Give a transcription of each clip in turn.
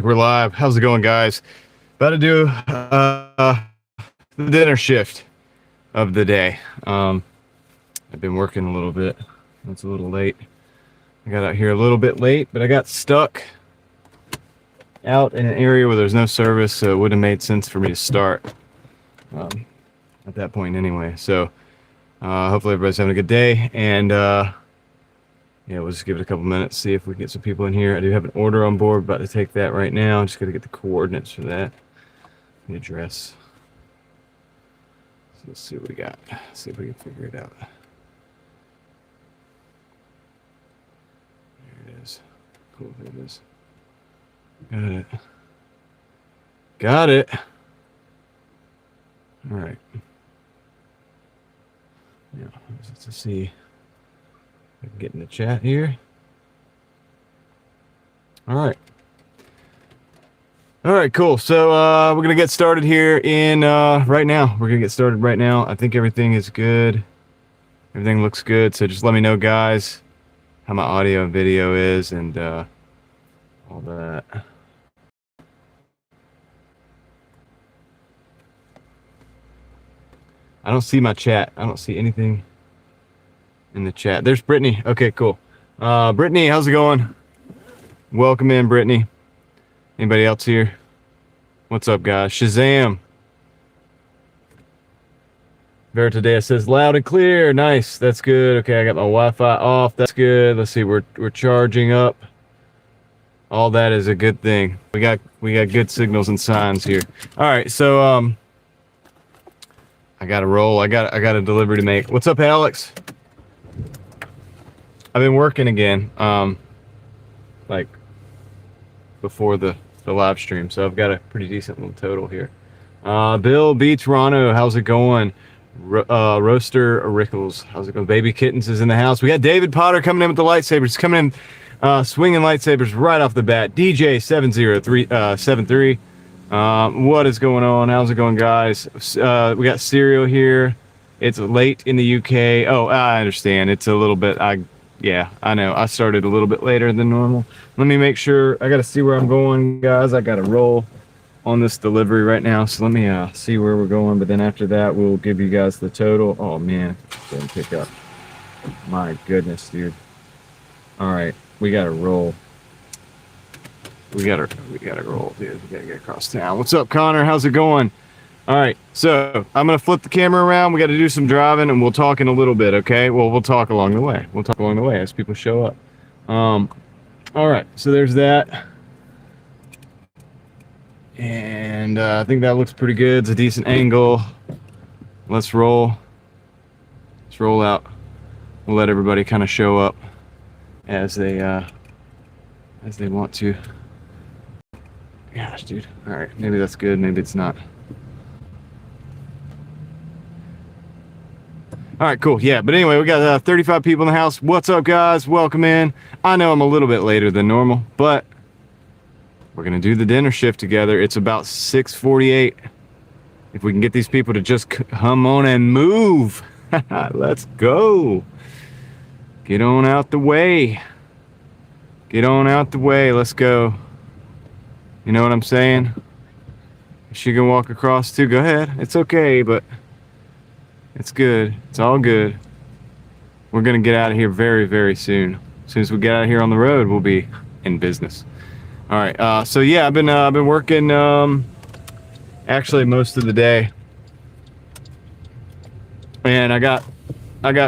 We're live. How's it going, guys? About to do the dinner shift of the day. I've been working a little bit. It's a little late. I got out here a little bit late, but I got stuck out in an area where there's no service, so it would have made sense for me to start at that point anyway. So hopefully everybody's having a good day, and yeah, we'll just give it a couple minutes, see if we can get some people in here. I do have an order on board, about to take that right now. I'm just going to get the coordinates for that, the address. So let's see what we got. See if we can figure it out. There it is. Cool, there it is. Got it. Got it. All right. Yeah, let's see. I can get in the chat here. All right. All right, cool. So we're gonna get started here in right now. We're gonna get started right now. I think everything is good. Everything looks good. So just let me know, guys, how my audio and video is, and all that. I don't see my chat. I don't see anything in the chat. There's Brittany. Okay, cool. Brittany, how's it going? Welcome in, Brittany. Anybody else here? What's up, guys? Shazam. Veritadea says loud and clear. Nice. That's good. Okay, I got my Wi-Fi off. That's good. Let's see. We're charging up. All that is a good thing. We got good signals and signs here. All right, so I got to roll. I got a delivery to make. What's up, Alex? I've been working again, like before the live stream, so I've got a pretty decent little total here. Bill B. Toronto, how's it going? Roaster Rickles, how's it going? Baby Kittens is in the house. We got David Potter coming in with the lightsabers, coming in swinging lightsabers right off the bat. DJ 70373. What is going on? How's it going, guys? We got Serial here. It's late in the UK. Oh, I understand. It's a little bit. Yeah, I know. I started a little bit later than normal. Let me make sure. I got to see where I'm going, guys. I got to roll on this delivery right now. So let me see where we're going. But then after that, we'll give you guys the total. Oh, man. Didn't pick up. My goodness, dude. All right. We got to roll. We got to roll, dude. We got to get across town. What's up, Connor? How's it going? All right, so I'm going to flip the camera around. We got to do some driving, and we'll talk in a little bit, okay? Well, we'll talk along the way. We'll talk along the way as people show up. All right, so there's that. And I think that looks pretty good. It's a decent angle. Let's roll. Let's roll out. We'll let everybody kind of show up as they want to. Gosh, dude. All right, maybe that's good. Maybe it's not. All right, cool. Yeah, but anyway, we got 35 people in the house. What's up, guys? Welcome in. I know I'm a little bit later than normal, but we're going to do the dinner shift together. It's about 6:48. If we can get these people to just come on and move. Let's go. Get on out the way. Get on out the way. Let's go. You know what I'm saying? If she can walk across too, go ahead. It's okay, but it's good. It's all good. We're going to get out of here very, very soon. As soon as we get out of here on the road, we'll be in business. All right. So yeah, I've been working actually most of the day, and I got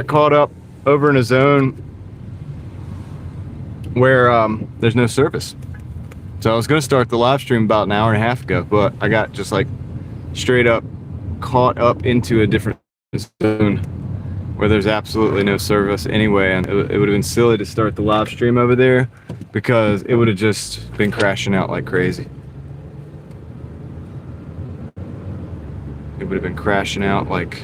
caught up over in a zone where there's no service. So I was going to start the live stream about an hour and a half ago, but I got just like straight up caught up into a different zone where there's absolutely no service anyway, and it would have been silly to start the live stream over there because it would have just been crashing out like crazy. It would have been crashing out like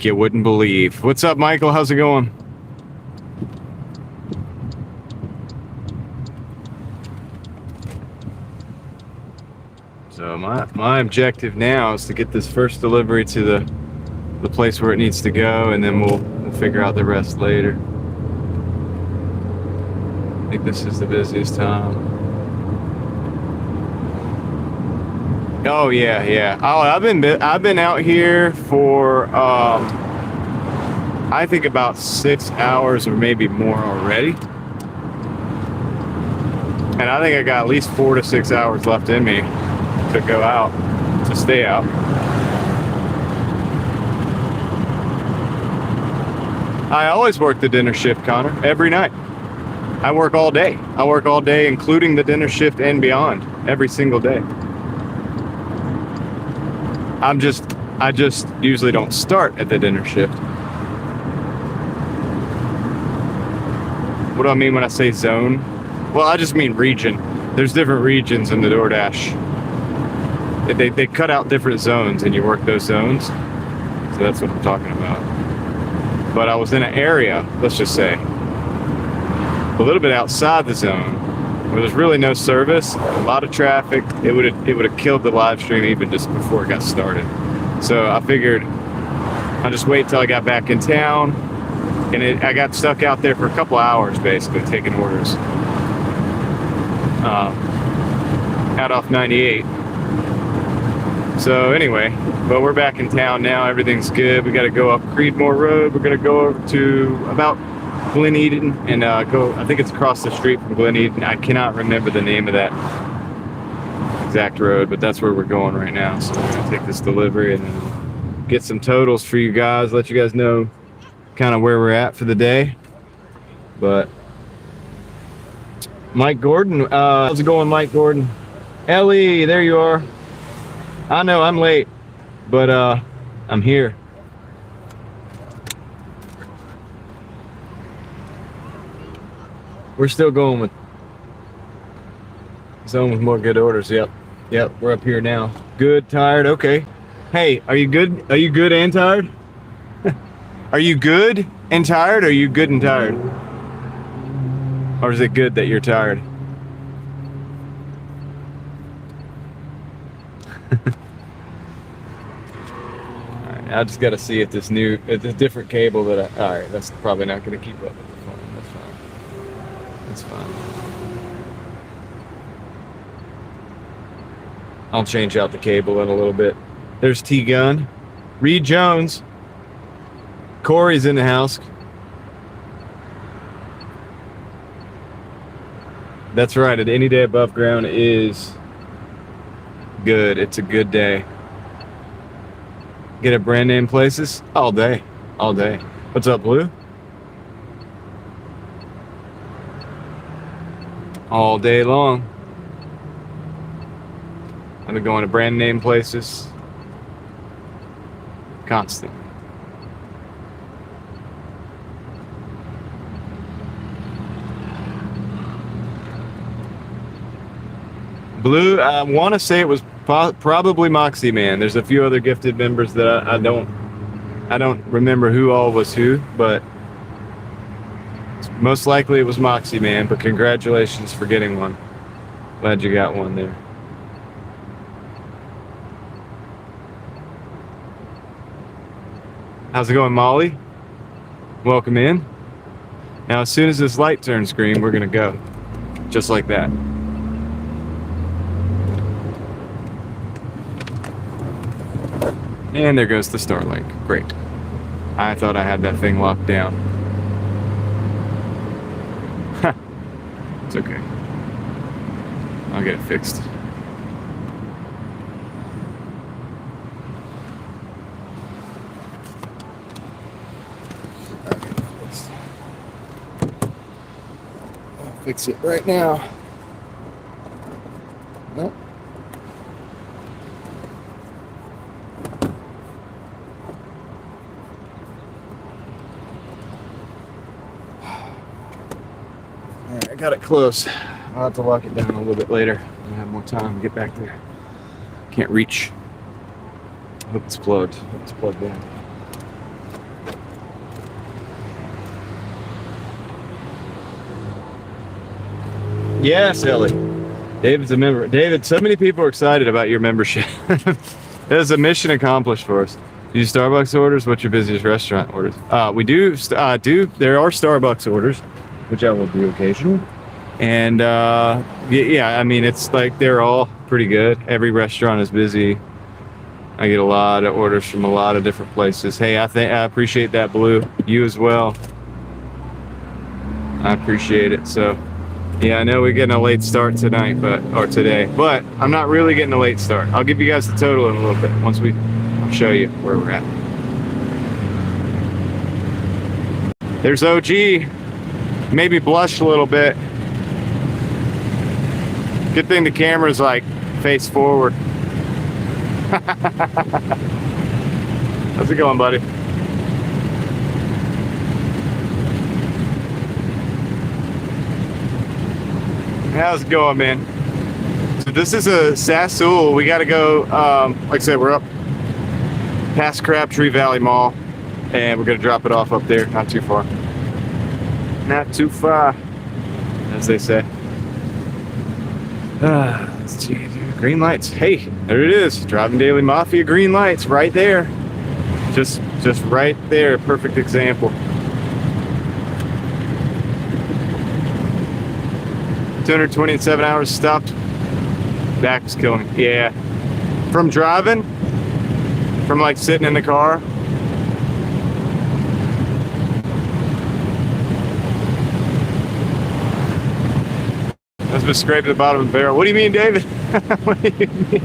you wouldn't believe. What's up, Michael? How's it going? So my objective now is to get this first delivery to the place where it needs to go, and then we'll figure out the rest later. I think this is the busiest time. Oh yeah, yeah. Oh, I've been out here for I think about 6 hours or maybe more already. And I think I got at least 4 to 6 hours left in me to go out, to stay out. I always work the dinner shift, Connor, every night. I work all day. I work all day, including the dinner shift and beyond, every single day. I just usually don't start at the dinner shift. What do I mean when I say zone? Well, I just mean region. There's different regions in the Doordash. They cut out different zones and you work those zones. So that's what I'm talking about. But I was in an area, let's just say, a little bit outside the zone where there's really no service, a lot of traffic. It would have killed the live stream even just before it got started. So I figured I'll just wait till I got back in town, and I got stuck out there for a couple hours basically taking orders out off 98. So anyway, but we're back in town now. Everything's good. We got to go up Creedmoor Road. We're gonna go over to about Glen Eden and go. I think it's across the street from Glen Eden. I cannot remember the name of that exact road, but that's where we're going right now. So we're gonna take this delivery and then get some totals for you guys. Let you guys know kind of where we're at for the day. But Mike Gordon, how's it going, Mike Gordon? Ellie, there you are. I know I'm late, but I'm here. We're still going with zone with more good orders. Yep, we're up here now. Good, tired, okay. Hey, are you good? Are you good and tired? Are you good and tired? Or are you good and tired? Or is it good that you're tired? Alright, I just gotta see if this different cable that alright, that's probably not gonna keep up with the phone. That's fine. I'll change out the cable in a little bit. There's T-Gun. Reed Jones. Corey's in the house. That's right. Any day above ground is good. It's a good day. Get at brand name places all day. All day. What's up, Blue? All day long. I've been going to brand name places constantly. Blue, I want to say it was probably Moxie Man. There's a few other gifted members that I don't remember who all was who, but most likely it was Moxie Man. But congratulations for getting one. Glad you got one there. How's it going, Molly? Welcome in. Now, as soon as this light turns green, we're gonna go, just like that. And there goes the Starlink. Great. I thought I had that thing locked down. It's okay. I'll get it fixed. I'll fix it right now. Nope. I got it close. I'll have to lock it down a little bit later. I'll have more time to get back there. Can't reach. Hope it's plugged. Hope it's plugged in. Yes, Ellie. David's a member. David, so many people are excited about your membership. It's a mission accomplished for us. Do you Starbucks orders? What's your busiest restaurant orders? We do. There are Starbucks orders, which I will do occasionally. And yeah, I mean, it's like they're all pretty good. Every restaurant is busy. I get a lot of orders from a lot of different places. Hey, I appreciate that, Blue. You as well. I appreciate it. So yeah, I know we're getting a late start tonight, or today, but I'm not really getting a late start. I'll give you guys the total in a little bit I'll show you where we're at. There's OG. Maybe blushed a little bit. Good thing the camera's like face forward. How's it going, buddy? How's it going, man? So this is a Sassoon. We got to go, like I said, we're up past Crabtree Valley Mall, and we're going to drop it off up there. Not too far. Not too far, as they say. Let's see. Green lights. Hey, there it is. Driving Daily Mafia green lights right there. Just right there. Perfect example. 227 hours stopped. Back was killing me. Yeah. From driving, from like sitting in the car. That's been scraping the bottom of the barrel. What do you mean, David? What do you mean?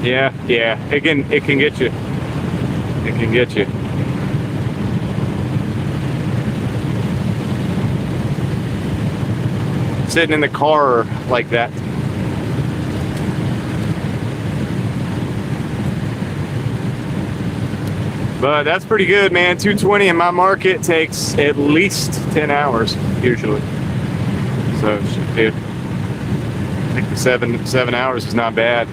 Yeah. It can get you. It can get you. Sitting in the car like that. But that's pretty good, man. 220 in my market takes at least 10 hours usually. So I think the seven hours is not bad.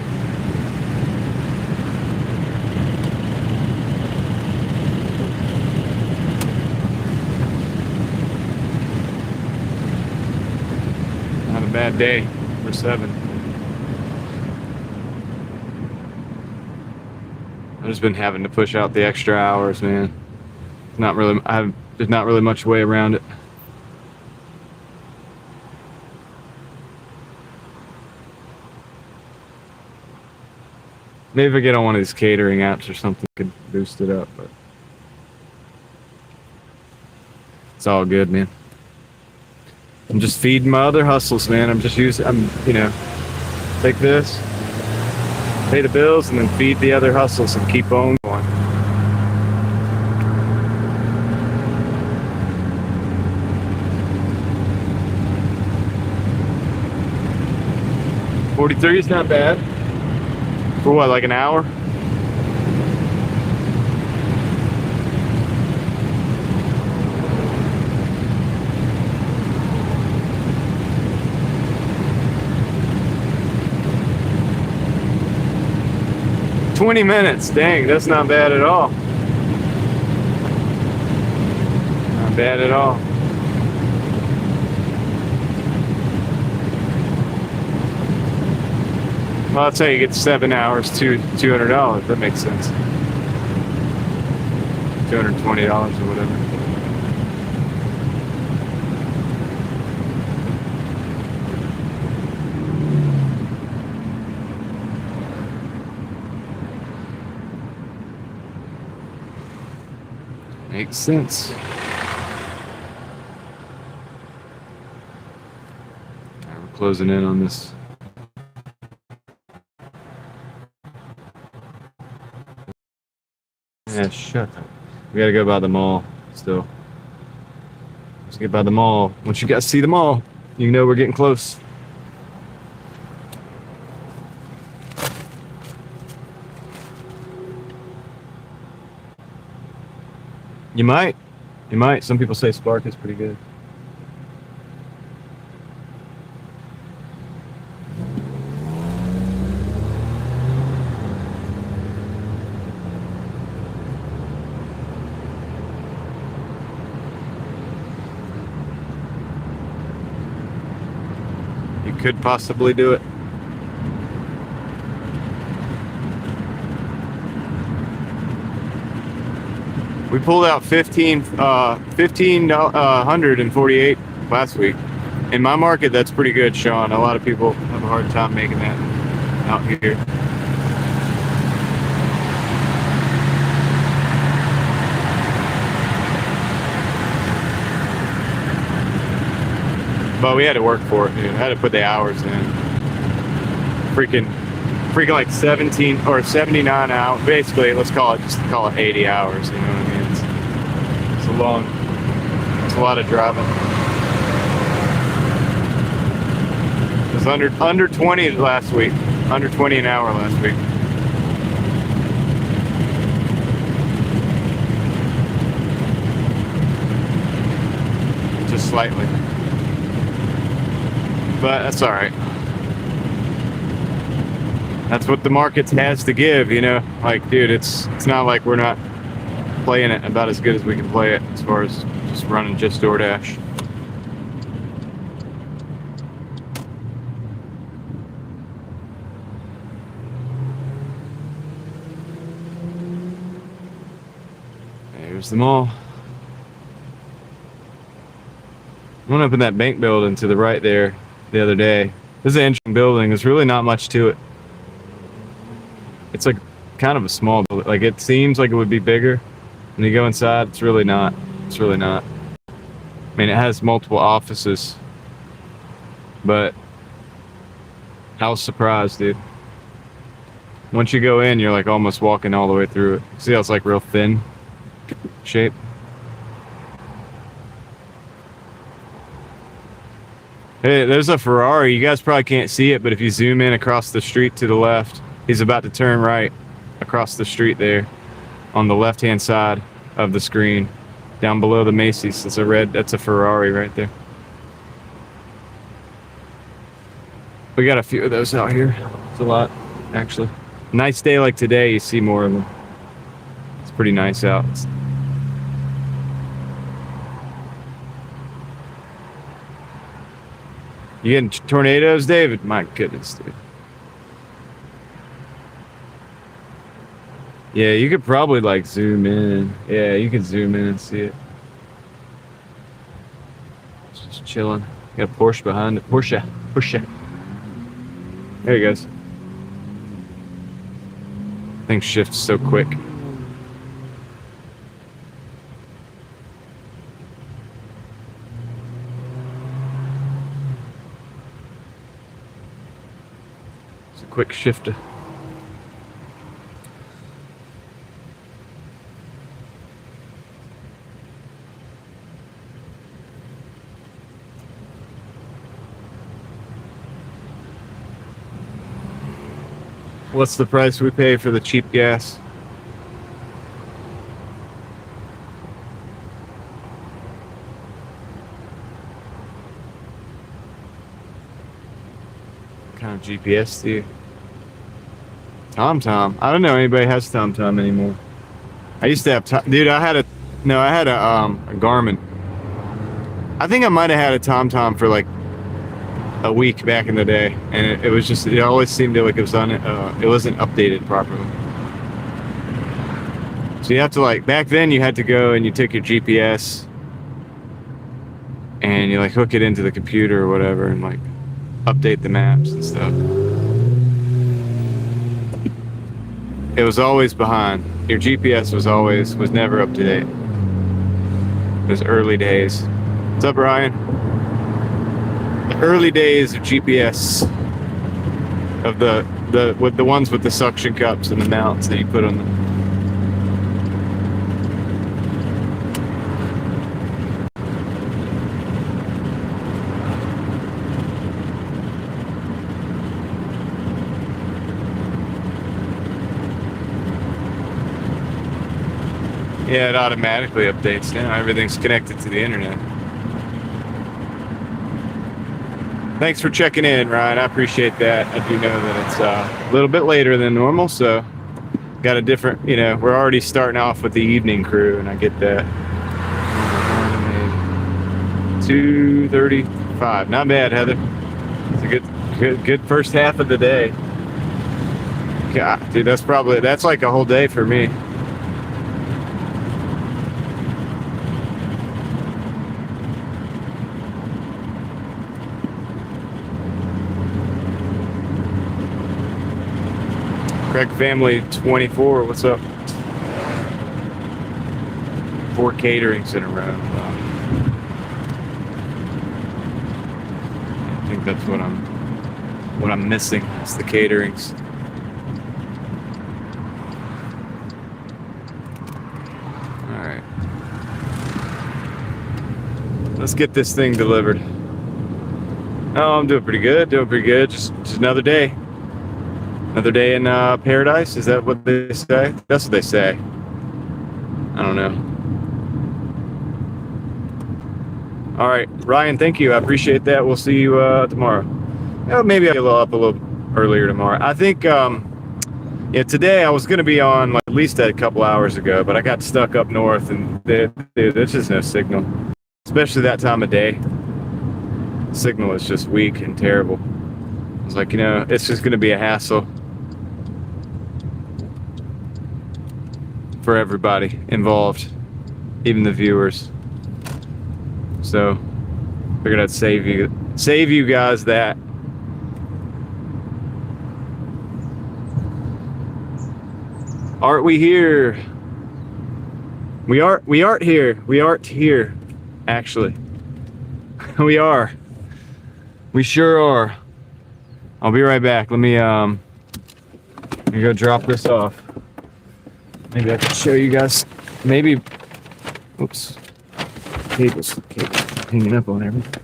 Not a bad day for 7. I've just been having to push out the extra hours, man. There's not really much way around it. Maybe if I get on one of these catering apps or something, could boost it up, but it's all good, man. I'm just feeding my other hustles, man. I'm take this, pay the bills, and then feed the other hustles and keep on going. $43 is not bad. For what, like an hour? $20 minutes. Dang, that's not bad at all. Not bad at all. Well, I'll tell you, get 7 hours, $200. That makes sense. $220 or whatever. Makes sense. All right, we're closing in on this. Yeah, shut up. We gotta go by the mall still. Let's get by the mall. Once you guys see the mall, you know we're getting close. You might. Some people say Spark is pretty good. You could possibly do it. We pulled out 1,548 last week. In my market, that's pretty good, Sean. A lot of people have a hard time making that out here. But we had to work for it, dude. I had to put the hours in. Freaking like 17 or 79 hours. Basically, let's call it 80 hours. You know what I mean? It's a lot of driving. It was under 20 last week. Under 20 an hour last week. Just slightly. But that's all right. That's what the market has to give, you know. Like, dude, it's not like we're not playing it about as good as we can play it as far as just running just DoorDash. There's the mall. I went up in that bank building to the right there the other day. This is an interesting building. There's really not much to it. It's like kind of a small building. Like, it seems like it would be bigger. When you go inside, it's really not. It's really not. I mean, it has multiple offices, but I was surprised, dude. Once you go in, you're like almost walking all the way through it. See how it's like real thin shape? Hey, there's a Ferrari. You guys probably can't see it, but if you zoom in across the street to the left, he's about to turn right across the street there on the left-hand side of the screen. Down below the Macy's, that's a Ferrari right there. We got a few of those out here. It's a lot, actually. Nice day like today, you see more of them. It's pretty nice out. You getting tornadoes, David? My goodness, dude. Yeah, you could probably like zoom in. Yeah, you can zoom in and see it. It's just chilling. Got a Porsche behind it. Porsche. There he goes. Thing shifts so quick. It's a quick shifter. What's the price we pay for the cheap gas? What kind of GPS do you? TomTom. I don't know anybody has TomTom anymore. I used to have dude. I had a Garmin. I think I might have had a TomTom for like a week back in the day, and it was just, it always seemed like it was it wasn't updated properly. So you have to, like, back then you had to go and you took your GPS and you like hook it into the computer or whatever and like update the maps and stuff. It was always behind. Your GPS was never up to date. Those early days. What's up, Ryan? Early days of GPS, of the ones with the suction cups and the mounts that you put on them. Yeah, it automatically updates now. Everything's connected to the internet. Thanks for checking in, Ryan. I appreciate that. I do know that it's a little bit later than normal, so got a different, we're already starting off with the evening crew, and I get that. 2:35. Not bad, Heather. It's a good first half of the day. God, dude, that's like a whole day for me. Craig Family 24, what's up? 4 caterings in a row. I think that's what I'm missing. It's the caterings. All right. Let's get this thing delivered. Oh, I'm doing pretty good. Just another day. Another day in paradise. Is that what they say? That's what they say. I don't know. All right, Ryan, thank you. I appreciate that. We'll see you tomorrow. Maybe I'll get up a little earlier tomorrow. I think, yeah, today I was going to be on like, at least a couple hours ago, but I got stuck up north, and there's just no signal, especially that time of day. The signal is just weak and terrible. I was like, it's just going to be a hassle for everybody involved, even the viewers. So figured I'd save you guys that. Aren't we here? We aren't here, actually. We are. We sure are. I'll be right back. Let me go drop this off. Maybe I can show you guys. Maybe. Oops. Cables hanging up on everything.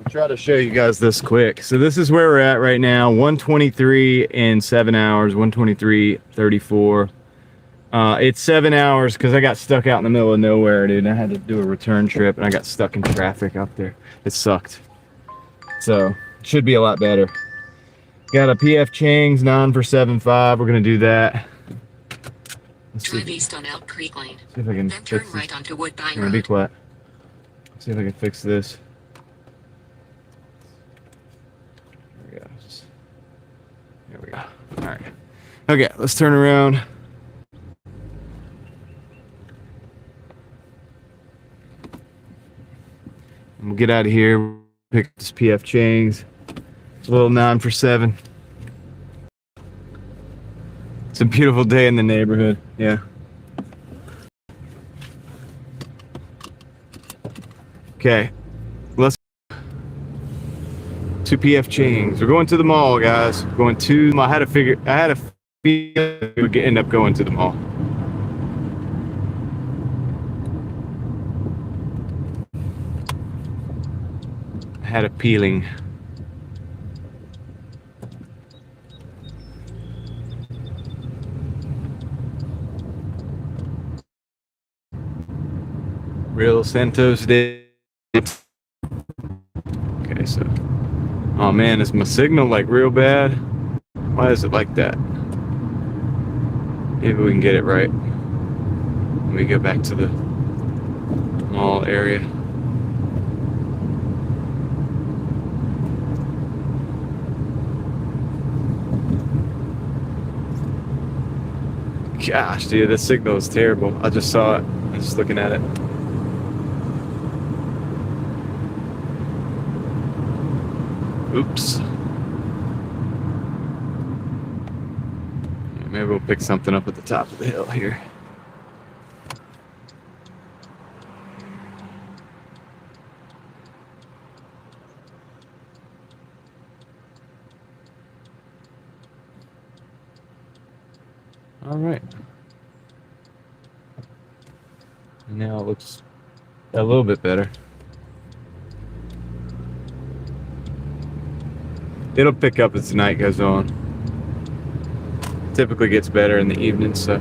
Try to show you guys this quick. So this is where we're at right now. 1:23 in 7 hours. 1:23:34. It's 7 hours because I got stuck out in the middle of nowhere, dude. I had to do a return trip and I got stuck in traffic out there. It sucked. So it should be a lot better. Got a PF Chang's 9 for 7.5. We're gonna do that. Drive east on Elk Creek Lane. See if I can then turn right onto Woodbine Road. Be Road. quiet. See if I can fix this. There we go. All right. Okay, let's turn around. And we'll get out of here. Pick this PF Chang's. It's a little 9 for 7. It's a beautiful day in the neighborhood. Yeah. Okay. Let's 2 PF Chang's. We're going to the mall, guys. We're going to. I had a feeling we would end up going to the mall. I had a feeling. Real Santos Day. Okay, so. Oh man, is my signal like real bad? Why is it like that? Maybe we can get it right. Let me go back to the mall area. Gosh, dude, this signal is terrible. I just saw it. I'm just looking at it. Oops. Maybe we'll pick something up at the top of the hill here. All right. Now it looks a little bit better. It'll pick up as the night goes on. Typically gets better in the evening, so.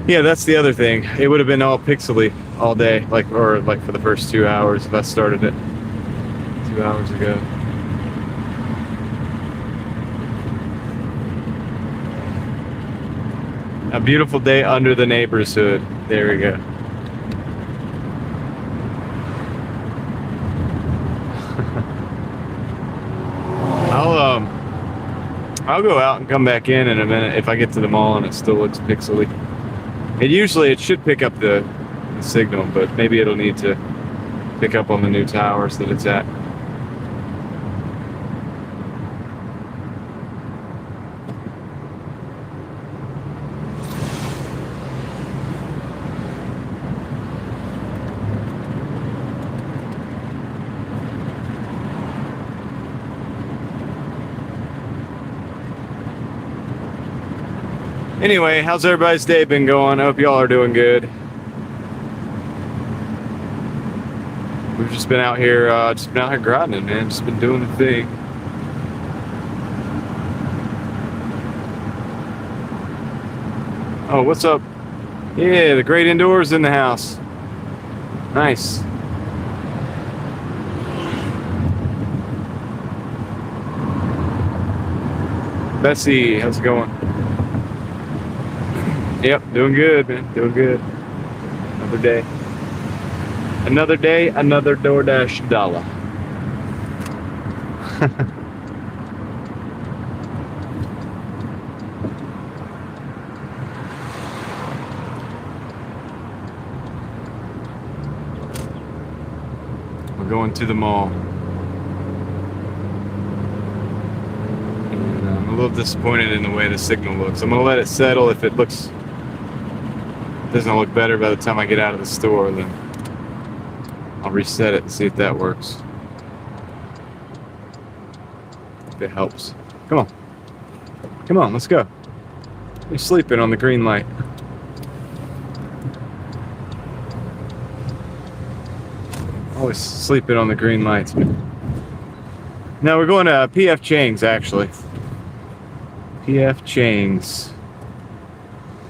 Yeah, that's the other thing. It would have been all pixely all day, or for the first 2 hours if I started it 2 hours ago. A beautiful day under the neighbor's hood. There we go. I'll go out and come back in a minute if I get to the mall and it still looks pixely. It should pick up the signal, but maybe it'll need to pick up on the new towers that it's at. Anyway, how's everybody's day been going? I hope y'all are doing good. We've just been out here grinding, man. Just been doing the thing. Oh, what's up? Yeah, the great indoors in the house. Nice. Bessie, how's it going? Yep, doing good, man. Doing good. Another day. Another day, another Doordash dollar. We're going to the mall. And I'm a little disappointed in the way the signal looks. I'm going to let it settle. If it doesn't look better by the time I get out of the store, then I'll reset it and see if that works. If it helps. Come on. Come on, let's go. You're sleeping on the green light. Always sleeping on the green lights. Now we're going to PF Chang's, actually. PF Chang's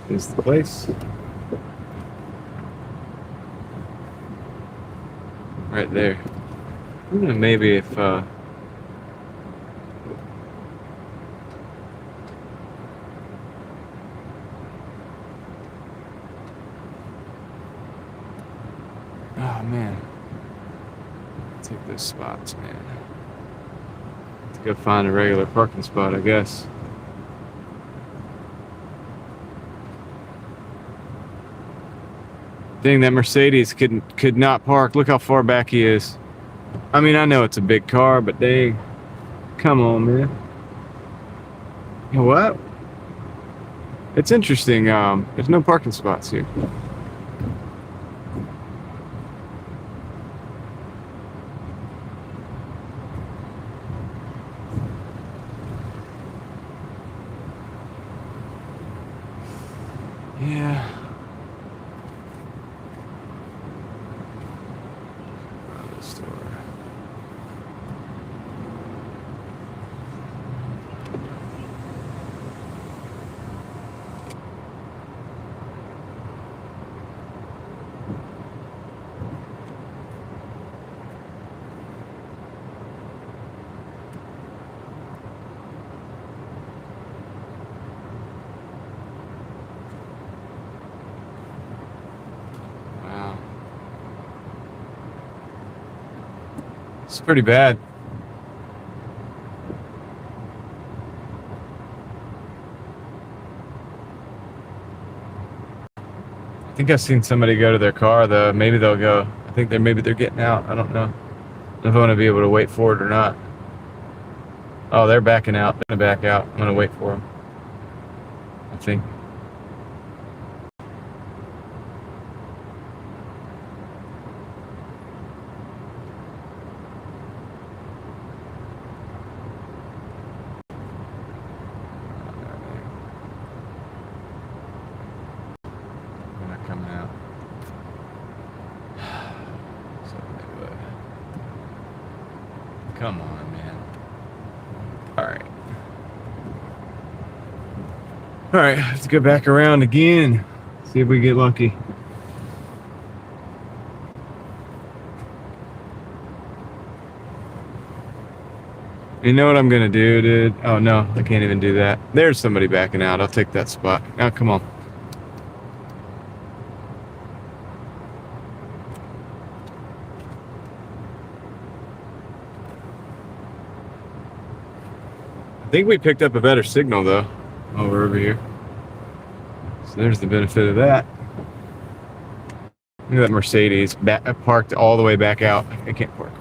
is the place. Right there. Maybe if oh man, take those spots, man. Let's go find a regular parking spot, I guess. Dang, that Mercedes could not park. Look how far back he is. I mean, I know it's a big car, but dang. Come on, man. You know what? It's interesting. There's no parking spots here. Yeah. It's pretty bad. I think I've seen somebody go to their car though. Maybe they'll go. I think maybe they're getting out. I don't know. I don't know if I want to be able to wait for it or not. Oh, they're backing out. They're gonna back out. I'm gonna wait for them. I think. Come on, man. Alright. Alright, let's go back around again. See if we get lucky. You know what I'm gonna do, dude? Oh no, I can't even do that. There's somebody backing out. I'll take that spot. Now come on. I think we picked up a better signal though while we're over here. So there's the benefit of that. Look at that Mercedes parked all the way back out. I can't park.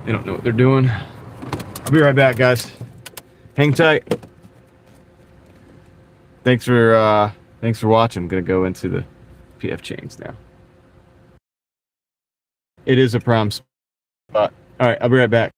They don't know what they're doing. I'll be right back, guys. Hang tight. Thanks for watching. I'm gonna go into the PF Chains now. It is a prime spot. All right, I'll be right back.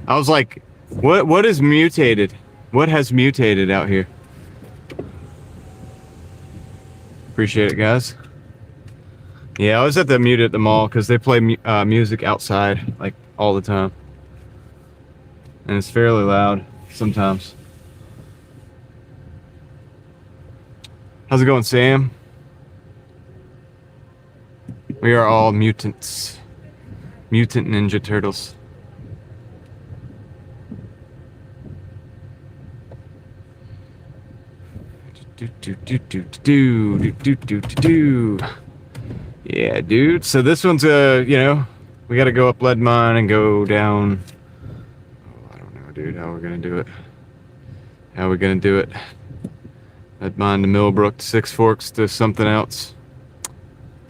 I was like, what is mutated? What has mutated out here? Appreciate it, guys. Yeah, I was at the mute at the mall because they play music outside like all the time, and it's fairly loud sometimes. How's it going, Sam? We are all mutants. Mutant Ninja Turtles. Yeah, dude. So this one's you know, we got to go up lead mine and go down. Oh, I don't know, dude. How we're gonna do it? How we gonna do it? Lead mine to Millbrook to Six Forks to something else.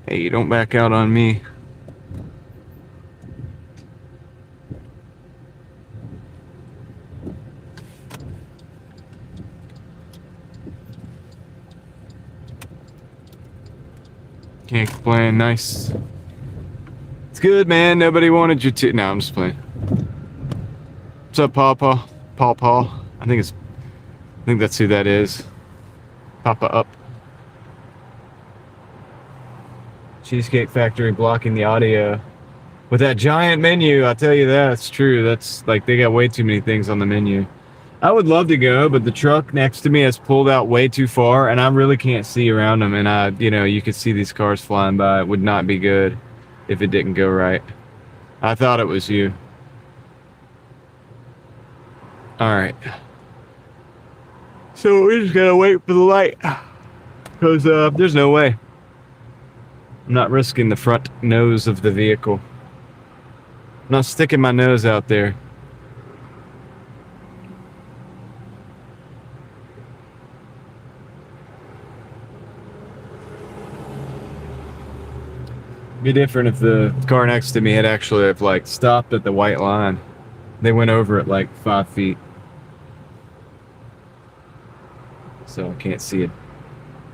Hey, don't back out on me. Can't complain. Nice. It's good, man. Nobody wanted you to. No, I'm just playing. What's up, Paw? Paw. I think that's who that is. Papa up. Cheesecake Factory blocking the audio. With that giant menu, I tell you that's true. That's like they got way too many things on the menu. I would love to go, but the truck next to me has pulled out way too far, and I really can't see around them. And you could see these cars flying by. It would not be good if it didn't go right. I thought it was you. All right. So we just gotta wait for the light, because there's no way. I'm not risking the front nose of the vehicle. I'm not sticking my nose out there. It'd be different if the car next to me had actually like stopped at the white line. They went over it like 5 feet. So I can't see a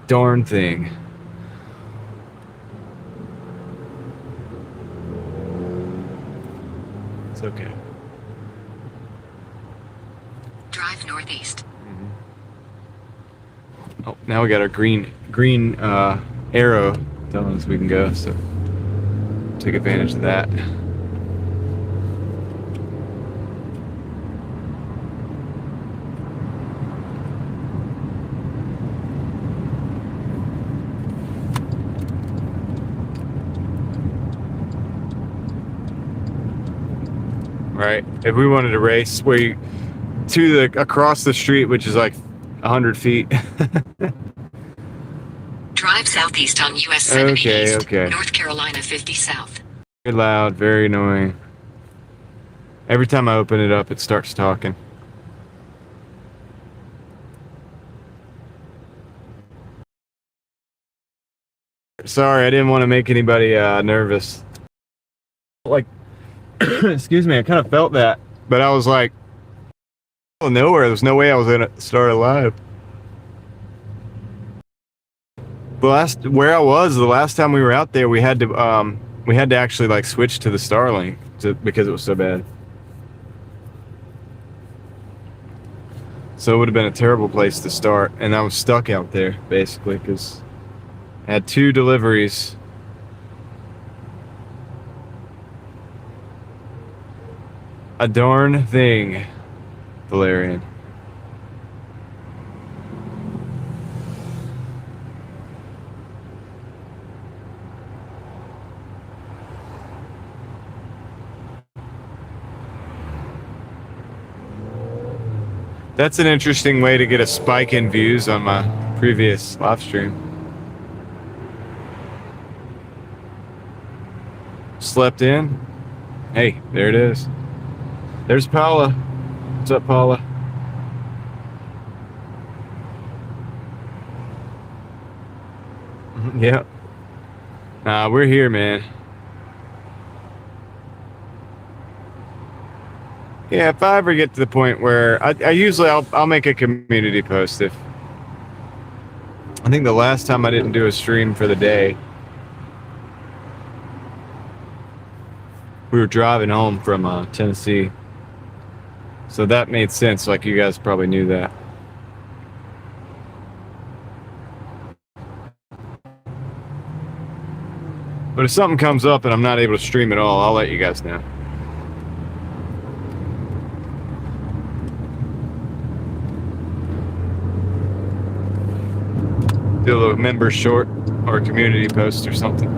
darn thing. It's okay. Drive northeast. Oh, now we got our green arrow telling us we can go, so take advantage of that. Right. If we wanted to race across the street, which is like 100 feet. Drive southeast on US 70 East, okay. North Carolina 50 South. Very loud, very annoying. Every time I open it up, it starts talking. Sorry, I didn't want to make anybody nervous. Like, excuse me, I kind of felt that, but I was like, oh, nowhere. There's no way I was gonna start alive. The last time we were out there, we had to actually like switch to the Starlink because it was so bad. So it would have been a terrible place to start, and I was stuck out there basically because I had 2 deliveries. A darn thing, Valerian. That's an interesting way to get a spike in views on my previous live stream. Slept in. Hey, there it is. There's Paula. What's up, Paula? Yeah. We're here, man. Yeah, if I ever get to the point where I usually I'll make a community post if I think the last time I didn't do a stream for the day, we were driving home from Tennessee. So that made sense, like you guys probably knew that. But if something comes up and I'm not able to stream at all, I'll let you guys know. Do a little member short or a community post or something.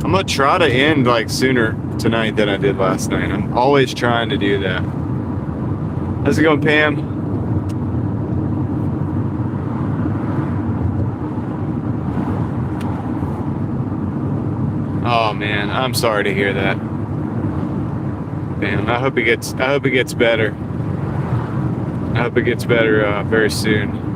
I'm gonna try to end like sooner tonight than I did last night. I'm always trying to do that. How's it going, Pam? Oh man, I'm sorry to hear that. Man, I hope it gets better. I hope it gets better very soon.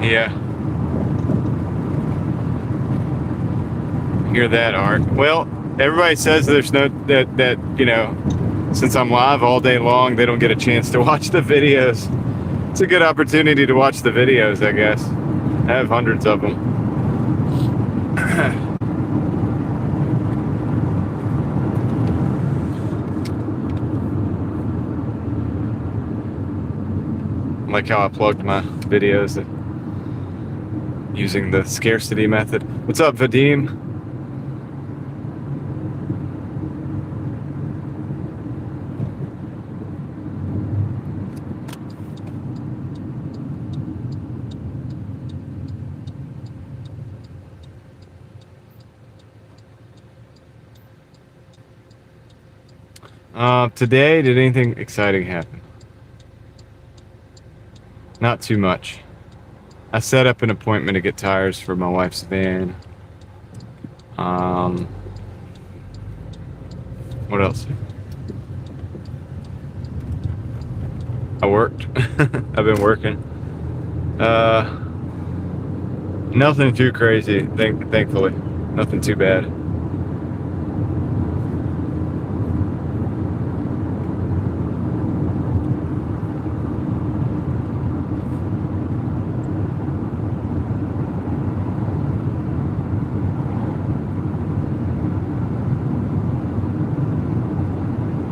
Yeah. Hear that, Art? Well, everybody says there's no that you know, since I'm live all day long, they don't get a chance to watch the videos. It's a good opportunity to watch the videos, I guess. I have hundreds of them. Like how I plugged my videos using the scarcity method. What's up, Vadim? Today, did anything exciting happen? Not too much. I set up an appointment to get tires for my wife's van. What else? I worked. I've been working. Nothing too crazy, thankfully. Nothing too bad.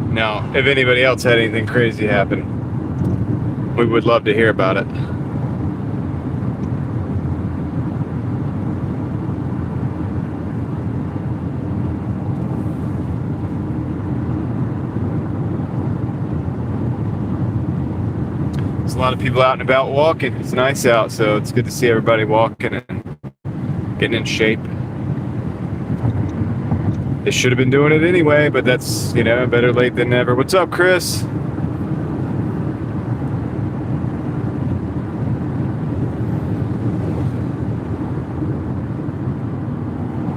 Now, if anybody else had anything crazy happen, we would love to hear about it. There's a lot of people out and about walking. It's nice out, so it's good to see everybody walking and getting in shape. They should have been doing it anyway, but that's, you know, better late than never. What's up, Chris?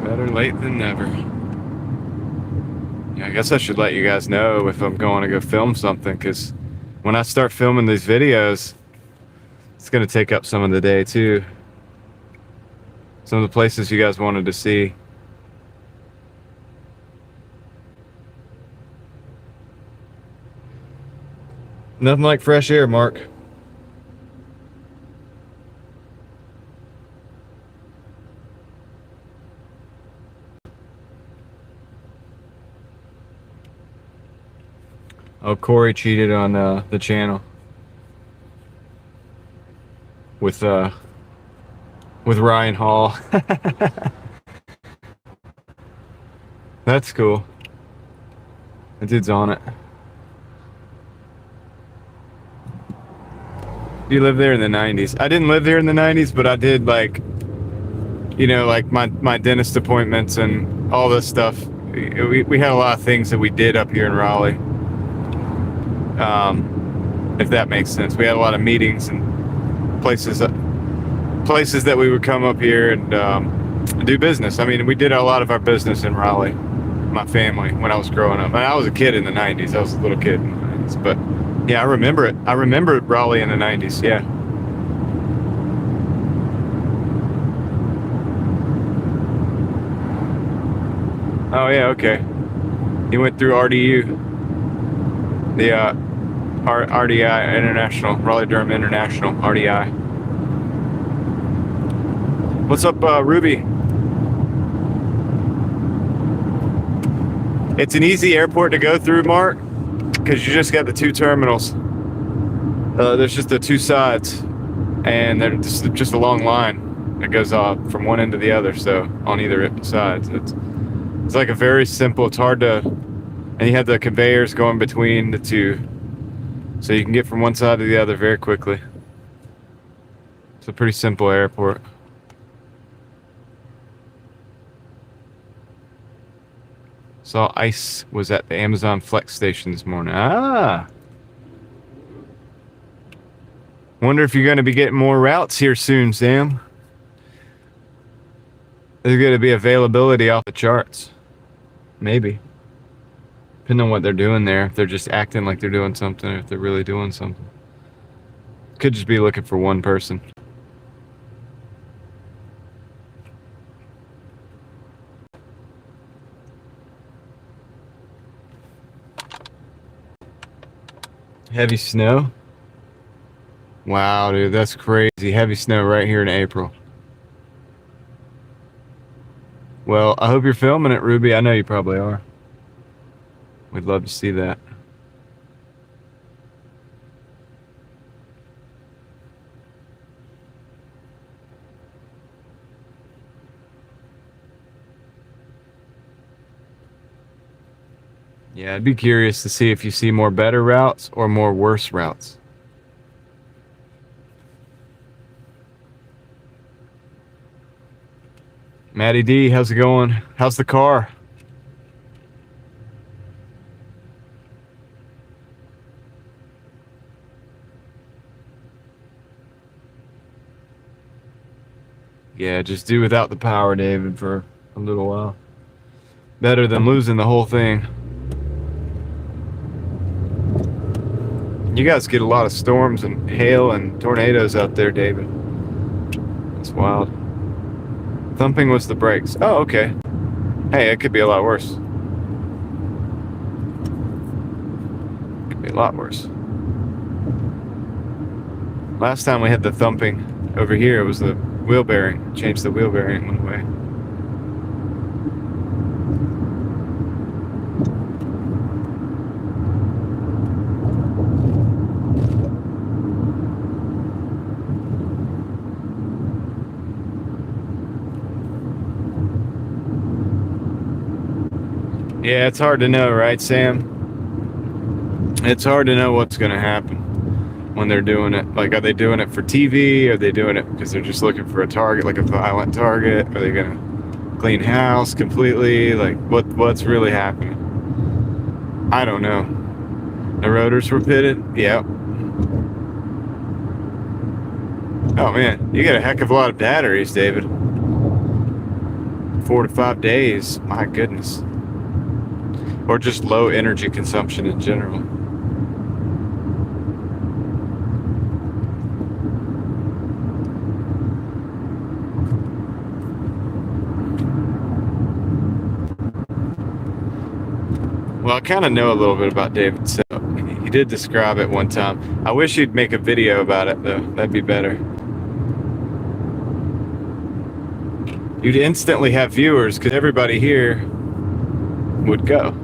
Better late than never. Yeah, I guess I should let you guys know if I'm going to go film something, because when I start filming these videos, it's going to take up some of the day too. Some of the places you guys wanted to see. Nothing like fresh air, Mark. Oh, Corey cheated on the channel with Ryan Hall. That's cool. That dude's on it. You lived there in the 90s. I didn't live there in the 90s, but I did, like, you know, like my dentist appointments and all this stuff. We had a lot of things that we did up here in Raleigh. If that makes sense. We had a lot of meetings and places that we would come up here and do business. I mean, we did a lot of our business in Raleigh, my family, when I was growing up. And I was a kid in the 90s. I was a little kid in the 90s. But yeah, I remember it. I remember Raleigh in the 90s, yeah. Oh, yeah, okay. He went through RDU. The RDI International, Raleigh-Durham International, RDI. What's up, Ruby? It's an easy airport to go through, Mark, because you just got the two terminals. There's just the two sides, and there's just a long line that goes off from one end to the other, so on either sides. It's like a very simple, it's hard to, and you have the conveyors going between the two, so you can get from one side to the other very quickly. It's a pretty simple airport. Saw ICE was at the Amazon Flex station this morning. Ah! Wonder if you're going to be getting more routes here soon, Sam. There's going to be availability off the charts. Maybe. Depending on what they're doing there. If they're just acting like they're doing something, or if they're really doing something. Could just be looking for one person. Heavy snow? Wow, dude, that's crazy. Heavy snow right here in April. Well, I hope you're filming it, Ruby. I know you probably are. We'd love to see that. Yeah, I'd be curious to see if you see more better routes or more worse routes. Maddie D, how's it going? How's the car? Yeah, just do without the power, David, for a little while. Better than losing the whole thing. You guys get a lot of storms and hail and tornadoes out there, David. It's wild. Thumping was the brakes. Oh, okay. Hey, it could be a lot worse. Could be a lot worse. Last time we had the thumping over here, it was the wheel bearing. Changed the wheel bearing, went away. Yeah, it's hard to know, right, Sam? It's hard to know what's going to happen when they're doing it. Like, are they doing it for TV? Are they doing it because they're just looking for a target, like a violent target? Are they going to clean house completely? Like, what's really happening? I don't know. The rotors were pitted? Yeah. Oh, man, you got a heck of a lot of batteries, David. 4 to 5 days. My goodness. Or just low energy consumption in general. Well, I kind of know a little bit about David, so he did describe it one time. I wish he'd make a video about it, though. That'd be better. You'd instantly have viewers, because everybody here would go.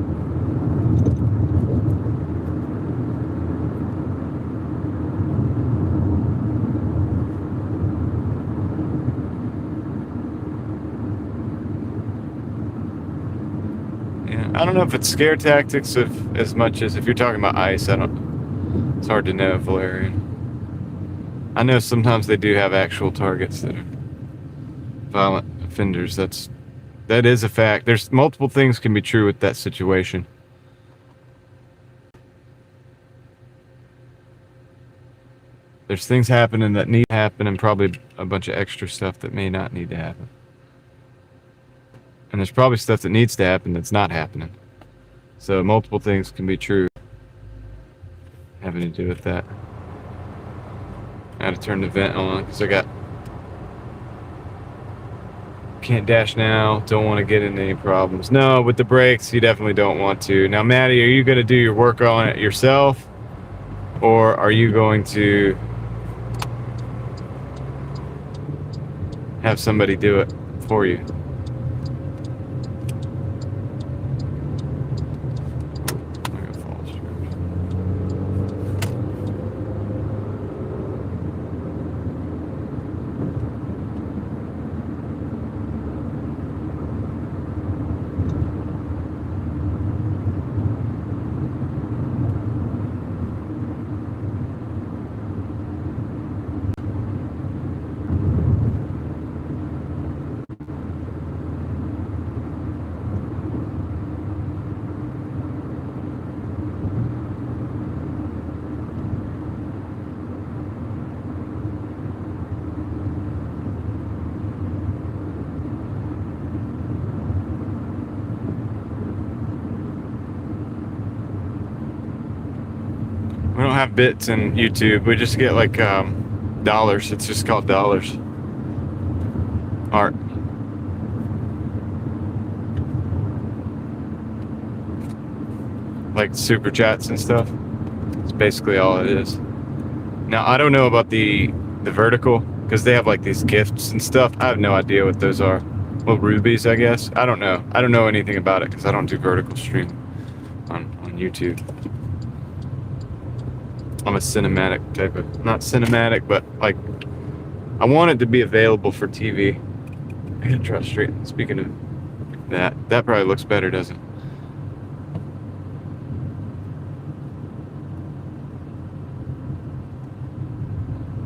I don't know if it's scare tactics as much as if you're talking about ice. It's hard to know, Valerian. I know sometimes they do have actual targets that are violent offenders. That is a fact. There's multiple things can be true with that situation. There's things happening that need to happen and probably a bunch of extra stuff that may not need to happen. And there's probably stuff that needs to happen that's not happening. So multiple things can be true having to do with that. I had to turn the vent on because can't dash now, don't want to get into any problems. No, with the brakes, you definitely don't want to. Now, Maddie, are you going to do your work on it yourself? Or are you going to have somebody do it for you? We don't have bits in YouTube. We just get like dollars. It's just called dollars. Art. Like super chats and stuff. It's basically all it is. Now, I don't know about the vertical, because they have like these gifts and stuff. I have no idea what those are. Well, rubies, I guess. I don't know. I don't know anything about it because I don't do vertical stream on YouTube. I'm a cinematic type of, not cinematic, but like, I want it to be available for TV. I gotta try straight. Speaking of that probably looks better, doesn't it?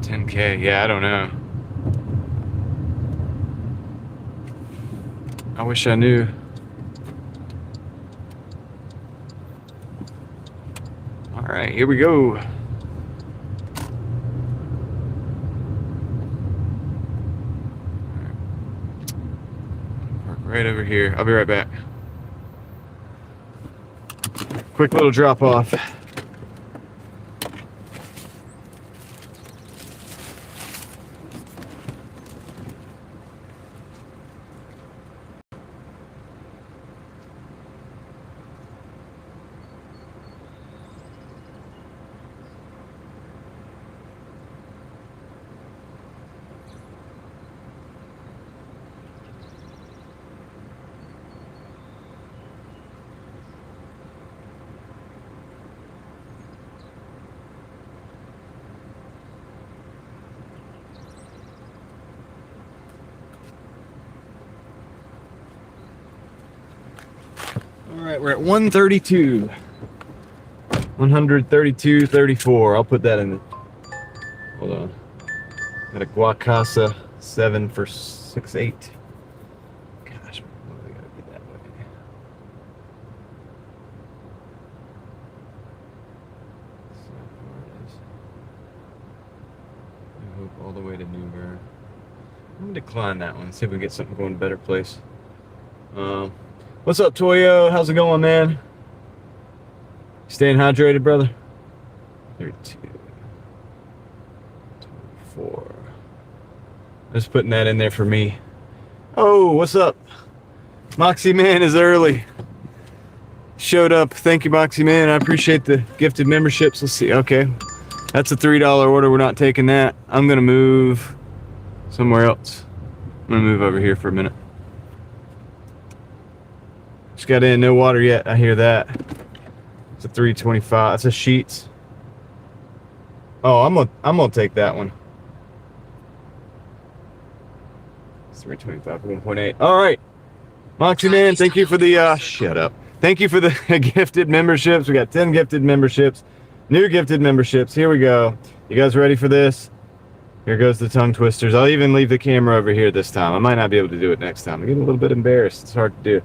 $10K, yeah, I don't know. I wish I knew. All right, here we go. Park right over here. I'll be right back. Quick little drop off. All right, we're at 132. 132.34. I'll put that in the, hold on. Got a Guacasa 7 for 6.8. Gosh, why do they gotta be that way? So far it is. I hope all the way to New Bern. I'm gonna decline that one. See if we can get something going in a better place. What's up, Toyo? How's it going, man? Staying hydrated, brother? 32. 24. Just putting that in there for me. Oh, what's up? Moxie Man is early. Showed up. Thank you, Moxie Man. I appreciate the gifted memberships. Let's see. Okay. That's a $3 order. We're not taking that. I'm going to move somewhere else. I'm going to move over here for a minute. Just got in, no water yet. I hear that. It's a 325. That's a Sheets. Oh, I'm gonna take that one. It's 325, 1.8. All right, Moxie Man, thank you for the shut up. Thank you for the gifted memberships. We got 10 gifted memberships, new gifted memberships. Here we go. You guys ready for this? Here goes the tongue twisters. I'll even leave the camera over here this time. I might not be able to do it next time. I'm getting a little bit embarrassed. It's hard to do.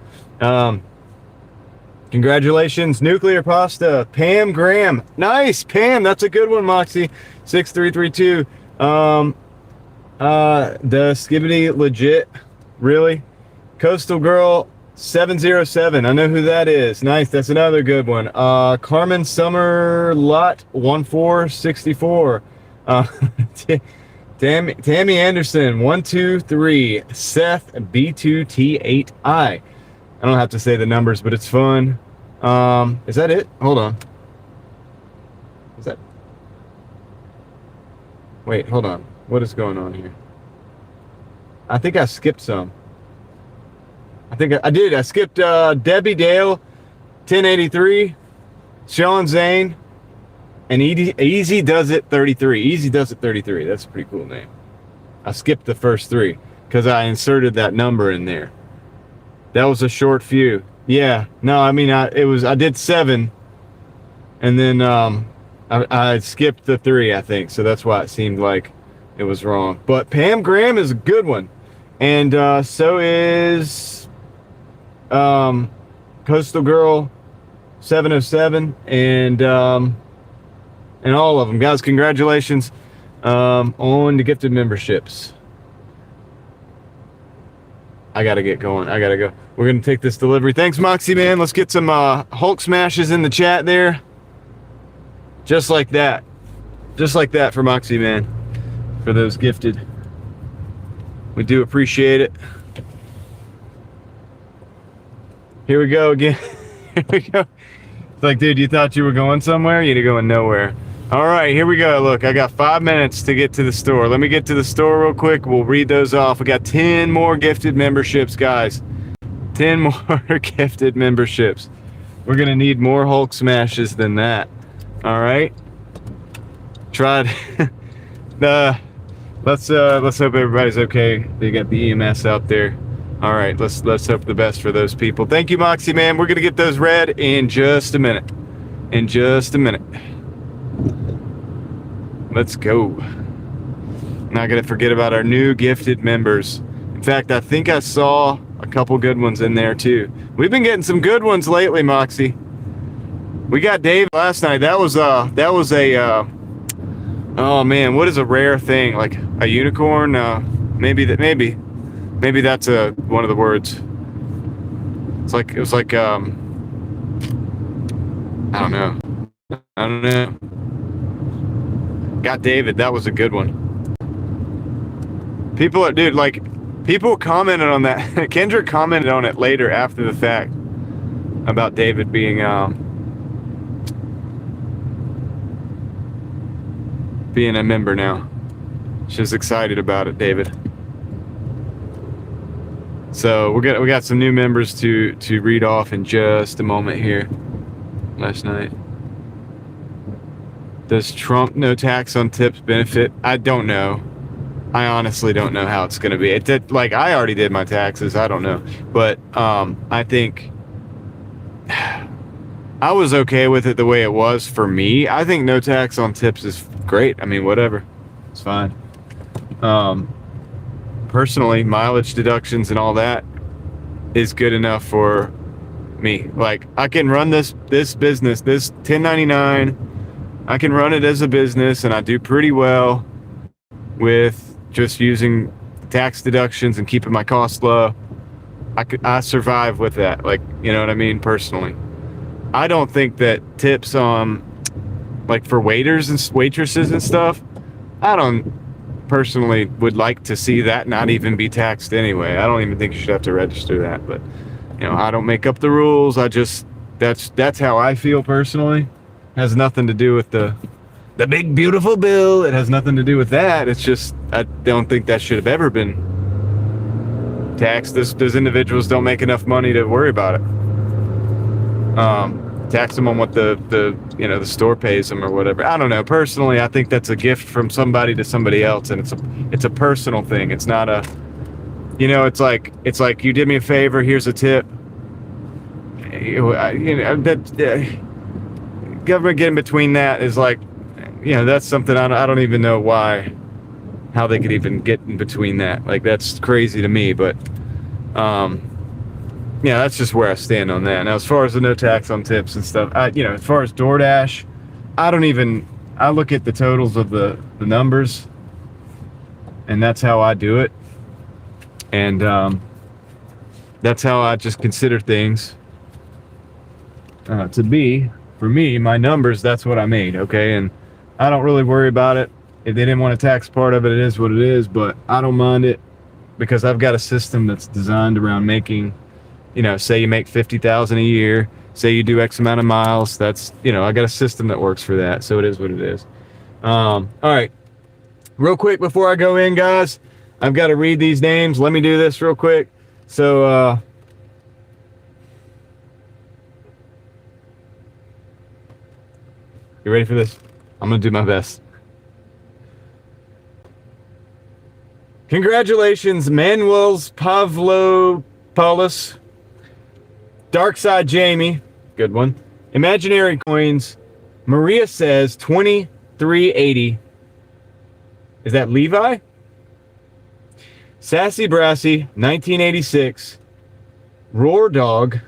Congratulations, Nuclear Pasta, Pam Graham. Nice, Pam. That's a good one, Moxie. 6332. The Skibbity legit. Really? Coastal Girl 707. I know who that is. Nice. That's another good one. Carmen Summer Lot 1464. Tammy Anderson 123. Seth B2T8I. I don't have to say the numbers, but it's fun. Is that it? Hold on. Is that? Wait, hold on. What is going on here? I think I skipped some. I think I did. I skipped Debbie Dale, 1083, Sean Zane, and Easy Does It 33. Easy Does It 33. That's a pretty cool name. I skipped the first three because I inserted that number in there. That was a short few. Yeah. No, I mean, I did 7, and then I skipped the 3, I think. So that's why it seemed like it was wrong. But Pam Graham is a good one, and so is Coastal Girl 707, and all of them, guys. Congratulations on the gifted memberships. I gotta get going. I gotta go. We're gonna take this delivery. Thanks, Moxie Man. Let's get some Hulk smashes in the chat there. Just like that. Just like that for Moxie Man. For those gifted. We do appreciate it. Here we go again. Here we go. It's like, dude, you thought you were going somewhere? You're going nowhere. All right, here we go. Look, I got 5 minutes to get to the store. Let me get to the store real quick. We'll read those off. We got 10 more gifted memberships, guys. 10 more gifted memberships. We're going to need more Hulk smashes than that. All right. Tried. Let's hope everybody's okay. They got the EMS out there. All right, let's hope the best for those people. Thank you, Moxie Man. We're going to get those read in just a minute. In just a minute. Let's go. Not gonna forget about our new gifted members. In fact, I think I saw a couple good ones in there too. We've been getting some good ones lately, Moxie. We got Dave last night. That was a oh man, what is a rare thing? Like a unicorn? Maybe that's one of the words. It was like I don't know. Got David. That was a good one. People commented on that. Kendrick commented on it later after the fact about David being a member now. She was excited about it, David. So we got some new members to read off in just a moment here. Last night. Does Trump no tax on tips benefit? I don't know. I honestly don't know how it's going to be. I already did my taxes. I don't know. But I think I was okay with it the way it was for me. I think no tax on tips is great. I mean, whatever. It's fine. Personally, mileage deductions and all that is good enough for me. Like, I can run this business, this 1099. I can run it as a business, and I do pretty well with just using tax deductions and keeping my costs low. I survive with that. Like, you know what I mean? Personally, I don't think that tips like for waiters and waitresses and stuff, I don't personally would like to see that not even be taxed anyway. I don't even think you should have to register that. But, you know, I don't make up the rules. That's how I feel personally. Has nothing to do with the big beautiful bill. It has nothing to do with that. It's just I don't think that should have ever been taxed. Those individuals don't make enough money to worry about it. Tax them on what the store pays them or whatever. I don't know. Personally, I think that's a gift from somebody to somebody else, and it's a personal thing. It's not a, it's like you did me a favor. Here's a tip. Government getting between that is like, that's something I don't even know how they could even get in between that. Like, that's crazy to me. But that's just where I stand on that. Now, as far as the no tax on tips and stuff, as far as DoorDash, I look at the totals of the numbers, and that's how I do it. And that's how I just consider things to be. For me, my numbers, that's what I made, okay? And I don't really worry about it. If they didn't want to tax part of it, it is what it is, but I don't mind it because I've got a system that's designed around making, say you make $50,000 a year, say you do X amount of miles, that's, I got a system that works for that, so it is what it is. All right, real quick before I go in, guys, I've got to read these names. Let me do this real quick. So, you ready for this? I'm going to do my best. Congratulations, Manuel's Pavlopoulos, Darkside Jamie, good one. Imaginary Coins, Maria says 2380. Is that Levi? Sassy Brassy, 1986. Roar Dog.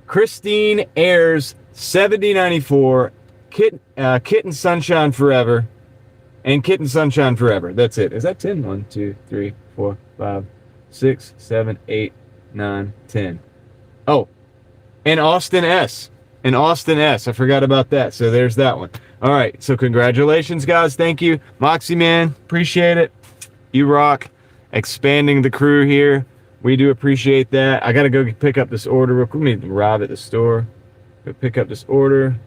Christine Ayers, 7094, Kitten Sunshine Forever, and Kitten Sunshine Forever. That's it. Is that 10? 1, 2, 3, 4, 5, 6, 7, 8, 9, 10. Oh, and Austin S. I forgot about that. So there's that one. All right. So congratulations, guys. Thank you. Moxie Man, appreciate it. You rock. Expanding the crew here. We do appreciate that. I got to go pick up this order real quick. We need to arrive at the store. Go pick up this order.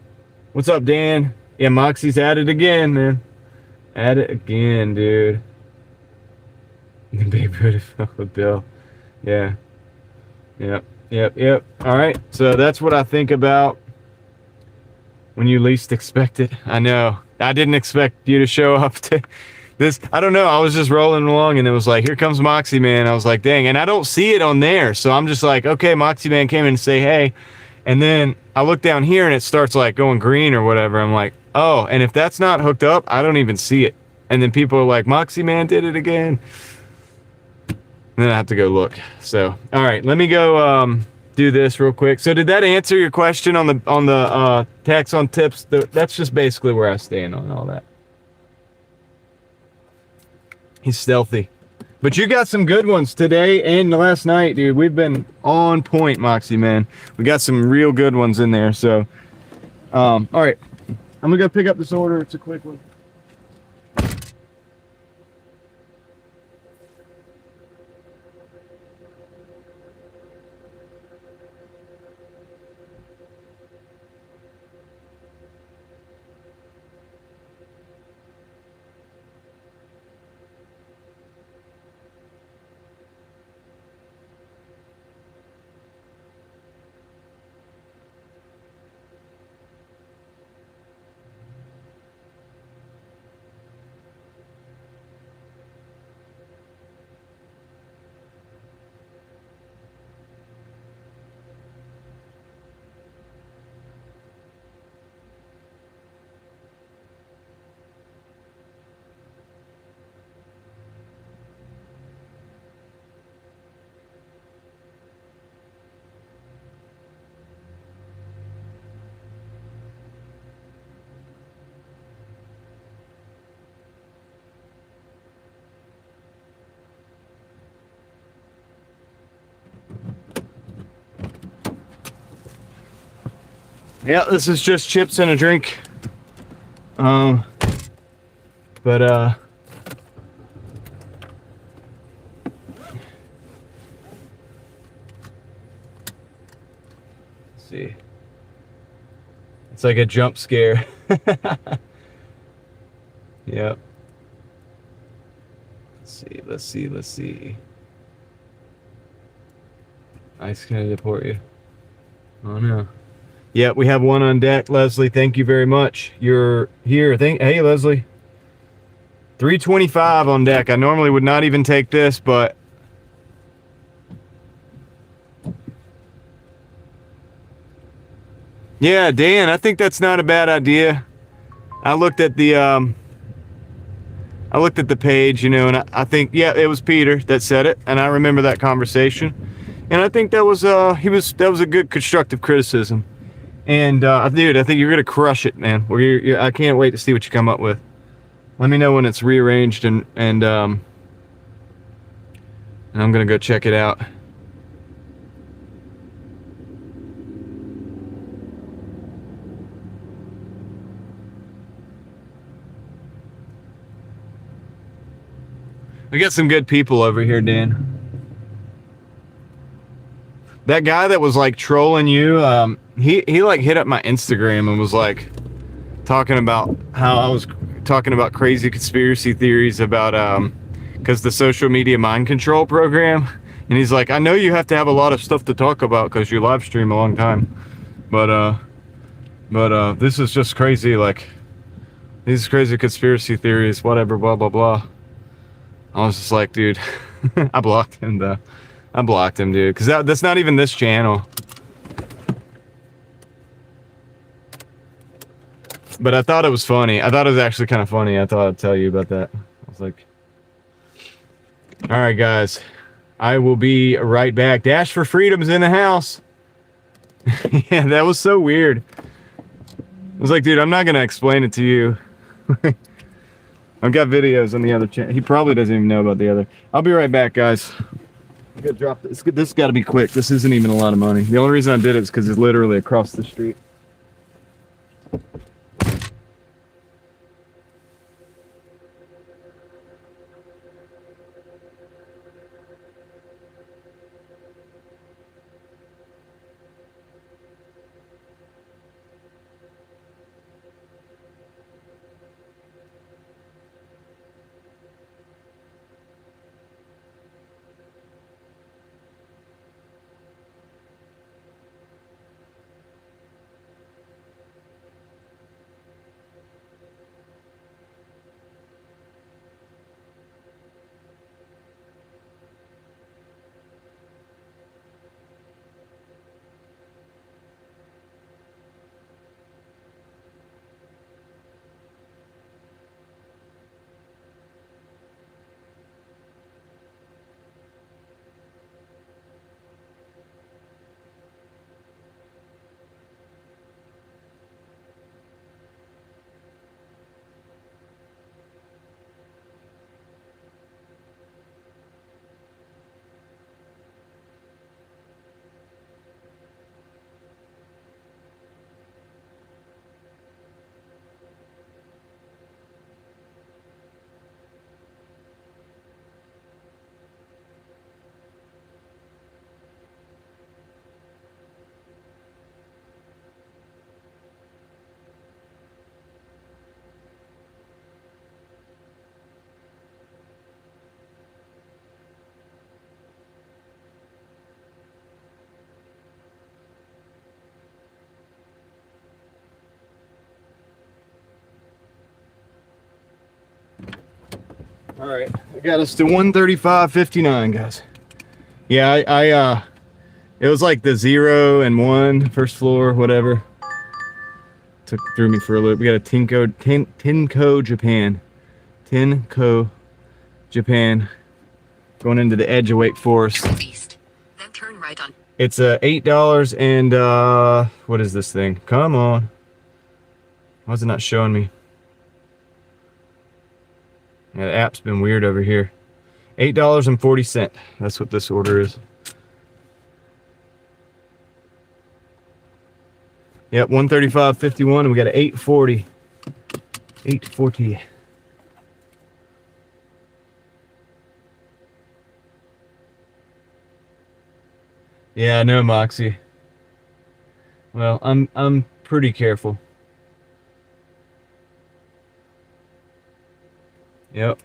What's up, Dan? Yeah, Moxie's at it again, man. At it again, dude. The big beautiful Bill. Yeah. Yep. All right. So that's what I think about when you least expect it. I know. I didn't expect you to show up to this. I don't know. I was just rolling along and it was like, here comes Moxie Man. I was like, dang. And I don't see it on there. So I'm just like, okay, Moxie Man came in to say hey. And then I look down here and it starts like going green or whatever. I'm like, oh, and if that's not hooked up, I don't even see it. And then people are like, Moxie Man did it again. And then I have to go look. So, all right, let me go do this real quick. So did that answer your question on the tax on tips? That's just basically where I stand on all that. He's stealthy. But you got some good ones today and last night, dude. We've been on point, Moxie, man. We got some real good ones in there. So, all right. I'm going to go pick up this order. It's a quick one. Yeah, this is just chips and a drink. But let's see. It's like a jump scare. Yep. Let's see. Ice, can I deport you? Oh no. Yeah, we have one on deck, Leslie. Thank you very much. You're here. Hey, Leslie. 325 on deck. I normally would not even take this, but yeah, Dan, I think that's not a bad idea. I looked at the page, you know, and I think, yeah, it was Peter that said it, and I remember that conversation, and I think that was a good constructive criticism. And dude, I think you're gonna crush it, man. I can't wait to see what you come up with. Let me know when it's rearranged, and I'm gonna go check it out. We got some good people over here, Dan. That guy that was like trolling you, he like hit up my Instagram and was like talking about how I was talking about crazy conspiracy theories about because the social media mind control program, and he's like, I know you have to have a lot of stuff to talk about because you live stream a long time, but this is just crazy, like these crazy conspiracy theories, whatever, blah blah blah. I was just like, dude, I blocked him though. I blocked him, dude, because that's not even this channel. But I thought it was funny. I thought it was actually kind of funny. I thought I'd tell you about that. I was like, all right, guys. I will be right back. Dash for Freedom's in the house. Yeah, that was so weird. I was like, dude, I'm not going to explain it to you. I've got videos on the other channel. He probably doesn't even know about the other. I'll be right back, guys. I gotta drop this. This has got to be quick. This isn't even a lot of money. The only reason I did it is because it's literally across the street. All right, I got us to 135.59, guys. Yeah, I it was like the 0 and 1, first floor, whatever. Threw me for a loop. We got a Tinko Japan. Tinko Japan. Going into the edge of Wake Forest. East. Then turn right on. It's $8 and what is this thing? Come on. Why is it not showing me? Yeah, the app's been weird over here. $8.40. That's what this order is. Yep, 135.51, and we got an 840. 840. Yeah, no, Moxie. Well, I'm pretty careful. Yep.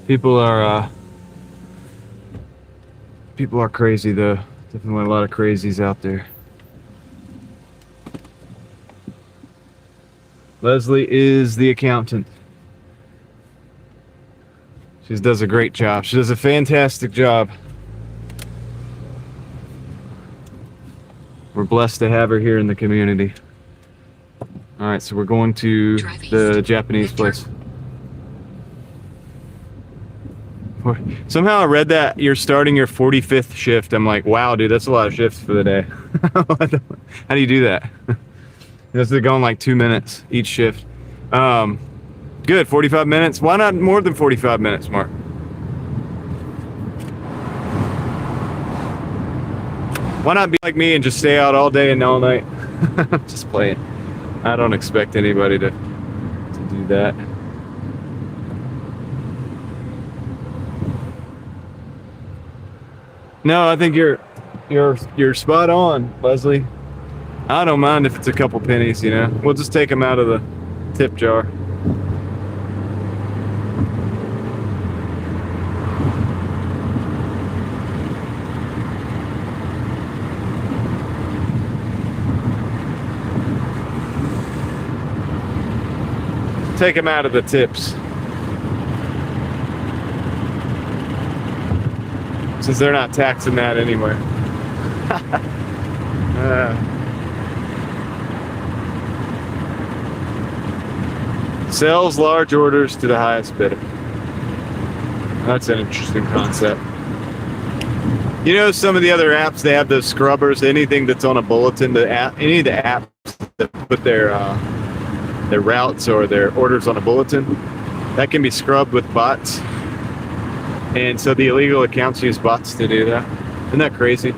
People are crazy though. Definitely a lot of crazies out there. Leslie is the accountant. She does a great job. She does a fantastic job. We're blessed to have her here in the community. All right, so we're going to the Japanese place. Somehow I read that you're starting your 45th shift. I'm like, wow, dude, that's a lot of shifts for the day. How do you do that? This is going like 2 minutes each shift. Good, 45 minutes. Why not more than 45 minutes, Mark? Why not be like me and just stay out all day and all night? Just playing. I don't expect anybody to do that. No, I think you're spot on, Leslie. I don't mind if it's a couple pennies, you know. We'll just take them out of the tip jar. Take them out of the tips. Since they're not taxing that anywhere. Sells large orders to the highest bidder. That's an interesting concept. You know, some of the other apps, they have those scrubbers, anything that's on a bulletin, any of the apps that put their routes or their orders on a bulletin, that can be scrubbed with bots. And so the illegal accounts use bots to do that. Isn't that crazy?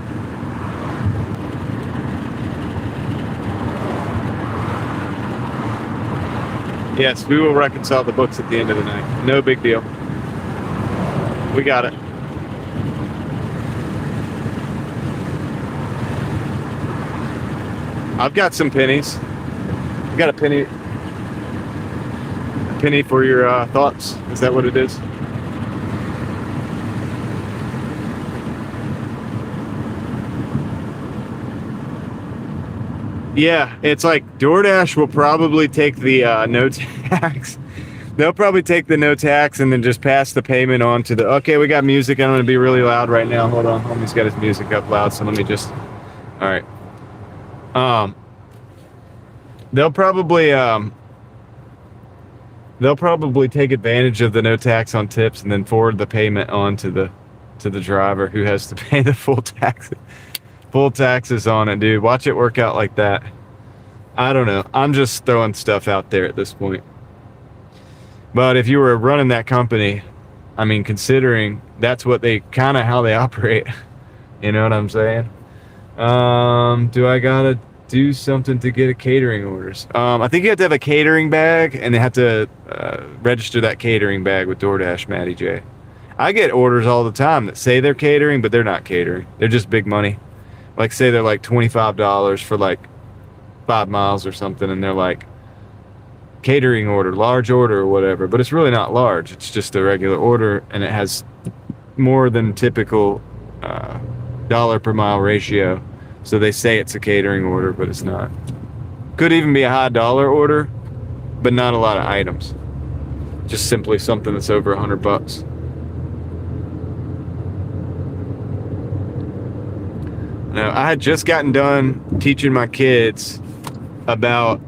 Yes, we will reconcile the books at the end of the night. No big deal. We got it. I've got some pennies. I got a penny for your thoughts. Is that what it is? Yeah, it's like DoorDash will probably take the no tax. They'll probably take the no tax and then just pass the payment on to the... Okay, we got music. I'm going to be really loud right now. Hold on. Homie's got his music up loud, so let me just... All right. They'll probably take advantage of the no tax on tips and then forward the payment on to the driver who has to pay the full taxes on it, dude. Watch it work out like that. I don't know. I'm just throwing stuff out there at this point. But if you were running that company, I mean, considering that's what how they operate, you know what I'm saying? Do I gotta do something to get a catering orders? I think you have to have a catering bag, and they have to register that catering bag with DoorDash, Matty J. I get orders all the time that say they're catering, but they're not catering. They're just big money. Like, say they're like $25 for like 5 miles or something, and they're like catering order, large order or whatever, but it's really not large. It's just a regular order, and it has more than typical dollar per mile ratio. So they say it's a catering order, but it's not. Could even be a high dollar order, but not a lot of items. Just simply something that's over $100. Now, I had just gotten done teaching my kids about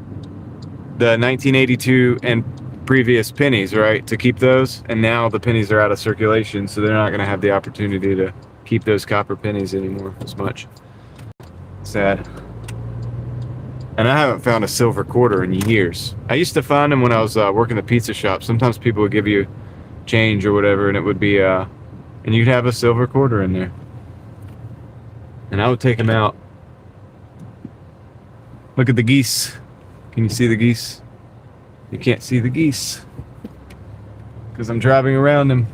the 1982 and previous pennies, right? To keep those, and now the pennies are out of circulation, so they're not going to have the opportunity to keep those copper pennies anymore as much. Sad. And I haven't found a silver quarter in years. I used to find them when I was working the pizza shop. Sometimes people would give you change or whatever, and it would be, and you'd have a silver quarter in there. And I would take them out. Look at the geese. Can you see the geese? You can't see the geese because I'm driving around them.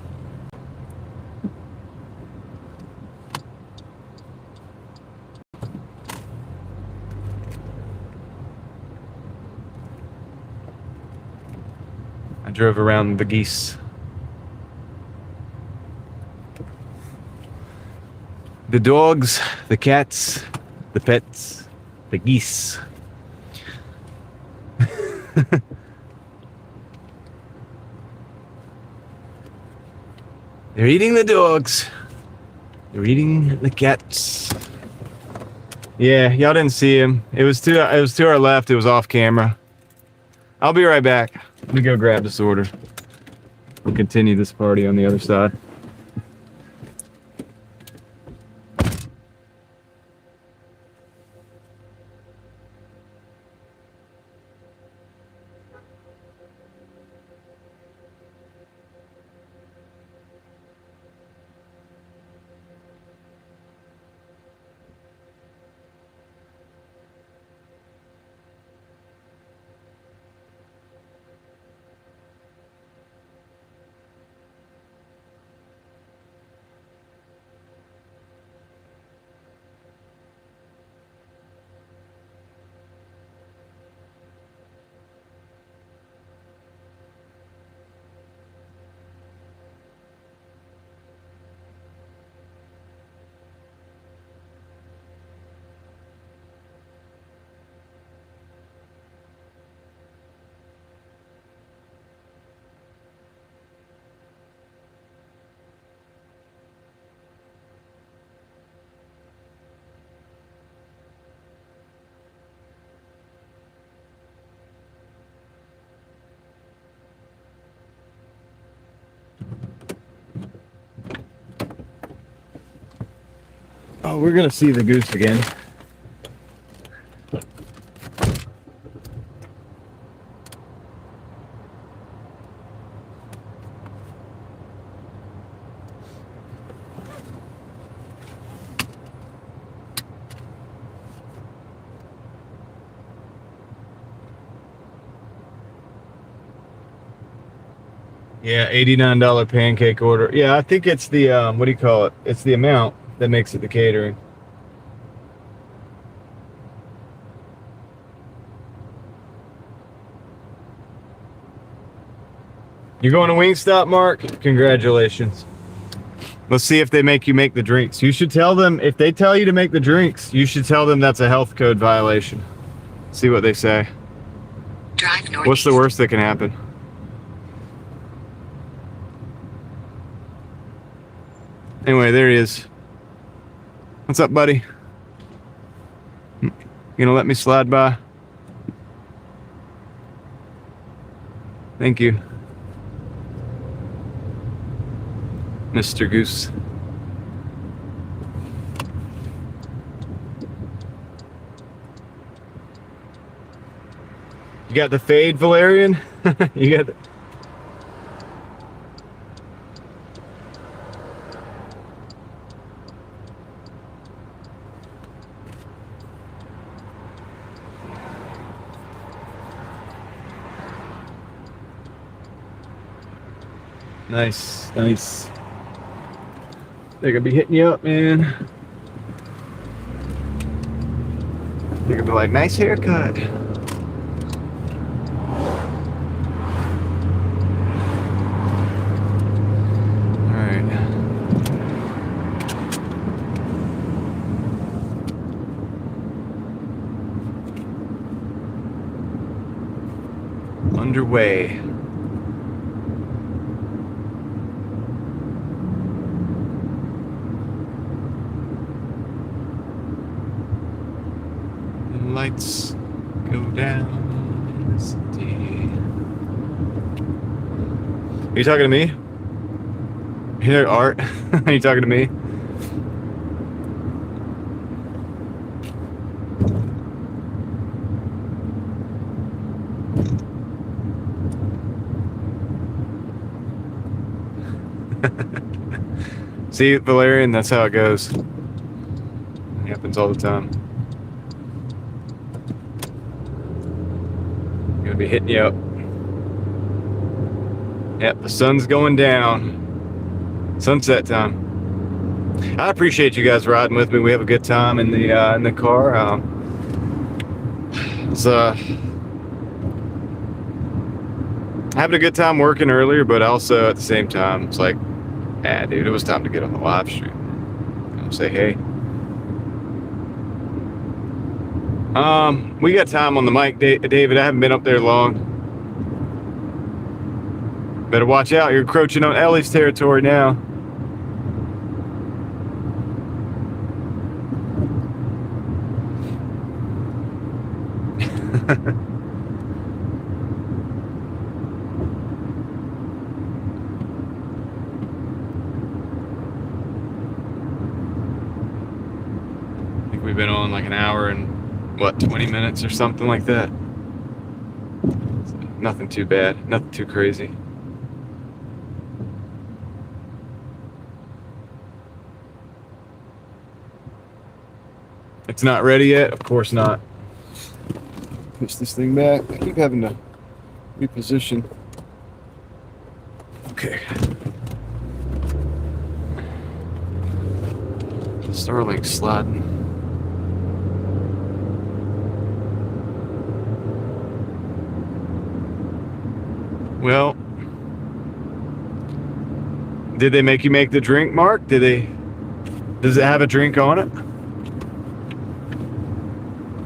I drove around the geese. The dogs, the cats, the pets, the geese. They're eating the dogs. They're eating the cats. Yeah, y'all didn't see him. It was to our left. It was off camera. I'll be right back. Let me go grab this order. We'll continue this party on the other side. Oh, we're gonna see the goose again. Yeah, $89 pancake order. Yeah, I think it's the what do you call it? It's the amount that makes it the catering. You're going to Wingstop, Mark? Congratulations. Let's see if they make you make the drinks. You should tell them, if they tell you to make the drinks, you should tell them that's a health code violation. See what they say. Drive northeast. What's the worst that can happen? Anyway, there he is. What's up, buddy? You gonna let me slide by? Thank you, Mr. Goose. You got the fade, Valerian? You got the... Nice, nice. They're gonna be hitting you up, man. They're gonna be like, nice haircut. way. The lights go down in the city. Are you talking to me? Here, Art. Are you talking to me? See, Valerian, that's how it goes. It happens all the time. I'm gonna be hitting you up. Yep, the sun's going down. Sunset time. I appreciate you guys riding with me. We have a good time in the car. It's having a good time working earlier, but also at the same time, it's like, dude, it was time to get on the live stream and say hey. We got time on the mic, David. I haven't been up there long. Better watch out. You're encroaching on Ellie's territory now. I think we've been on like an hour and 20 minutes or something like that. So nothing too bad, nothing too crazy. It's not ready yet? Of course not. Push this thing back. I keep having to reposition. Okay. Starlink sliding. Well, did they make you make the drink, Mark? Does it have a drink on it?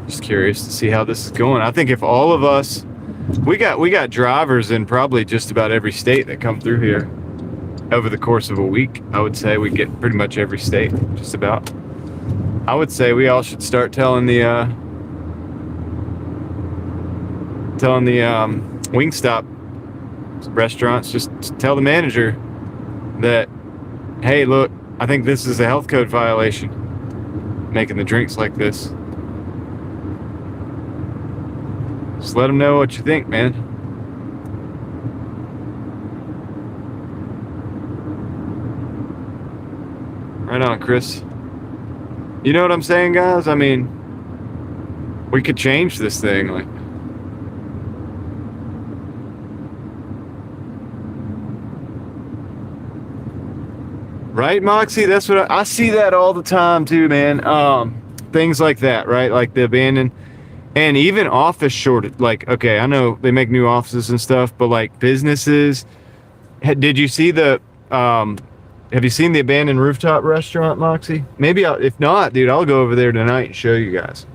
Just curious to see how this is going. I think if all of us, we got drivers in probably just about every state that come through here over the course of a week. I would say we get pretty much every state, just about. I would say we all should start telling the Wingstop restaurants, just tell the manager that, hey, look, I think this is a health code violation, making the drinks like this. Just let them know what you think, man. Right on, Chris. You know what I'm saying, guys? I mean, we could change this thing, like. Right, Moxie? That's what I see that all the time too, man. Things like that, right? Like the abandoned and even office shortage. Like, okay, I know they make new offices and stuff, but like businesses. Did you see the? Have you seen the abandoned rooftop restaurant, Moxie? Maybe if not, dude, I'll go over there tonight and show you guys.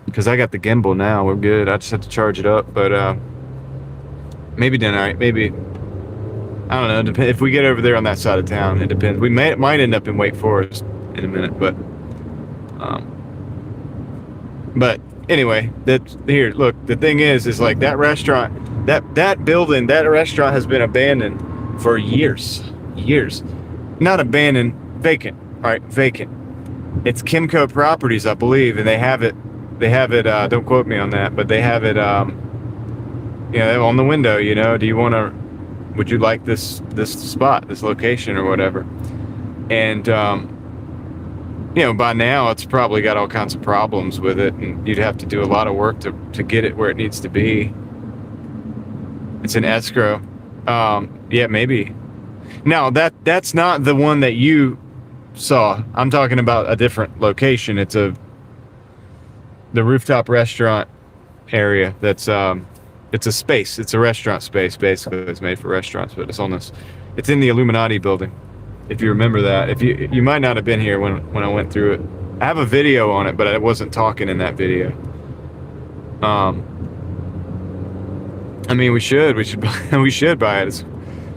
Because I got the gimbal now. We're good. I just have to charge it up, but maybe tonight. Maybe. I don't know. If we get over there on that side of town, it depends. We might end up in Wake Forest in a minute, but anyway, here. Look, the thing is like that restaurant, that building, that restaurant has been abandoned for years. Not abandoned, vacant. All right, vacant. It's Kimco Properties, I believe, and they have it. Don't quote me on that, but they have it. On the window. You know, would you like this spot, this location or whatever? And, by now it's probably got all kinds of problems with it, and you'd have to do a lot of work to get it where it needs to be. It's an escrow. Yeah, maybe. No, that's not the one that you saw. I'm talking about a different location. It's the rooftop restaurant area that's, it's a space. It's a restaurant space, basically. It's made for restaurants, but it's in the Illuminati building. If you remember that. If you might not have been here when I went through it. I have a video on it, but I wasn't talking in that video. I mean, we should we should buy it.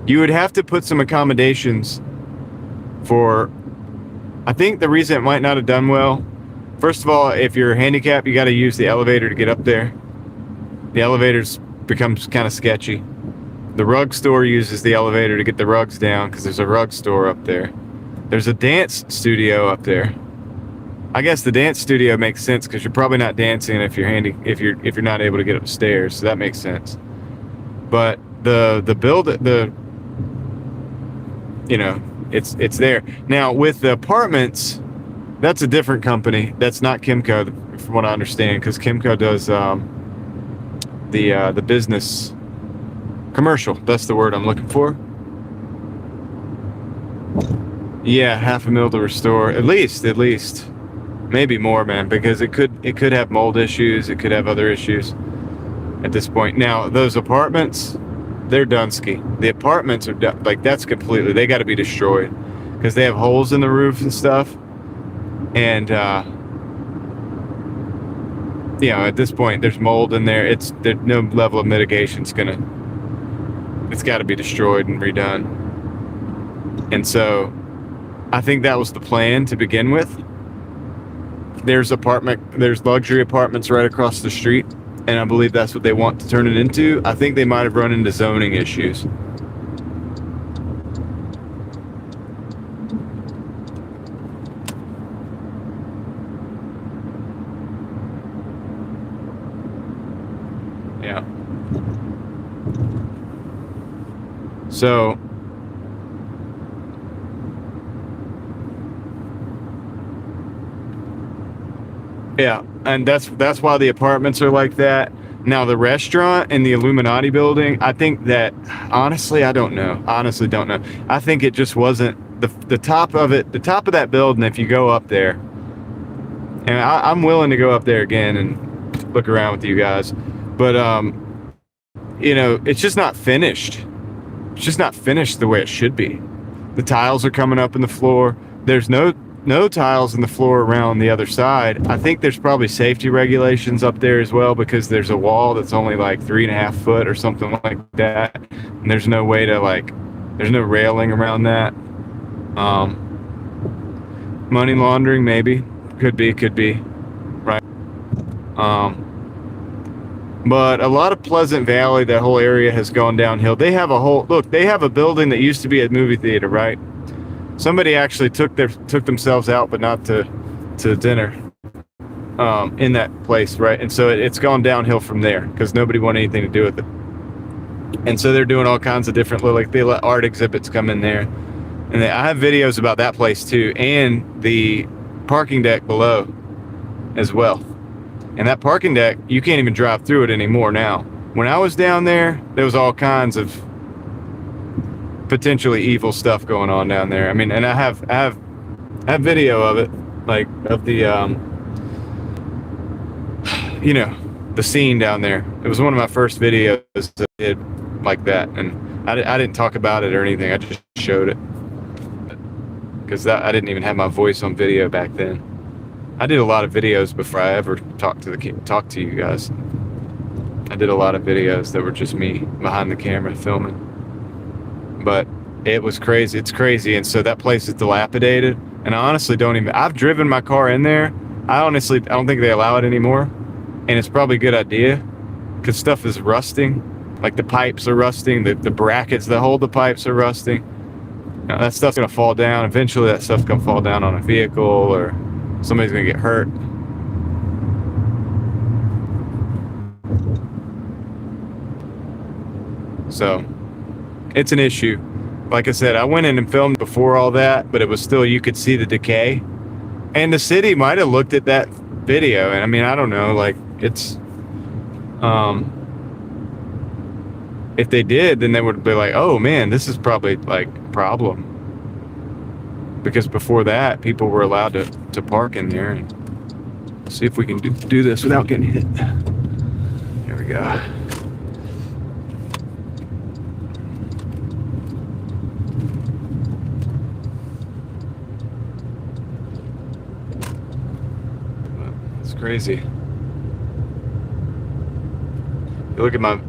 You would have to put some accommodations for. I think the reason it might not have done well, first of all, if you're handicapped, you got to use the elevator to get up there. The elevators becomes kind of sketchy. The rug store uses the elevator to get the rugs down because there's a rug store up there. There's a dance studio up there. I guess the dance studio makes sense because you're probably not dancing if you're not able to get upstairs, so that makes sense. But it's there. Now with the apartments, that's a different company. That's not Kimco, from what I understand, because Kimco does the business commercial. That's the word I'm looking for. Yeah, $500,000 to restore, at least, maybe more, man, because it could have mold issues. It could have other issues at this point. Now those apartments, they're Dunsky. The apartments are like, that's completely, they got to be destroyed because they have holes in the roof and stuff. And at this point there's mold in there. There's no level of mitigation. It's got to be destroyed and redone. And so I think that was the plan to begin with. There's luxury apartments right across the street, and I believe that's what they want to turn it into. I think they might have run into zoning issues. Yeah. So yeah, and that's why the apartments are like that. Now the restaurant in the Illuminati building, I think that honestly don't know. I think it just wasn't the top of it, the top of that building. If you go up there, and I'm willing to go up there again and look around with you guys, but it's just not finished. It's just not finished the way it should be. The tiles are coming up in the floor. There's no tiles in the floor around the other side. I think there's probably safety regulations up there as well, because there's a wall that's only like 3.5 foot or something like that, and there's no way to there's no railing around that. Money laundering, maybe, could be, right? But a lot of Pleasant Valley, that whole area has gone downhill. They have they have a building that used to be a movie theater, right? Somebody actually took themselves out, but not to dinner, in that place, right? And so it's gone downhill from there because nobody wanted anything to do with it. And so they're doing all kinds of different they let art exhibits come in there, and I have videos about that place too, and the parking deck below as well. And that parking deck, you can't even drive through it anymore now. When I was down there, there was all kinds of potentially evil stuff going on down there. I mean, and I have video of it, like of the the scene down there. It was one of my first videos that I did like that, and I didn't talk about it or anything. I just showed it because I didn't even have my voice on video back then. I did a lot of videos before I ever talked to you guys. I did a lot of videos that were just me behind the camera filming. But it was crazy. It's crazy. And so that place is dilapidated. And I honestly I've driven my car in there. I don't think they allow it anymore. And it's probably a good idea because stuff is rusting. Like the pipes are rusting. The brackets that hold the pipes are rusting. Now, that stuff's going to fall down. Eventually that stuff's going to fall down on a vehicle, or somebody's going to get hurt. So it's an issue. Like I said, I went in and filmed before all that, but it was still, you could see the decay. And the city might have looked at that video, and I mean, I don't know, like it's if they did, then they would be like, oh man, this is probably like a problem, because before that people were allowed to park in there. And see if we can do this without getting hit. Here we go. It's crazy. You look at my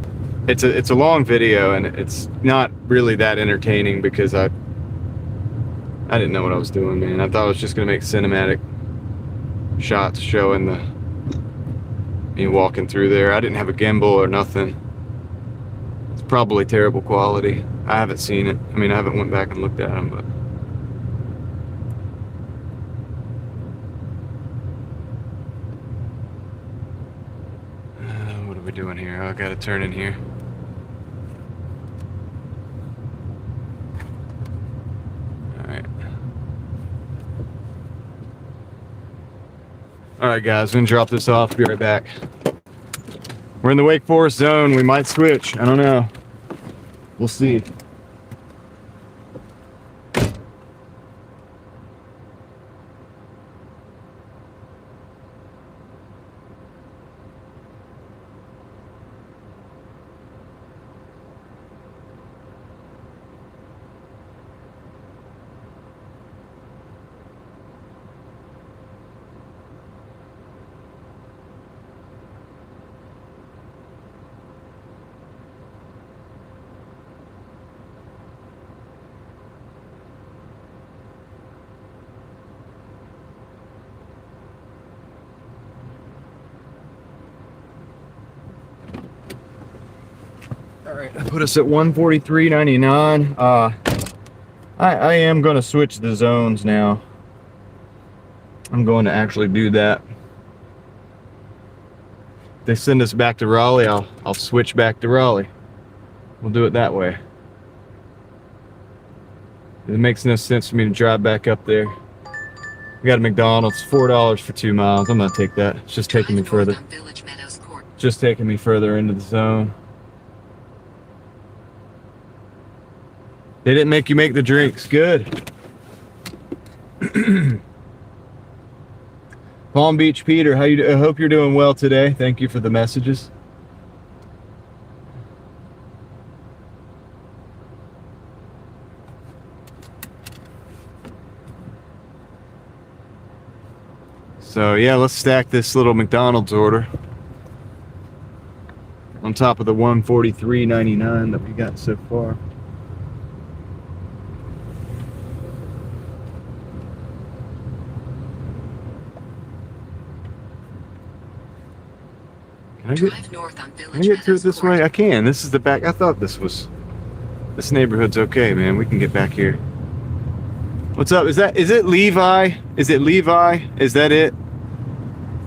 it's a long video, and it's not really that entertaining because I didn't know what I was doing, man. I thought I was just gonna make cinematic shots showing me walking through there. I didn't have a gimbal or nothing. It's probably terrible quality. I haven't seen it. I mean, I haven't went back and looked at them, but what are we doing here? Oh, I gotta turn in here. All right, guys, I'm gonna drop this off. Be right back. We're in the Wake Forest zone. We might switch. I don't know. We'll see. All right, I put us at 143.99. I am going to switch the zones now. I'm going to actually do that. If they send us back to Raleigh, I'll switch back to Raleigh. We'll do it that way. It makes no sense for me to drive back up there. We got a McDonald's, $4 for 2 miles. I'm gonna take that. It's just taking me further. Just taking me further into the zone. They didn't make you make the drinks. Good. Palm Beach Peter, how you? I hope you're doing well today. Thank you for the messages. So yeah, let's stack this little McDonald's order on top of the 143.99 that we got so far. Can I get through it this way? I can. This is the back. I thought this neighborhood's okay, man. We can get back here. What's up? Is it Levi? Is it Levi? Is that it?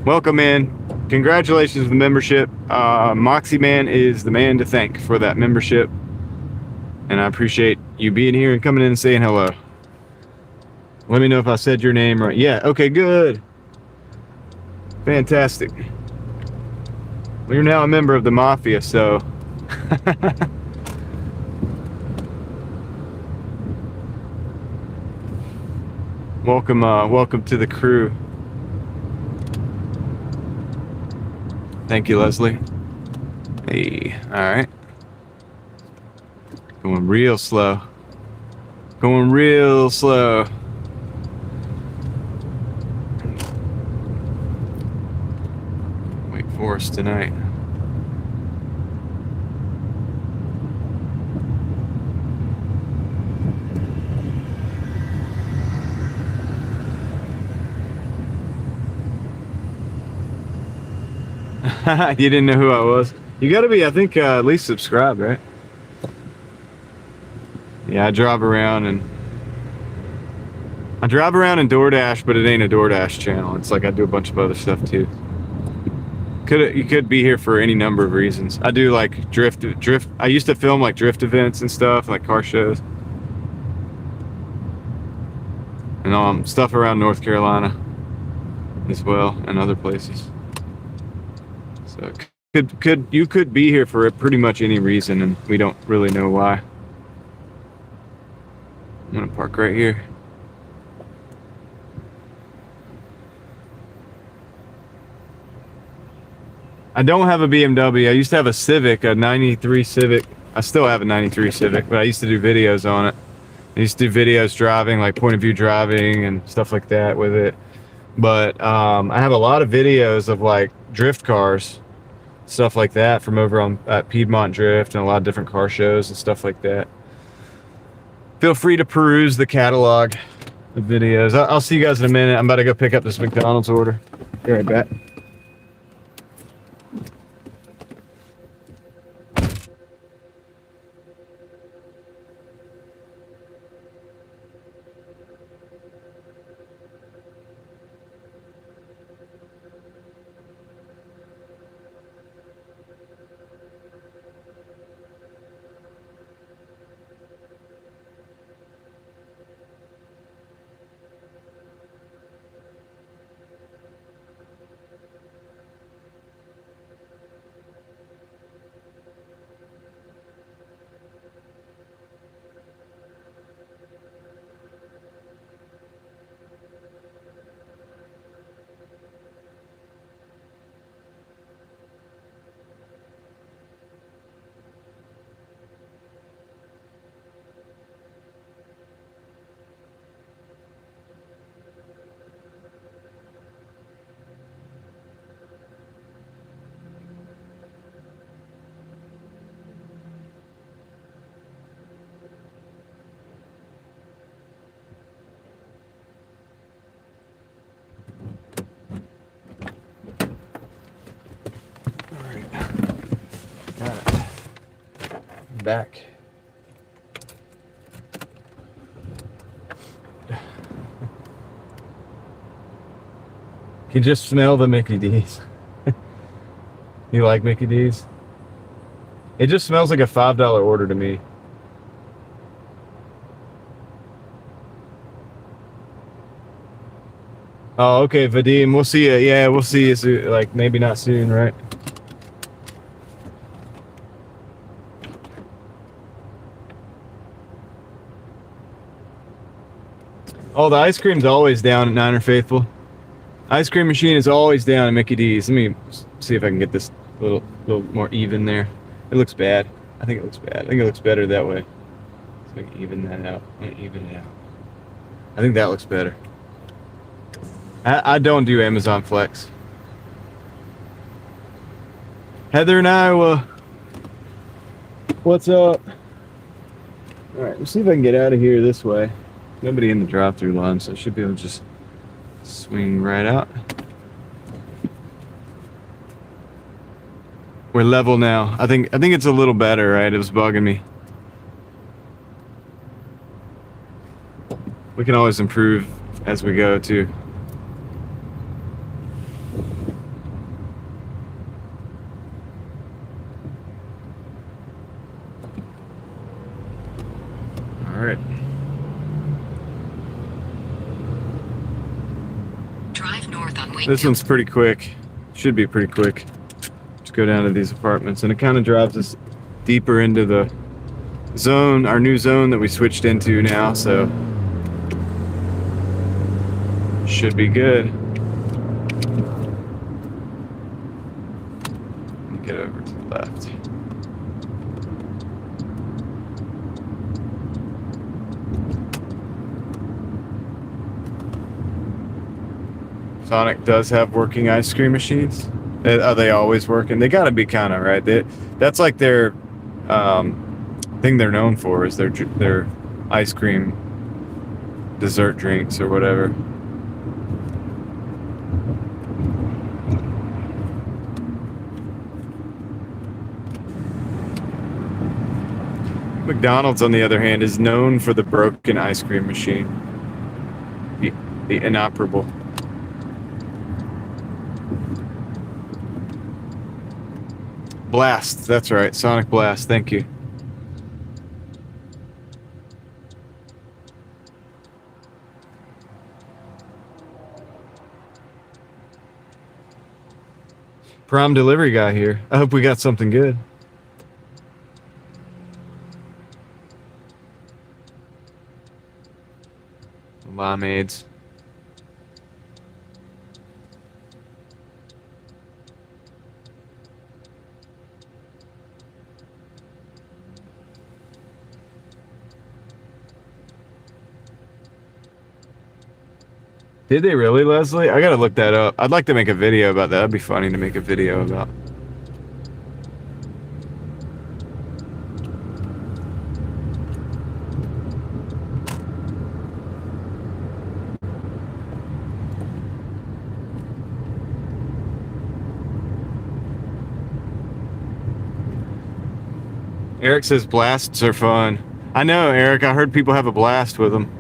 Welcome in. Congratulations on the membership. Moxie Man is the man to thank for that membership. And I appreciate you being here and coming in and saying hello. Let me know if I said your name right. Yeah, okay, good. Fantastic. Well, you're now a member of the Mafia, so... welcome to the crew. Thank you, Leslie. Hey, all right. Going real slow. Going real slow. Wake Forest tonight. You didn't know who I was? You gotta be, I think, at least subscribed, right? Yeah, I drive around in Doordash, but it ain't a Doordash channel. It's like I do a bunch of other stuff too. You could be here for any number of reasons. I do like drift. I used to film like drift events and stuff, like car shows, and stuff around North Carolina as well, and other places. So you could be here for pretty much any reason, and we don't really know why. I'm gonna park right here. I don't have a BMW. I used to have a Civic, a 93 Civic. I still have a 93 Civic, but I used to do videos on it. I used to do videos driving, like point of view driving and stuff like that with it. But I have a lot of videos of like drift cars stuff like that from over on at Piedmont Drift and a lot of different car shows and stuff like that. Feel free to peruse the catalog of videos. I'll see you guys in a minute. I'm about to go pick up this McDonald's order. Be right back. Back. You just smell the Mickey D's. You like Mickey D's? It just smells like a $5 order to me. Oh, okay, Vadim. We'll see you. Yeah, we'll see you soon. Like, maybe not soon, right? Oh, the ice cream's always down at Niner Faithful. Ice cream machine is always down at Mickey D's. Let me see if I can get this a little more even there. It looks bad. I think it looks bad. I think it looks better that way. So I can even that out. Even it out. I think that looks better. I don't do Amazon Flex. Heather in Iowa. What's up? All right, let's see if I can get out of here this way. Nobody in the drive-through line, so I should be able to just swing right out. We're level now. I think it's a little better, right? It was bugging me. We can always improve as we go too. All right. Drive north on Wakefield. This one's pretty quick. Should be pretty quick. Just go down to these apartments, and it kind of drives us deeper into the zone, our new zone that we switched into now, so should be good. Get over to the left. Sonic does have working ice cream machines. Are they always working? They gotta be kind of, right? That's like their thing they're known for is their ice cream dessert drinks or whatever. McDonald's, on the other hand, is known for the broken ice cream machine. The inoperable. Blast, that's right, Sonic Blast, thank you. Prime delivery guy here. I hope we got something good. Limeades. Did they really, Leslie? I gotta look that up. I'd like to make a video about that. That'd be funny to make a video about. Eric says blasts are fun. I know, Eric. I heard people have a blast with them.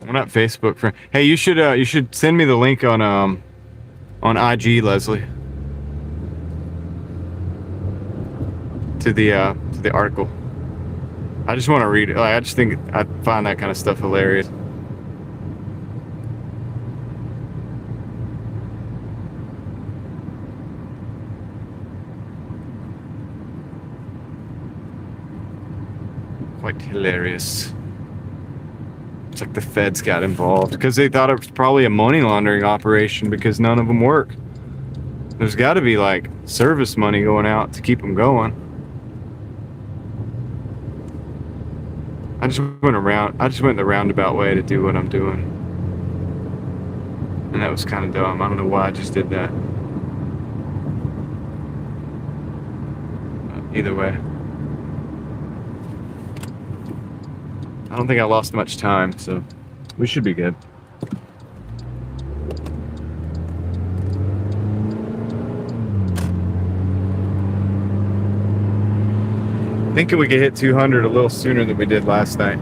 We're not Facebook friends. Hey, you should send me the link on IG, Leslie, to the article. I just want to read it. Like, I just think I find that kind of stuff hilarious. Quite hilarious. It's like the feds got involved because they thought it was probably a money laundering operation because none of them work. There's got to be like service money going out to keep them going. I just went the roundabout way to do what I'm doing. And that was kind of dumb. I don't know why I just did that. Either way. I don't think I lost much time, so we should be good. Thinking we could hit 200 a little sooner than we did last night.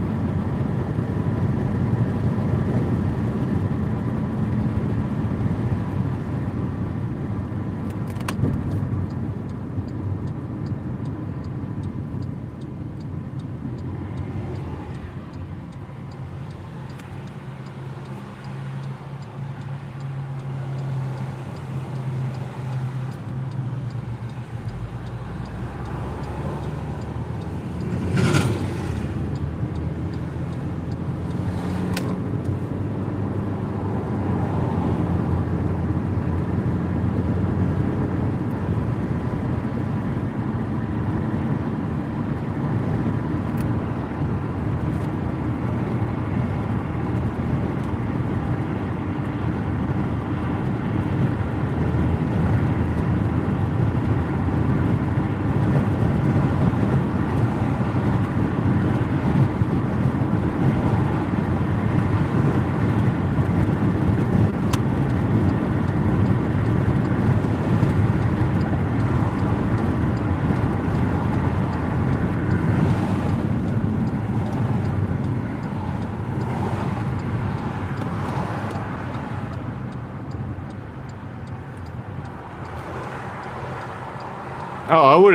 Oh, I would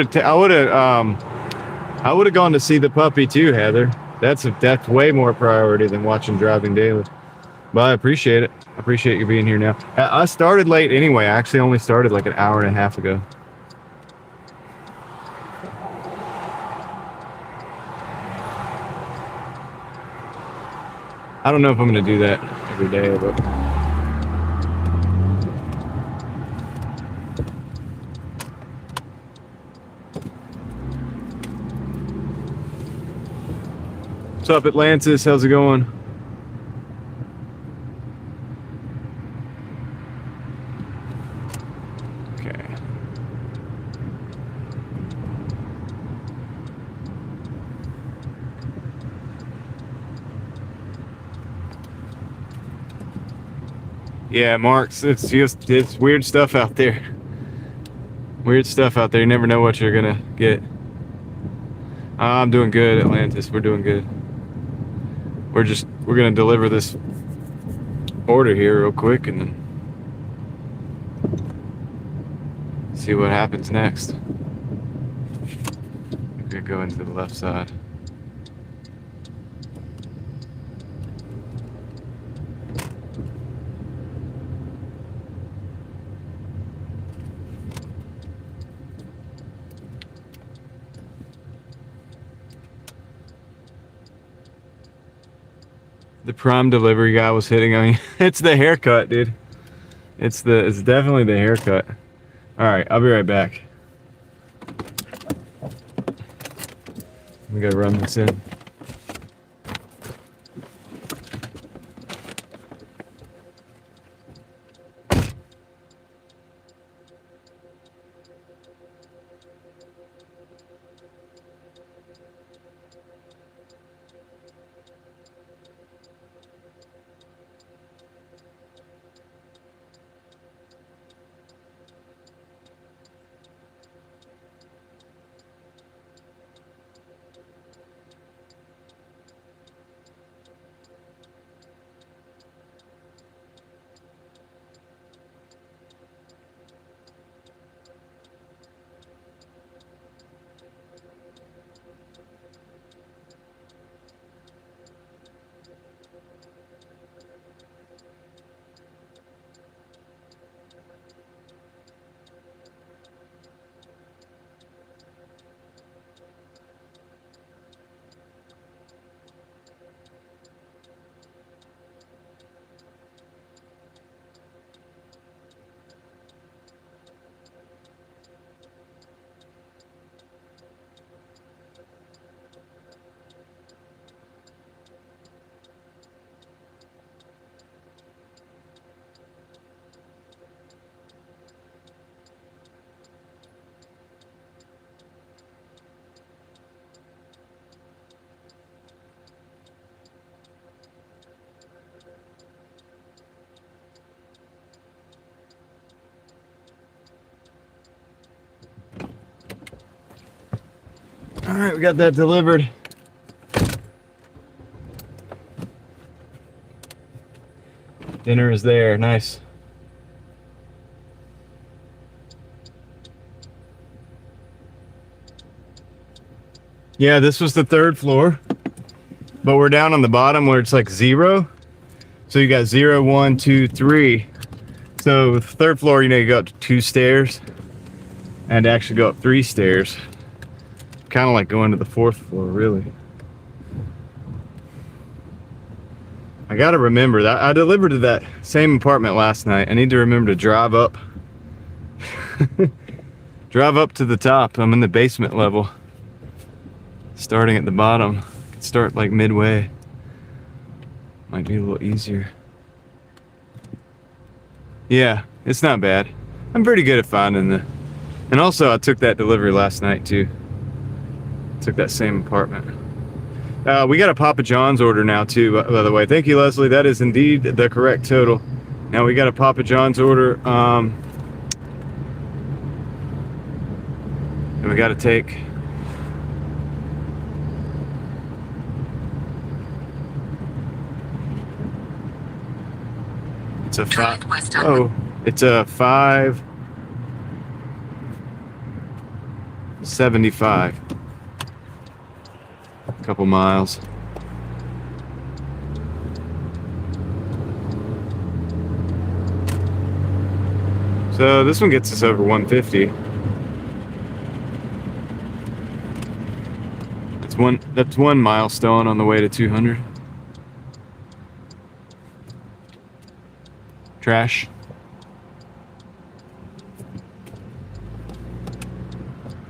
have gone to see the puppy too, Heather. That's way more priority than watching Driving Daily. But I appreciate it. I appreciate you being here now. I started late anyway. I actually only started like an hour and a half ago. I don't know if I'm going to do that every day, but... What's up, Atlantis? How's it going? Okay. Yeah, Marks, it's weird stuff out there. Weird stuff out there. You never know what you're gonna get. I'm doing good, Atlantis. We're doing good. We're gonna deliver this order here real quick and then see what happens next. We're gonna go into the left side. The prime delivery guy was hitting on me. It's the haircut, dude. It's definitely the haircut. All right, I'll be right back. We gotta run this in. All right, we got that delivered. Dinner is there. Nice. Yeah, this was the 3rd floor, but we're down on the bottom where it's like 0. So you got 0, 1, 2, 3. So the 3rd floor, you know, you go up 2 stairs and actually go up 3 stairs. Kind of like going to the 4th floor, really. I gotta remember that I delivered to that same apartment last night. I need to remember to drive up. Drive up to the top. I'm in the basement level. Starting at the bottom. Start like midway. Might be a little easier. Yeah, it's not bad. I'm pretty good at finding the... And also I took that delivery last night too. Took that same apartment. We got a Papa John's order now too, by the way. Thank you, Leslie. That is indeed the correct total. Now we got a Papa John's order. And we got to take... It's a Drive west on Oh, it's a 575. A couple miles. So this one gets us over 150. That's one milestone on the way to 200. Trash.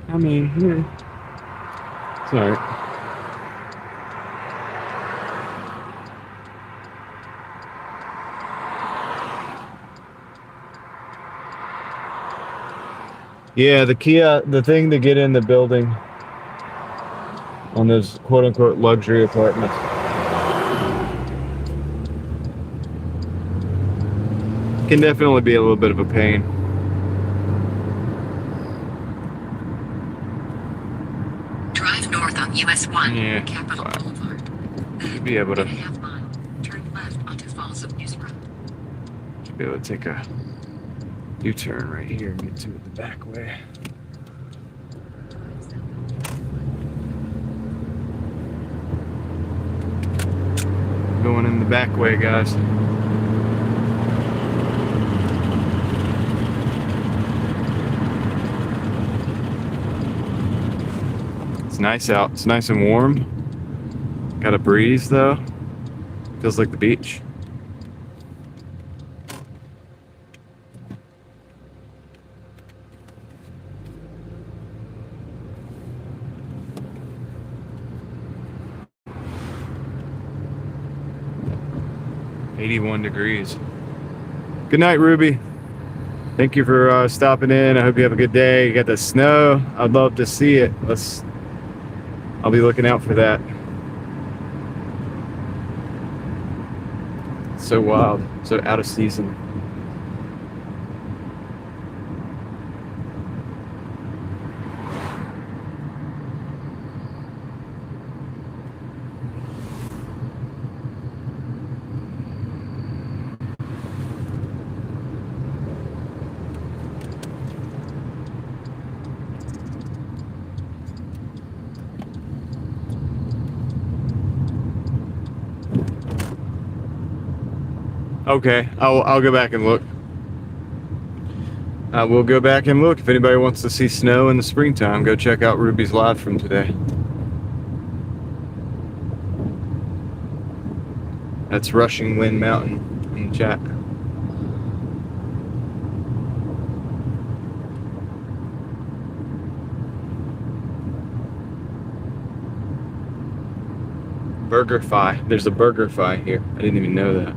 I mean, it's alright. Yeah, the thing to get in the building on those quote-unquote luxury apartments. Can definitely be a little bit of a pain. Drive north on US 1, Yeah, Capitol fine. Boulevard. Should be able to... .5 mile. Turn left onto Falls of News Road. Should be able to take a U-turn right here and get to it the back way. Going in the back way, guys. It's nice out. It's nice and warm. Got a breeze though. Feels like the beach. .81 degrees. Good night, Ruby. Thank you for stopping in. I hope you have a good day. You got the snow. I'd love to see it. I'll be looking out for that. It's so wild. So out of season. Okay, I'll go back and look. We'll go back and look. If anybody wants to see snow in the springtime, go check out Ruby's live from today. That's Rushing Wind Mountain in the chat. BurgerFi. There's a BurgerFi here. I didn't even know that.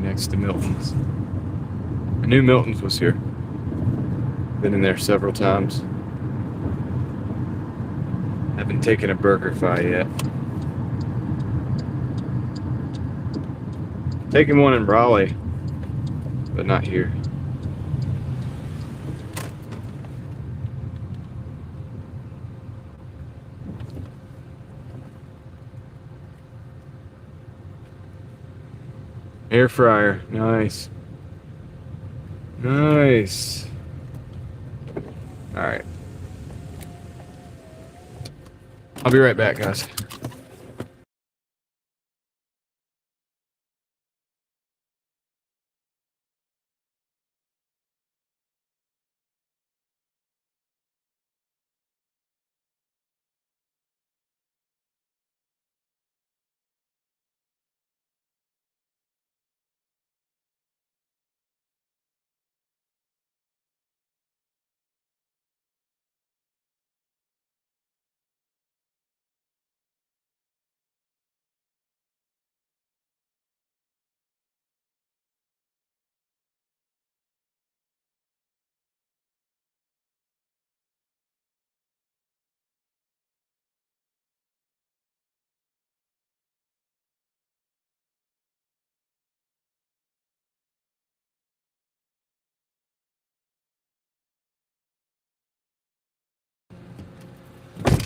Next to Milton's. I knew Milton's was here. Been in there several times. Haven't taken a BurgerFi yet. Taking one in Raleigh, but not here. Air fryer, nice. Nice. All right. I'll be right back, guys.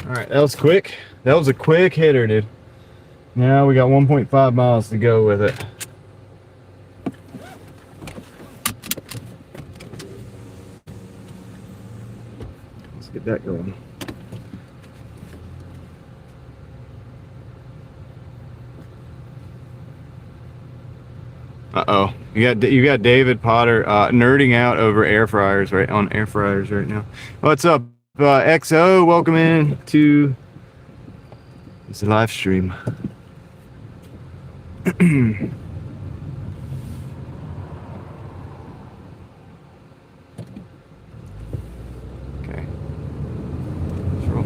All right, that was quick. That was a quick hitter, dude. Now we got 1.5 miles to go with it. Let's get that going. Uh-oh. You got David Potter nerding out over air fryers right now. What's up, XO? Welcome in to this live stream. Okay. Let's roll.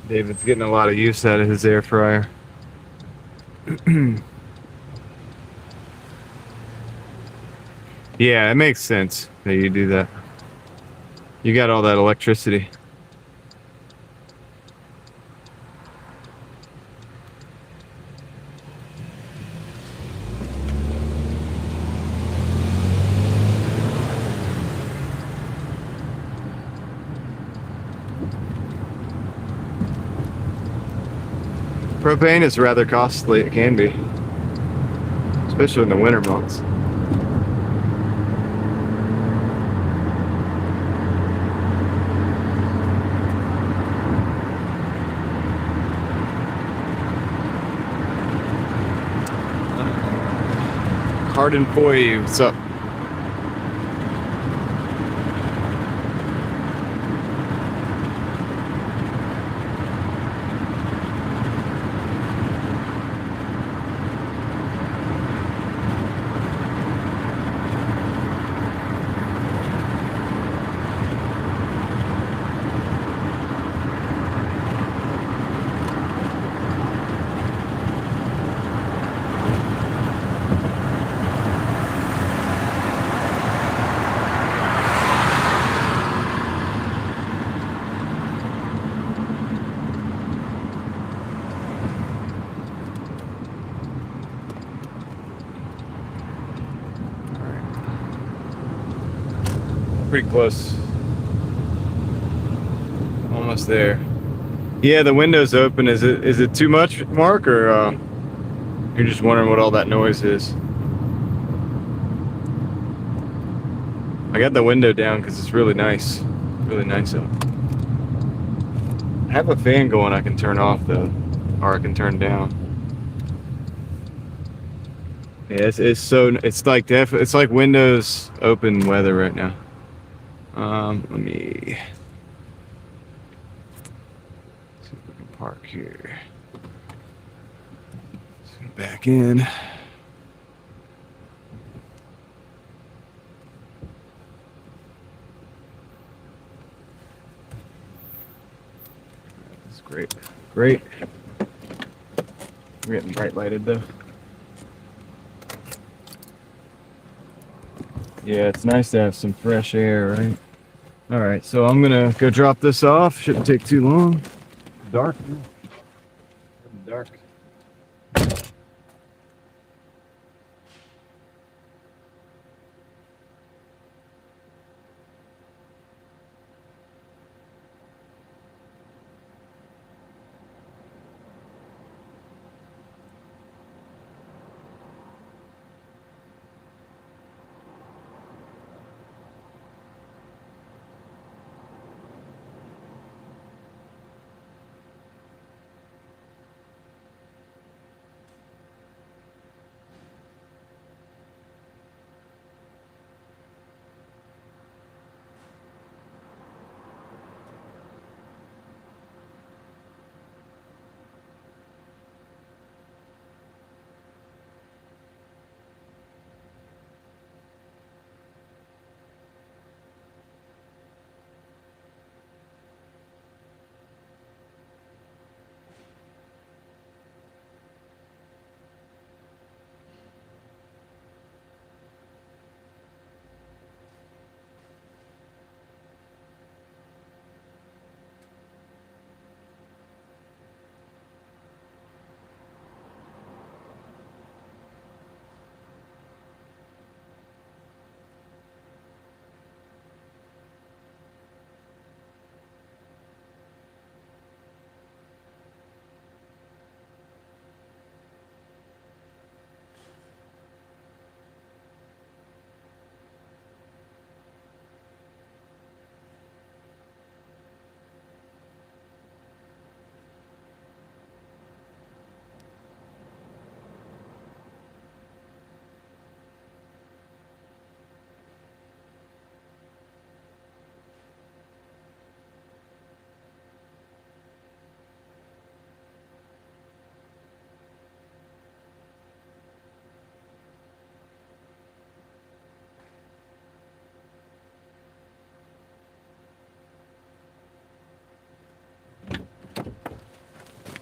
David's getting a lot of use out of his air fryer. Yeah, it makes sense that you do that. You got all that electricity. Propane is rather costly, it can be. Especially in the winter months. Hardin Foy, what's up? Pretty close. Almost there. Yeah, the window's open. Is it too much, Mark, or you're just wondering what all that noise is? I got the window down because it's really nice. Really nice out. I have a fan going I can turn off though, or I can turn down. Yeah, it's like it's like Windows open weather right now. Let me see if we can park here. Let's get back in. That's great. Great. We're getting bright lighted though. Yeah, it's nice to have some fresh air, right? All right, so I'm gonna go drop this off. Shouldn't take too long. Dark. Dark.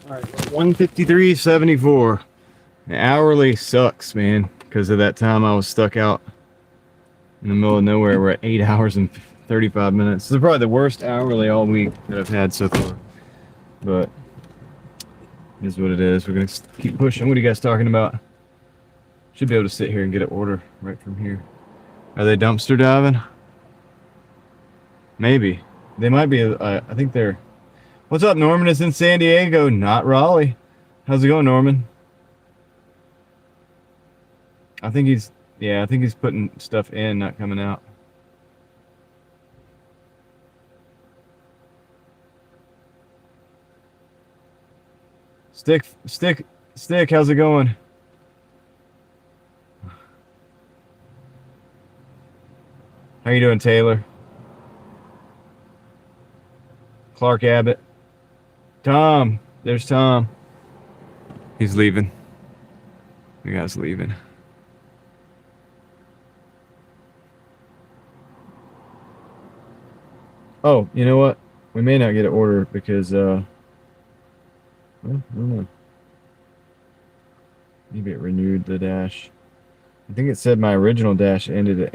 All right, 153.74. Hourly sucks, man, because of that time I was stuck out in the middle of nowhere. We're at 8 hours and 35 minutes. This is probably the worst hourly all week that I've had so far. But it is what it is. We're gonna keep pushing. What are you guys talking about? Should be able to sit here and get an order right from here. Are they dumpster diving? Maybe. They might be. I think they're. What's up, Norman? Is in San Diego, not Raleigh. How's it going, Norman? I think he's. Yeah, I think he's putting stuff in, not coming out. Stick. How's it going? How you doing, Taylor? Clark Abbott. Tom. There's Tom. He's leaving. The guy's leaving. Oh, you know what? We may not get an order because, well, I don't know. Maybe it renewed the dash. I think it said my original dash ended at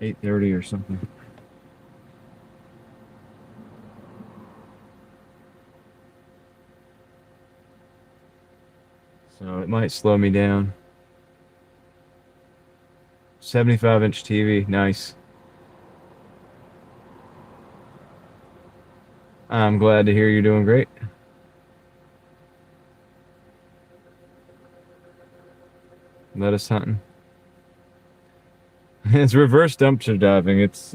8:30 or something. So it might slow me down. 75-inch TV, nice. I'm glad to hear you're doing great. Lettuce hunting. It's reverse dumpster diving. It's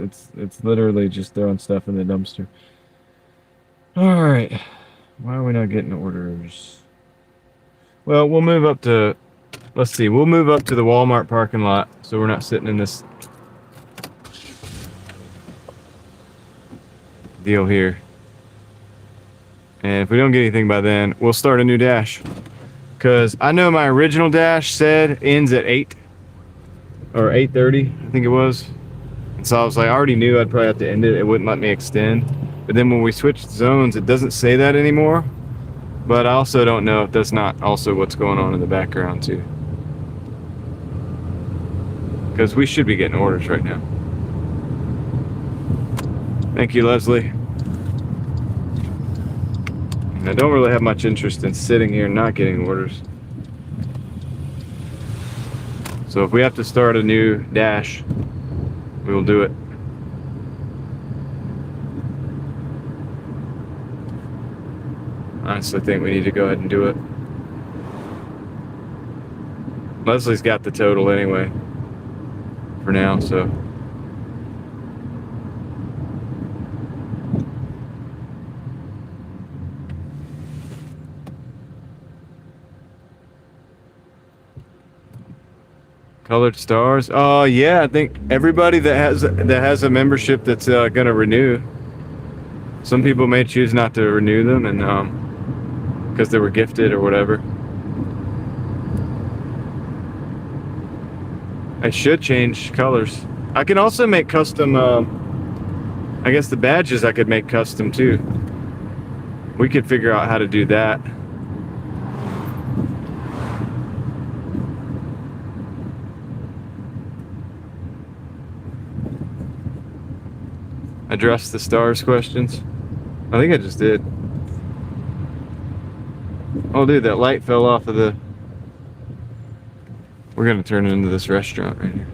literally just throwing stuff in the dumpster. All right. Why are we not getting orders? Well, we'll move up to. Let's see. We'll move up to the Walmart parking lot, so we're not sitting in this deal here. And if we don't get anything by then, we'll start a new dash. Because I know my original dash said ends at 8 or 8:30, I think it was. And so I was like, I already knew I'd probably have to end it. It wouldn't let me extend. But then when we switched zones, it doesn't say that anymore. But I also don't know if that's not also what's going on in the background too. Because we should be getting orders right now. Thank you, Leslie. And I don't really have much interest in sitting here and not getting orders. So if we have to start a new dash, we will do it. I honestly think we need to go ahead and do it. Leslie's got the total anyway for now, so. Colored stars. Oh yeah, I think everybody that has a membership that's gonna renew. Some people may choose not to renew them, and because they were gifted or whatever. I should change colors. I can also make custom. I guess the badges I could make custom too. We could figure out how to do that. Address the stars questions. I think I just did. Oh, dude, that light fell off of the. We're gonna turn it into this restaurant right here.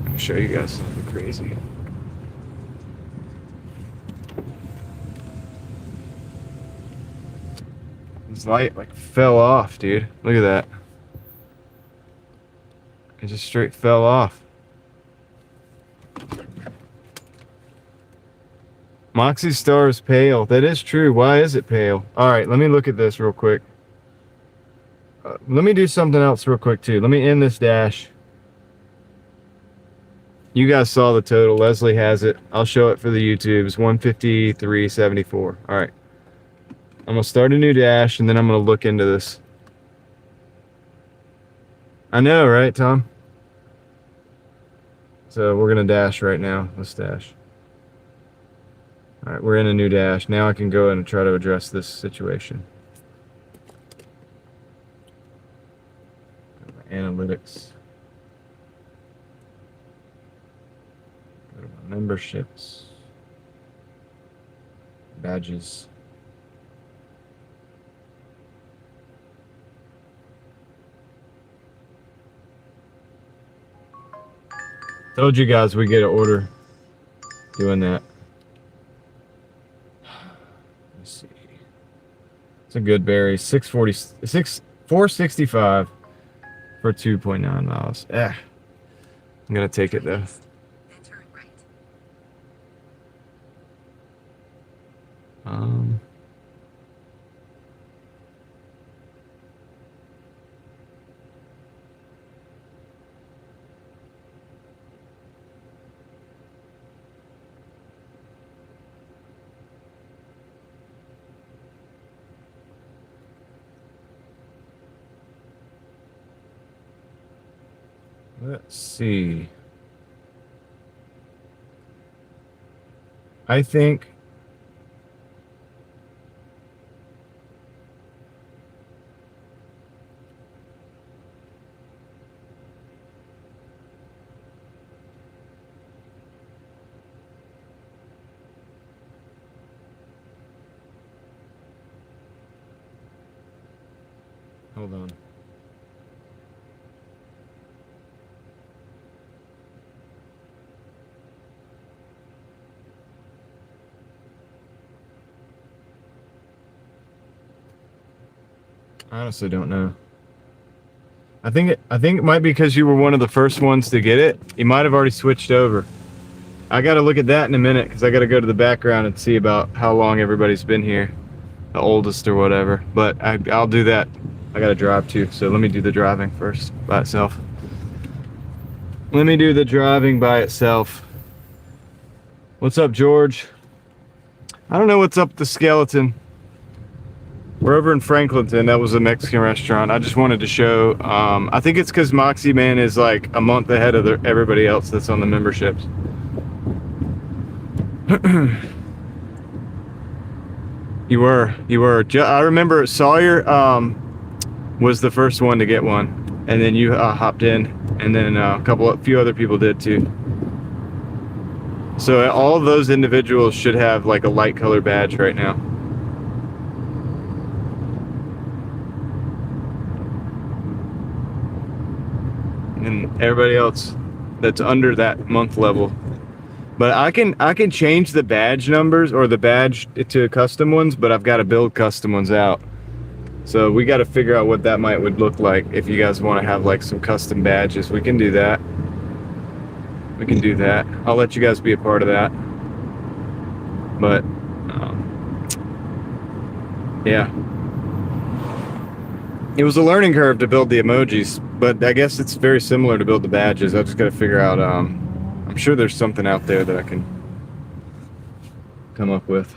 I'll show you guys something crazy. This light like fell off, dude. Look at that. It just straight fell off. Moxie's star is pale. That is true. Why is it pale? All right, let me look at this real quick. Let me do something else real quick too. Let me end this dash. You guys saw the total. Leslie has it. I'll show it for the YouTubes. 153.74. All right. I'm gonna start a new dash and then I'm gonna look into this. I know, right, Tom? So we're gonna dash right now. Let's dash. All right, we're in a new dash. Now I can go in and try to address this situation. Analytics. Go to my memberships. Badges. Told you guys we get an order doing that. Let's see. It's a good berry. 465 for 2.9 miles. I'm gonna take it though. Then turn right. Let's see. I think hold on. I honestly don't know. I think it might be because you were one of the first ones to get it. You might have already switched over. I got to look at that in a minute because I got to go to the background and see about how long everybody's been here, the oldest or whatever. But I'll do that. I got to drive too, so let me do the driving first by itself. Let me do the driving by itself. What's up, George? I don't know what's up with the skeleton. We're over in Franklinton. That was a Mexican restaurant. I just wanted to show. I think it's because Moxie Man is like a month ahead of everybody else that's on the memberships. You were. I remember Sawyer was the first one to get one, and then you hopped in, and then a few other people did too. So all of those individuals should have like a light color badge right now. And everybody else that's under that month level. But I can change the badge numbers or the badge to custom ones, but I've got to build custom ones out. So we got to figure out what that would look like. If you guys want to have like some custom badges, we can do that. I'll let you guys be a part of that. But yeah, it was a learning curve to build the emojis, but I guess it's very similar to build the badges. I just got to figure out. I'm sure there's something out there that I can come up with.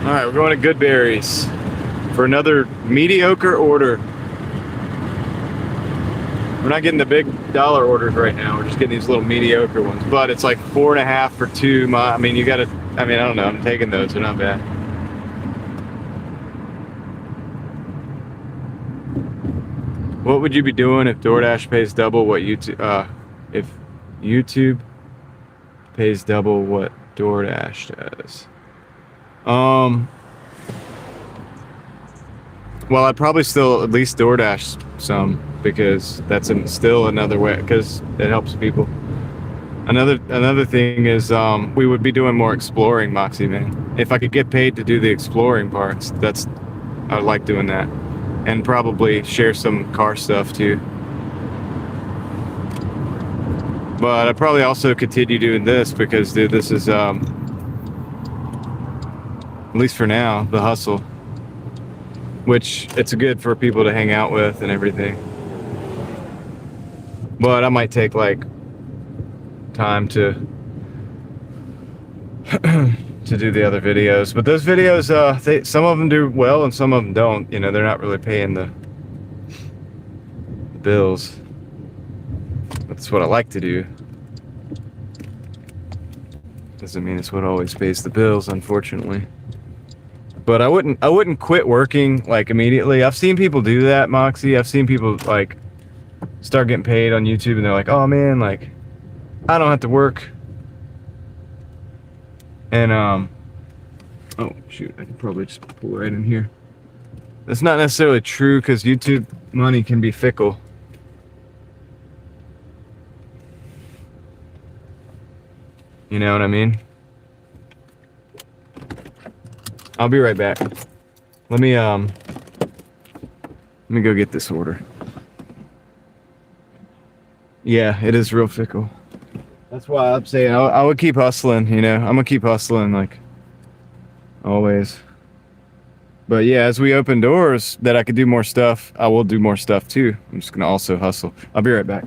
All right, we're going to Goodberry's for another mediocre order. We're not getting the big dollar orders right now. We're just getting these little mediocre ones. But it's like 4.5 for 2. I mean, you got to. I mean, I don't know. I'm taking those. They're not bad. What would you be doing if DoorDash pays double what YouTube? If YouTube pays double what DoorDash does? Well, I'd probably still at least DoorDash some because that's still another way because it helps people. Another thing is we would be doing more exploring, Moxie Man. If I could get paid to do the exploring parts, I would like doing that, and probably share some car stuff too. But I'd probably also continue doing this because, dude, this is at least for now, the hustle, which it's good for people to hang out with and everything. But I might take like time to to do the other videos. But those videos, some of them do well and some of them don't. You know, they're not really paying the bills. That's what I like to do. Doesn't mean it's what always pays the bills, unfortunately. But I wouldn't quit working like immediately. I've seen people do that, Moxie. I've seen people like start getting paid on YouTube and they're like, oh man, like I don't have to work. And oh shoot, I could probably just pull right in here. That's not necessarily true because YouTube money can be fickle. You know what I mean? I'll be right back. Let me go get this order. Yeah, it is real fickle. That's why I'm saying I would keep hustling, you know. I'm gonna keep hustling like always. But yeah, as we open doors that I could do more stuff, I will do more stuff too. I'm just gonna also hustle. I'll be right back.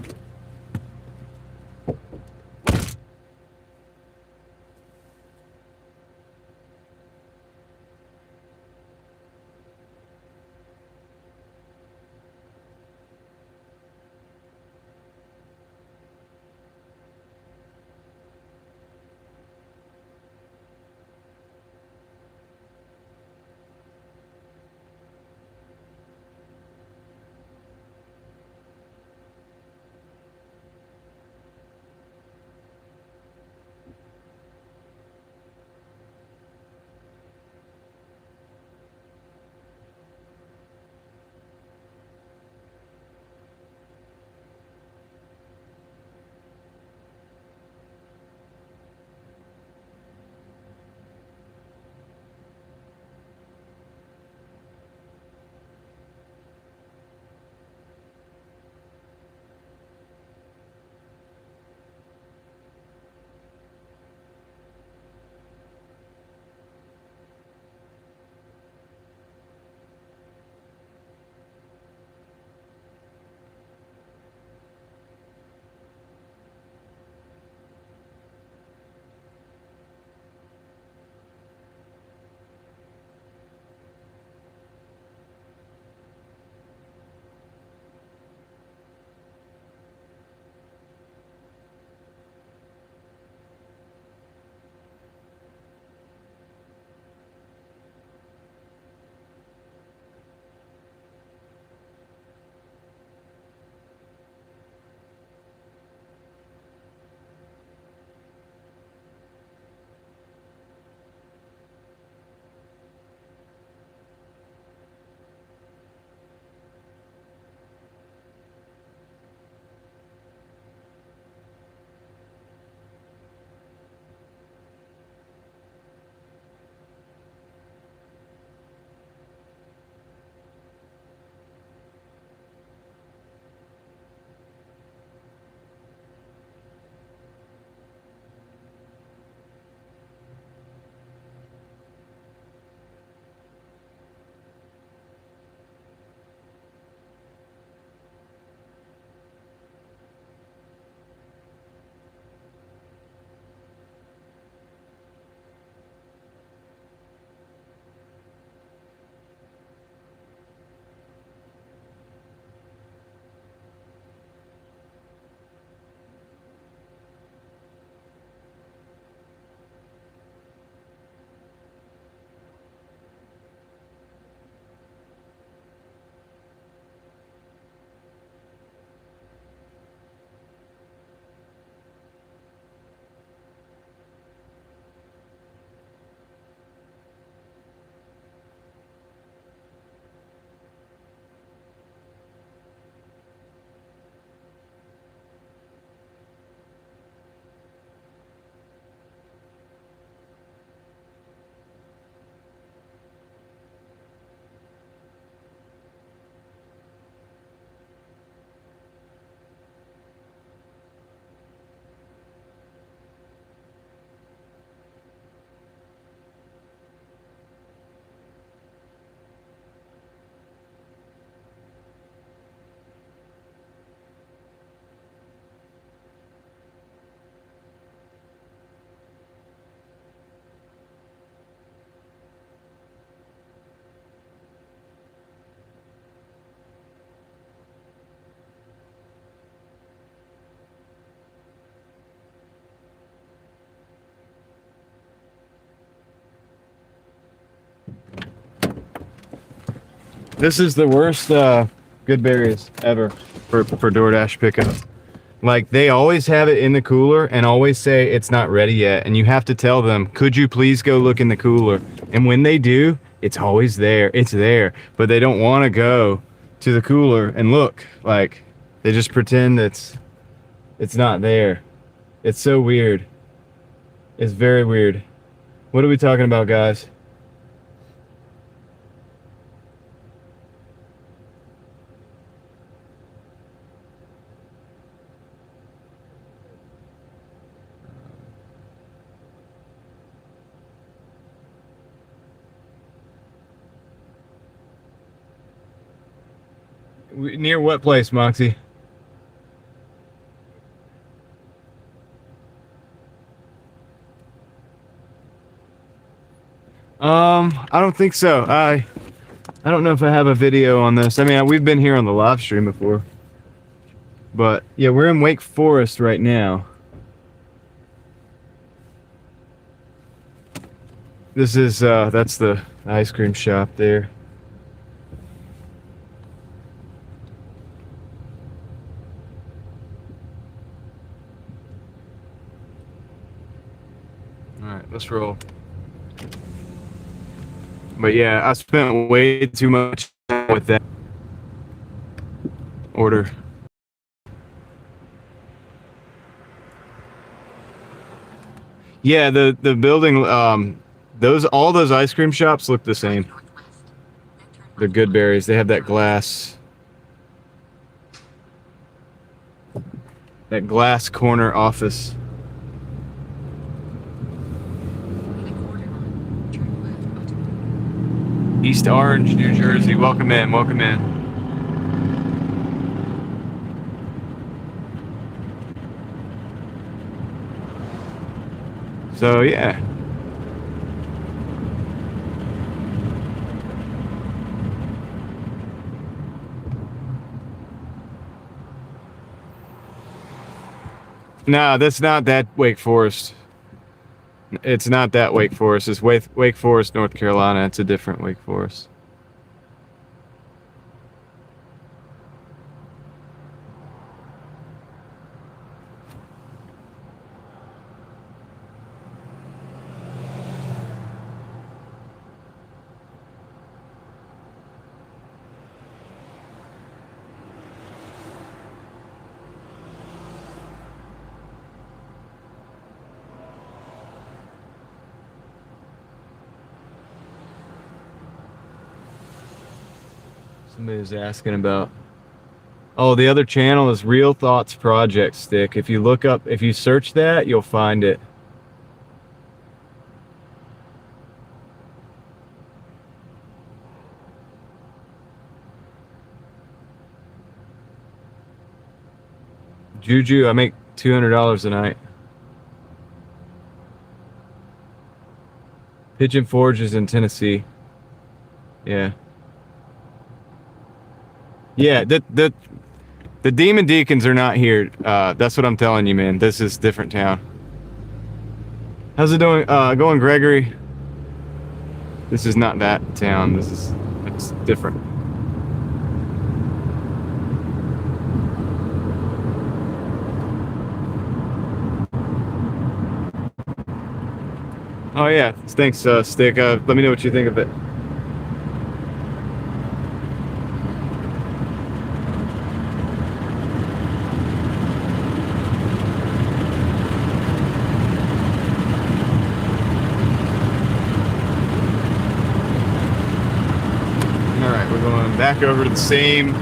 This is the worst good berries ever for DoorDash pickup. Like, they always have it in the cooler and always say it's not ready yet. And you have to tell them, could you please go look in the cooler? And when they do, it's always there. It's there. But they don't want to go to the cooler and look. Like, they just pretend it's not there. It's so weird. It's very weird. What are we talking about, guys? Near what place, Moxie? I don't think so. I don't know if I have a video on this. I mean, we've been here on the live stream before. But yeah, we're in Wake Forest right now. This is that's the ice cream shop there. All right, let's roll. But yeah, I spent way too much time with that order. Yeah, the building, all those ice cream shops look the same. The Good Berries, they have that glass corner office. East Orange, New Jersey. Welcome in, welcome in. So yeah. No, that's not that Wake Forest. It's not that Wake Forest. It's Wake Forest, North Carolina. It's a different Wake Forest. Somebody was asking about. Oh, the other channel is Real Thoughts Project Stick. If you search that, you'll find it. Juju, I make $200 a night. Pigeon Forge is in Tennessee. Yeah. Yeah, the Demon Deacons are not here. That's what I'm telling you, man. This is a different town. How's it doing? Going, Gregory? This is not that town. It's different. Oh yeah, thanks, Stick. Let me know what you think of it. Back over to the same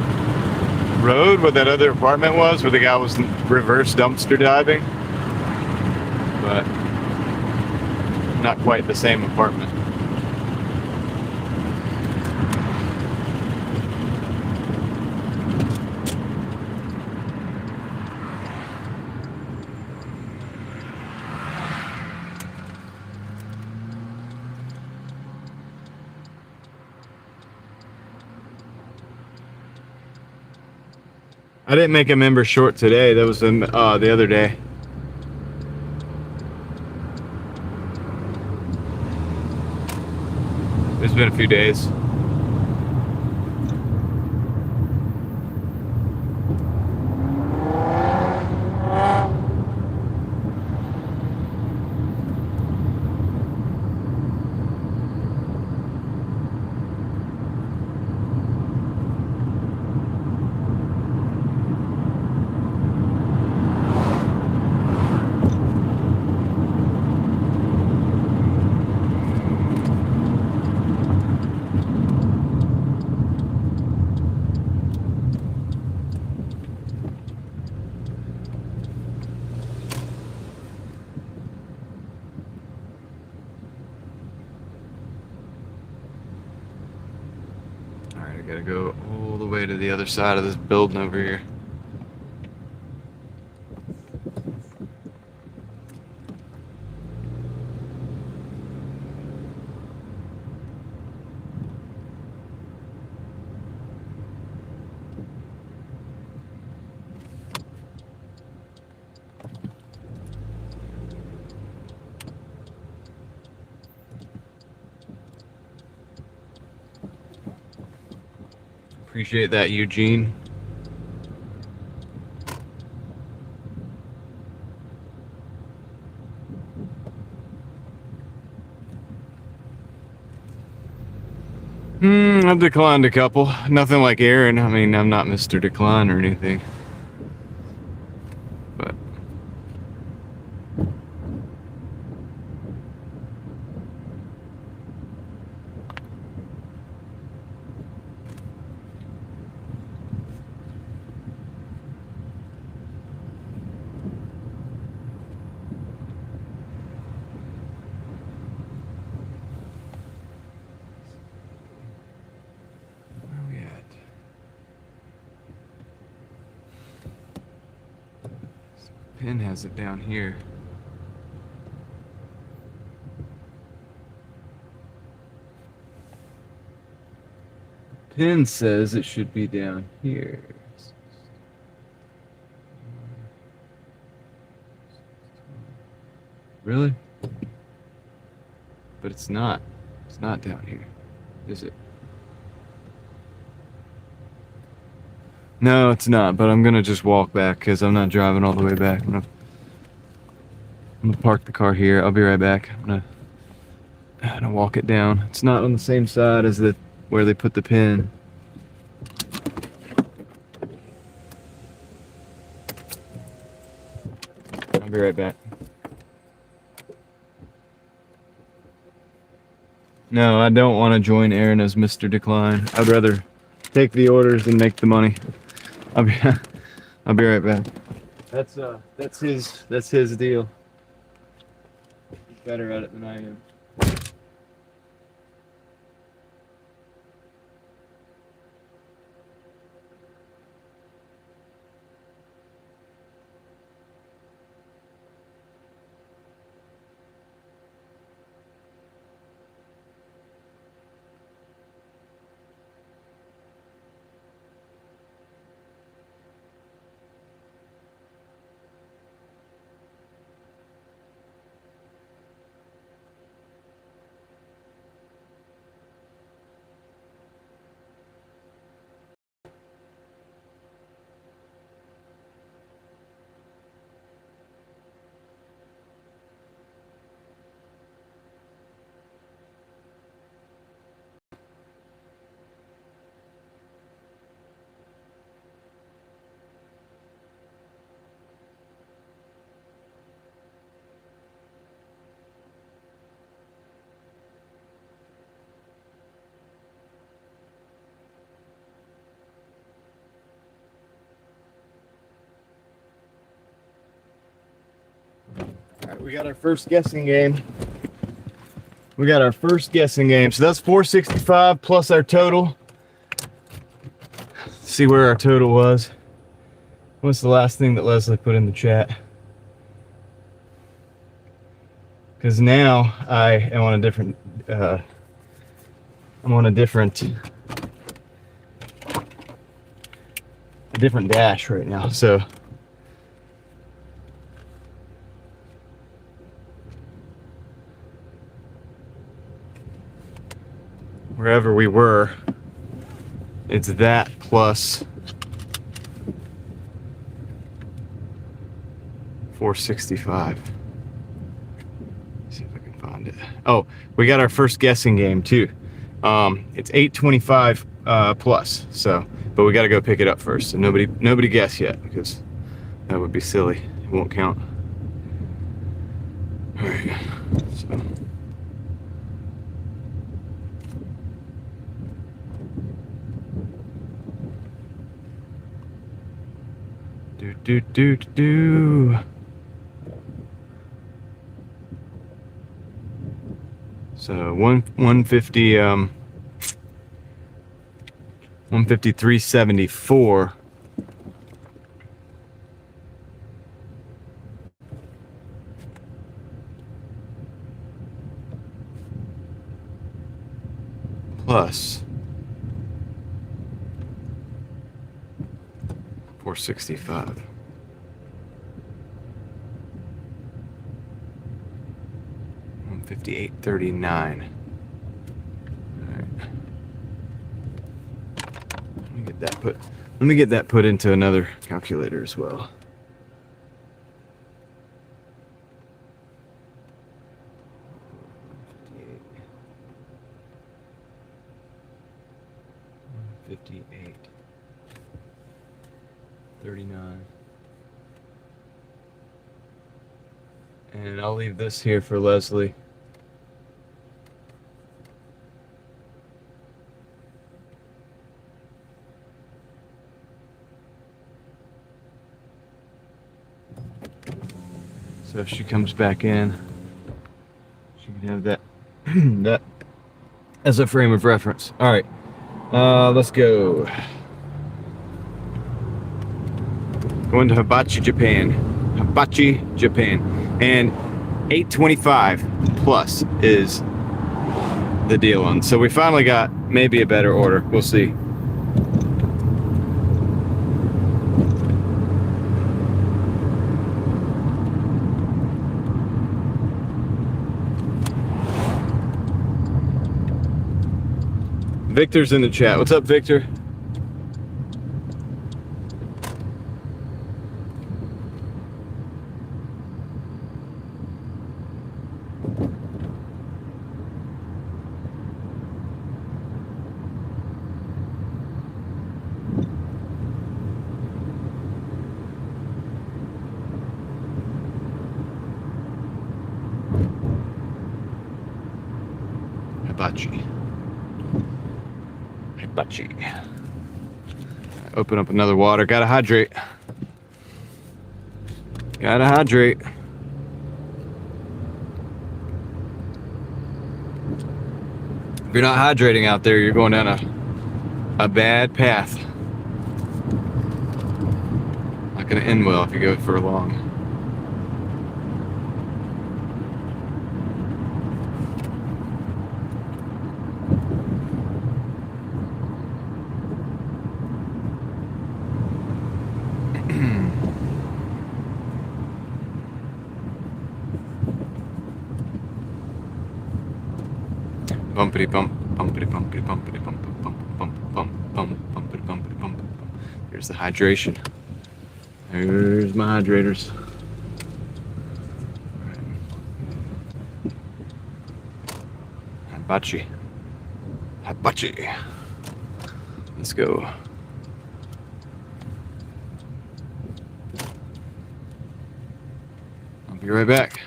road where that other apartment was, where the guy was reverse dumpster diving, but not quite the same apartment. I didn't make a member short today. That was the other day. It's been a few days. All the way to the other side of this building over here. Appreciate that, Eugene. I've declined a couple. Nothing like Aaron. I mean, I'm not Mr. Decline or anything. But where are we at? Pin has it down here. Pin says it should be down here. Really? But it's not. It's not down here, is it? No, it's not, but I'm gonna just walk back because I'm not driving all the way back. I'm gonna park the car here. I'll be right back. I'm gonna walk it down. It's not on the same side as where they put the pin. I'll be right back. No, I don't want to join Aaron as Mr. Decline. I'd rather take the orders and make the money. I'll be right back. That's his deal. He's better at it than I am. Alright, we got our first guessing game. So that's 465 plus our total. Let's see where our total was. What's the last thing that Leslie put in the chat? Because now I am on a different different dash right now. So wherever we were, it's that plus 465. See if I can find it. Oh, we got our first guessing game too. It's 825 plus. So, but we got to go pick it up first. So nobody guess yet because that would be silly. It won't count. All right. So. Do. So 150 153.74. Plus 465. $158.39. Let me get that put into another calculator as well. $158.39. And I'll leave this here for Leslie. So if she comes back in, she can have that that as a frame of reference. All right, let's go. Going to Hibachi, Japan. Hibachi, Japan. And 825 plus is the deal on. So we finally got maybe a better order. We'll see. Victor's in the chat. What's up, Victor? Hibachi. Hibachi. Open up another water. Gotta hydrate. Gotta hydrate. If you're not hydrating out there, you're going down a bad path. Not gonna end well if you go for long. Bumpity bump, bumpity bumpity bumpity bump bump bump bump bump bumpity bumpity bump bump. Here's the hydration. Here's my hydrators. Hibachi. Hibachi. Let's go. I'll be right back.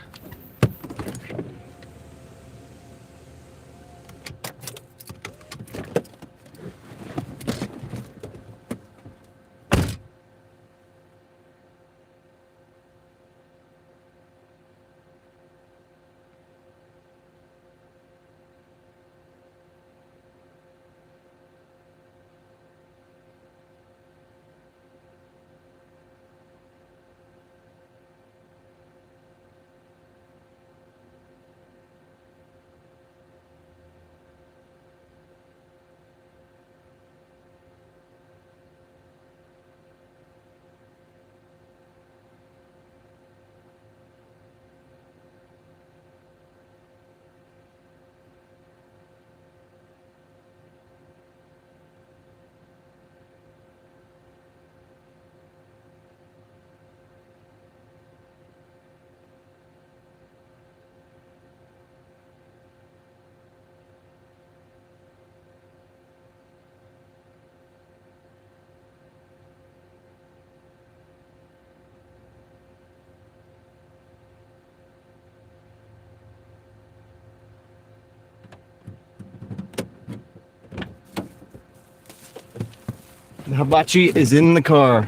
The hibachi is in the car.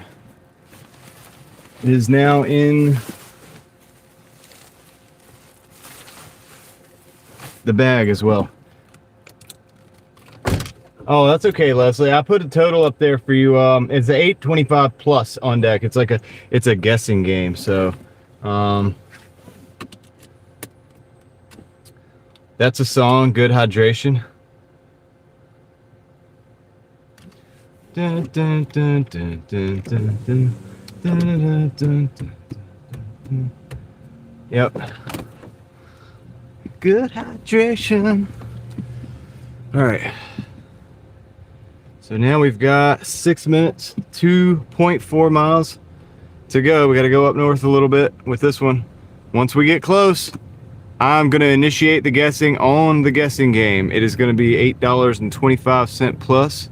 It is now in the bag as well. Oh, that's okay, Leslie. I put a total up there for you. It's a 825 plus on deck. It's like it's a guessing game. So, that's a song. Good hydration. Dun, dun, dun, dun, dun, dun, dun, dun, dun, dun, dun. Yep. Good hydration. All right. So now we've got 6 minutes, 2.4 miles to go. We got to go up north a little bit with this one. Once we get close, I'm going to initiate the guessing on the guessing game. It is going to be $8.25 plus.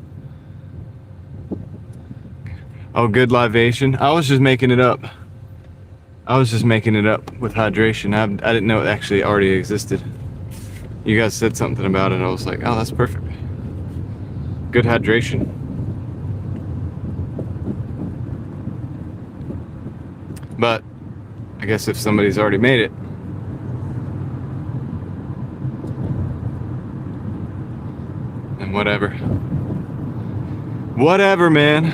Oh, good libation. I was just making it up. I was just making it up with hydration. I didn't know it actually already existed. You guys said something about it. I was like, oh, that's perfect. Good hydration. But I guess if somebody's already made it, then whatever. Whatever, man.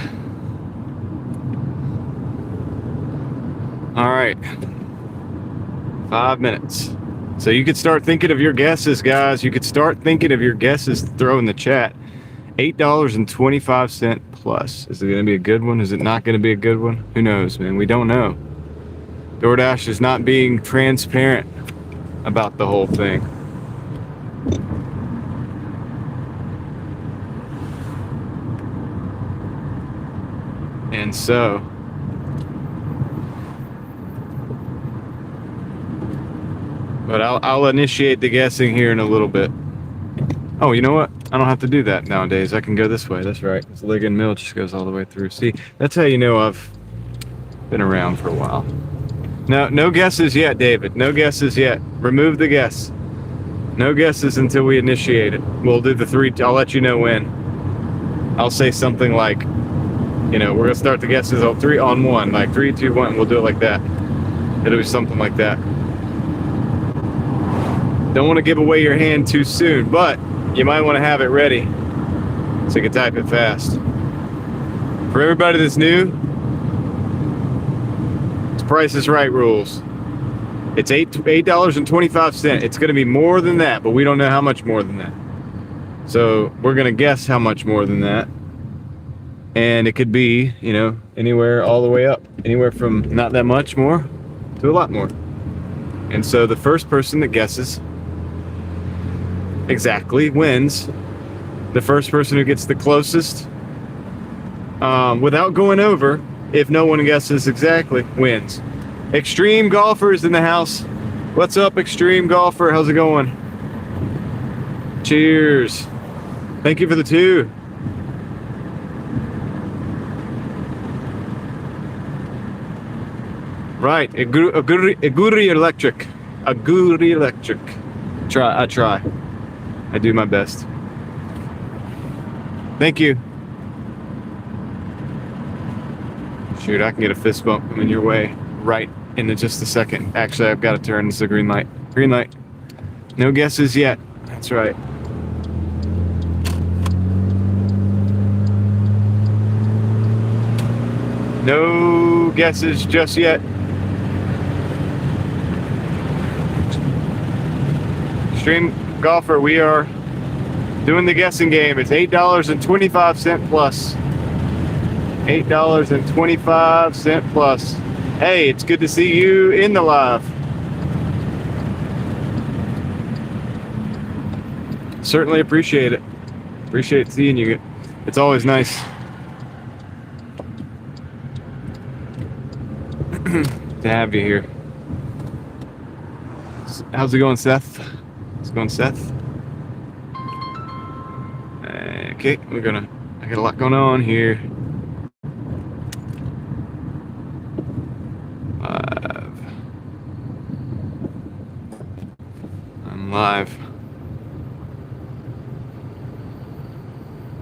All right. 5 minutes. So you could start thinking of your guesses, guys. You could start thinking of your guesses. Throw in the chat. $8.25 plus. Is it going to be a good one? Is it not going to be a good one? Who knows, man? We don't know. DoorDash is not being transparent about the whole thing. And so, but I'll initiate the guessing here in a little bit. Oh, you know what? I don't have to do that nowadays. I can go this way. That's right. This Ligon Mill just goes all the way through. See, that's how you know I've been around for a while. No guesses yet, David. No guesses yet. Remove the guess. No guesses until we initiate it. We'll do the three. I'll let you know when. I'll say something like, you know, we're gonna start the guesses on 3 on 1, like 3, 2, 1. We'll do it like that. It'll be something like that. Don't want to give away your hand too soon, but you might want to have it ready so you can type it fast. For everybody that's new, it's Price is Right rules. It's $8.25. It's going to be more than that, but we don't know how much more than that. So we're going to guess how much more than that. And it could be, you know, anywhere all the way up. Anywhere from not that much more to a lot more. And so the first person that guesses exactly wins. The first person who gets the closest without going over, if no one guesses exactly, wins. Extreme Golfer is in the house. What's up, Extreme Golfer? How's it going? Cheers. Thank you for the 2. Right, Aguri Electric. Aguri Electric. I try. I do my best. Thank you. Shoot, I can get a fist bump coming your way right in just a second. Actually, I've got to turn. This is a green light. Green light. No guesses yet. That's right. No guesses just yet. Extreme Golfer, we are doing the guessing game. It's $8.25 plus. $8.25 plus. Hey, it's good to see you in the live. Certainly appreciate it. Appreciate seeing you. It's always nice to have you here. How's it going, Seth? How's it going, Seth? Okay, I got a lot going on here. I'm live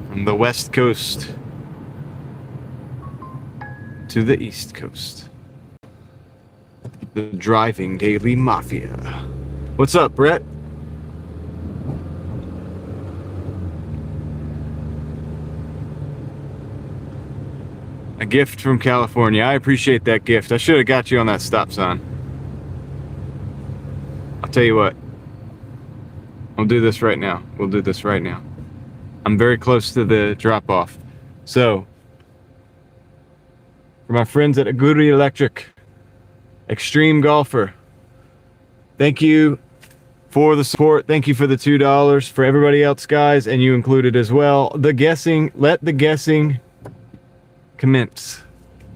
from the West Coast to the East Coast. The Driving Daily Mafia. What's up, Brett? A gift from California. I appreciate that gift. I should have got you on that stop sign. I'll tell you what. We'll do this right now. We'll do this right now. I'm very close to the drop-off. So, for my friends at Gooo Electric, Extreme Golfer, thank you for the support. Thank you for the $2. For everybody else, guys, and you included as well. The guessing, let the guessing commence.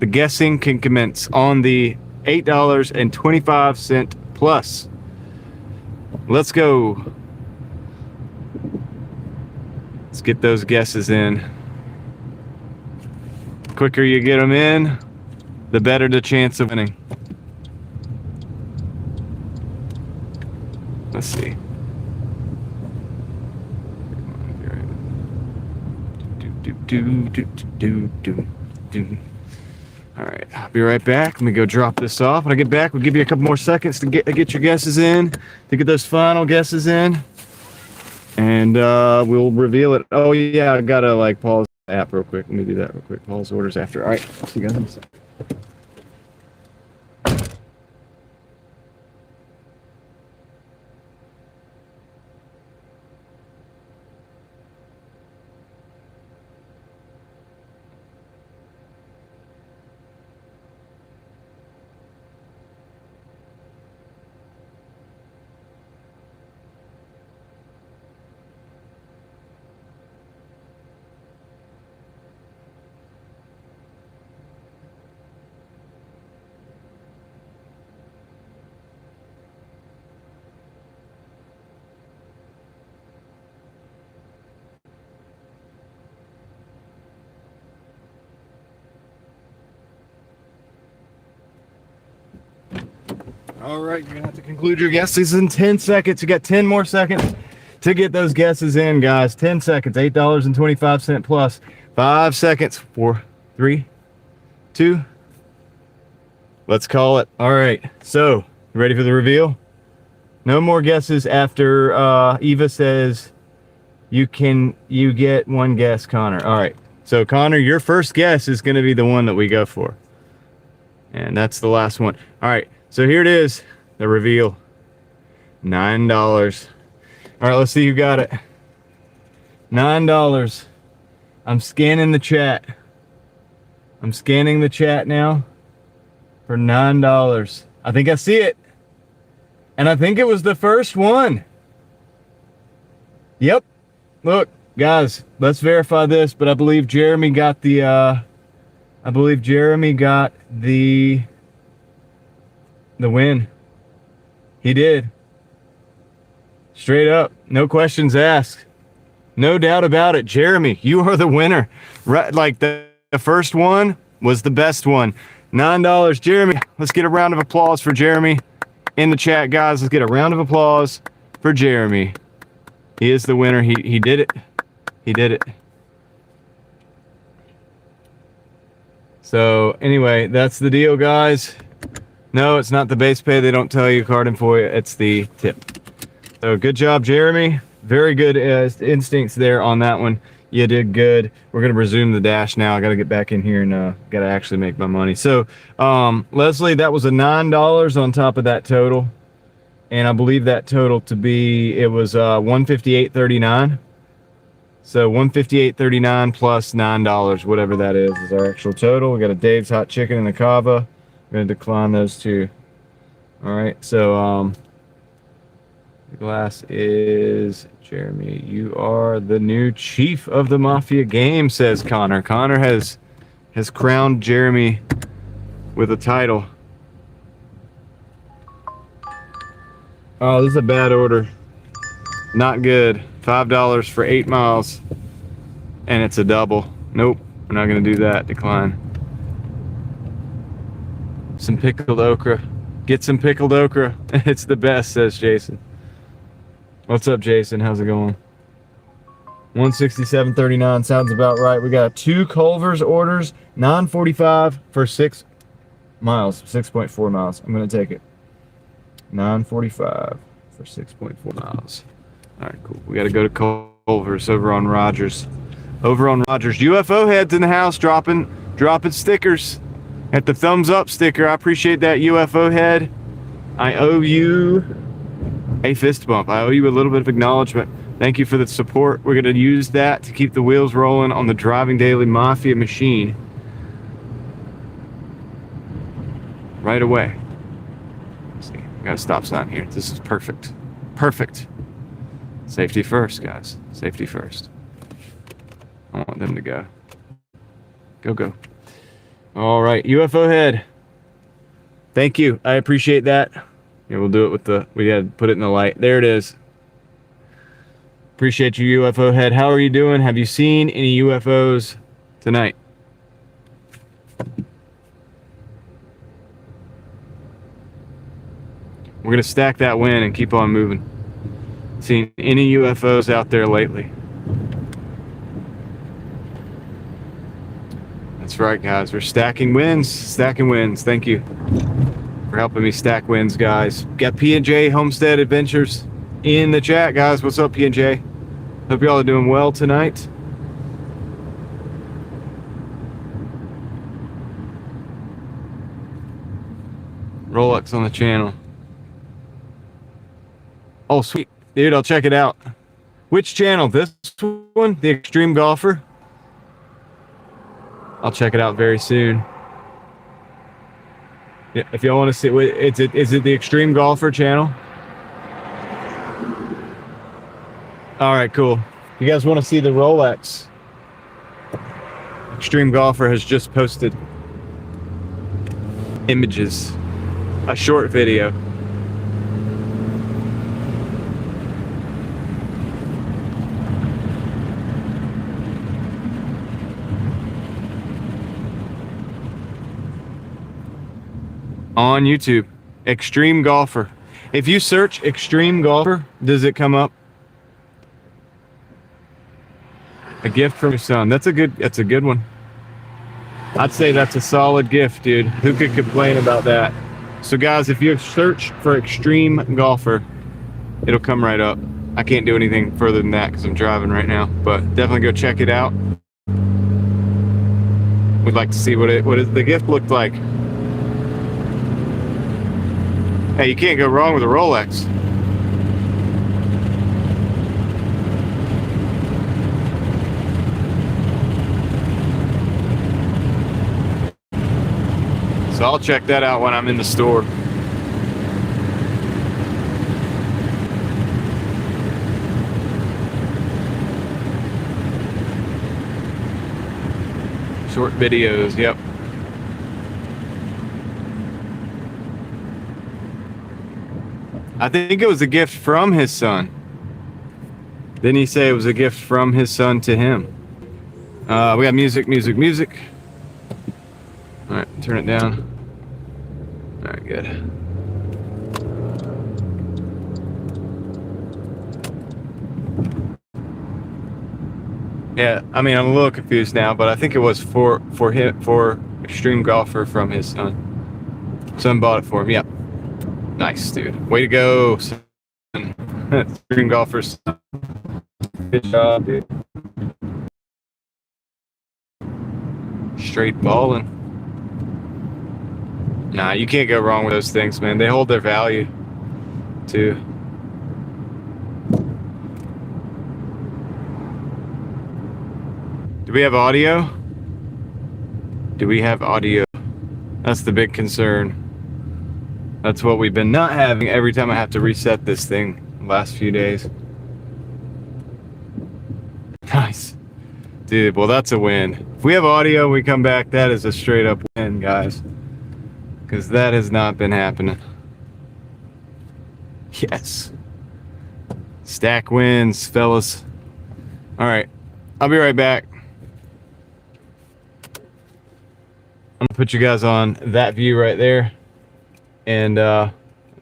The guessing can commence on the $8.25 plus. Let's go. Let's get those guesses in. The quicker you get them in, the better the chance of winning. Let's see. All right, I'll be right back. Let me go drop this off. When I get back, we'll give you a couple more seconds to get your guesses in, to get those final guesses in, and we'll reveal it. Oh yeah, I gotta like pause the app real quick. Let me do that real quick. Pause orders after. All right, see you guys in a second. All right, you're gonna have to conclude your guesses in 10 seconds. You got 10 more seconds to get those guesses in, guys. 10 seconds, $8.25 plus. 5 seconds, 4, 3, 2. Let's call it. All right, so ready for the reveal? No more guesses after Eva says you get one guess, Connor. All right, so Connor, your first guess is gonna be the one that we go for. And that's the last one. All right. So here it is, the reveal, $9. All right, let's see who got it. $9. I'm scanning the chat. I'm scanning the chat now for $9. I think I see it. And I think it was the first one. Yep. Look, guys, let's verify this, but I believe Jeremy got the win. He did. Straight up. No questions asked. No doubt about it. Jeremy, you are the winner. Right, like the first one was the best one. $9. Jeremy, let's get a round of applause for Jeremy in the chat, guys. Let's get a round of applause for Jeremy. He is the winner. He did it. He did it. So anyway, that's the deal, guys. No, it's not the base pay. They don't tell you carding for you. It's the tip. So good job, Jeremy. Very good instincts there on that one. You did good. We're going to resume the dash now. I got to get back in here and got to actually make my money. So, Leslie, that was a $9 on top of that total. And I believe that total to be, it was $158.39. So $158.39 plus $9, whatever that is our actual total. We got a Dave's Hot Chicken and a Cava. I'm going to decline those two. All right, so the glass is Jeremy. You are the new chief of the Mafia game, says Connor. Connor has crowned Jeremy with a title. Oh, this is a bad order. Not good. $5 for 8 miles, and it's a double. Nope, we're not going to do that. Decline. Some pickled okra. Get some pickled okra. It's the best, says Jason. What's up, Jason? How's it going? 167.39 sounds about right. We got 2 Culver's orders, $9.45 for 6 miles, 6.4 miles. I'm gonna take it. $9.45 for 6.4 miles. All right, cool. We got to go to Culver's over on Rogers. Over on Rogers. UFO heads in the house dropping dropping stickers. At the thumbs up sticker, I appreciate that, UFO head. I owe you a fist bump. I owe you a little bit of acknowledgement. Thank you for the support. We're going to use that to keep the wheels rolling on the Driving Daily Mafia machine right away. Let's see, got a stop sign here. This is perfect. Perfect. Safety first, guys. Safety first. I want them to go. Go. All right, UFO head. Thank you. I appreciate that. Yeah, we'll do it with the, we had to put it in the light. There it is. Appreciate you, UFO head. How are you doing? Have you seen any UFOs tonight? We're going to stack that win and keep on moving. Seen any UFOs out there lately? That's right, guys. We're stacking wins. Stacking wins. Thank you for helping me stack wins, guys. Got P&J Homestead Adventures in the chat, guys. What's up, P&J? Hope y'all are doing well tonight. Rolex on the channel. Oh, sweet. Dude, I'll check it out. Which channel? This one? The Extreme Golfer? I'll check it out very soon. Yeah, if y'all want to see, is it the Extreme Golfer channel? All right, cool. You guys want to see the Rolex? Extreme Golfer has just posted images, a short video. On YouTube, Extreme Golfer. If you search Extreme Golfer, does it come up? A gift from your son. That's a good one. I'd say that's a solid gift, dude. Who could complain about that? So guys, if you search for Extreme Golfer, it'll come right up. I can't do anything further than that because I'm driving right now, but definitely go check it out. We'd like to see what the gift looked like. Hey, you can't go wrong with a Rolex. So I'll check that out when I'm in the store. Short videos, yep. I think it was a gift from his son. Didn't he say it was a gift from his son to him? We got music. All right, turn it down. All right, good. Yeah, I mean, I'm a little confused now, but I think it was for Extreme Golfer from his son. Son bought it for him. Yep. Nice, dude. Way to go, son. Extreme Golfers. Good job, dude. Straight balling. Nah, you can't go wrong with those things, man. They hold their value, too. Do we have audio? Do we have audio? That's the big concern. That's what we've been not having every time I have to reset this thing the last few days. Nice. Dude, well, that's a win. If we have audio, we come back, that is a straight up win, guys. Because that has not been happening. Yes. Stack wins, fellas. All right. I'll be right back. I'm gonna put you guys on that view right there. And let's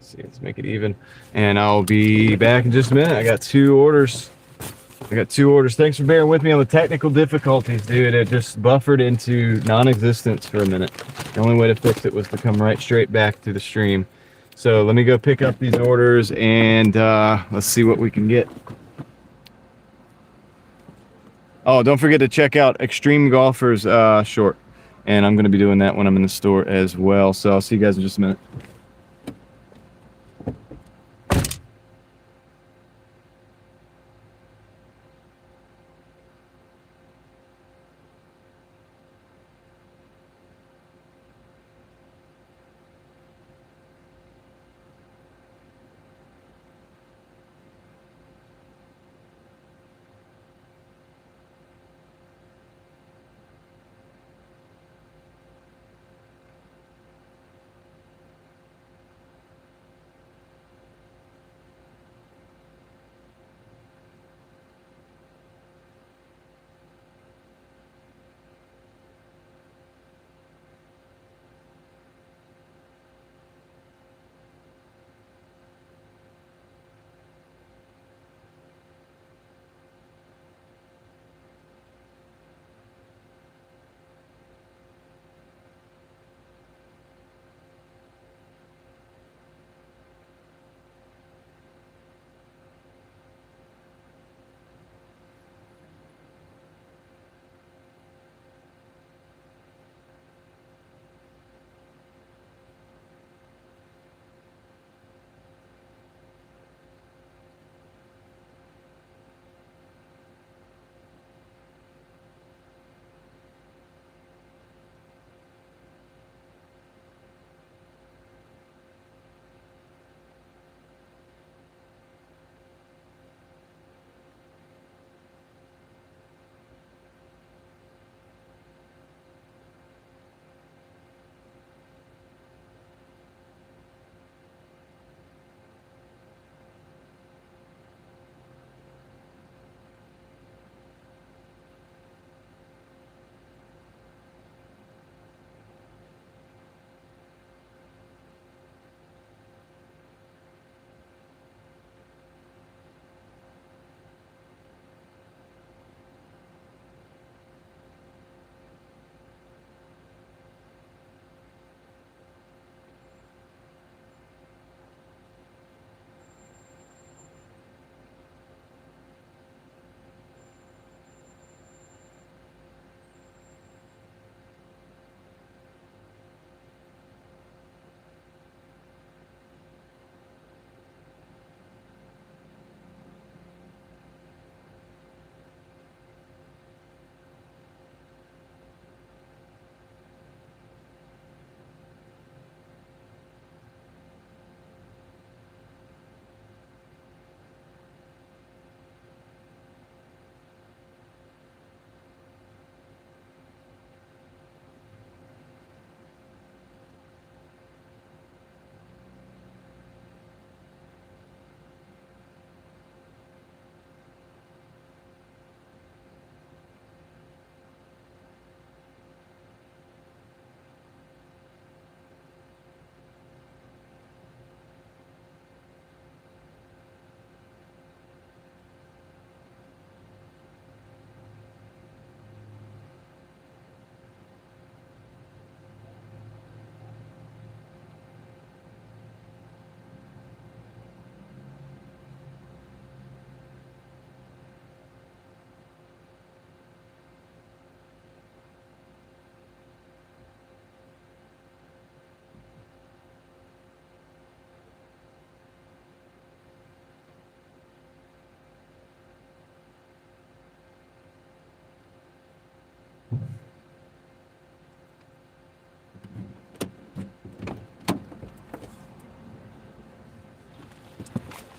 see, let's make it even. And I'll be back in just a minute. I got two orders. Thanks for bearing with me on the technical difficulties, dude. It just buffered into non-existence for a minute. The only way to fix it was to come right straight back to the stream. So let me go pick up these orders and let's see what we can get. Oh, don't forget to check out Extreme Golfer's short. and I'm going to be doing that when I'm in the store as well. So I'll see you guys in just a minute.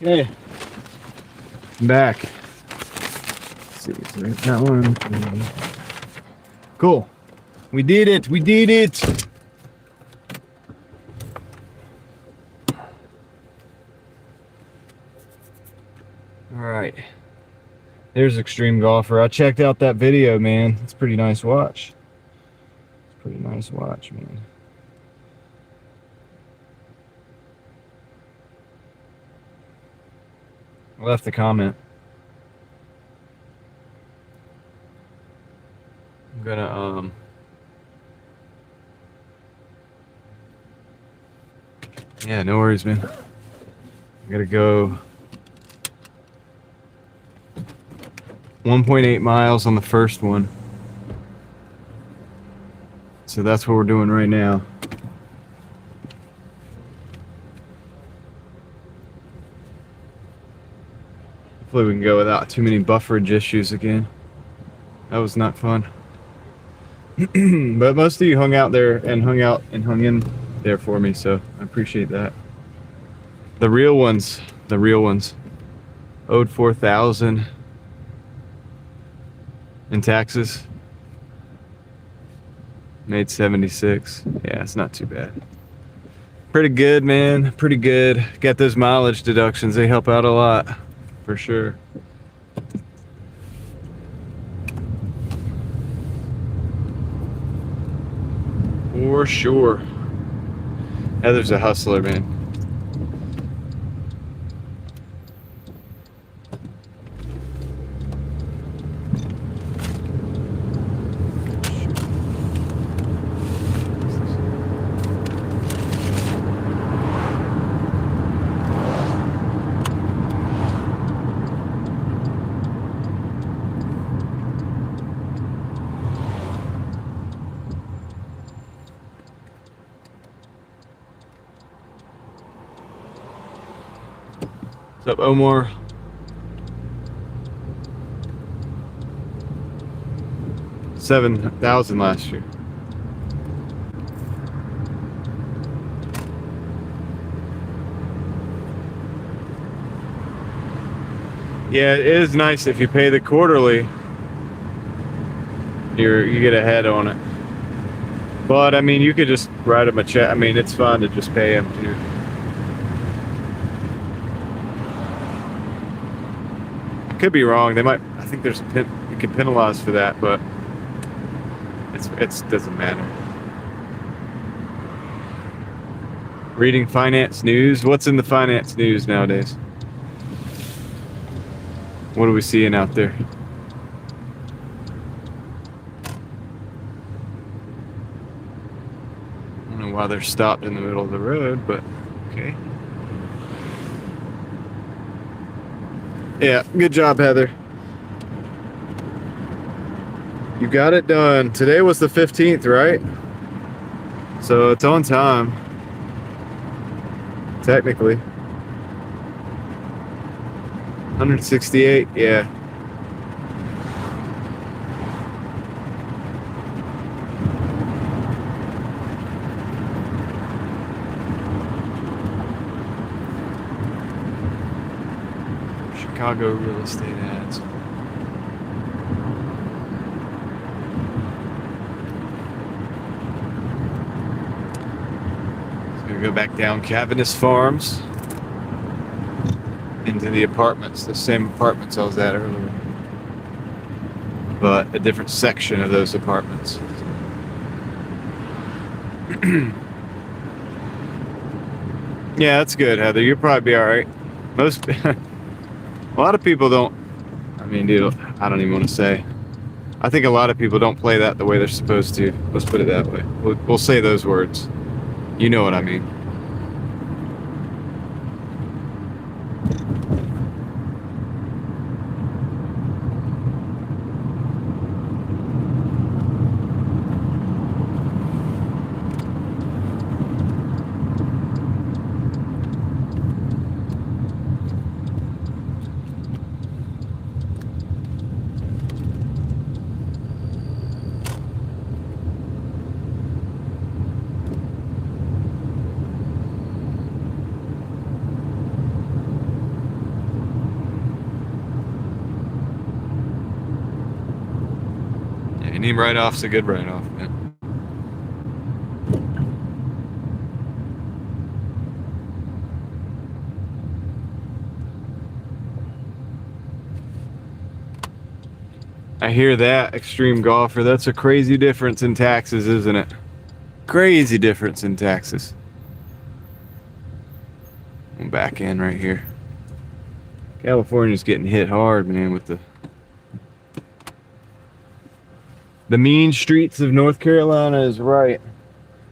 Okay, I'm back. Let's see, is there that one? Cool. We did it. We did it. All right. There's Extreme Golfer. I checked out that video, man. It's a pretty nice watch. It's a pretty nice watch, man. I left a comment. I'm gonna yeah, no worries, man. I gotta go 1.8 miles on the first one. So that's what we're doing right now. Hopefully we can go without too many bufferage issues again. That was not fun. But most of you hung out there and hung in there for me, so I appreciate that. The real ones owed $4,000 in taxes. Made 76. Yeah, it's not too bad. Pretty good, man. Pretty good. Got those mileage deductions. They help out a lot, for sure. For sure. Heather's a hustler, man. What's up, Omar? $7,000 last year. Yeah, it is nice if you pay the quarterly. You get ahead on it. But I mean, you could just write them a check. I mean, it's fun to just pay them too. Could be wrong. They might. I think there's you can penalize for that, but it doesn't matter. Reading finance news. What's in the finance news nowadays? What are we seeing out there? I don't know why they're stopped in the middle of the road, but okay. Yeah, good job, Heather. You got it done. Today was the 15th, right? So it's on time. Technically. 168, yeah. Chicago real estate ads. So we go back down Cavaniss Farms into the apartments, the same apartments I was at earlier, but a different section of those apartments. Yeah, that's good, Heather. You'll probably be all right. Most. A lot of people don't, I mean, dude, I don't even want to say. I think a lot of people don't play that the way they're supposed to. Let's put it that way. We'll say those words. You know what I mean. Any write-off's a good write-off, man. I hear that, extreme golfer. That's a crazy difference in taxes, isn't it? Crazy difference in taxes. I'm back in right here. California's getting hit hard, man, with the mean streets of North Carolina is right.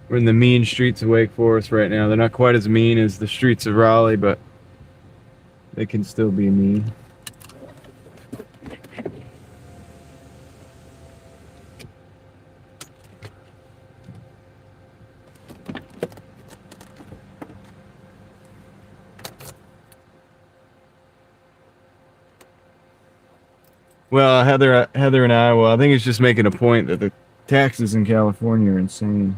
We're in the mean streets of Wake Forest right now. They're not quite as mean as the streets of Raleigh, but they can still be mean. Well, Heather and I. Well, I think it's just making a point that the taxes in California are insane.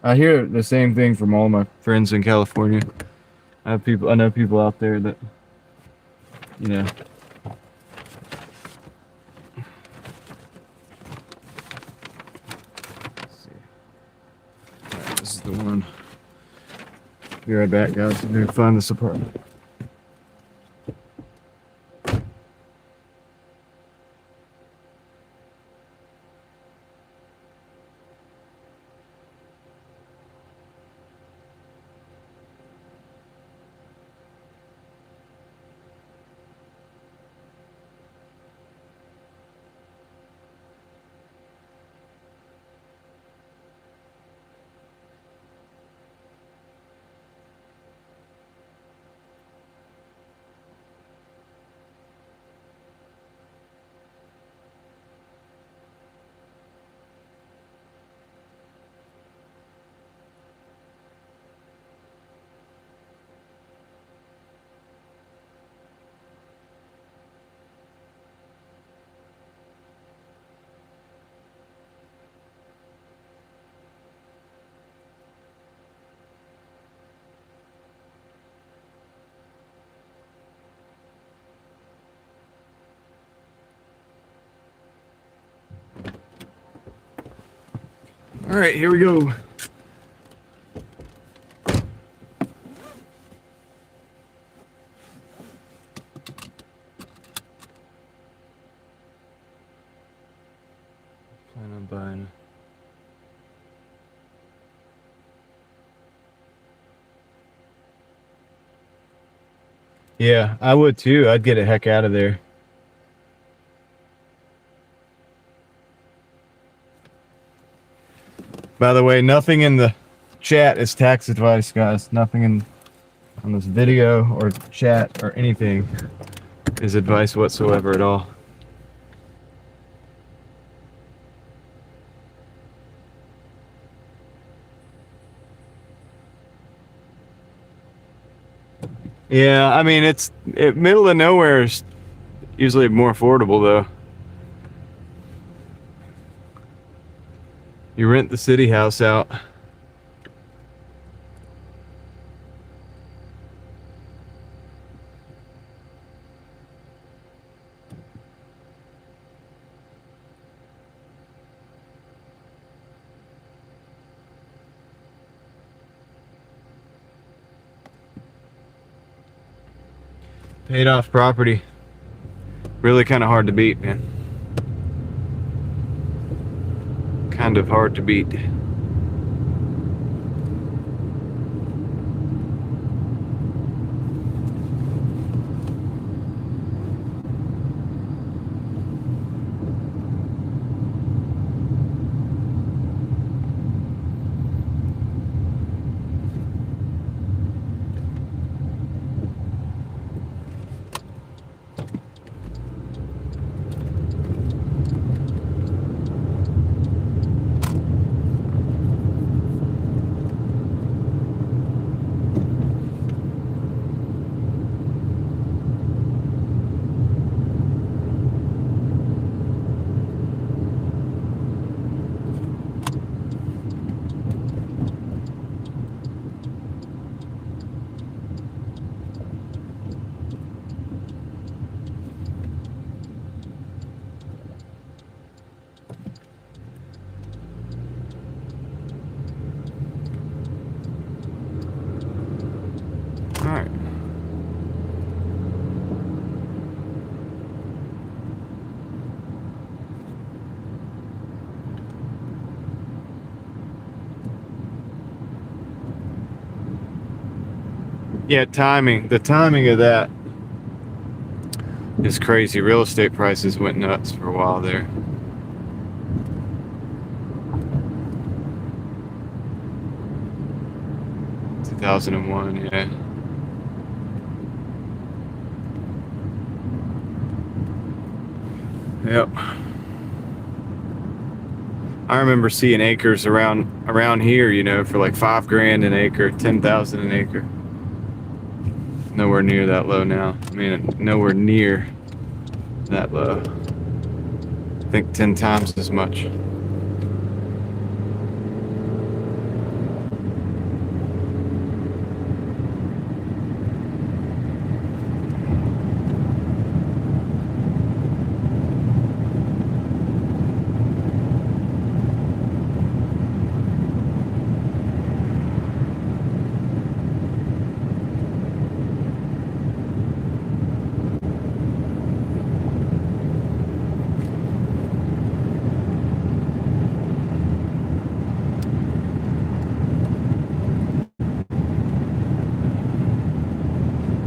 I hear the same thing from all my friends in California. I know people out there that, you know. Let's see. All right, this is the one. Be right back, guys. I'm gonna find this apartment. All right, here we go. Plan on buying. Yeah, I would too. I'd get the heck out of there. By the way, nothing in the chat is tax advice, guys. Nothing on this video or chat or anything is advice whatsoever at all. Yeah, I mean, middle of nowhere is usually more affordable though. You rent the city house out. Paid off property. Really kind of hard to beat, man. Kind of hard to beat. Alright. Yeah, timing. The timing of that is crazy. Real estate prices went nuts for a while there. Two 2001, yeah. Yep. I remember seeing acres around here, you know, for like $5,000 an acre, 10,000 an acre. Nowhere near that low now. I mean, nowhere near that low. think 10 times as much.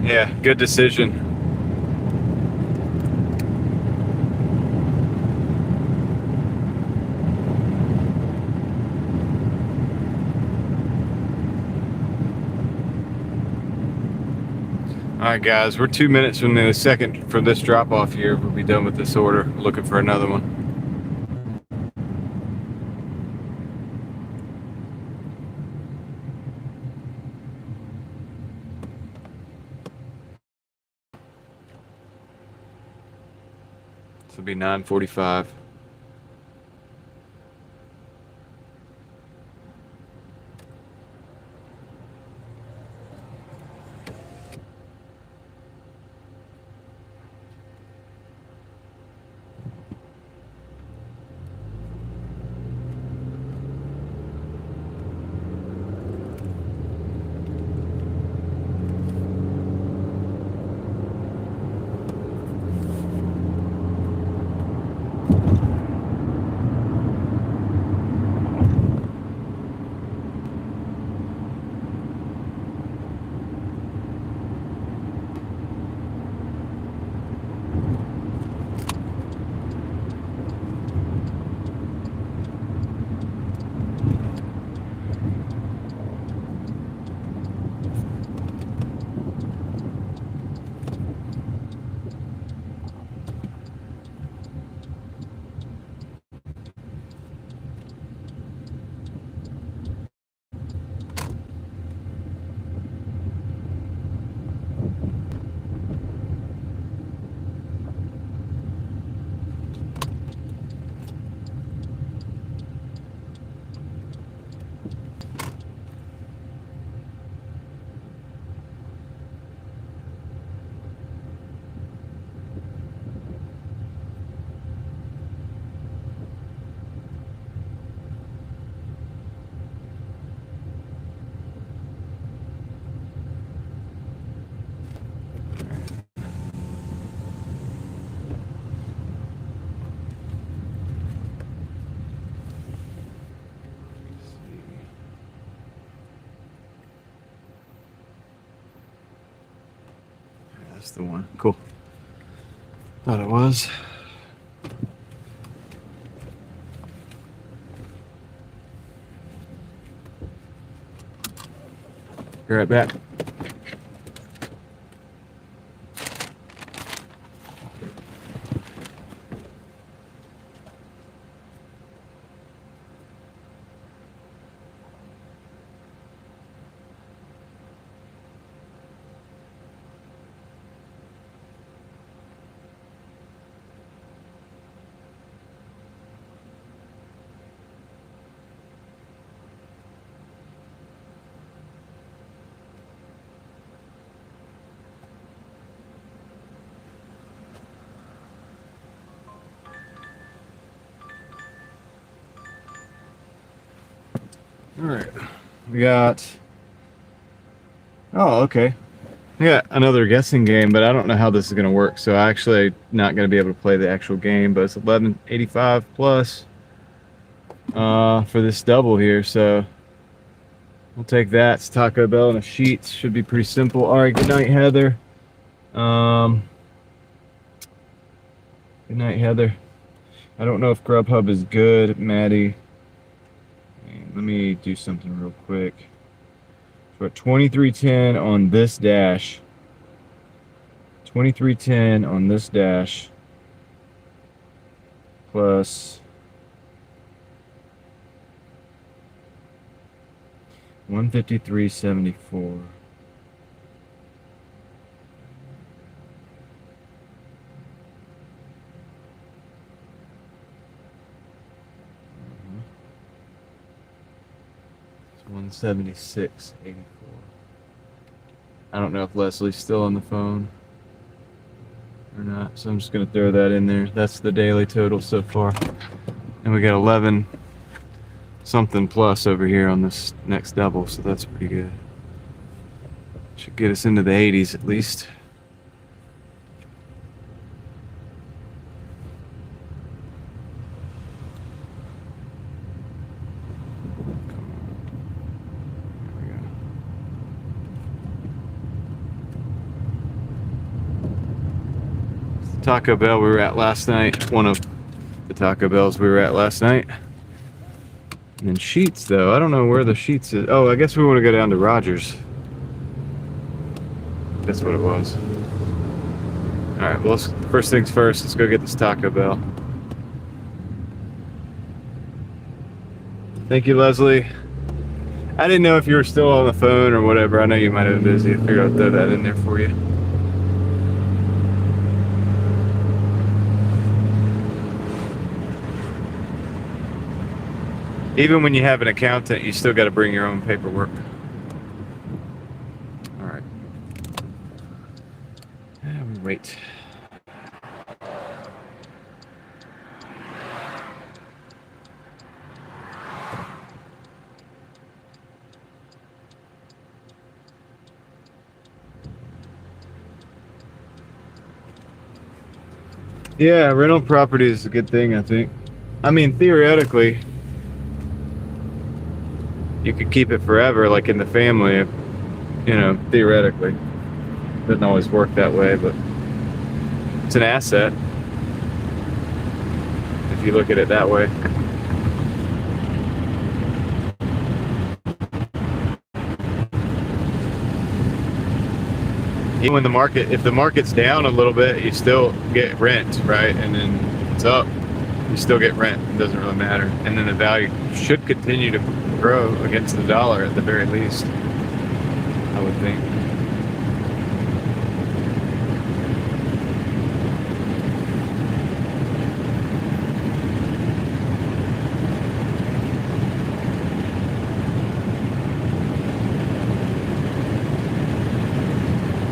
Yeah, good decision. All right, guys, we're 2 minutes from the second for this drop off here. We'll be done with this order. Looking for another one. This will be 9:45. That's the one. Cool. Thought it was. Be right back. All right, we got. Oh, okay. I got another guessing game, but I don't know how this is going to work. So I actually not going to be able to play the actual game, but it's 1185 plus for this double here. So we'll take that. It's Taco Bell and a Sheetz. Should be pretty simple. All right. Good night, Heather. Good night, Heather. I don't know if Grubhub is good, Maddie. Let me do something real quick. So at 2310 on this dash. 2310 on this dash. Plus 153.74. 176.84. I don't know if Leslie's still on the phone or not, so I'm just gonna throw that in there. That's the daily total so far, and we got 11 something plus over here on this next double, so that's pretty good. Should get us into the 80s at least. Taco Bell we were at last night. One of the Taco Bells we were at last night. And then Sheets, though. I don't know where the Sheets is. Oh, I guess we want to go down to Rogers. That's what it was. Alright, well, first things first. Let's go get this Taco Bell. Thank you, Leslie. I didn't know if you were still on the phone or whatever. I know you might have been busy. I figured I'd throw that in there for you. Even when you have an accountant, you still got to bring your own paperwork. All right. And we wait. Yeah, rental property is a good thing, I think. I mean, theoretically, you could keep it forever, like in the family, you know, theoretically. Doesn't always work that way, but it's an asset if you look at it that way. Even when if the market's down a little bit, you still get rent, right? And then it's up, you still get rent. It doesn't really matter. And then the value should continue to grow against the dollar at the very least, I would think.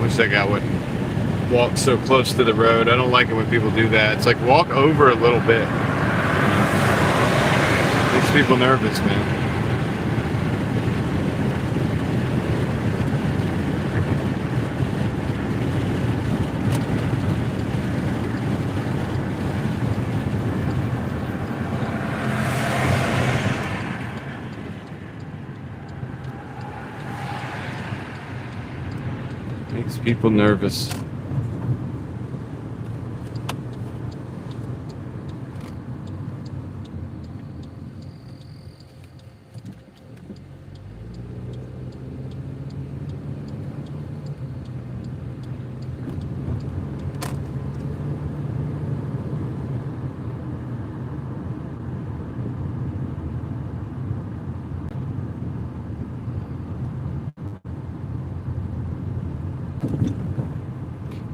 Wish that guy wouldn't walk so close to the road. I don't like it when people do that. It's like walk over a little bit. Makes people nervous, man. Makes people nervous.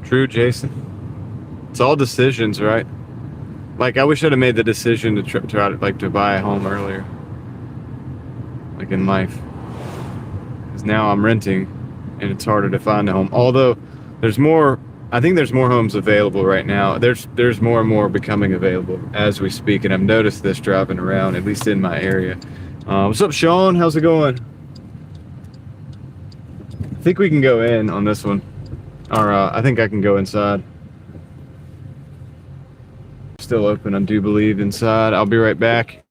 True, Jason. It's all decisions, right? Like, I wish I'd have made the decision to try to buy a home earlier, like in life. Because now I'm renting, and it's harder to find a home. Although I think there's more homes available right now. There's more and more becoming available as we speak, and I've noticed this driving around, at least in my area. What's up, Sean? How's it going? I think we can go in on this one. Or I think I can go inside. Still open, I do believe, inside. I'll be right back.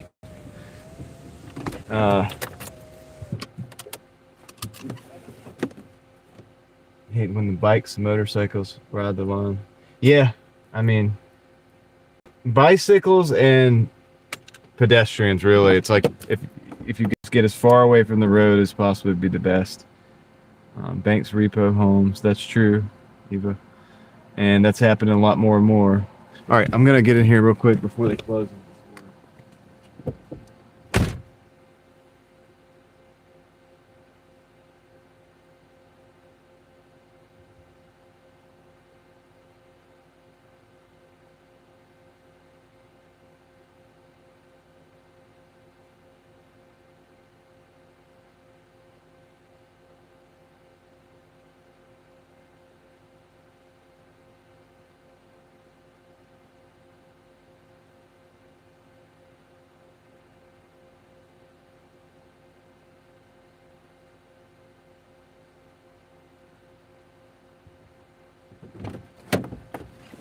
Hate when the bikes and motorcycles ride the line. Yeah, I mean, bicycles and pedestrians, really. It's like if you just get as far away from the road as possible, would be the best. Banks, repo homes, that's true, Eva. And that's happening a lot more and more. All right, I'm gonna get in here real quick before they close.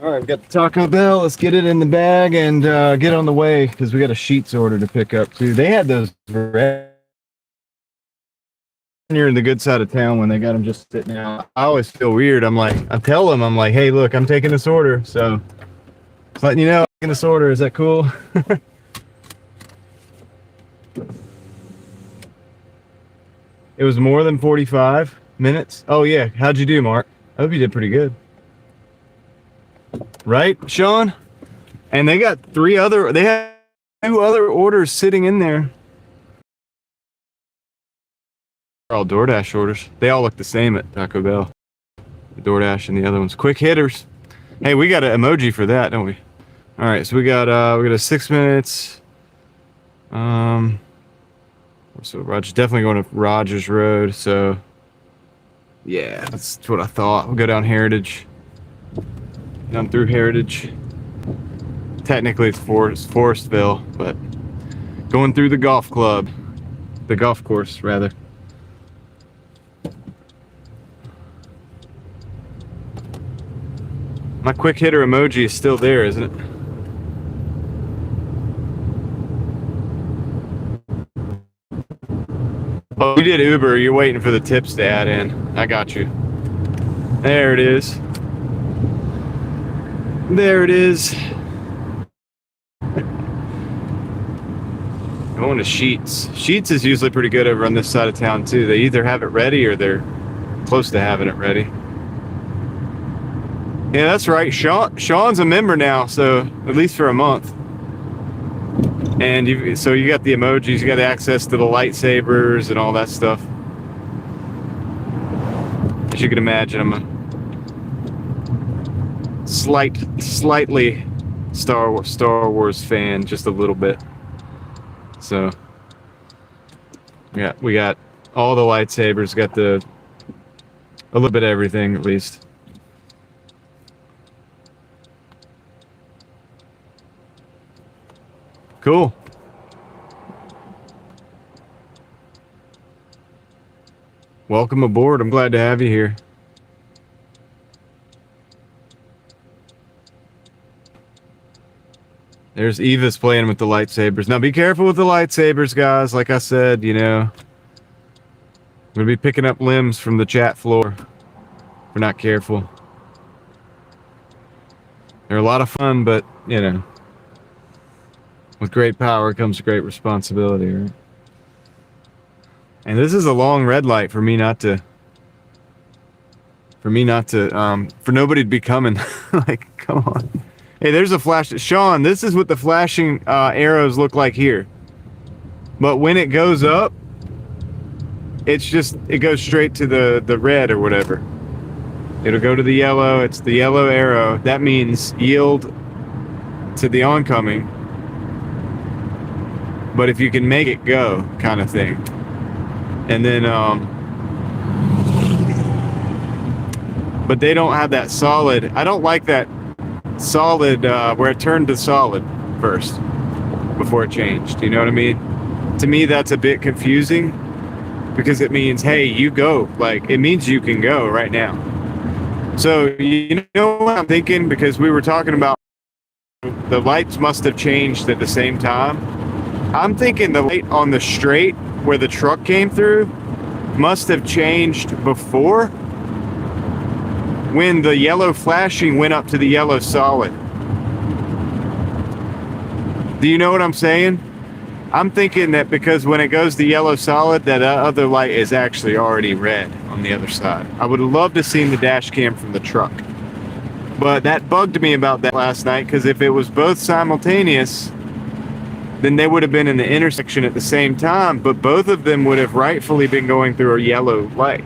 All right, we got the Taco Bell. Let's get it in the bag and get on the way because we got a sheets order to pick up too. They had those red near in the good side of town when they got them just sitting out. I always feel weird. I tell them, I'm like, hey, look, I'm taking this order. So just letting you know, I'm taking this order. Is that cool? It was more than 45 minutes. Oh yeah. How'd you do, Mark? I hope you did pretty good. Right, Sean? And they got they had 2 other orders sitting in there. They're all Doordash orders. They all look the same at Taco Bell. The Doordash and the other ones. Quick hitters. Hey, we got an emoji for that, don't we? All right, so we got a 6 minutes. So Roger's definitely going to Rogers Road. So yeah, that's what I thought. We'll go down Heritage. Down through Heritage. Technically it's Forestville, but going through the golf club. The golf course, rather. My quick hitter emoji is still there, isn't it? Oh, you did Uber. You're waiting for the tips to add in. I got you. There it is. There it is. Going to Sheets. Sheets is usually pretty good over on this side of town too. They either have it ready or they're close to having it ready. Yeah, that's right. Sean's a member now, so at least for a month. And so you got the emojis, you got access to the lightsabers and all that stuff. As you can imagine, I'm a slightly Star Wars fan, just a little bit. So yeah, we got all the lightsabers, got a little bit of everything at least. Cool. Welcome aboard. I'm glad to have you here. There's Eva's playing with the lightsabers. Now be careful with the lightsabers, guys. Like I said, you know, I'm gonna be picking up limbs from the chat floor if we're not careful. They're a lot of fun, but you know, with great power comes great responsibility, right? And this is a long red light for me not to for nobody to be coming. Like, come on. Hey, there's a flash. Sean, this is what the flashing arrows look like here. But when it goes up, it goes straight to the red or whatever. It'll go to the yellow. It's the yellow arrow. That means yield to the oncoming. But if you can make it go, kind of thing. And then, but they don't have that solid. I don't like that solid where it turned to solid first before it changed. You know what I mean? To me, that's a bit confusing because it means, hey, you go. Like, it means you can go right now. So, you know what I'm thinking? Because we were talking about the lights must have changed at the same time. I'm thinking the light on the straight where the truck came through must have changed before when the yellow flashing went up to the yellow solid. Do you know what I'm saying? I'm thinking that because when it goes to yellow solid, that other light is actually already red on the other side. I would have loved to see the dash cam from the truck. But that bugged me about that last night, because if it was both simultaneous, then they would have been in the intersection at the same time, but both of them would have rightfully been going through a yellow light.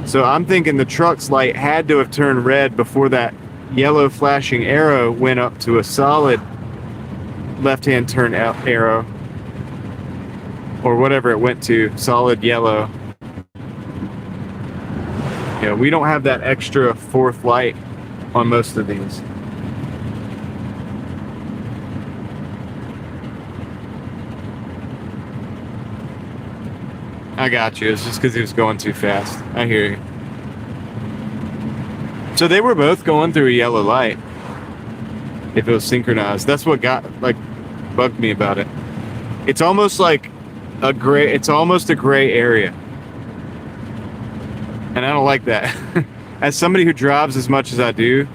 So I'm thinking the truck's light had to have turned red before that yellow flashing arrow went up to a solid left-hand turn out arrow, or whatever it went to, solid yellow. Yeah, we don't have that extra fourth light on most of these. I got you. It's just because he was going too fast. I hear you. So they were both going through a yellow light. if it was synchronized. That's what bugged me about it. It's almost like it's almost a gray area. And I don't like that. As somebody who drives as much as I do,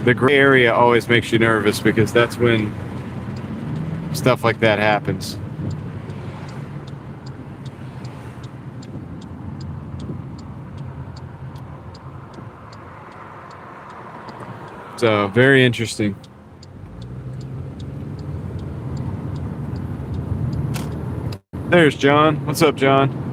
the gray area always makes you nervous because that's when stuff like that happens. So, very interesting. There's John. What's up, John?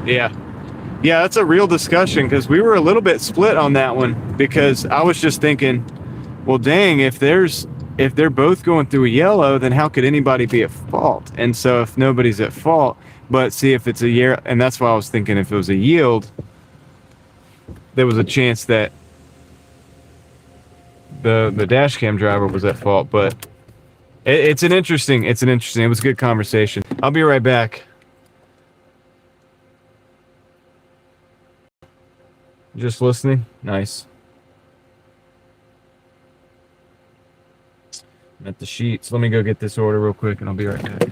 Yeah. Yeah, that's a real discussion because we were a little bit split on that one because I was just thinking, well, dang, if they're both going through a yellow, then how could anybody be at fault? And so if nobody's at fault, but see if it's a year, and that's why I was thinking if it was a yield, there was a chance that the dash cam driver was at fault. But it was a good conversation. I'll be right back. Just listening? Nice. I'm at the sheets. Let me go get this order real quick and I'll be right back.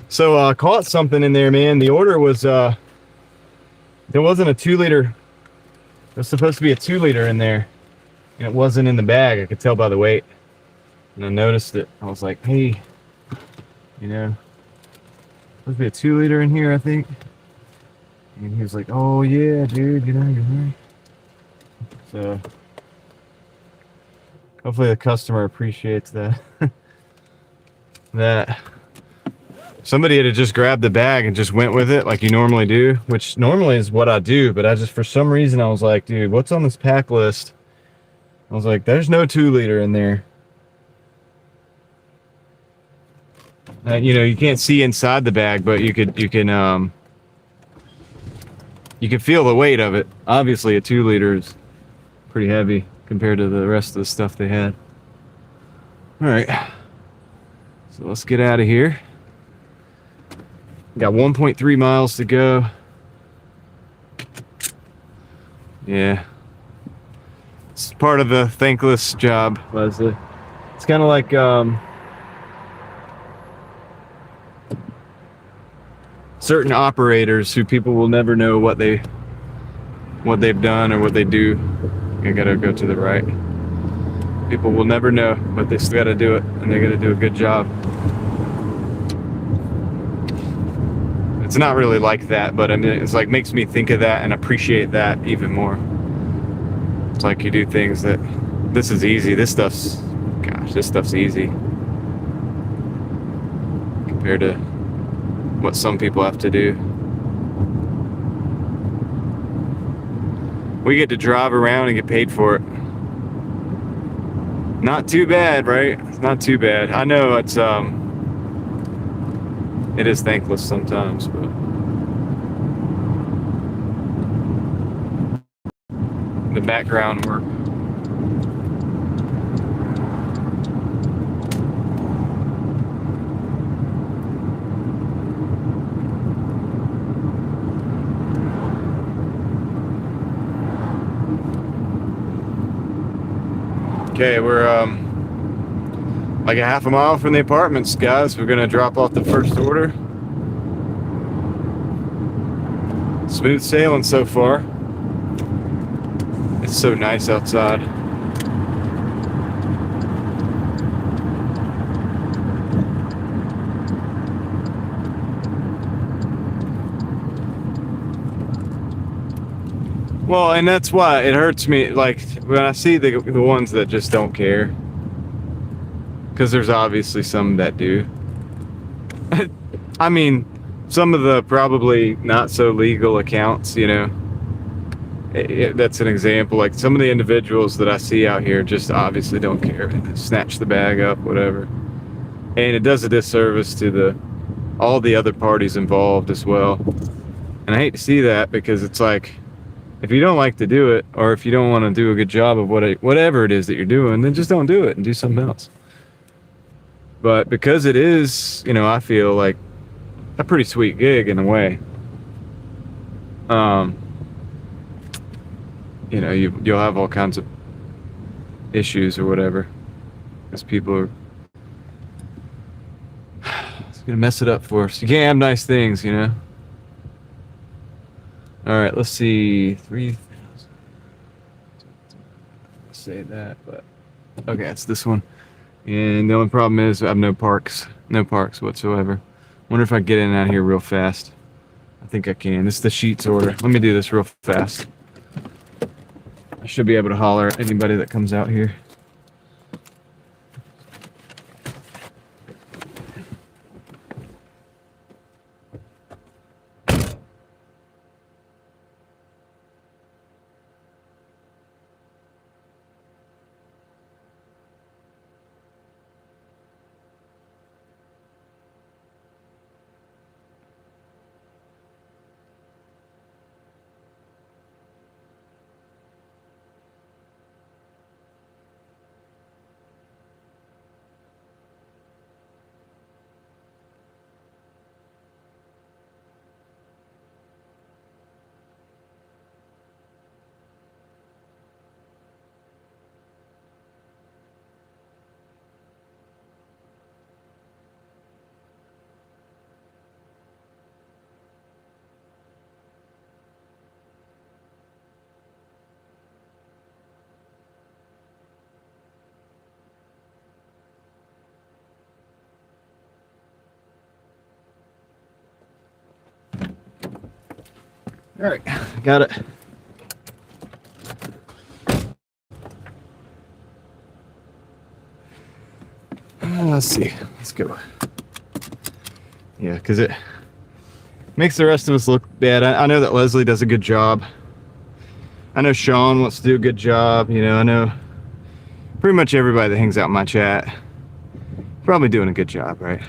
So I caught something in there, man. The order was there wasn't a 2 liter There's supposed to be a 2-liter in there, and it wasn't in the bag. I could tell by the weight. And I noticed it. I was like, hey, you know, supposed to be a 2-liter in here, I think. And he was like, oh yeah, dude, you know, you're right. So hopefully the customer appreciates that. That somebody had just grabbed the bag and just went with it like you normally do, which normally is what I do, but I just, for some reason, I was like, dude, what's on this pack list? I was like, there's no 2-liter in there. You know, you can't see inside the bag, but you can feel the weight of it. Obviously, a 2-liter is pretty heavy compared to the rest of the stuff they had. All right, so let's get out of here. Got 1.3 miles to go. Yeah, it's part of the thankless job, Leslie. It's kind of like certain operators who people will never know what they've done or what they do. I gotta go to the right. People will never know, but they still gotta do it, and they gotta do a good job. It's not really like that, but I mean, it's like makes me think of that and appreciate that even more. It's like you do things that, this is easy. This stuff's easy compared to what some people have to do. We get to drive around and get paid for it. Not too bad, right? It's not too bad. I know it is thankless sometimes, but the background work. Okay, we're like a half a mile from the apartments, guys. We're gonna drop off the first order. Smooth sailing so far. It's so nice outside. Well, and that's why it hurts me, like, when I see the ones that just don't care. Because there's obviously some that do. I mean, some of the probably not so legal accounts, you know. That's an example. Like, some of the individuals that I see out here just obviously don't care. They snatch the bag up, whatever. And it does a disservice to all the other parties involved as well. And I hate to see that, because it's like, if you don't like to do it, or if you don't want to do a good job of whatever it is that you're doing, then just don't do it and do something else. But because it is, you know, I feel like a pretty sweet gig in a way. You know, you'll have all kinds of issues or whatever, because people are it's gonna mess it up for us. You can't have nice things, you know. All right, let's see, 3,000. Say that, but okay, it's this one. And the only problem is I have no parks whatsoever. Wonder if I can get in and out of here real fast. I think I can. This is the sheets order. Let me do this real fast. I should be able to holler at anybody that comes out here. All right, got it. Let's see. Let's go. Yeah, because it makes the rest of us look bad. I know that Leslie does a good job. I know Sean wants to do a good job. You know, I know pretty much everybody that hangs out in my chat probably doing a good job, right?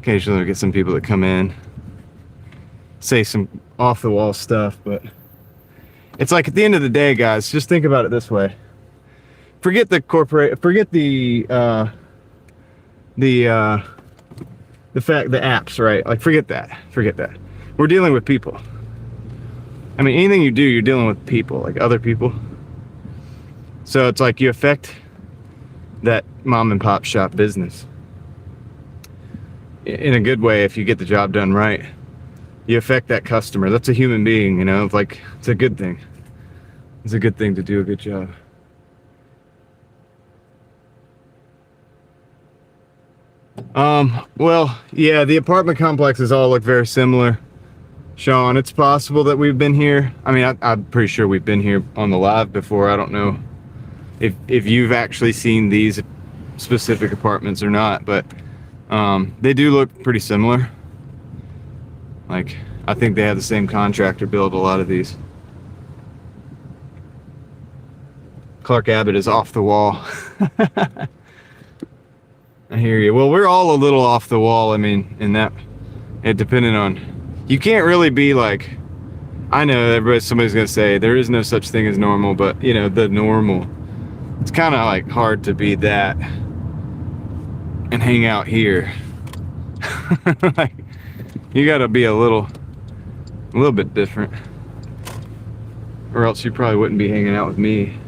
Occasionally we get some people that come in, say some off-the-wall stuff, but it's like at the end of the day, guys, just think about it this way. Forget the apps, right? Like forget that. We're dealing with people. I mean, anything you do, you're dealing with people, like other people. So it's like you affect that mom and pop shop business in a good way if you get the job done right. You affect that customer. That's a human being, you know, like it's a good thing. It's a good thing to do a good job. Well, yeah, the apartment complexes all look very similar. Sean, it's possible that we've been here. I mean, I'm pretty sure we've been here on the live before. I don't know if you've actually seen these specific apartments or not, but they do look pretty similar. Like, I think they have the same contractor build a lot of these. Clark Abbott is off the wall. I hear you. Well, we're all a little off the wall. I mean, in that, it depending on, you can't really be like, I know somebody's gonna say there is no such thing as normal, but you know, the normal, it's kind of like hard to be that and hang out here. Like, you gotta be a little bit different, or else you probably wouldn't be hanging out with me.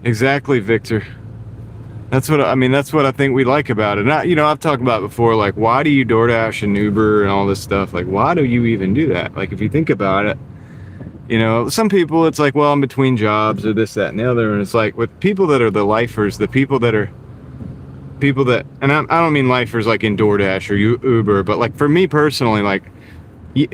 Exactly, Victor. That's what I mean. That's what I think we like about it. And I've talked about it before. Like, why do you DoorDash and Uber and all this stuff? Like, why do you even do that? Like, if you think about it, you know, some people, it's like, well, I'm between jobs or this, that, and the other. And it's like with people that are the lifers, the people that, and I don't mean lifers like in DoorDash or Uber, but like for me personally, like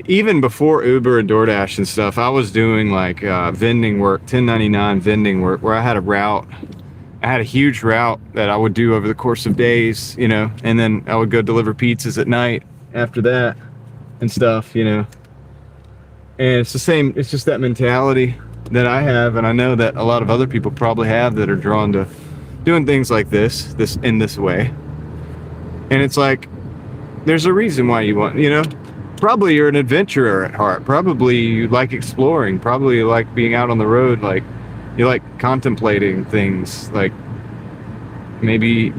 even before Uber and DoorDash and stuff, I was doing like vending work, 1099 vending work, where I had a huge route that I would do over the course of days, you know, and then I would go deliver pizzas at night after that and stuff, you know. And it's the same, it's just that mentality that I have, and I know that a lot of other people probably have that are drawn to doing things like this in this way. And it's like, there's a reason why you want, you know, probably you're an adventurer at heart. Probably you like exploring. Probably you like being out on the road. Like, you like contemplating things. Like, maybe you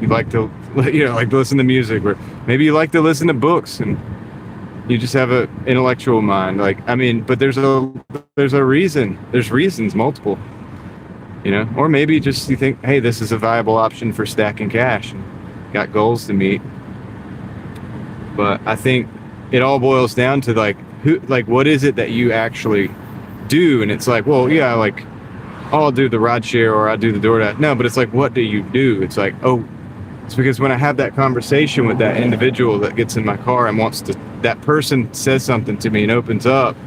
like to, you know, like to listen to music, or maybe you like to listen to books, and you just have a intellectual mind. Like, I mean, but there's a reason. There's reasons, multiple, you know. Or maybe just you think, hey, this is a viable option for stacking cash, and got goals to meet. But I think it all boils down to like what is it that you actually do? And it's like, well, yeah, like, oh, I'll do the ride share or I do the DoorDash. No, but it's like, what do you do? It's like, oh, it's because when I have that conversation with that individual that gets in my car and that person says something to me and opens up,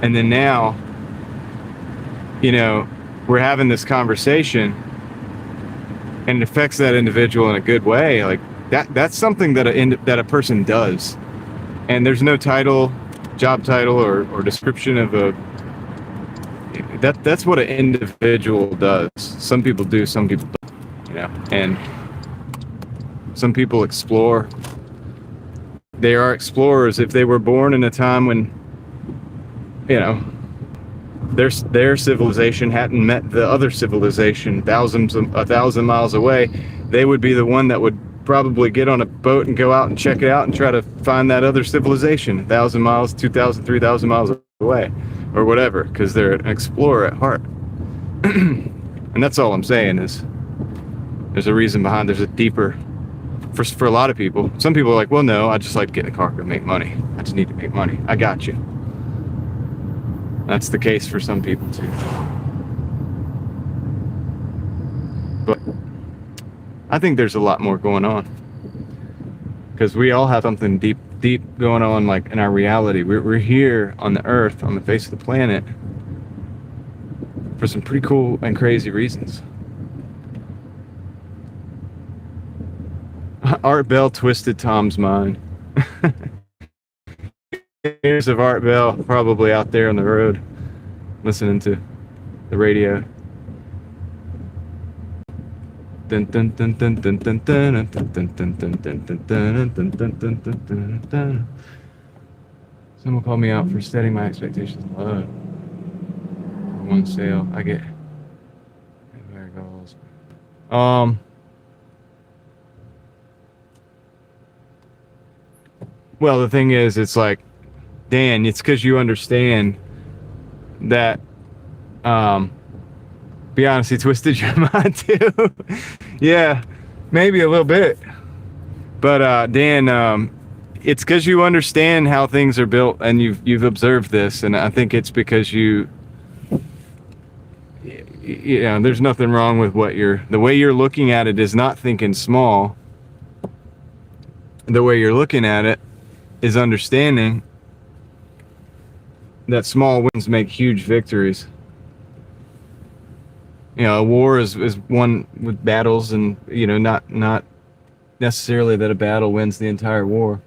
and then now, you know, we're having this conversation and it affects that individual in a good way. Like, that's something that a person does, and there's no job title or description of that's what an individual does. Some people do, some people don't, you know. And some people explore. They are explorers if they were born in a time when, you know, their civilization hadn't met the other civilization 1,000 miles away. They would be the one that would probably get on a boat and go out and check it out and try to find that other civilization 1,000 miles, 2,000, 3,000 miles away, or whatever, because they're an explorer at heart. And that's all I'm saying is there's a reason behind. There's a deeper, for a lot of people. Some people are like, well, no, I just like to get in a car and make money. I just need to make money. I got you. That's the case for some people too. I think there's a lot more going on, because we all have something deep going on, like in our reality. We're here on the earth, on the face of the planet, for some pretty cool and crazy reasons. Art Bell twisted Tom's mind. Years of Art Bell probably out there on the road listening to the radio. Someone called me out for setting my expectations low. For one sale, I get there goes. Well, the thing is, it's like, Dan, it's because you understand that. Be honest, he twisted your mind too. Yeah, maybe a little bit. But Dan, it's because you understand how things are built, and you've observed this, and I think it's because you know, there's nothing wrong with the way you're looking at it is not thinking small. The way you're looking at it is understanding that small wins make huge victories. You know, a war is won with battles, and you know, not necessarily that a battle wins the entire war.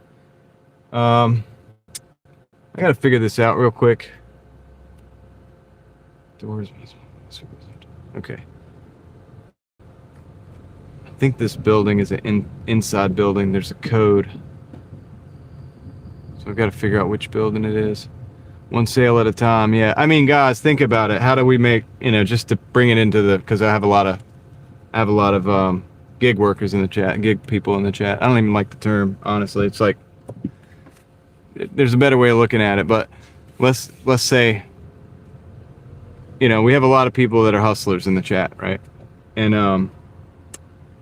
I gotta figure this out real quick. Doors. Okay. I think this building is an inside building. There's a code, so I've got to figure out which building it is. One sale at a time. Yeah, I mean, guys, think about it. How do we make, you know, just to bring it into the, because I have a lot of gig workers in the chat, gig people in the chat. I don't even like the term, honestly. It's like, there's a better way of looking at it, but let's say, you know, we have a lot of people that are hustlers in the chat, right? And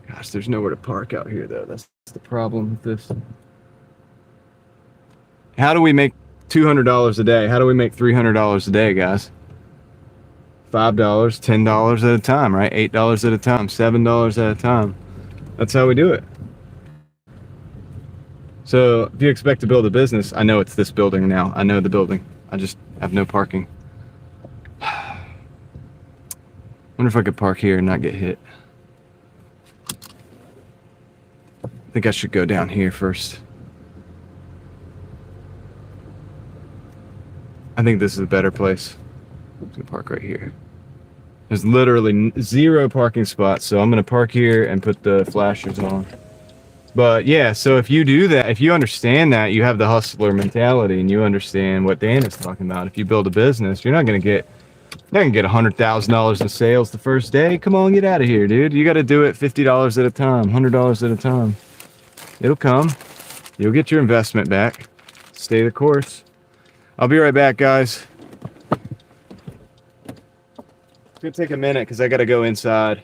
gosh, there's nowhere to park out here though. That's the problem with this. How do we make $200 a day? How do we make $300 a day, guys? $5, $10 at a time, right? $8 at a time, $7 at a time. That's how we do it. So if you expect to build a business, I know it's this building now. I know the building. I just have no parking. Wonder if I could park here and not get hit. I think I should go down here first. I think this is a better place. I'm gonna park right here. There's literally 0 parking spots, so I'm gonna park here and put the flashers on. But yeah, so if you do that, if you understand that, you have the hustler mentality, and you understand what Dan is talking about. If you build a business, you're not gonna get $100,000 in sales the first day. Come on, get out of here, dude. You got to do it $50 at a time, $100 at a time. It'll come. You'll get your investment back. Stay the course. I'll be right back, guys. It's gonna take a minute because I got to go inside.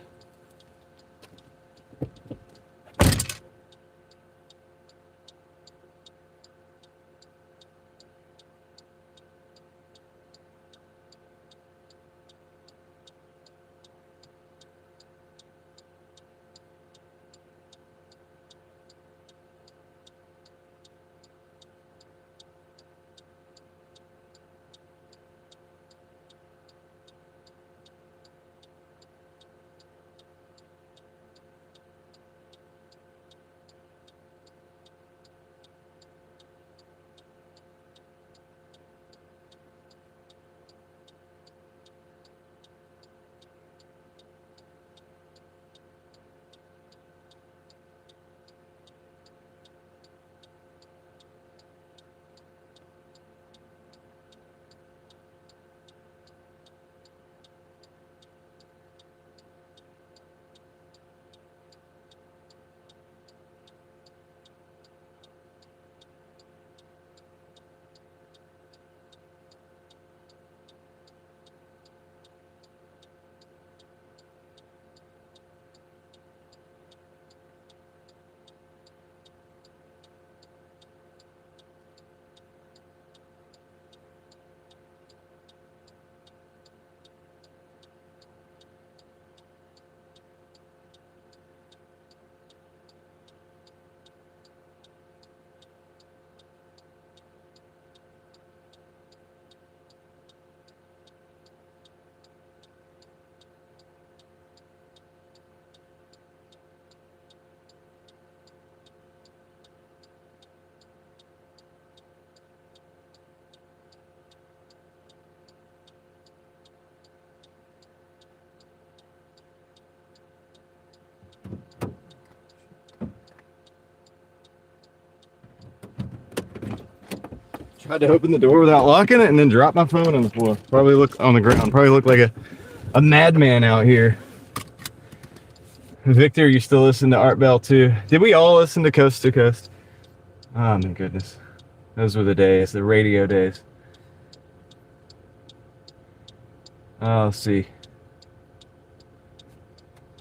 Tried to open the door without locking it and then dropped my phone on the floor. Probably look on the ground. Probably look like a madman out here. Victor, you still listen to Art Bell too? Did we all listen to Coast to Coast? Oh my goodness. Those were the days, the radio days. Let's see.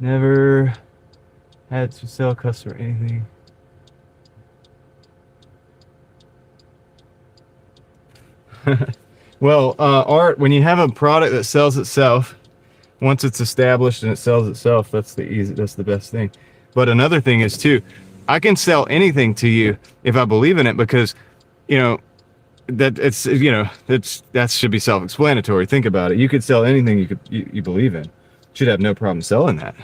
Never had to sell customer anything. Well, Art, when you have a product that sells itself, once it's established and it sells itself, that's the best thing. But another thing is too, I can sell anything to you if I believe in it, because, you know, that should be self-explanatory. Think about it. You could sell anything you believe in. Should have no problem selling that.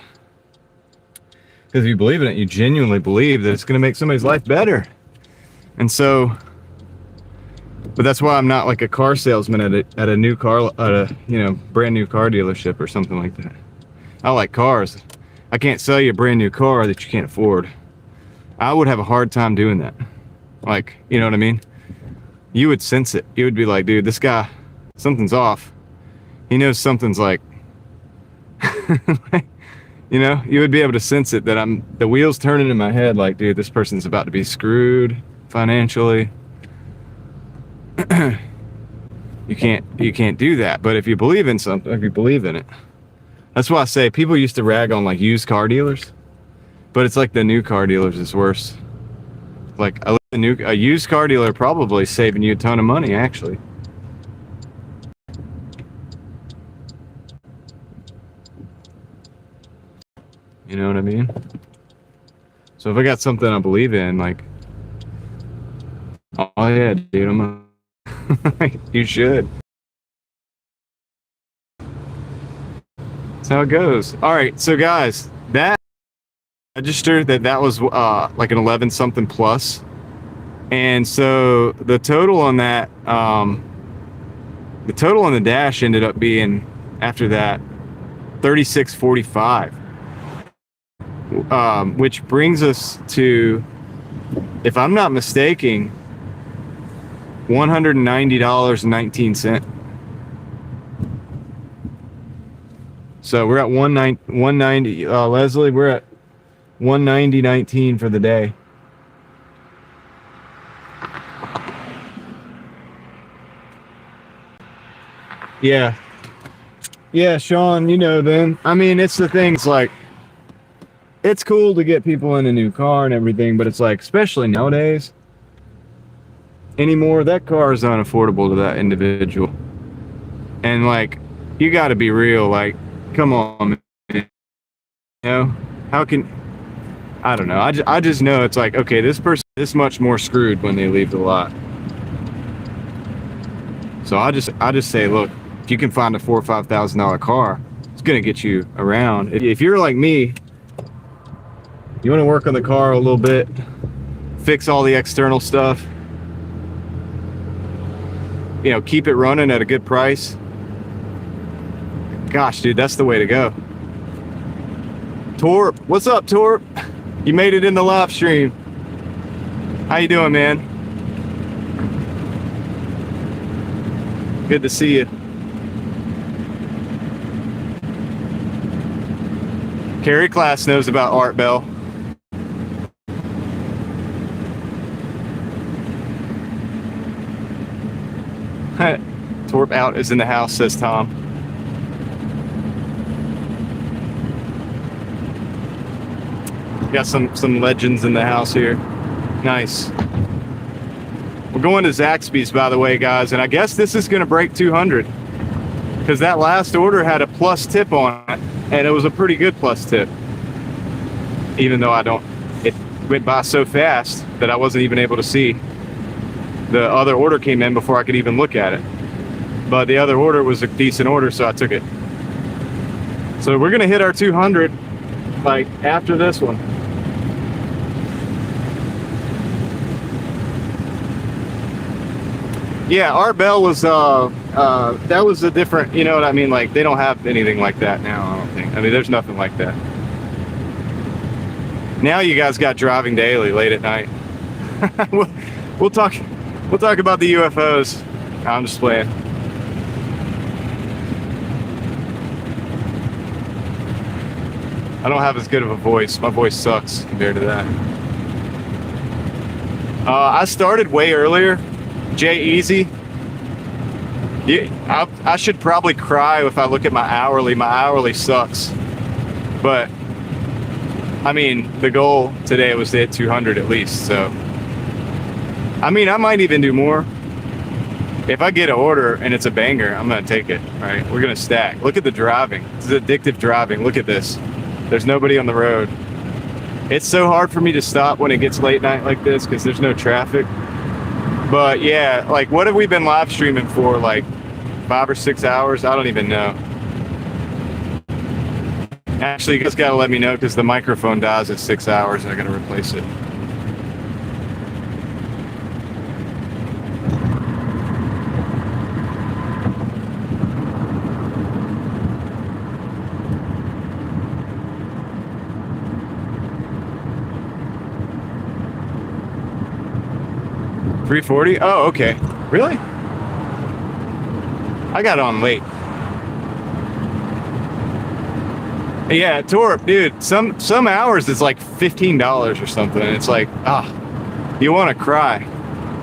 Because if you believe in it, you genuinely believe that it's going to make somebody's life better. And so, but that's why I'm not like a car salesman at a new car, brand new car dealership or something like that. I like cars. I can't sell you a brand new car that you can't afford. I would have a hard time doing that. Like, you know what I mean? You would sense it. You would be like, dude, this guy, something's off. He knows something's like, you know, you would be able to sense it, that the wheels turning in my head like, dude, this person's about to be screwed financially. You can't do that. But if you believe in something, if you believe in it, that's why I say people used to rag on like used car dealers, but it's like the new car dealers is worse. Like a used car dealer probably saving you a ton of money, actually. You know what I mean? So if I got something I believe in, like, oh yeah, dude, I'm you should. That's how it goes. All right, so guys, that registered that was like an 11 something plus, and so the total on that, the total on the dash ended up being, after that, 36.45, which brings us to, if I'm not mistaken, $190.19. So we're at 190. Leslie, we're at 190.19 for the day. Yeah, Sean. You know, then I mean, it's the things like, it's cool to get people in a new car and everything, but it's like, especially nowadays. Anymore, that car is unaffordable to that individual, and like, you got to be real. Like, come on, man. You know, how can, I don't know. I just know it's like, okay, this person is this much more screwed when they leave the lot. So I just say, look, if you can find a $4,000 or $5,000 car, it's gonna get you around. If you're like me, you want to work on the car a little bit, fix all the external stuff. You know, keep it running at a good price. Gosh, dude, that's the way to go. Torp, what's up, Torp? You made it in the live stream. How you doing, man? Good to see you. Carrie Class knows about Art Bell. Torp out is in the house, says Tom. Got some legends in the house here. Nice. We're going to Zaxby's, by the way, guys, and I guess this is going to break 200, because that last order had a plus tip on it, and it was a pretty good plus tip. Even though it went by so fast that I wasn't even able to see. The other order came in before I could even look at it. But the other order was a decent order, so I took it. So we're gonna hit our 200 like after this one. Yeah, Art Bell was that was a different, you know what I mean? Like, they don't have anything like that now, I don't think. I mean, there's nothing like that. Now you guys got Driving Daily late at night. We'll talk We'll talk about the UFOs. I'm just playing. I don't have as good of a voice. My voice sucks compared to that. I started way earlier. Jay Easy. Yeah, I should probably cry if I look at my hourly. My hourly sucks. But, I mean, the goal today was to hit 200 at least, so. I mean, I might even do more. If I get an order and it's a banger, I'm going to take it, right? We're going to stack. Look at the driving. This is addictive driving. Look at this. There's nobody on the road. It's so hard for me to stop when it gets late night like this because there's no traffic. But yeah, like what have we been live streaming for? Like 5 or 6 hours? I don't even know. Actually, you guys gotta let me know because the microphone dies at 6 hours and I gotta replace it. $340? Oh, okay. Really? I got on late. Yeah, Torp, dude. Some hours it's like $15 or something. It's like, you want to cry.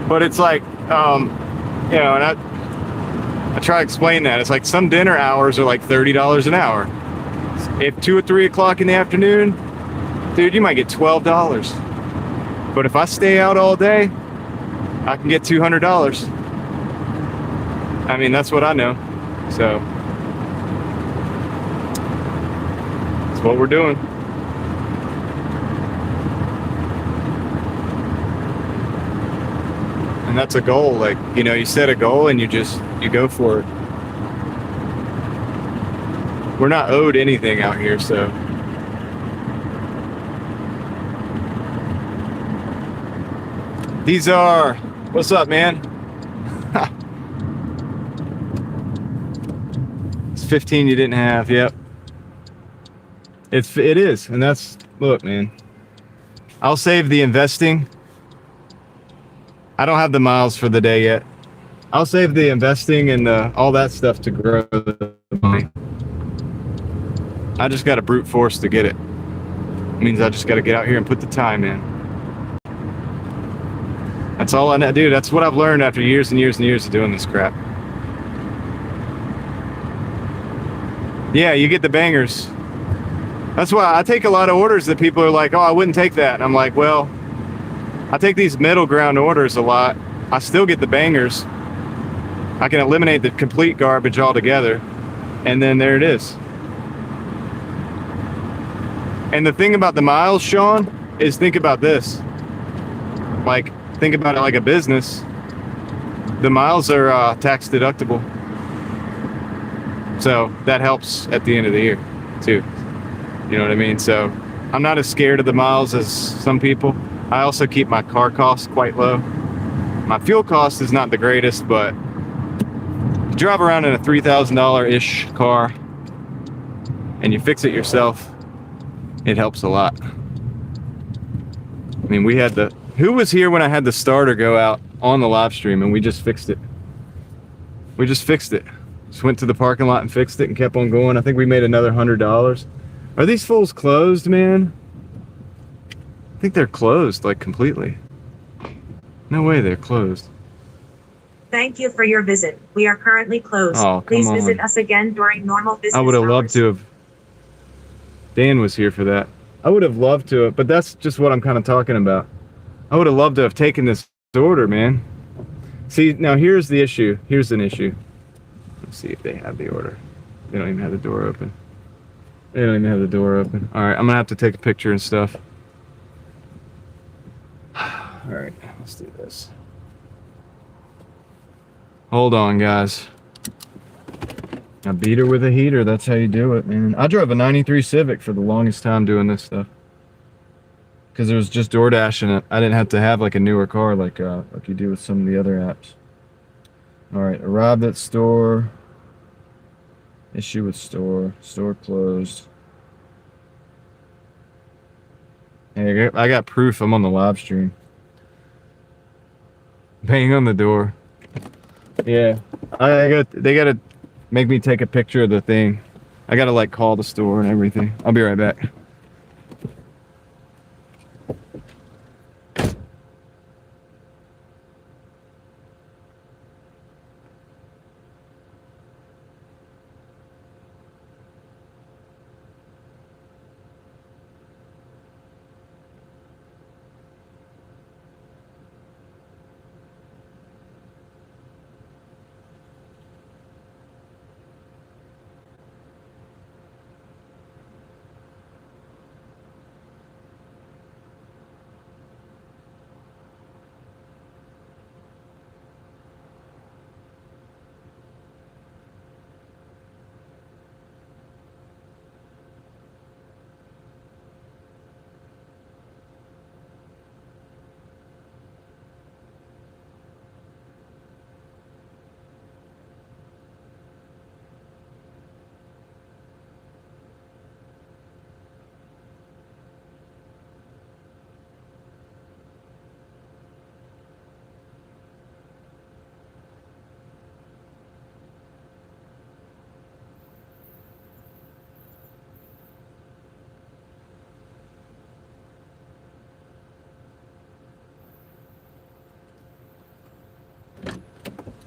But it's like, you know, and I try to explain that. It's like some dinner hours are like $30 an hour. If 2 or 3 o'clock in the afternoon, dude, you might get $12. But if I stay out all day, I can get $200. I mean, that's what I know. So that's what we're doing. And that's a goal. Like, you know, you set a goal and you go for it. We're not owed anything out here, so. These are, what's up, man? It's 15 you didn't have, yep. It is, and that's, look, man. I'll save the investing. I don't have the miles for the day yet. I'll save the investing and all that stuff to grow the money. I just got to brute force to get it. It means I just got to get out here and put the time in. That's all I know, dude. That's what I've learned after years and years and years of doing this crap. Yeah, you get the bangers. That's why I take a lot of orders that people are like, oh, I wouldn't take that. And I'm like, well, I take these middle ground orders a lot. I still get the bangers. I can eliminate the complete garbage altogether. And then there it is. And the thing about the miles, Sean, is think about this. Like, think about it like a business. The miles are tax deductible. So that helps at the end of the year, too. You know what I mean? So I'm not as scared of the miles as some people. I also keep my car costs quite low. My fuel cost is not the greatest, but you drive around in a $3,000-ish car and you fix it yourself, it helps a lot. I mean, we had who was here when I had the starter go out on the live stream and we just fixed it? We just fixed it. Just went to the parking lot and fixed it and kept on going. I think we made another $100. Are these fools closed, man? I think they're closed, like, completely. No way they're closed. Thank you for your visit. We are currently closed. Oh, come Please on. visit us again during normal business hours. I would have loved to have. Dan was here for that. I would have loved to have, but that's just what I'm kind of talking about. I would have loved to have taken this order, man. See, now here's the issue. Here's an issue. Let's see if they have the order. They don't even have the door open. They don't even have the door open. All right, I'm gonna have to take a picture and stuff. All right, let's do this. Hold on, guys. I beat her with a heater. That's how you do it, man. I drove a 93 Civic for the longest time doing this stuff. Because it was just Doordash in it. I didn't have to have like a newer car like you do with some of the other apps. All right, arrived at store. Issue with store. Store closed. Hey, I got proof I'm on the live stream. Bang on the door. Yeah. They gotta make me take a picture of the thing. I gotta like call the store and everything. I'll be right back.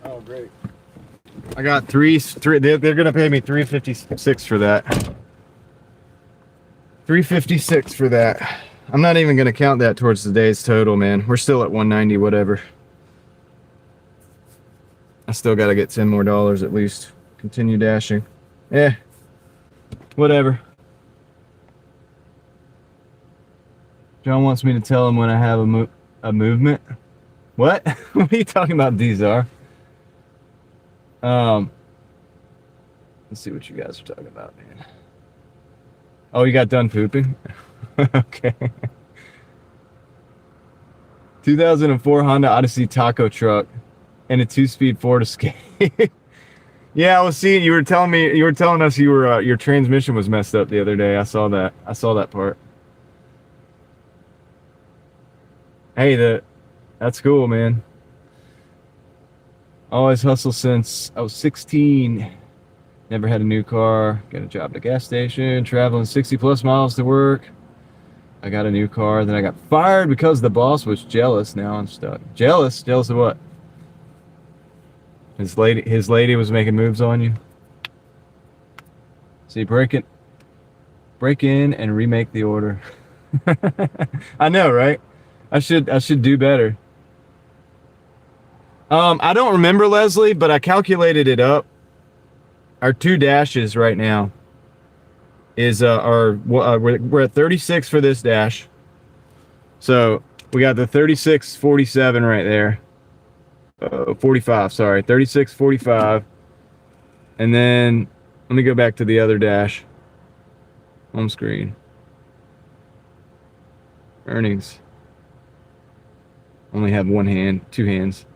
Oh, great. I got three. They're gonna pay me $356 for that. $356 for that. I'm not even gonna count that towards the day's total, man. We're still at 190, whatever. I still gotta get $10 more at least. Continue dashing. Eh, whatever. John wants me to tell him when I have a movement. What? What are you talking about, Dzar? Let's see what you guys are talking about, man. Oh, you got done pooping? Okay. 2004 Honda Odyssey taco truck and a 2-speed Ford Escape. Yeah, I was seeing you were telling us you were your transmission was messed up the other day. I saw that part. Hey, that's cool, man. Always hustle since I was 16. Never had a new car. Got a job at a gas station. Traveling 60 plus miles to work. I got a new car. Then I got fired because the boss was jealous. Now I'm stuck. Jealous? Jealous of what? His lady was making moves on you. See, break in and remake the order. I know, right? I should do better. I don't remember, Leslie, but I calculated it up. Our 2 dashes right now is we're at 36 for this dash. So we got the 3647 right there. 45, sorry, 3645. And then let me go back to the other dash. Home screen. Earnings. Only have two hands.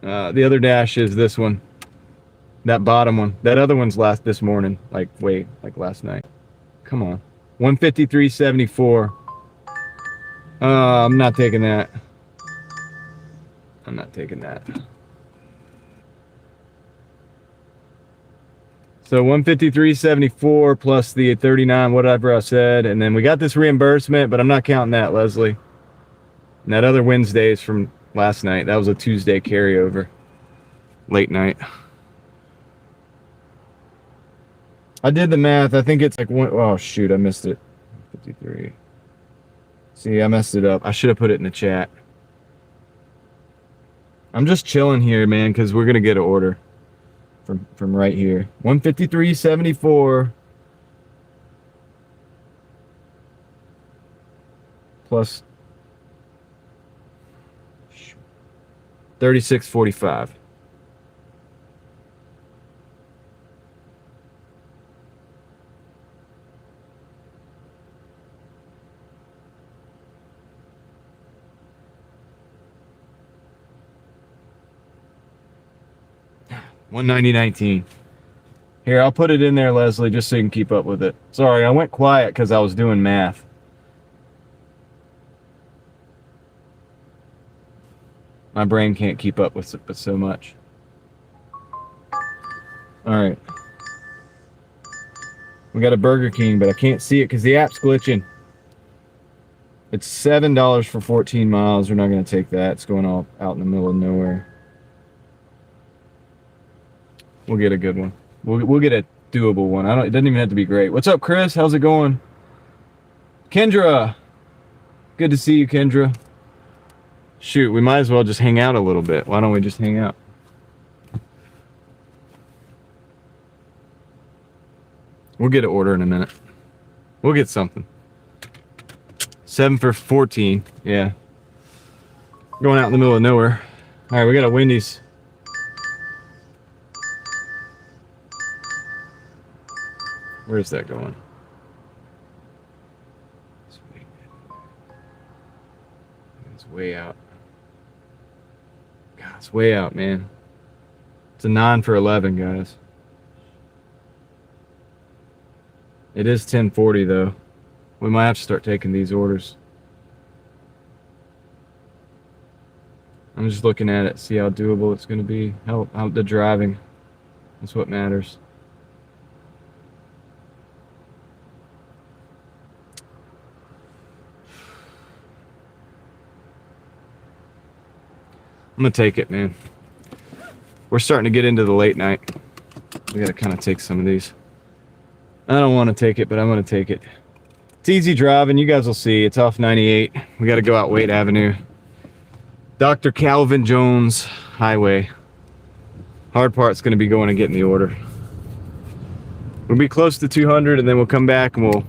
The other dash is this one. That bottom one. That other one's this morning. Like last night. Come on. 153.74. I'm not taking that. I'm not taking that. So 153.74 plus the 39, whatever I said. And then we got this reimbursement, but I'm not counting that, Leslie. And that other Wednesday is from last night. That was a Tuesday carryover. Late night. I did the math. I think it's like one. Oh, shoot. I missed it. 53. See, I messed it up. I should have put it in the chat. I'm just chilling here, man, because we're going to get an order from right here. 153.74 plus 36.45. $190.19. Here, I'll put it in there, Leslie, just so you can keep up with it. Sorry, I went quiet because I was doing math. My brain can't keep up with so much. All right. We got a Burger King, but I can't see it because the app's glitching. It's $7 for 14 miles. We're not going to take that. It's going all out in the middle of nowhere. We'll get a good one. We'll get a doable one. It doesn't even have to be great. What's up, Chris? How's it going? Kendra. Good to see you, Kendra. Shoot, we might as well just hang out a little bit. Why don't we just hang out? We'll get an order in a minute. We'll get something. 7 for 14. Yeah. Going out in the middle of nowhere. All right, we got a Wendy's. Where's that going? It's way out. God, it's way out, man. It's a 9 for 11, guys. It is 10:40 though. We might have to start taking these orders. I'm just looking at it, see how doable it's going to be. How the driving. That's what matters. I'm going to take it, man. We're starting to get into the late night. We got to kind of take some of these. I don't want to take it, but I'm going to take it. It's easy driving. You guys will see. It's off 98. We got to go out Wade Avenue. Dr. Calvin Jones Highway. Hard part's going to be going and getting the order. We'll be close to 200, and then we'll come back and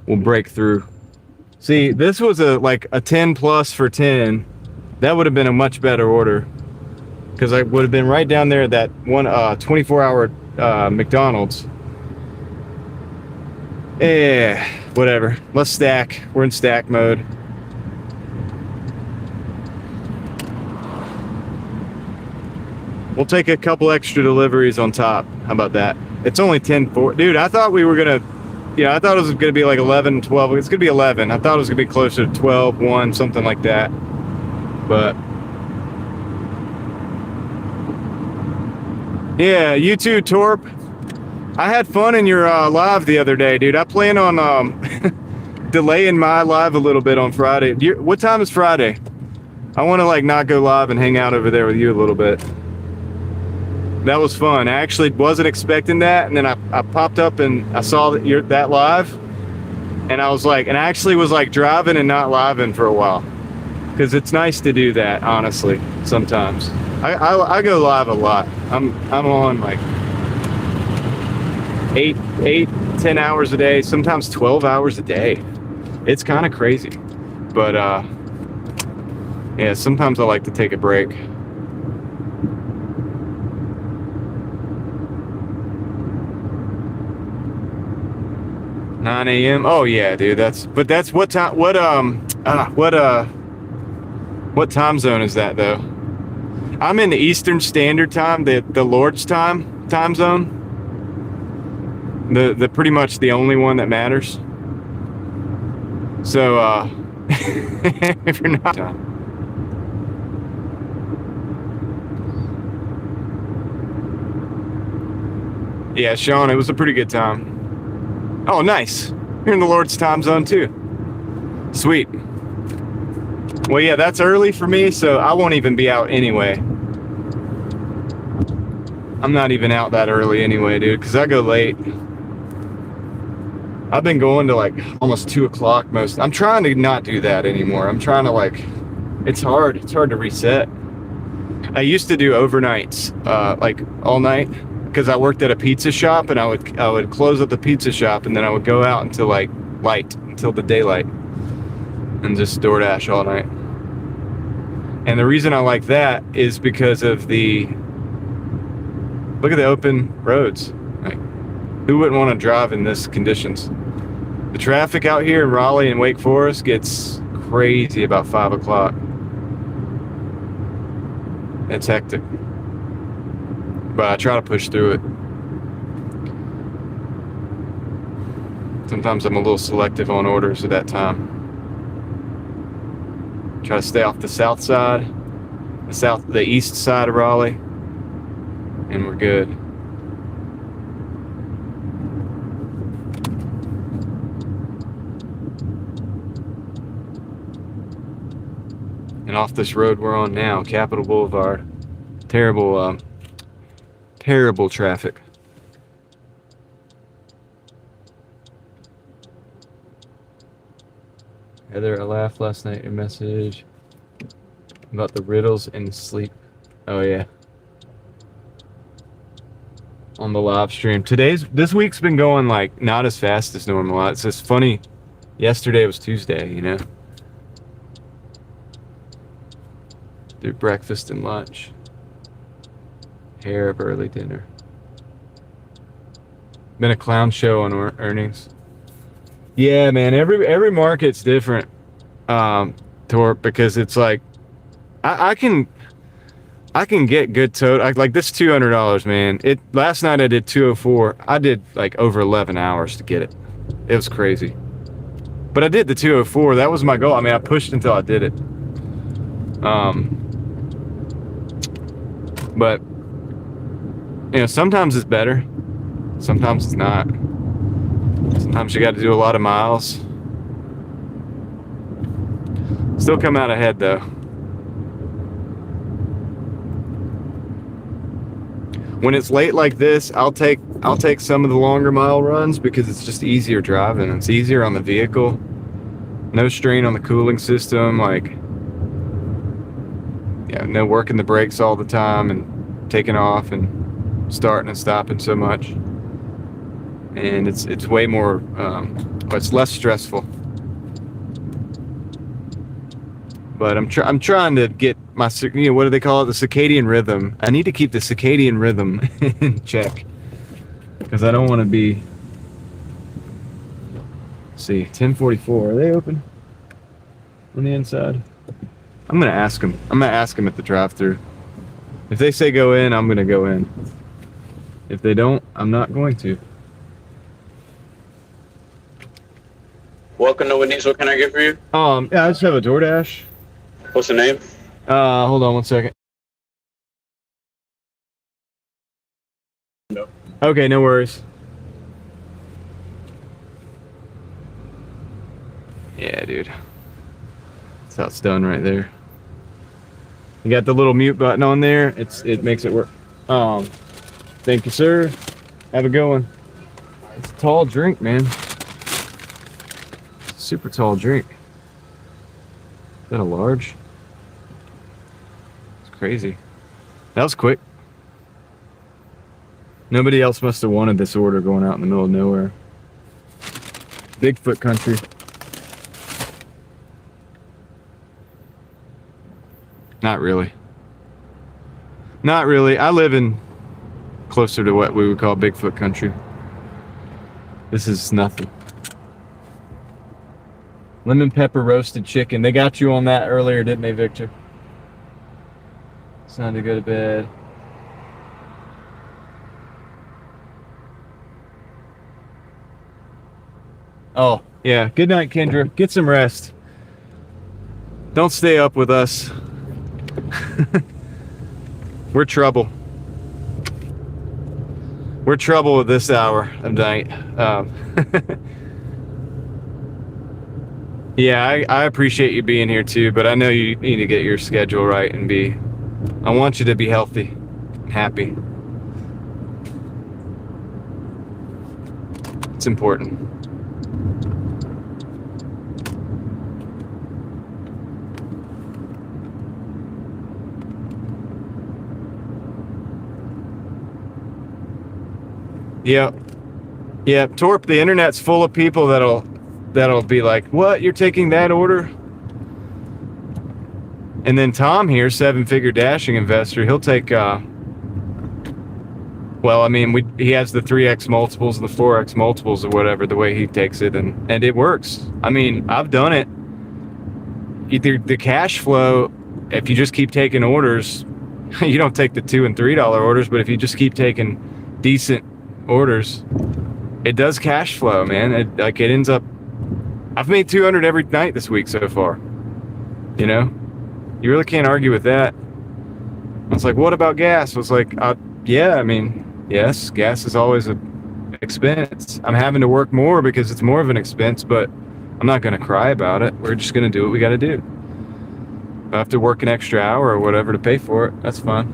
we'll break through. See, this was like a 10 plus for 10. That would have been a much better order, because I would have been right down there at that one 24-hour McDonald's. Yeah, whatever. Let's stack. We're in stack mode. We'll take a couple extra deliveries on top. How about that? It's only 10:40. Dude, I thought we were gonna, I thought it was gonna be like 11, 12. It's gonna be 11. I thought it was gonna be closer to 12, 1, something like that. But yeah, you too, Torp. I had fun in your live the other day, dude. I plan on delaying my live a little bit on Friday. What time is Friday? I want to like not go live and hang out over there with you a little bit. That was fun. I actually wasn't expecting that, and then I popped up and I saw that you're that live, and I was like, and I actually was like driving and not living for a while, because it's nice to do that, honestly. Sometimes I go live a lot. I'm on like 10 hours a day, sometimes 12 hours a day. It's kind of crazy, but yeah, sometimes I like to take a break. $9 a.m. Oh yeah, dude. That's what time? What time zone is that though? I'm in the Eastern Standard Time, the Lord's time zone. The pretty much the only one that matters. So if you're not, yeah, Sean, it was a pretty good time. Oh, nice. You're in the Lord's time zone too. Sweet. Well, yeah, that's early for me, so I won't even be out anyway. I'm not even out that early anyway, dude, because I go late. I've been going to like almost 2 o'clock most. I'm trying to not do that anymore. I'm trying to like, it's hard. It's hard to reset. I used to do overnights, like all night, because I worked at a pizza shop, and I would close up the pizza shop, and then I would go out until like light, until the daylight, and just Doordash all night. And the reason I like that is because of look at the open roads. Like, who wouldn't want to drive in this conditions? The traffic out here in Raleigh and Wake Forest gets crazy about 5 o'clock. It's hectic. But I try to push through it. Sometimes I'm a little selective on orders at that time. Try to stay off the south side. the east side of Raleigh, and we're good. And off this road we're on now, Capitol Boulevard, terrible traffic. Heather, I laughed last night. Your message about the riddles and sleep. Oh yeah. On the live stream. This week's been going like not as fast as normal. It's just funny. Yesterday was Tuesday, you know. Through breakfast and lunch. Hair of early dinner. Been a clown show on earnings. Yeah, man. Every market's different, Torp, because it's like I can get good total. Like this $200, man. Last night I did 204. I did like over 11 hours to get it. It was crazy. But I did the 204. That was my goal. I mean, I pushed until I did it. But you know, sometimes it's better. Sometimes it's not. Sometimes you got to do a lot of miles. Still come out ahead though. When it's late like this, I'll take some of the longer mile runs because it's just easier driving. It's easier on the vehicle. No strain on the cooling system. Like, yeah, no working the brakes all the time and taking off and starting and stopping so much. And it's way more. It's less stressful. But I'm trying to get my, you know, what do they call it? The circadian rhythm. I need to keep the circadian rhythm in check because I don't want to be. Let's see, 10:44. Are they open on the inside? I'm gonna ask them. I'm gonna ask them at the drive-thru. If they say go in, I'm gonna go in. If they don't, I'm not going to. Welcome to Whitney's. What can I get for you? Yeah, I just have a Doordash. What's the name? Hold on one second. No. Okay, no worries. Yeah, dude. That's how it's done right there. You got the little mute button on there. It makes it work. Thank you, sir. Have a good one. It's a tall drink, man. Super tall drink. Is that a large? It's crazy. That was quick. Nobody else must have wanted this order going out in the middle of nowhere. Bigfoot country. Not really. Not really. I live in closer to what we would call Bigfoot country. This is nothing. Lemon pepper roasted chicken. They got you on that earlier, didn't they, Victor? It's time to go to bed. Oh, yeah. Good night, Kendra. Get some rest. Don't stay up with us. We're trouble. We're trouble at this hour of night. Yeah, I appreciate you being here too, but I know you need to get your schedule right and I want you to be healthy and happy. It's important. Yeah. Yeah, Torp, the internet's full of people that'll be like, what, you're taking that order? And then Tom here, 7-figure dashing investor, he'll take well, I mean, he has the 3x multiples and the 4x multiples or whatever, the way he takes it, and it works. I mean, I've done it. Either the cash flow, if you just keep taking orders, you don't take the $2 and $3 orders, but if you just keep taking decent orders, it does cash flow, man. It ends up, I've made 200 every night this week so far. You know, you really can't argue with that. I was like, what about gas? I was like, yeah, I mean, yes, gas is always an expense. I'm having to work more because it's more of an expense, but I'm not going to cry about it. We're just going to do what we got to do. If I have to work an extra hour or whatever to pay for it, that's fine.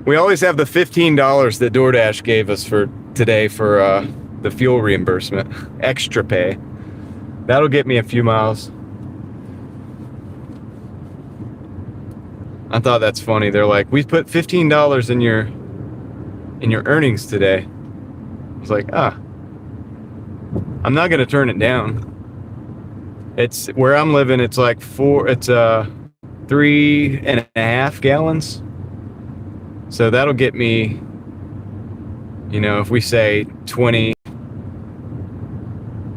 We always have the $15 that DoorDash gave us for today for the fuel reimbursement, extra pay. That'll get me a few miles. I thought that's funny. They're like, we put $15 in your earnings today. I was like, I'm not gonna turn it down. It's where I'm living. It's like 3.5 gallons. So that'll get me, if we say 20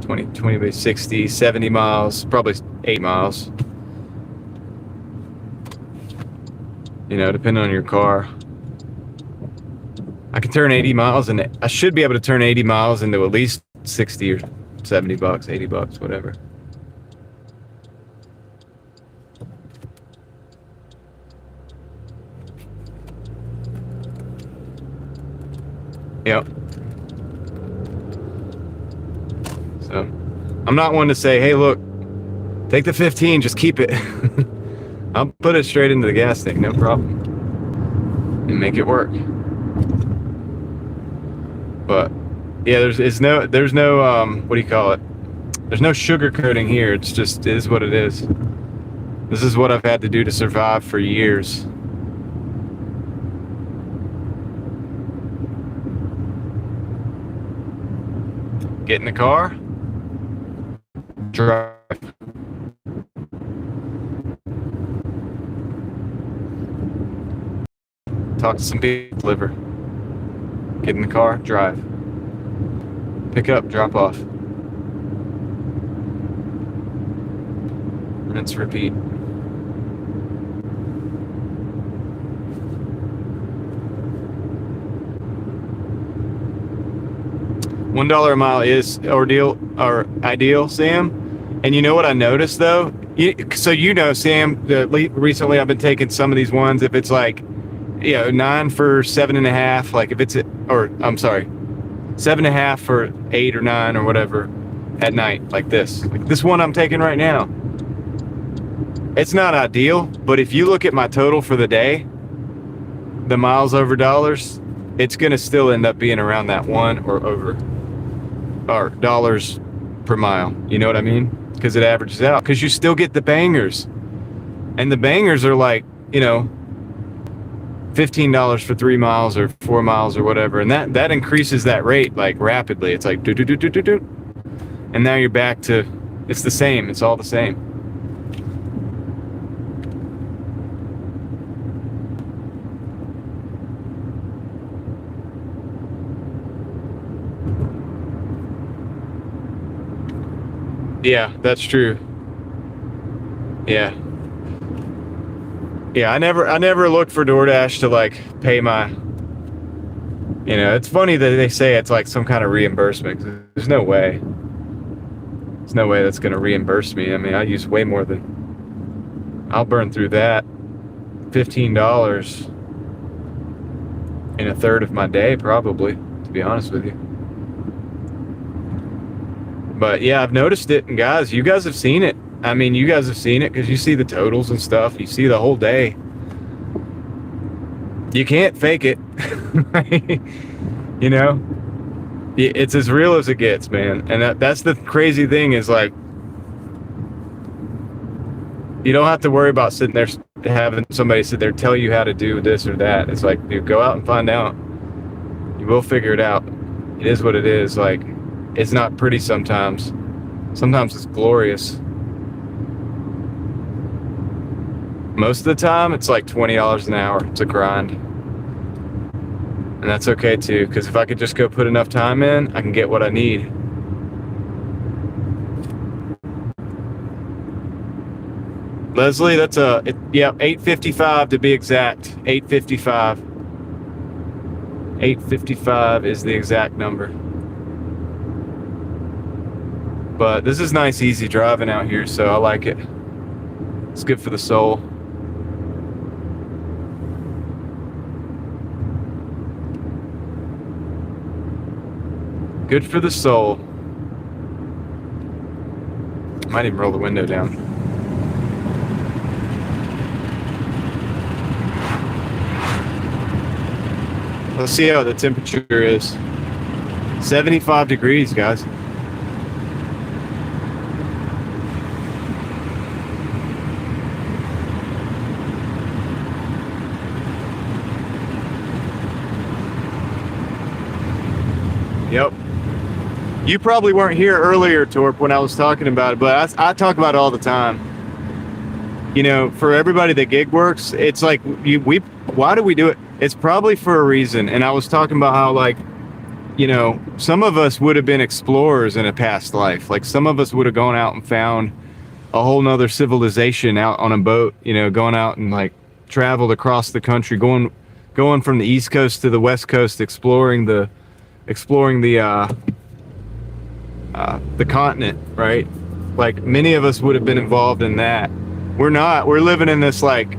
by 60, 70 miles, probably 8 miles. Depending on your car. I can turn 80 miles and I should be able to turn 80 miles into at least 60 or 70 bucks, 80 bucks, whatever. Yep. So, I'm not one to say, hey, look, take the 15, just keep it. I'll put it straight into the gas tank, no problem. And make it work. But, yeah, there's no, what do you call it? There's no sugarcoating here. It is what it is. This is what I've had to do to survive for years. Get in the car, drive. Talk to some people, deliver. Get in the car, drive. Pick up, drop off. Rinse, repeat. $1 a mile is ideal, Sam. And you know what I noticed though? Sam, recently I've been taking some of these ones. If it's like, 9 for 7.5, like if it's, 7.5 for 8 or 9 or whatever at night, like this. Like this one I'm taking right now. It's not ideal, but if you look at my total for the day, the miles over dollars, it's gonna still end up being around that one or over, or dollars per mile. You know what I mean? Because it averages out. Because you still get the bangers, and the bangers are like, $15 for 3 miles or 4 miles or whatever, and that increases that rate like rapidly. It's like do, and now you're back to, it's the same. It's all the same. Yeah, that's true. Yeah. Yeah, I never look for DoorDash to like pay my, it's funny that they say it's like some kind of reimbursement. There's no way. There's no way that's going to reimburse me. I mean, I use way more than, I'll burn through that $15 in a third of my day probably, to be honest with you. But yeah, I've noticed it, and guys, you guys have seen it. I mean, you guys have seen it because you see the totals and stuff. You see the whole day. You can't fake it. It's as real as it gets, man. And that's the crazy thing is like, you don't have to worry about sitting there having somebody sit there tell you how to do this or that. It's like, dude, go out and find out. You will figure it out. It is what it is. Like, it's not pretty sometimes. Sometimes it's glorious. Most of the time, it's like $20 an hour. It's a grind. And that's okay too, because if I could just go put enough time in, I can get what I need. Leslie, that's $8.55 to be exact. $8.55. $8.55 is the exact number. But this is nice, easy driving out here, so I like it. It's good for the soul. Good for the soul. Might even roll the window down. Let's see how the temperature is. 75 degrees, guys. Yep. You probably weren't here earlier, Torp, when I was talking about it, but I talk about it all the time. You know, for everybody that gig works, it's like why do we do it? It's probably for a reason. And I was talking about how, like, you know, some of us would have been explorers in a past life. Like, some of us would have gone out and found a whole nother civilization out on a boat, you know, going out and like traveled across the country, going from the East Coast to the West Coast, exploring the continent, right? Like, many of us would have been involved in that. We're not. We're living in this like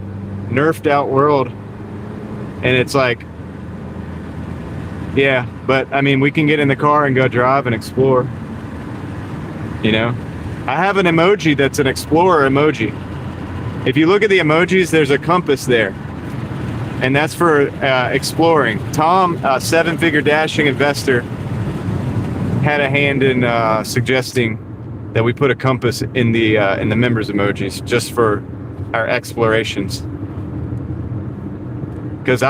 nerfed out world, and it's like, yeah, but I mean, we can get in the car and go drive and explore. You know, I have an emoji that's an explorer emoji. If you look at the emojis, there's a compass there, and that's for exploring. Tom, seven-figure dashing investor, had a hand in suggesting that we put a compass in the members emojis just for our explorations. Because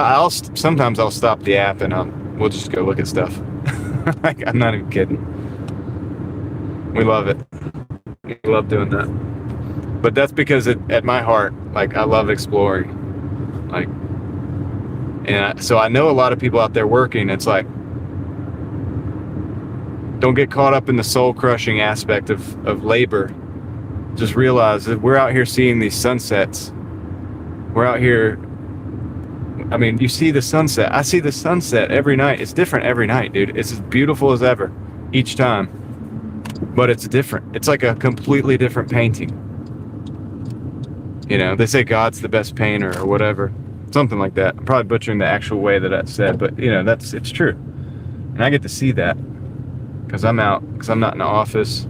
sometimes I'll stop the app and we'll just go look at stuff. Like, I'm not even kidding. We love it. We love doing that. But that's because at my heart, like, I love exploring. Like, so I know a lot of people out there working. It's like, don't get caught up in the soul-crushing aspect of labor. Just realize that we're out here seeing these sunsets. We're out here, I mean, you see the sunset. I see the sunset every night. It's different every night, dude. It's as beautiful as ever, each time. But it's different. It's like a completely different painting. You know, they say God's the best painter or whatever. Something like that. I'm probably butchering the actual way that that's said, but, you know, it's true. And I get to see that. Because I'm not in the office.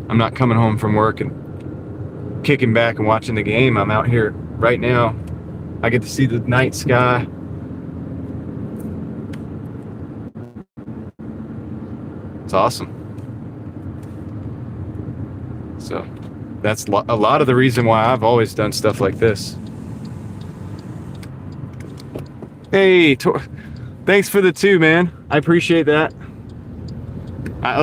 I'm not coming home from work and kicking back and watching the game. I'm out here right now. I get to see the night sky. It's awesome. So that's a lot of the reason why I've always done stuff like this. Hey, thanks for the 2, man. I appreciate that. I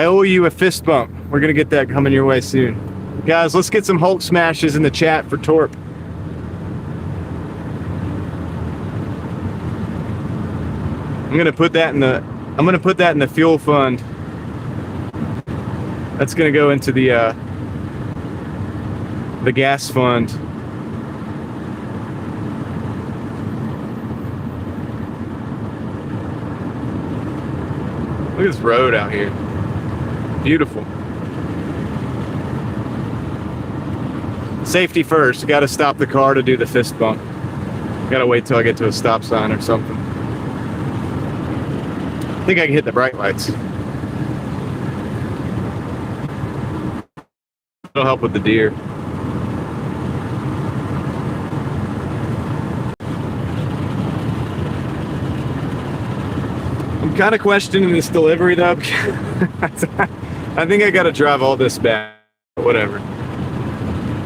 owe you a fist bump. We're gonna get that coming your way soon. Guys, let's get some Hulk smashes in the chat for Torp. I'm gonna put that in the fuel fund. That's gonna go into the gas fund. Look at this road out here. Beautiful. Safety first. Got to stop the car to do the fist bump. Got to wait till I get to a stop sign or something. I think I can hit the bright lights. It'll help with the deer. I'm kind of questioning this delivery though. I think I got to drive all this back. Whatever.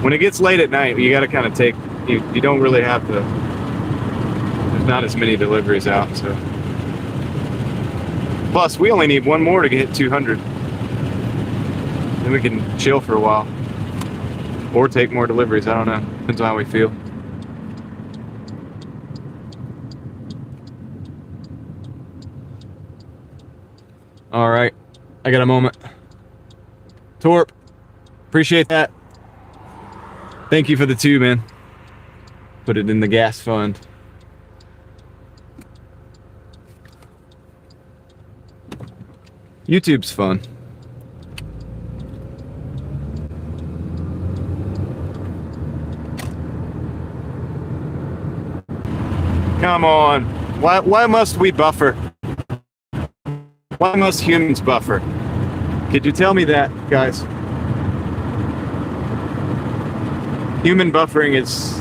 When it gets late at night, you got to kind of take. You don't really have to. There's not as many deliveries out, so. Plus, we only need one more to get 200. Then we can chill for a while, or take more deliveries. I don't know. Depends on how we feel. All right, I got a moment. Torp, appreciate that. Thank you for the 2, man. Put it in the gas fund. YouTube's fun. Come on. Why must we buffer? Why must humans buffer? Could you tell me that, guys? Human buffering is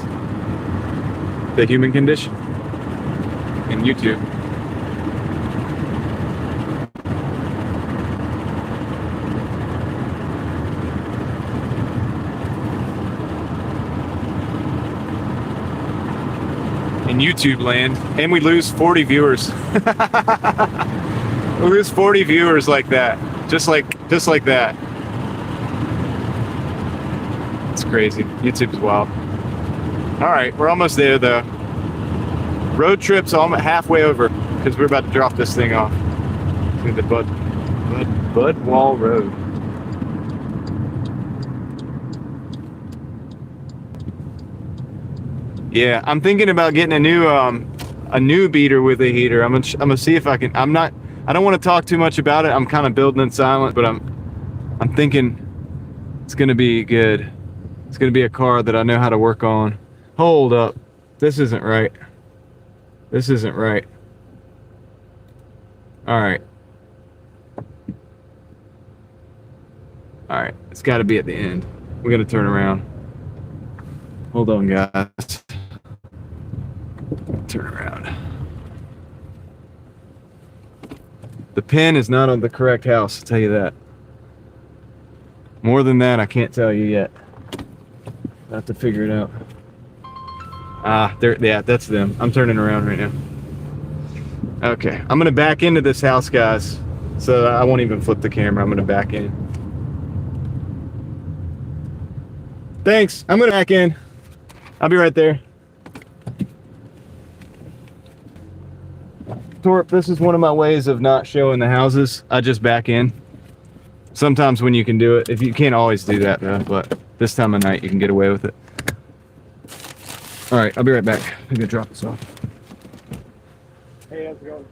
the human condition in YouTube. In YouTube land, and we lose 40 viewers. We lose 40 viewers like that, just like that. It's crazy. YouTube's wild. All right, we're almost there though. Road trip's almost halfway over because we're about to drop this thing off to the Budwall Road. Yeah, I'm thinking about getting a new beater with a heater. I'm gonna see if I can. I don't want to talk too much about it. I'm kind of building in silence, but I'm thinking it's gonna be good. It's gonna be a car that I know how to work on. Hold up, this isn't right. This isn't right. All right. All right, it's got to be at the end. We're gonna turn around. Hold on, guys. Turn around. The pin is not on the correct house, I'll tell you that. More than that, I can't tell you yet. I have to figure it out. Yeah, that's them. I'm turning around right now. Okay, I'm gonna back into this house, guys. So I won't even flip the camera. I'm gonna back in. Thanks. I'm gonna back in. I'll be right there. Torp, this is one of my ways of not showing the houses. I just back in. Sometimes when you can do it, if you can't always do that though, but this time of night you can get away with it. All right, I'll be right back. I'm gonna drop this off. Hey, how's it going?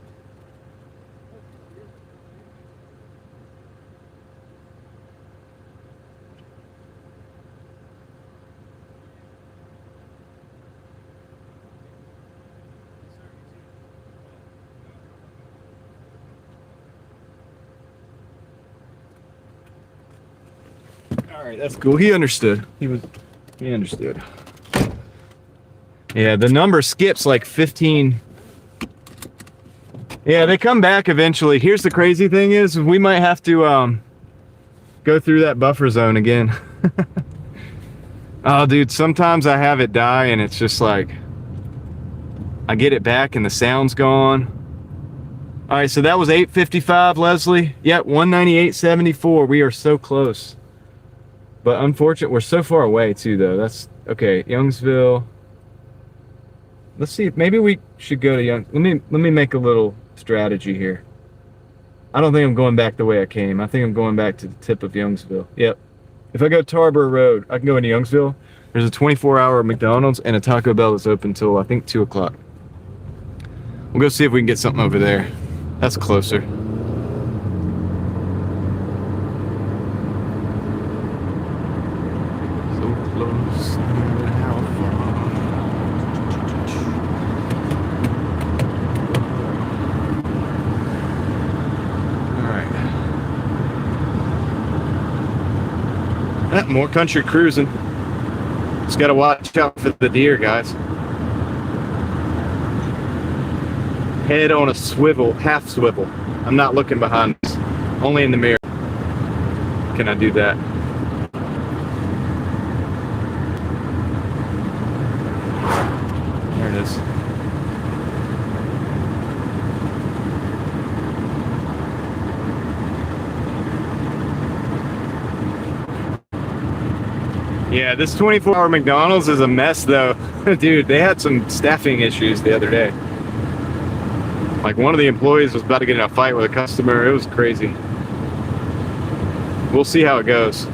All right, that's cool. He understood. He understood. Yeah, the number skips like 15. Yeah, they come back eventually. Here's the crazy thing is we might have to go through that buffer zone again. Oh, dude, sometimes I have it die and it's just like I get it back and the sound's gone. All right, so that was 855, Leslie. Yep, 198.74. We are so close. But unfortunately, we're so far away too, though. That's okay. Youngsville. Let's see. Maybe we should go to Young. Let me make a little strategy here. I don't think I'm going back the way I came. I think I'm going back to the tip of Youngsville. Yep. If I go Tarboro Road, I can go into Youngsville. There's a 24-hour McDonald's and a Taco Bell that's open till I think 2 o'clock. We'll go see if we can get something over there. That's closer. Close. How far? All right. More country cruising. Just gotta watch out for the deer, guys. Head on a swivel, half swivel. I'm not looking behind us, only in the mirror. Can I do that? There it is. Yeah, this 24-hour McDonald's is a mess though. Dude, they had some staffing issues the other day. Like one of the employees was about to get in a fight with a customer. It was crazy. We'll see how it goes.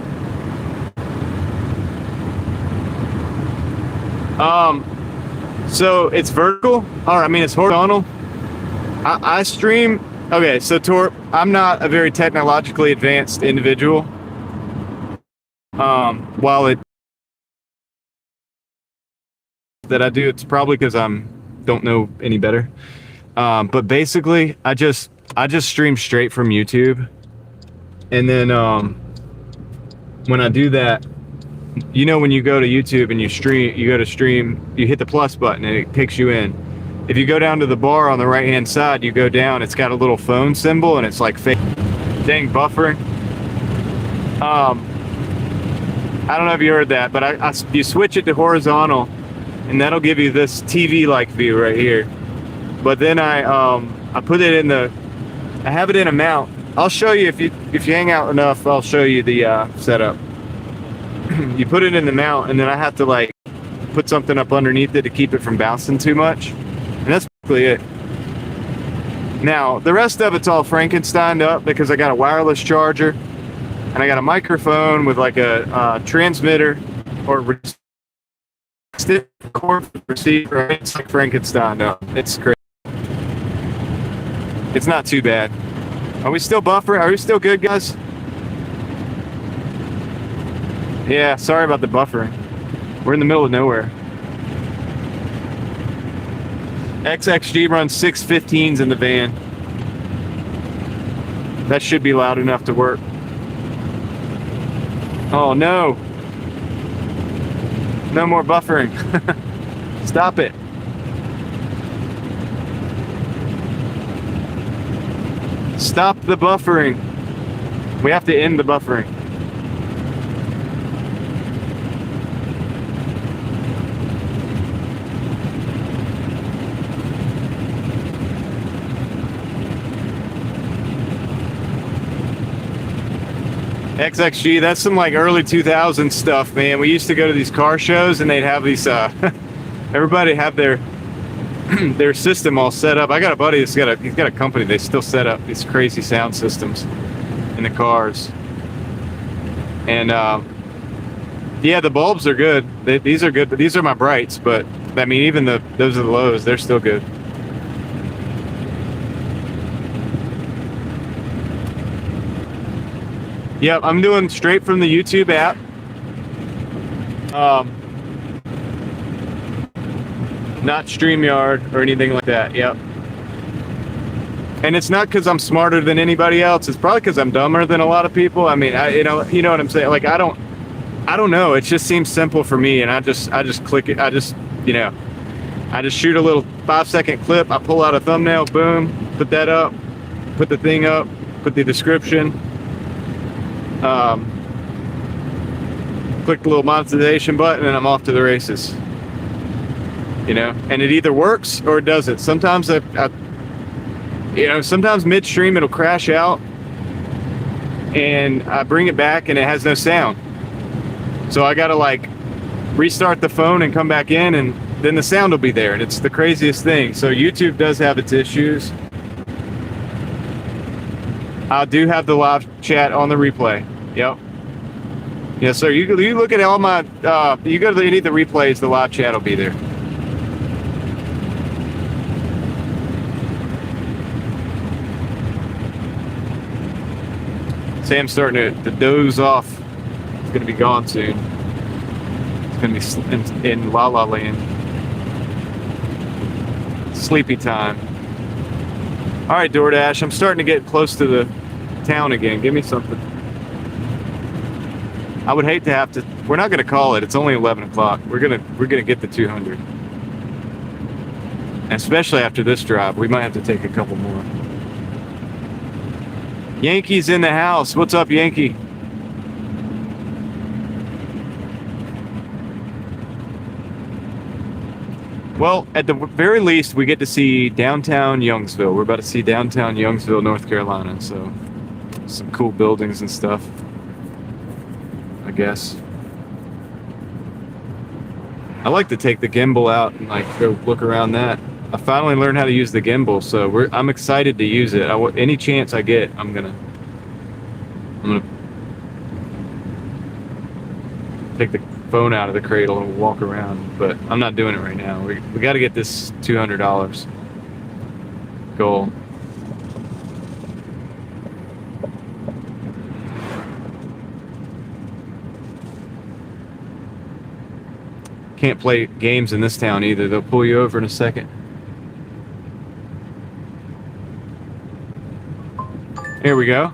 So it's vertical, or I mean it's horizontal. I stream. Okay, so Torp, I'm not a very technologically advanced individual. While it that I do, it's probably because I'm don't know any better. But basically, I just stream straight from YouTube, and then when I do that, you know, when you go to YouTube and you go to stream, you hit the plus button and it takes you in. If you go down to the bar on the right hand side, you go down, it's got a little phone symbol and it's like fake dang buffering. I don't know if you heard that, but you switch it to horizontal and that'll give you this TV like view right here. But then I put it in I have it in a mount. I'll show you if you hang out enough, I'll show you the setup. You put it in the mount and then I have to like put something up underneath it to keep it from bouncing too much. And that's basically it. Now, the rest of it's all Frankensteined up because I got a wireless charger and I got a microphone with like a transmitter or cord receiver. It's like Frankenstein up. It's great. It's not too bad. Are we still buffering? Are we still good, guys? Yeah, sorry about the buffering. We're in the middle of nowhere. XXG runs 615s in the van. That should be loud enough to work. Oh no. No more buffering. Stop it. Stop the buffering. We have to end the buffering. XXG, that's some like early 2000s stuff, man. We used to go to these car shows and they'd have these everybody have their their system all set up. I got a buddy that's got a company, they still set up these crazy sound systems in the cars. And yeah, the bulbs are good. These are good, but these are my brights, but I mean even those are the lows, they're still good. Yep, I'm doing straight from the YouTube app. Not StreamYard or anything like that. Yep. And it's not because I'm smarter than anybody else. It's probably because I'm dumber than a lot of people. I mean, you know what I'm saying. Like I don't know. It just seems simple for me, and I just click it. I just shoot a little 5-second clip. I pull out a thumbnail. Boom. Put that up. Put the thing up. Put the description. Click the little monetization button and I'm off to the races. You know, and it either works or it doesn't. Sometimes sometimes midstream it'll crash out and I bring it back and it has no sound. So I gotta like restart the phone and come back in and then the sound will be there, and it's the craziest thing. So YouTube does have its issues. I do have the live chat on the replay. Yep. Yes, sir. You look at all my, you go to any of the replays, the live chat will be there. Sam's starting to doze off. It's going to be gone soon. It's going to be in La La Land. Sleepy time. All right, Doordash, I'm starting to get close to the town again. Give me something. I would hate to have to. We're not going to call it. It's only 11 o'clock. We're gonna get the 200. And especially after this drive, we might have to take a couple more. Yankee's in the house. What's up, Yankee? Well, at the very least, we get to see downtown Youngsville. We're about to see downtown Youngsville, North Carolina. So, some cool buildings and stuff, I guess. I like to take the gimbal out and like go look around that. I finally learned how to use the gimbal, so I'm excited to use it. Any chance I get, I'm gonna take the phone out of the cradle and walk around, but I'm not doing it right now. We got to get this $200 goal. Can't play games in this town either. They'll pull you over in a second. Here we go.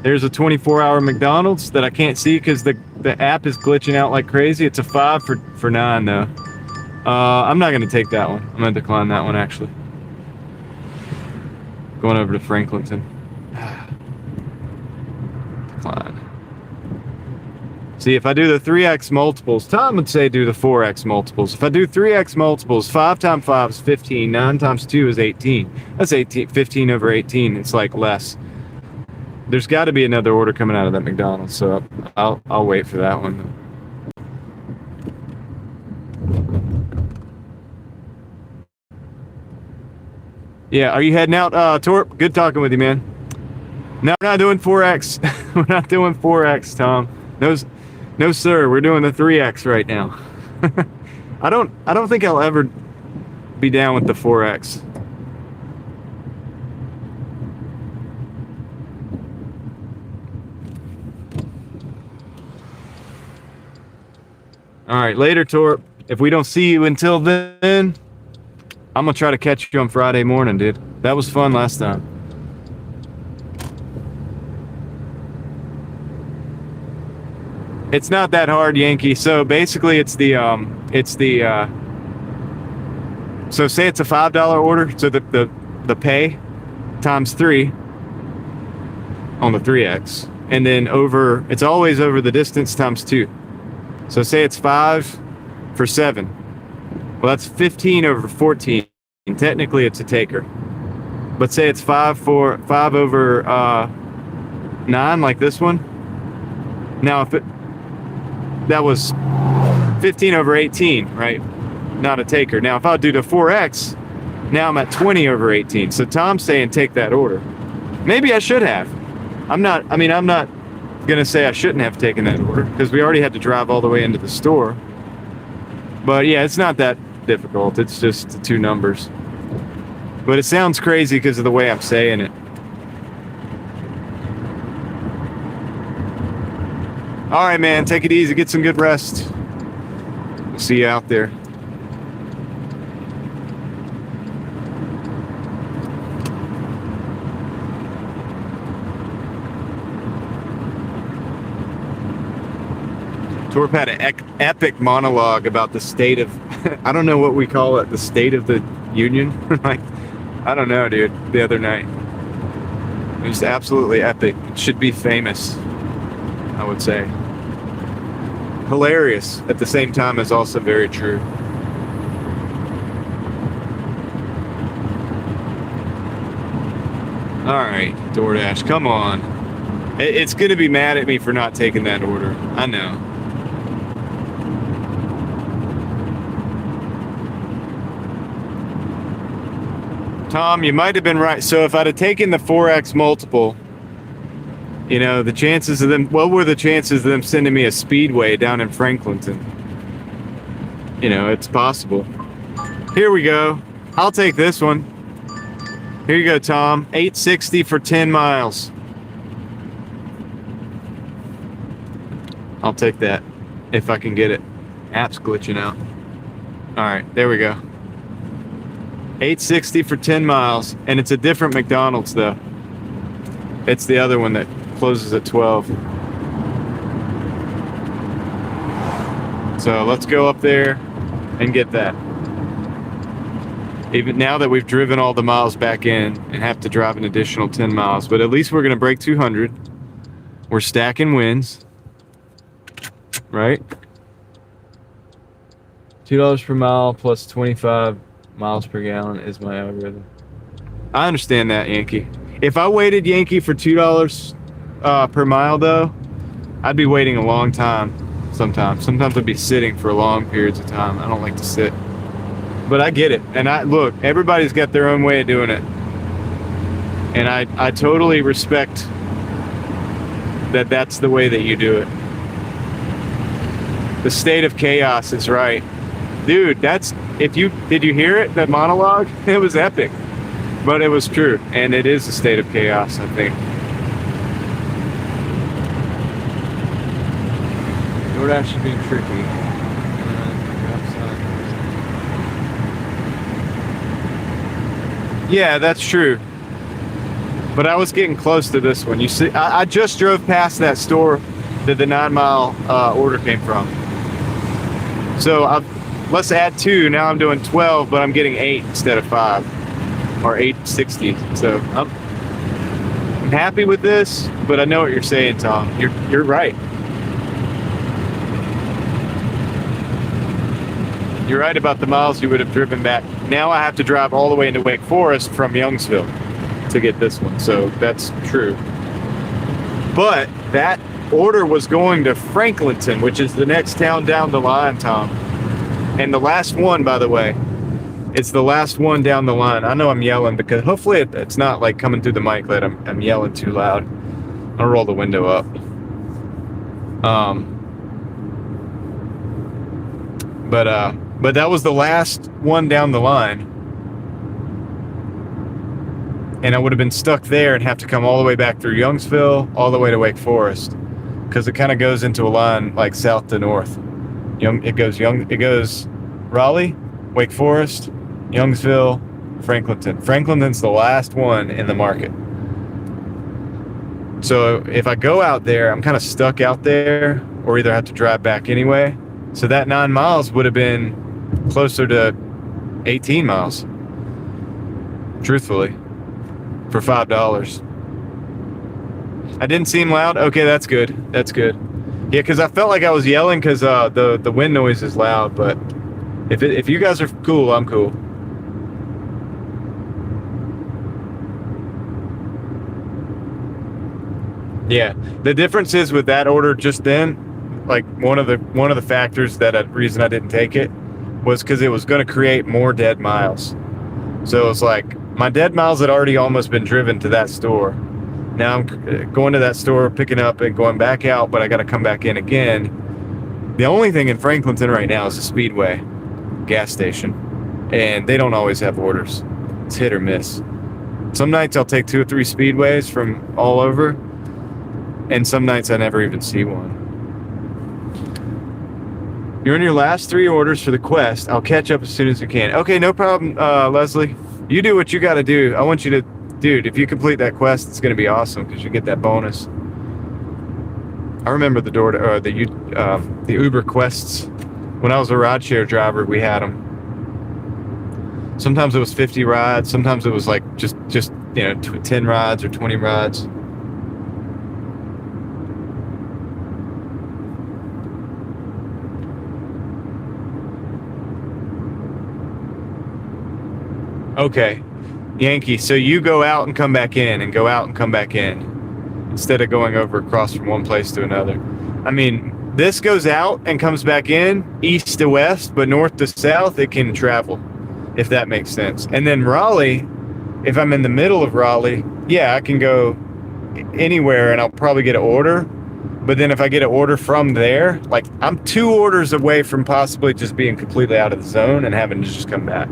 There's a 24-hour McDonald's that I can't see because the app is glitching out like crazy. It's a 5 for $9 though. I'm not gonna take that one. I'm gonna decline that one actually. Going over to Franklinton. Decline. See, if I do the 3x multiples, Tom would say do the 4x multiples. If I do 3x multiples, 5 times 5 is 15, 9 times 2 is 18. That's 18, 15 over 18. It's like less. There's got to be another order coming out of that McDonald's, so I'll wait for that one. Yeah, are you heading out, Torp? Good talking with you, man. No, we're not doing 4x. We're not doing 4x, Tom. No, sir. We're doing the 3x right now. I don't think I'll ever be down with the 4x. All right, later, Torp. If we don't see you until then, I'm gonna try to catch you on Friday morning, dude. That was fun last time. It's not that hard, Yankee. So basically, so say it's a $5 order. So the pay times 3 on the 3x, and then it's always over the distance times 2. So say it's 5 for 7. Well, that's 15 over 14. And technically, it's a taker. But say it's 5 over 9, like this one. Now, that was 15 over 18, right? Not a taker. Now, if I do the 4x, now I'm at 20 over 18. So Tom's saying take that order. Maybe I should have. I'm not gonna say I shouldn't have taken that order because we already had to drive all the way into the store. But yeah, it's not that difficult. It's just the 2 numbers. But it sounds crazy because of the way I'm saying it. All right, man, take it easy. Get some good rest. We'll see you out there. Torp had an epic monologue about the state of, I don't know what we call it, the state of the union. Like, I don't know, dude, the other night. It was absolutely epic. It should be famous, I would say. Hilarious at the same time is also very true. All right, Doordash, come on. It's going to be mad at me for not taking that order. I know. Tom, you might have been right. So if I'd have taken the 4x multiple, you know, the chances of them, what were the chances of them sending me a Speedway down in Franklinton? You know, it's possible. Here we go. I'll take this one. Here you go, Tom. $8.60 for 10 miles. I'll take that if I can get it. App's glitching out. All right, there we go. $8.60 for 10 miles, and it's a different McDonald's though. It's the other one that closes at 12. So let's go up there and get that. Even now that we've driven all the miles back in and have to drive an additional 10 miles, but at least we're gonna break 200. We're stacking wins, right? $2 per mile plus 25 miles per gallon is my algorithm. I understand that, Yankee. If I waited, Yankee, for $2 per mile though, I'd be waiting a long time sometimes. Sometimes I'd be sitting for long periods of time. I don't like to sit. But I get it. And look, everybody's got their own way of doing it. And I totally respect that that's the way that you do it. The state of chaos is right. Dude, did you hear it, that monologue? It was epic, but it was true, and it is a state of chaos, I think. Doordash is being tricky. Yeah, that's true. But I was getting close to this one. You see, I just drove past that store that the 9 mile order came from. So let's add 2. Now I'm doing 12, but I'm getting 8 instead of 5, or 860. So I'm happy with this, but I know what you're saying, Tom. You're right. You're right about the miles you would have driven back. Now I have to drive all the way into Wake Forest from Youngsville to get this one. So that's true. But that order was going to Franklinton, which is the next town down the line, Tom. And the last one, by the way, it's the last one down the line. I know I'm yelling because hopefully it's not like coming through the mic that I'm yelling too loud. I'll roll the window up. But that was the last one down the line. And I would have been stuck there and have to come all the way back through Youngsville, all the way to Wake Forest. Because it kind of goes into a line like south to north. It goes Raleigh, Wake Forest, Youngsville, Franklinton. Franklinton's the last one in the market. So if I go out there, I'm kind of stuck out there, or either have to drive back anyway. So that 9 miles would have been closer to 18 miles, truthfully, for $5. I didn't seem loud. Okay, that's good. That's good. Yeah, because I felt like I was yelling because the wind noise is loud. But if you guys are cool, I'm cool. Yeah, the difference is with that order just then, like one of the factors reason I didn't take it was because it was going to create more dead miles. So it's like my dead miles had already almost been driven to that store. Now I'm going to that store, picking up and going back out, but I got to come back in again. The only thing in Franklinton right now is a Speedway gas station, and they don't always have orders. It's hit or miss. Some nights I'll take 2 or 3 Speedways from all over, and some nights I never even see one. You're in your last 3 orders for the quest. I'll catch up as soon as you can. Okay, no problem, Leslie. You do what you got to do. I want you to, dude, if you complete that quest, it's going to be awesome because you get that bonus. I remember the Uber quests. When I was a rideshare driver, we had them. Sometimes it was 50 rides. Sometimes it was like just 10 rides or 20 rides. Okay, Yankee, so you go out and come back in and go out and come back in instead of going over across from one place to another. I mean, this goes out and comes back in east to west, but north to south, it can travel, if that makes sense. And then Raleigh, if I'm in the middle of Raleigh, yeah, I can go anywhere and I'll probably get an order. But then if I get an order from there, like I'm 2 orders away from possibly just being completely out of the zone and having to just come back.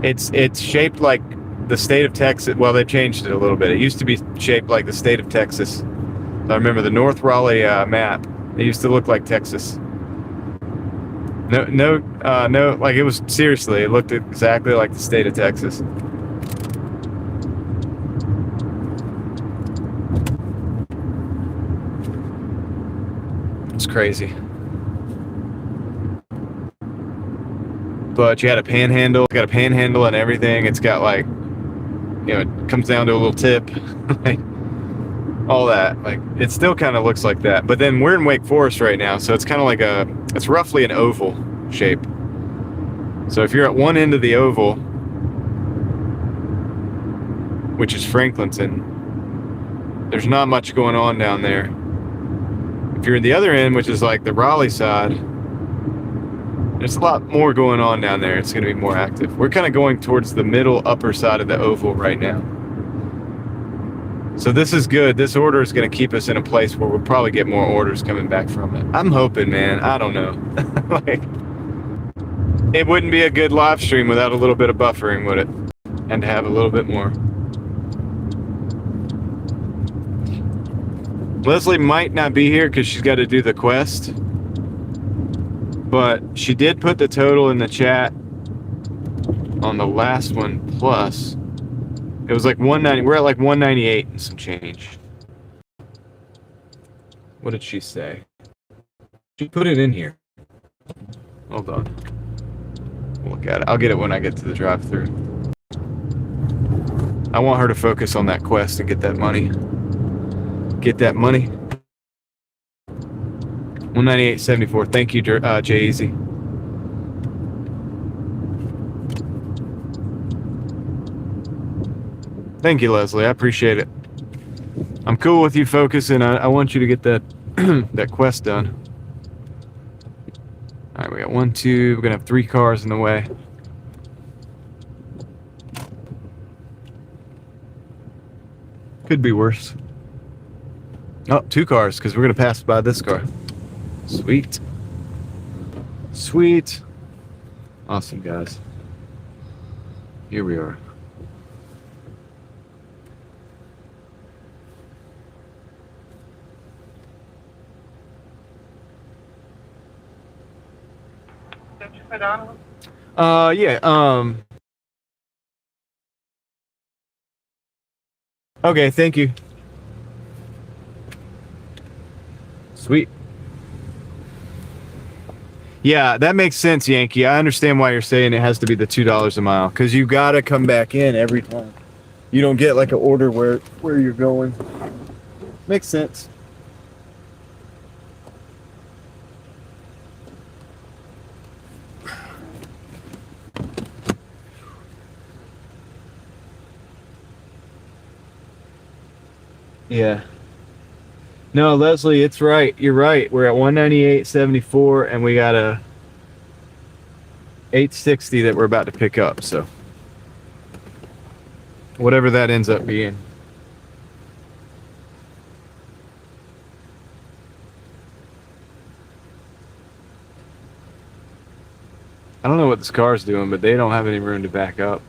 It's shaped like the state of Texas. Well, they changed it a little bit. It used to be shaped like the state of Texas. I remember the North Raleigh map. It used to look like Texas. No, like it was, seriously, it looked exactly like the state of Texas. It's crazy. But you had a panhandle, got a panhandle and everything. It's got like, it comes down to a little tip, like all that. Like it still kind of looks like that. But then we're in Wake Forest right now, so it's kind of like it's roughly an oval shape. So if you're at one end of the oval, which is Franklinton, there's not much going on down there. If you're at the other end, which is like the Raleigh side, there's a lot more going on down there. It's going to be more active. We're kind of going towards the middle upper side of the oval right now. So this is good. This order is going to keep us in a place where we'll probably get more orders coming back from it. I'm hoping, man. I don't know. Like, it wouldn't be a good live stream without a little bit of buffering, would it? And to have a little bit more. Leslie might not be here because she's got to do the quest. But she did put the total in the chat on the last one plus. It was like 190. We're at like 198 and some change. What did she say? She put it in here. Hold on. Look at it. I'll get it when I get to the drive-thru. I want her to focus on that quest and get that money. Get that money. 198.74. Thank you, Jay-Easy. Thank you, Leslie. I appreciate it. I'm cool with you focusing. I want you to get that that quest done. All right, we got 1, 2. We're gonna have 3 cars in the way. Could be worse. Oh, 2 cars, because we're gonna pass by this car. Sweet. Sweet. Awesome, guys. Here we are. Yeah, okay, thank you. Sweet. Yeah, that makes sense, Yankee. I understand why you're saying it has to be the $2 a mile, because you gotta come back in every time. You don't get like an order where you're going. Makes sense. Yeah. No, Leslie, it's right. You're right. We're at 198.74 and we got a 860 that we're about to pick up, so whatever that ends up being. I don't know what this car's doing, but they don't have any room to back up.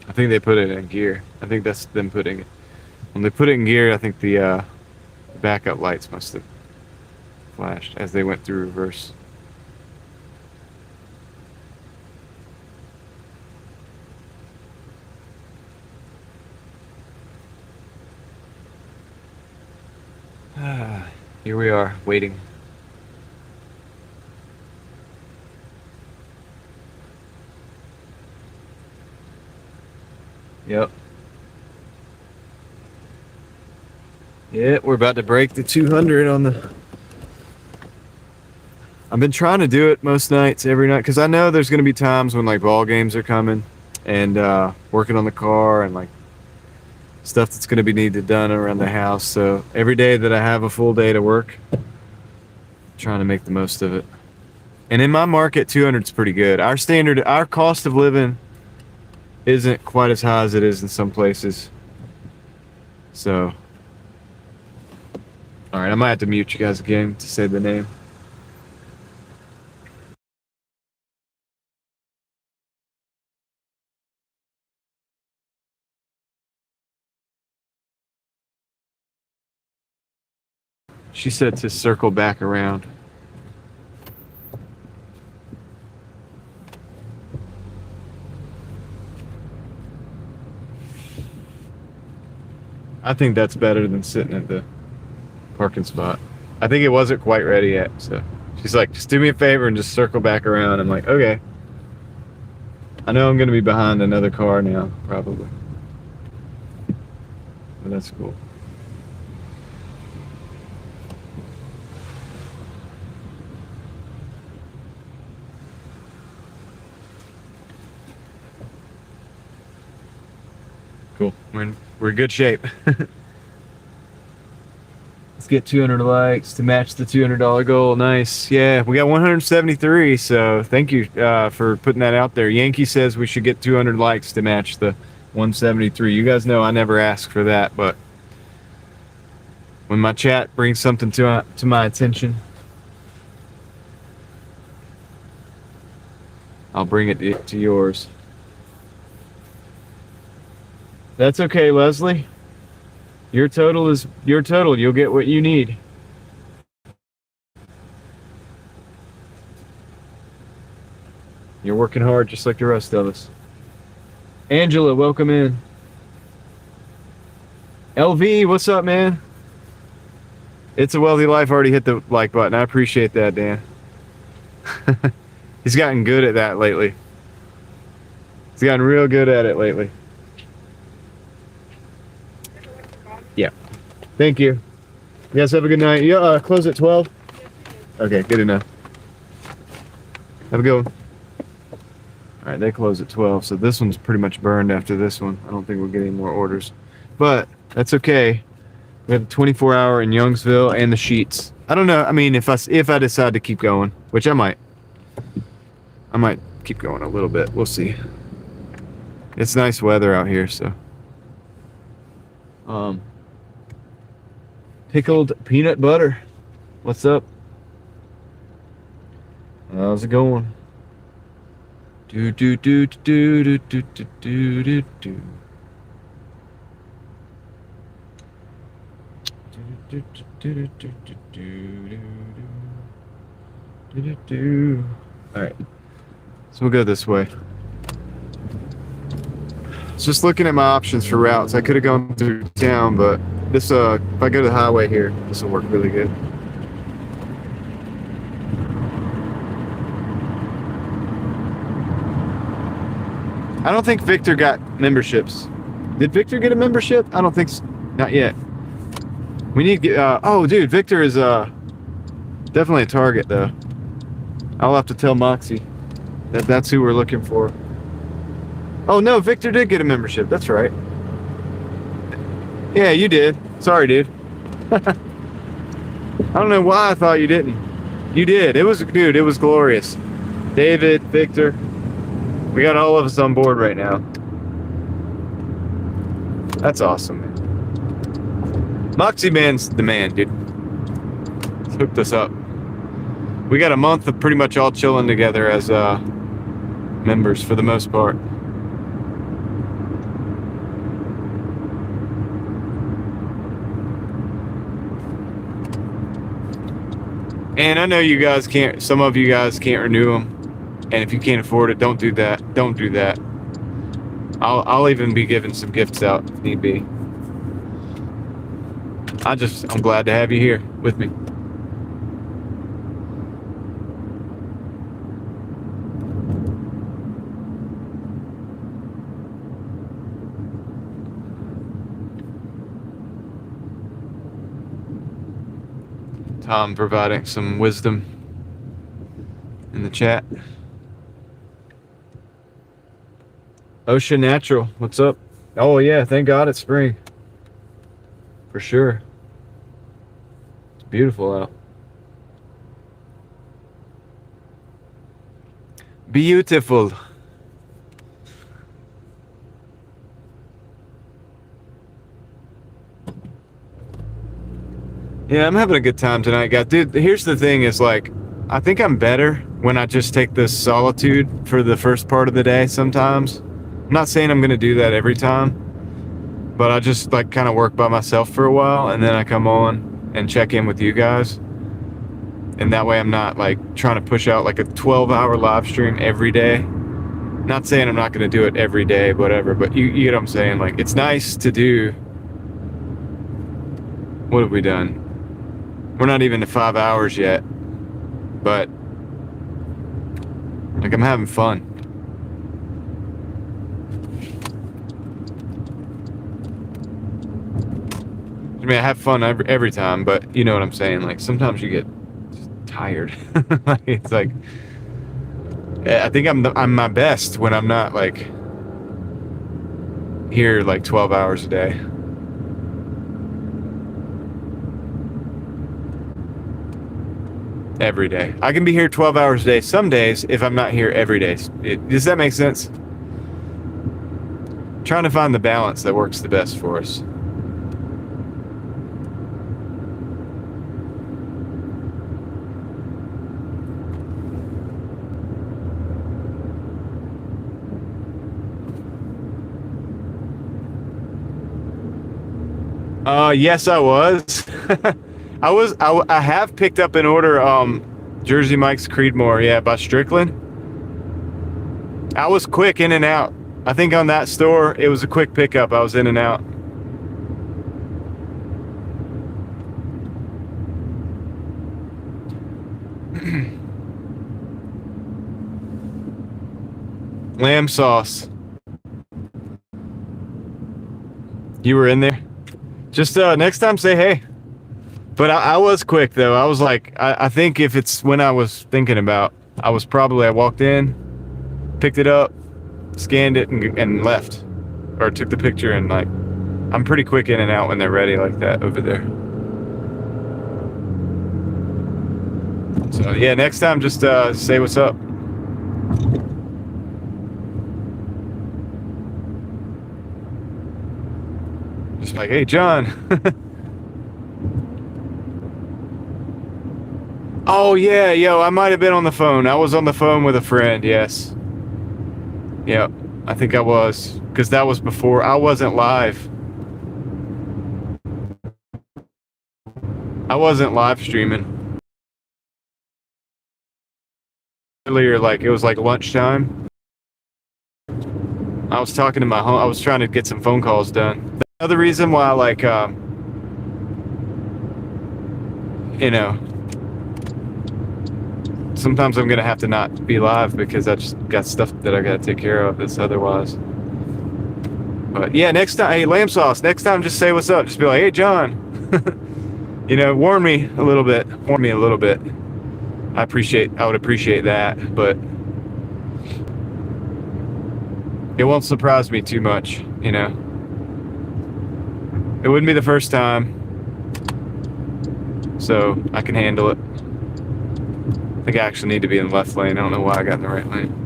I think they put it in gear. I think that's them putting it. When they put it in gear, I think the backup lights must have flashed as they went through reverse. Here we are, waiting. Yep. Yeah, we're about to break the 200 on the... I've been trying to do it most nights, every night, because I know there's going to be times when like ball games are coming and working on the car and like stuff that's going to be needed done around the house. So every day that I have a full day to work, I'm trying to make the most of it. And in my market, 200 is pretty good. Our standard, our cost of living isn't quite as high as it is in some places. So, all right, I might have to mute you guys again to say the name. She said to circle back around. I think that's better than sitting at the parking spot. I think it wasn't quite ready yet, so she's like, just do me a favor and just circle back around. I'm like, okay. I know I'm gonna be behind another car now, probably. But that's cool. Cool. We're in good shape. Let's get 200 likes to match the $200 goal. Nice. Yeah, we got 173. So thank you for putting that out there. Yankee says we should get 200 likes to match the 173. You guys know I never ask for that, but when my chat brings something to my attention, I'll bring it to yours. That's okay, Leslie. Your total is your total. You'll get what you need. You're working hard just like the rest of us. Angela, welcome in. LV, what's up, man? It's a Wealthy Life already hit the like button. I appreciate that, Dan. He's gotten good at that lately. He's gotten real good at it lately. Yeah. Thank you. You guys have a good night. You close at 12? Okay, good enough. Have a good one. All right, they close at 12, so this one's pretty much burned after this one. I don't think we'll get any more orders. But that's okay. We have the 24-hour in Youngsville and the sheets. I don't know. I mean, if I decide to keep going, which I might keep going a little bit. We'll see. It's nice weather out here, so. Pickled peanut butter. What's up? How's it going? Do do do do do do do do do do. All right, so we'll go this way. Just looking at my options for routes. I could have gone through town, but this if I go to the highway here, this will work really good. I don't think Victor got memberships. Did Victor get a membership? I don't think so. Not yet. We need to get, oh dude, Victor is definitely a target though. I'll have to tell Moxie that that's who we're looking for. Oh no, Victor did get a membership. That's right. Yeah, you did. Sorry, dude. I don't know why I thought you didn't. You did. It was glorious. David, Victor, we got all of us on board right now. That's awesome, man. Moxie Man's the man, dude. He's hooked us up. We got a month of pretty much all chilling together as members for the most part. And I know you guys can't, some of you guys can't renew them. And if you can't afford it, don't do that. Don't do that. I'll even be giving some gifts out if need be. I'm glad to have you here with me. Tom providing some wisdom in the chat. Ocean Natural, what's up? Oh yeah, thank God it's spring. For sure. It's beautiful out. Beautiful. Yeah, I'm having a good time tonight, guys. Dude, here's the thing is like, I think I'm better when I just take this solitude for the first part of the day sometimes. I'm not saying I'm going to do that every time, but I just like kind of work by myself for a while and then I come on and check in with you guys. And that way I'm not like trying to push out like a 12-hour live stream every day. Not saying I'm not going to do it every day, whatever, but you get what I'm saying? Like, it's nice to do. What have we done? We're not even to 5 hours yet, but like I'm having fun. I mean, I have fun every time, but you know what I'm saying? Like sometimes you get just tired. Like, it's like, I think I'm my best when I'm not like here like 12 hours a day. Every day. I can be here 12 hours a day some days if I'm not here every day. Does that make sense? Trying to find the balance that works the best for us. Yes, I was. I have picked up an order, Jersey Mike's Creedmoor, yeah, by Strickland. I was quick in and out. I think on that store, it was a quick pickup. I was in and out. Lamb sauce. You were in there? Just next time say hey. But I was quick though. I was like, I think if it's when I was thinking about, I walked in, picked it up, scanned it and left. Or took the picture and like, I'm pretty quick in and out when they're ready like that over there. So yeah, next time just say what's up. Just like, hey John. Oh yeah, yo, I might have been on the phone. I was on the phone with a friend, yes. Yep, I think I was. Because that was before, I wasn't live. I wasn't live streaming. Earlier, like, it was like lunchtime. I was talking to I was trying to get some phone calls done. The other reason why, like, you know, sometimes I'm gonna have to not be live because I just got stuff that I gotta take care of that's otherwise. But yeah, next time, hey, lamb sauce, next time just say what's up. Just be like, hey, John. You know, warn me a little bit. Warn me a little bit. I would appreciate that, but it won't surprise me too much, you know. It wouldn't be the first time, so I can handle it. I think I actually need to be in the left lane. I don't know why I got in the right lane.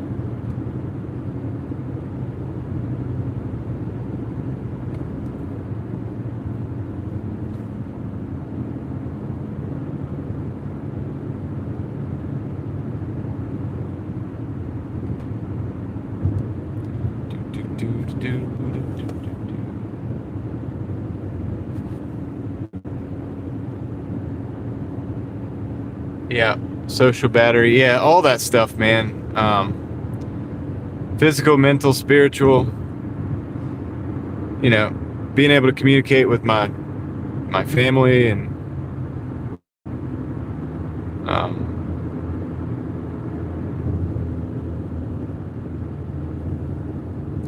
Yeah, social battery. Yeah, all that stuff, man. Physical, mental, spiritual. You know, being able to communicate with my family and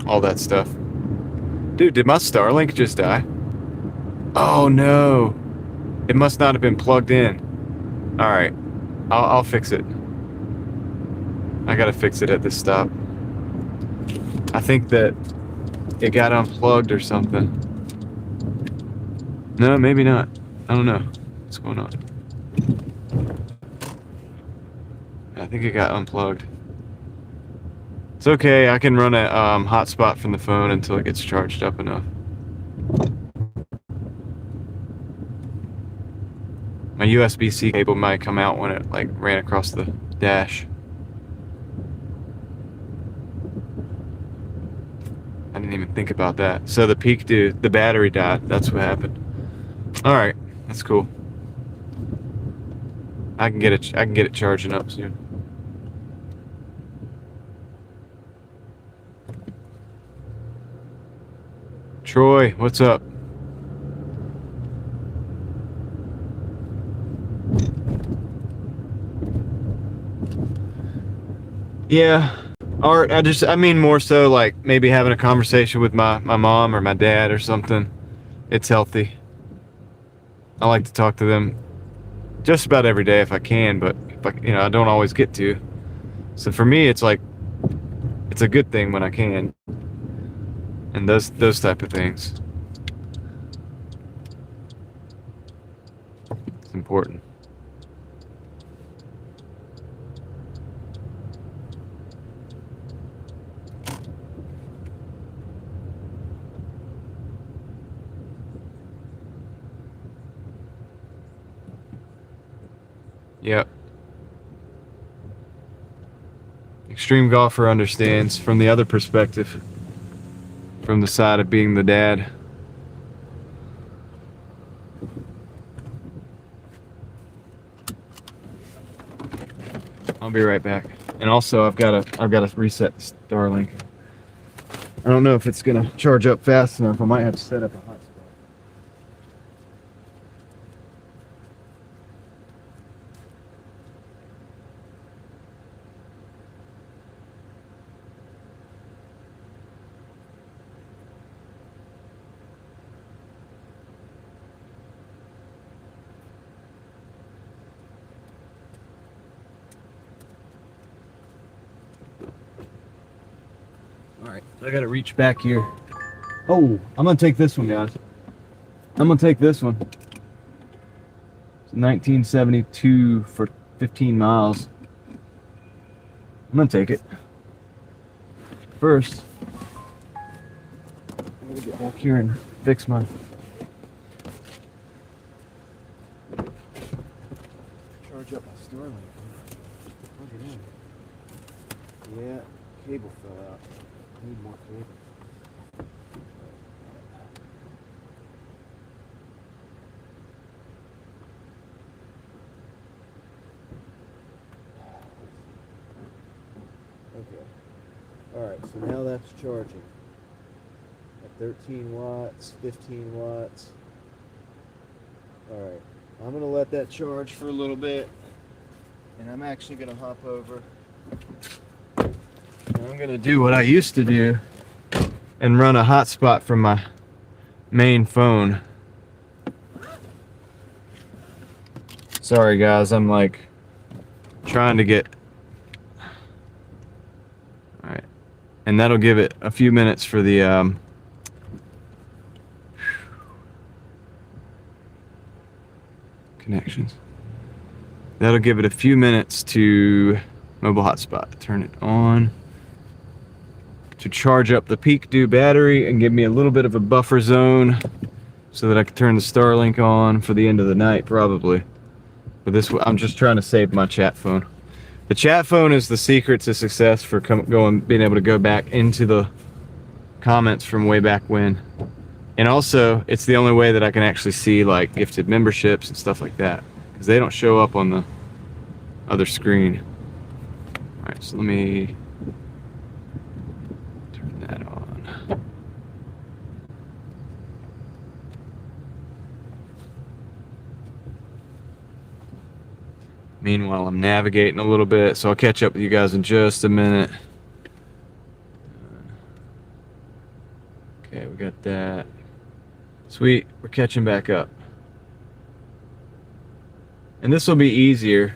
all that stuff. Dude, did my Starlink just die? Oh no, it must not have been plugged in. All right, I'll fix it. I gotta fix it at this stop. I think that it got unplugged or something. No, maybe not. I don't know what's going on. I think it got unplugged. It's okay, I can run a hotspot from the phone until it gets charged up enough. My USB-C cable might come out when it like ran across the dash. I didn't even think about that. So the the battery died. That's what happened. All right, that's cool. I can get it charging up soon. Troy, what's up? Yeah, art. I mean more so like maybe having a conversation with my mom or my dad or something. It's healthy. I like to talk to them just about every day if I can, but if I don't always get to. So for me, it's like it's a good thing when I can. And those type of things. It's important. Yep. Extreme golfer understands from the other perspective. From the side of being the dad. I'll be right back. And also I've got to reset Starlink. I don't know if it's gonna charge up fast enough. I might have to set up a hotspot. Alright, I gotta reach back here. Oh, I'm gonna take this one, guys. I'm gonna take this one. It's 1972 for 15 miles. I'm gonna take it. First, I'm gonna get back here and fix my charge up my Starlink. Plug it in. Yeah, cable fell out. Need more cable. Okay. Alright, so now that's charging. At 13 watts, 15 watts. Alright, I'm going to let that charge for a little bit. And I'm actually going to hop over. I'm gonna do what I used to do and run a hotspot from my main phone. Sorry guys, I'm like trying to get... Alright, and that'll give it a few minutes for the connections. That'll give it a few minutes to mobile hotspot. Turn it on to charge up the peak due battery and give me a little bit of a buffer zone so that I can turn the Starlink on for the end of the night probably. But this, I'm just trying to save my chat phone. The chat phone is the secret to success for being able to go back into the comments from way back when. And also, it's the only way that I can actually see like gifted memberships and stuff like that, because they don't show up on the other screen. All right, so let me turn that on. Meanwhile, I'm navigating a little bit, so I'll catch up with you guys in just a minute. Okay, we got that. Sweet, we're catching back up. And this will be easier.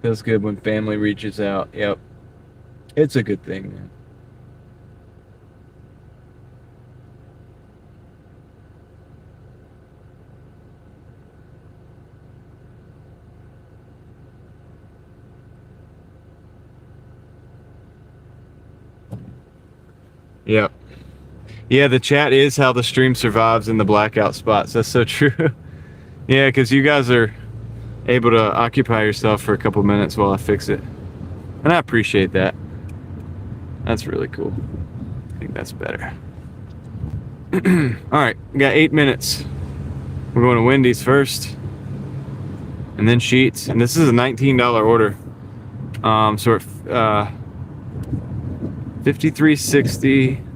Feels good when family reaches out. Yep. It's a good thing, man. Yep. Yeah, the chat is how the stream survives in the blackout spots. That's so true. Yeah, because you guys are able to occupy yourself for a couple minutes while I fix it. And I appreciate that. That's really cool. I think that's better. Alright, we got 8 minutes. We're going to Wendy's first. And then Sheetz. And this is a $19 order. So we're $53.60.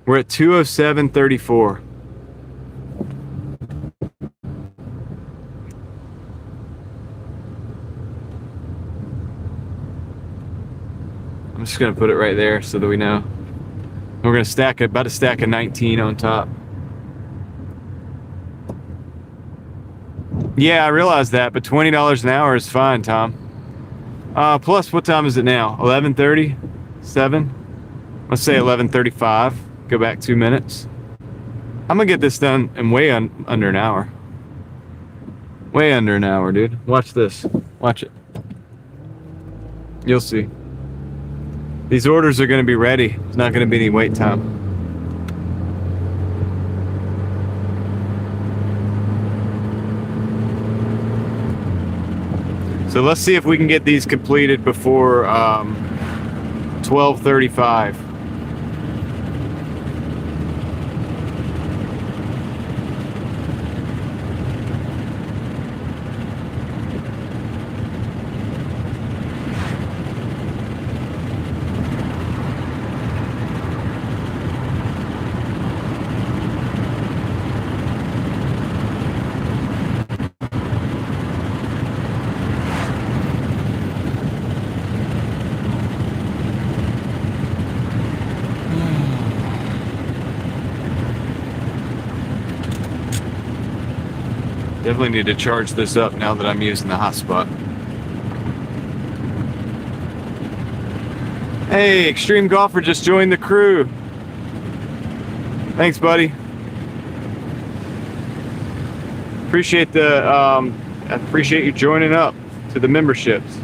We're at $207.34. I'm just gonna put it right there so that we know. We're gonna stack about to stack a 19 on top. Yeah, I realize that, but $20 an hour is fine, Tom. Plus, what time is it now? 11:30? 7? Let's say 11:35. Go back 2 minutes. I'm gonna get this done in way under an hour. Way under an hour, dude. Watch this. Watch it. You'll see. These orders are gonna be ready. There's not gonna be any wait time. So let's see if we can get these completed before 12:35. Definitely need to charge this up now that I'm using the hotspot. Hey, Extreme Golfer just joined the crew. Thanks, buddy. Appreciate I appreciate you joining up to the memberships.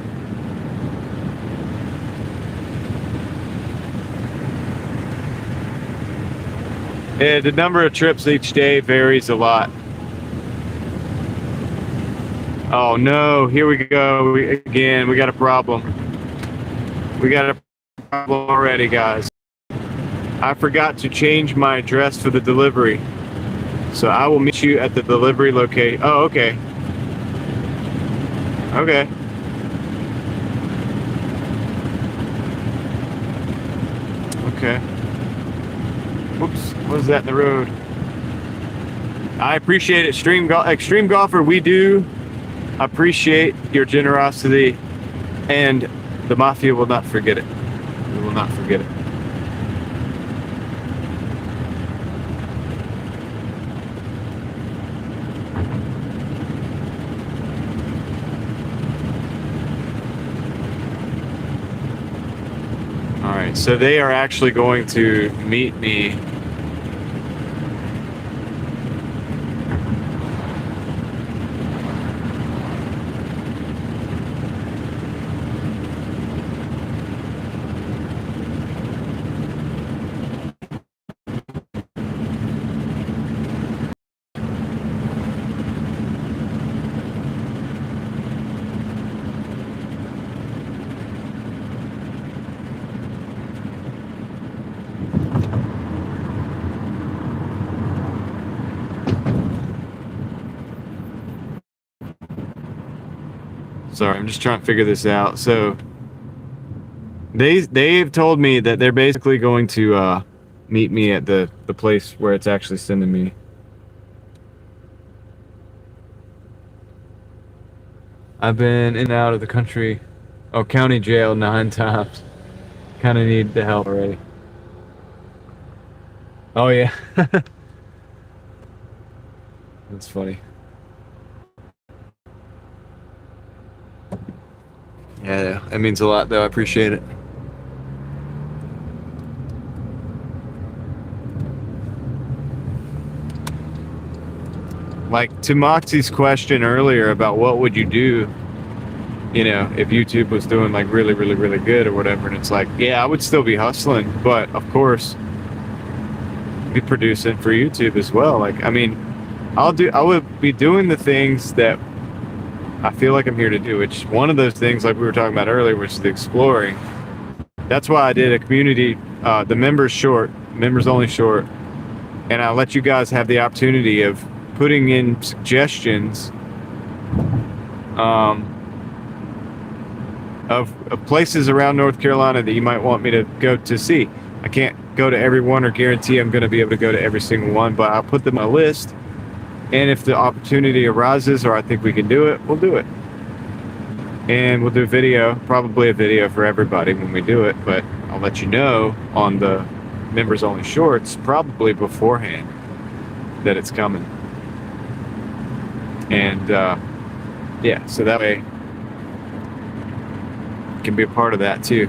Yeah, the number of trips each day varies a lot. Oh no, here we go again. We got a problem. We got a problem already, guys. I forgot to change my address for the delivery. So I will meet you at the delivery location. Oh, okay. Okay. Okay. Oops, what is that in the road? I appreciate it, Extreme Golfer. We do appreciate your generosity, and the Mafia will not forget it. We will not forget it. All right, so they are actually going to meet me. Sorry, I'm just trying to figure this out. So they've told me that they're basically going to meet me at the place where it's actually sending me. I've been in and out of the country, county jail 9 times. Kind of need the help already. Oh yeah. That's funny. Yeah, that means a lot though. I appreciate it. Like to Moxie's question earlier about what would you do, if YouTube was doing like really, really, really good or whatever, and it's like, yeah, I would still be hustling, but of course be producing for YouTube as well. Like, I mean, I would be doing the things that I feel like I'm here to do, which one of those things, like we were talking about earlier, was the exploring. That's why I did a community, the members only short, and I let you guys have the opportunity of putting in suggestions of places around North Carolina that you might want me to go to see. I can't go to every one or guarantee I'm going to be able to go to every single one, but I'll put them on a list. And if the opportunity arises or I think we can do it, we'll do it. And we'll do a video, probably a video for everybody when we do it, but I'll let you know on the members only shorts probably beforehand that it's coming. And yeah, so that way you can be a part of that too.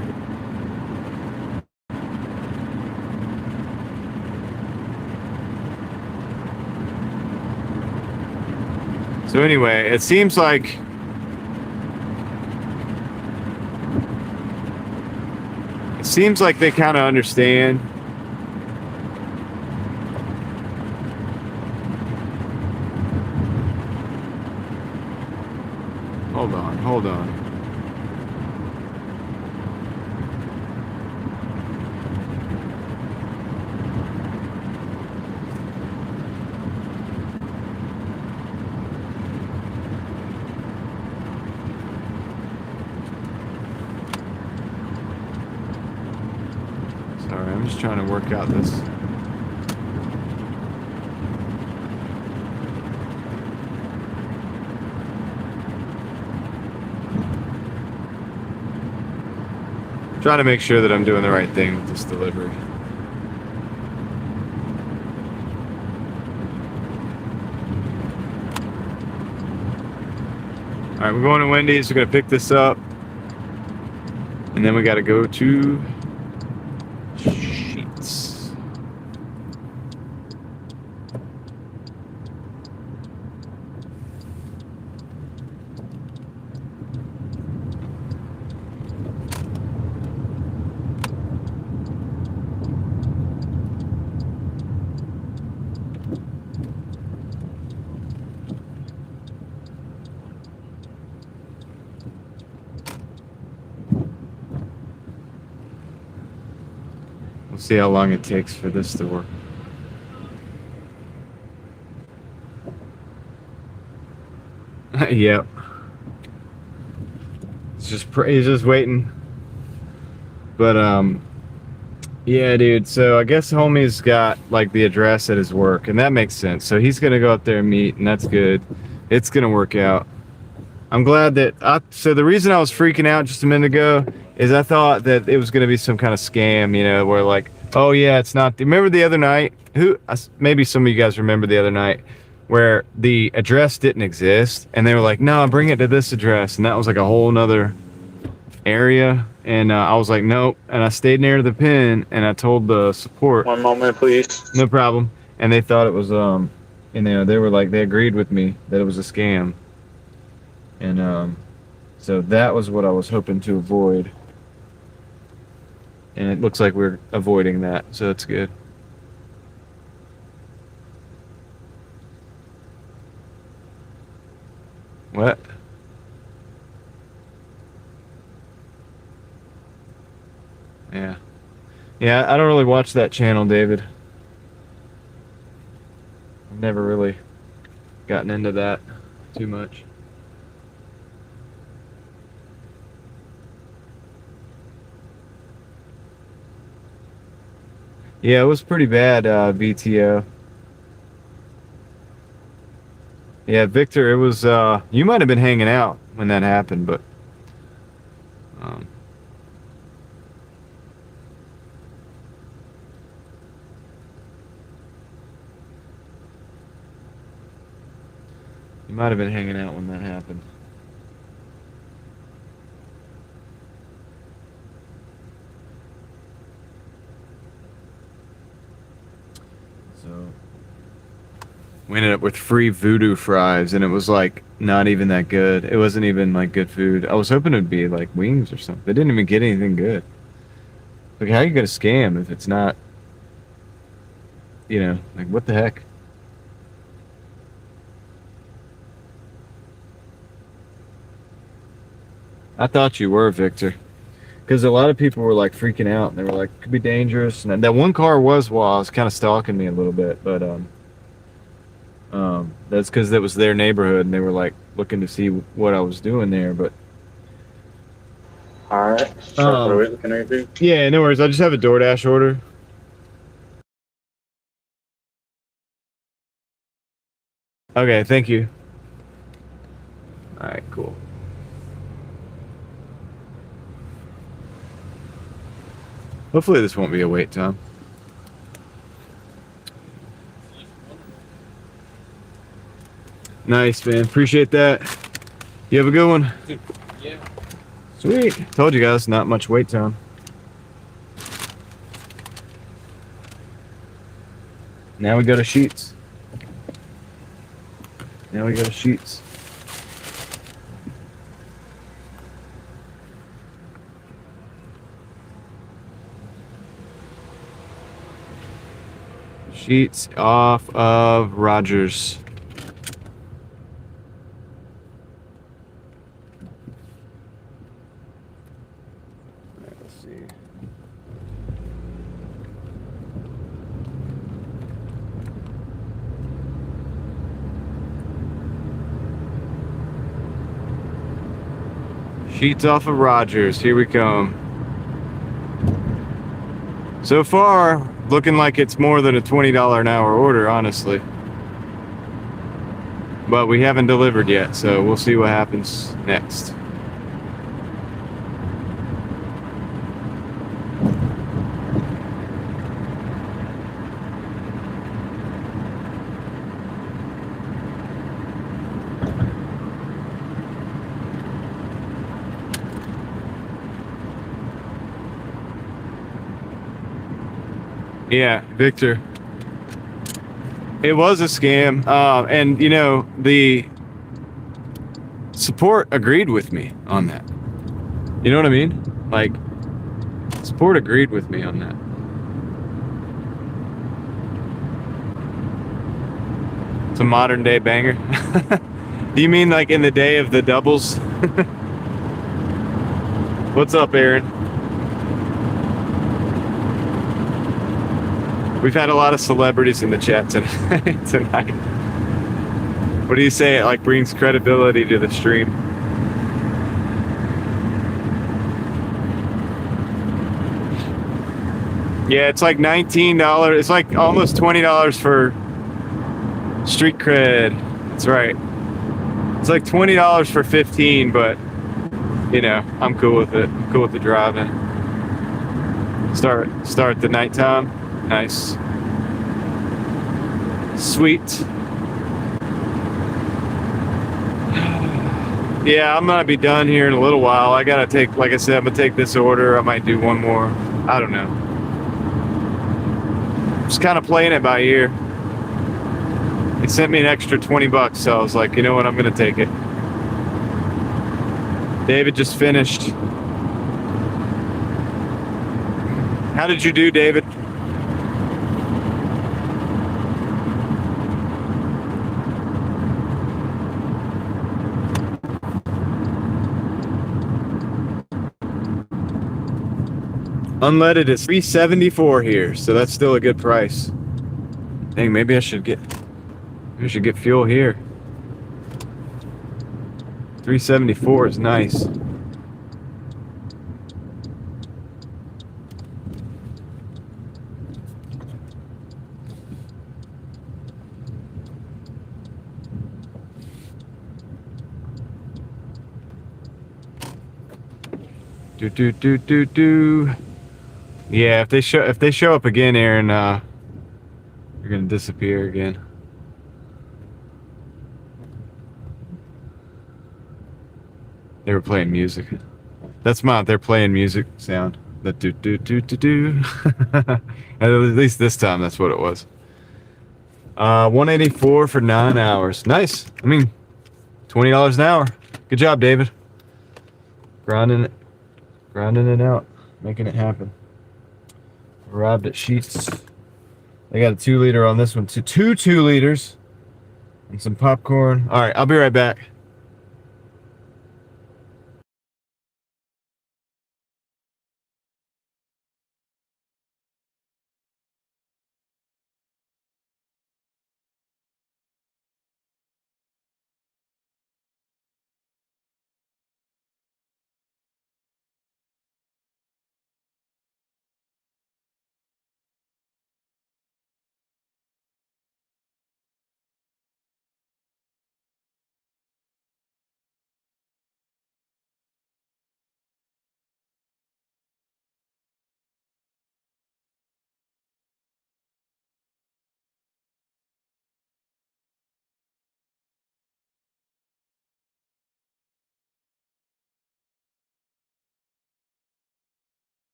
So anyway, it seems like they kind of understand. Hold on. Sorry, I'm just trying to work out this. Trying to make sure that I'm doing the right thing with this delivery. All right, we're going to Wendy's. We're gonna pick this up, and then we got to go to Sheets. We'll see how long it takes for this to work. Yep. He's just waiting. But yeah, dude. So I guess homie's got like the address at his work, and that makes sense. So he's gonna go up there and meet, and that's good. It's gonna work out. I'm glad that so the reason I was freaking out just a minute ago is I thought that it was gonna be some kind of scam, you know, where like, oh yeah, it's not. Remember the other night? Maybe some of you guys remember the other night where the address didn't exist, and they were like, no, bring it to this address, and that was like a whole nother area, and I was like, nope, and I stayed near the pin, and I told the support. One moment, please. No problem. And they thought it was you know, they were like, they agreed with me that it was a scam, and so that was what I was hoping to avoid, and it looks like we're avoiding that, so it's good. What? Yeah. Yeah, I don't really watch that channel, David. I've never really gotten into that too much. Yeah, it was pretty bad, VTO. Yeah, Victor, it was, you might have been hanging out when that happened, but, you might have been hanging out when that happened. So we ended up with free voodoo fries, and it was like not even that good. It wasn't even like good food. I was hoping it'd be like wings or something. They didn't even get anything good. Like, how are you gonna scam if it's not, you know, like, what the heck? I thought you were, Victor, because a lot of people were like freaking out, and they were like, could be dangerous. And that one car was kind of stalking me a little bit, but that's because that was their neighborhood, and they were like looking to see what I was doing there. But All right. So, can I give you? yeah, no worries. I just have a DoorDash order. Okay, thank you. All right, cool. Hopefully this won't be a wait time. Nice, man. Appreciate that. You have a good one. Yeah. Sweet. Told you guys, not much wait time. Now we go to Sheets. Now we go to Sheets. Sheets off of Rogers. Let's see. Sheets off of Rogers. Here we come. So far, looking like it's more than a $20 an hour order, honestly. But we haven't delivered yet, so we'll see what happens next. Yeah, Victor. It was a scam. And, you know, the support agreed with me on that. You know what I mean? Like, support agreed with me on that. It's a modern day banger. Do you mean like in the day of the doubles? What's up, Aaron? We've had a lot of celebrities in the chat tonight. What do you say? It like brings credibility to the stream. Yeah, it's like $19. It's like almost $20 for street cred. That's right. It's like $20 for 15, but you know, I'm cool with it. I'm cool with the driving. Start the nighttime. Nice. Sweet. Yeah, I'm gonna be done here in a little while. I gotta take, like I said, I'm gonna take this order. I might do one more. I don't know. Just kind of playing it by ear. He sent me an extra 20 bucks, so I was like, you know what, I'm gonna take it. David just finished. How did you do, David? Unleaded is $3.74 here, so that's still a good price. Dang, maybe I should get fuel here. $3.74 is nice. Do. Yeah, if they show up again, Aaron, you're gonna disappear again. They were playing music. That's they're playing music sound. That do. At least this time, that's what it was. 184 for 9 hours. Nice. I mean, $20 an hour. Good job, David. Grinding it out, making it happen. Arrived at Sheets. They got a 2-liter on this one. Two 2-liters and some popcorn. All right, I'll be right back.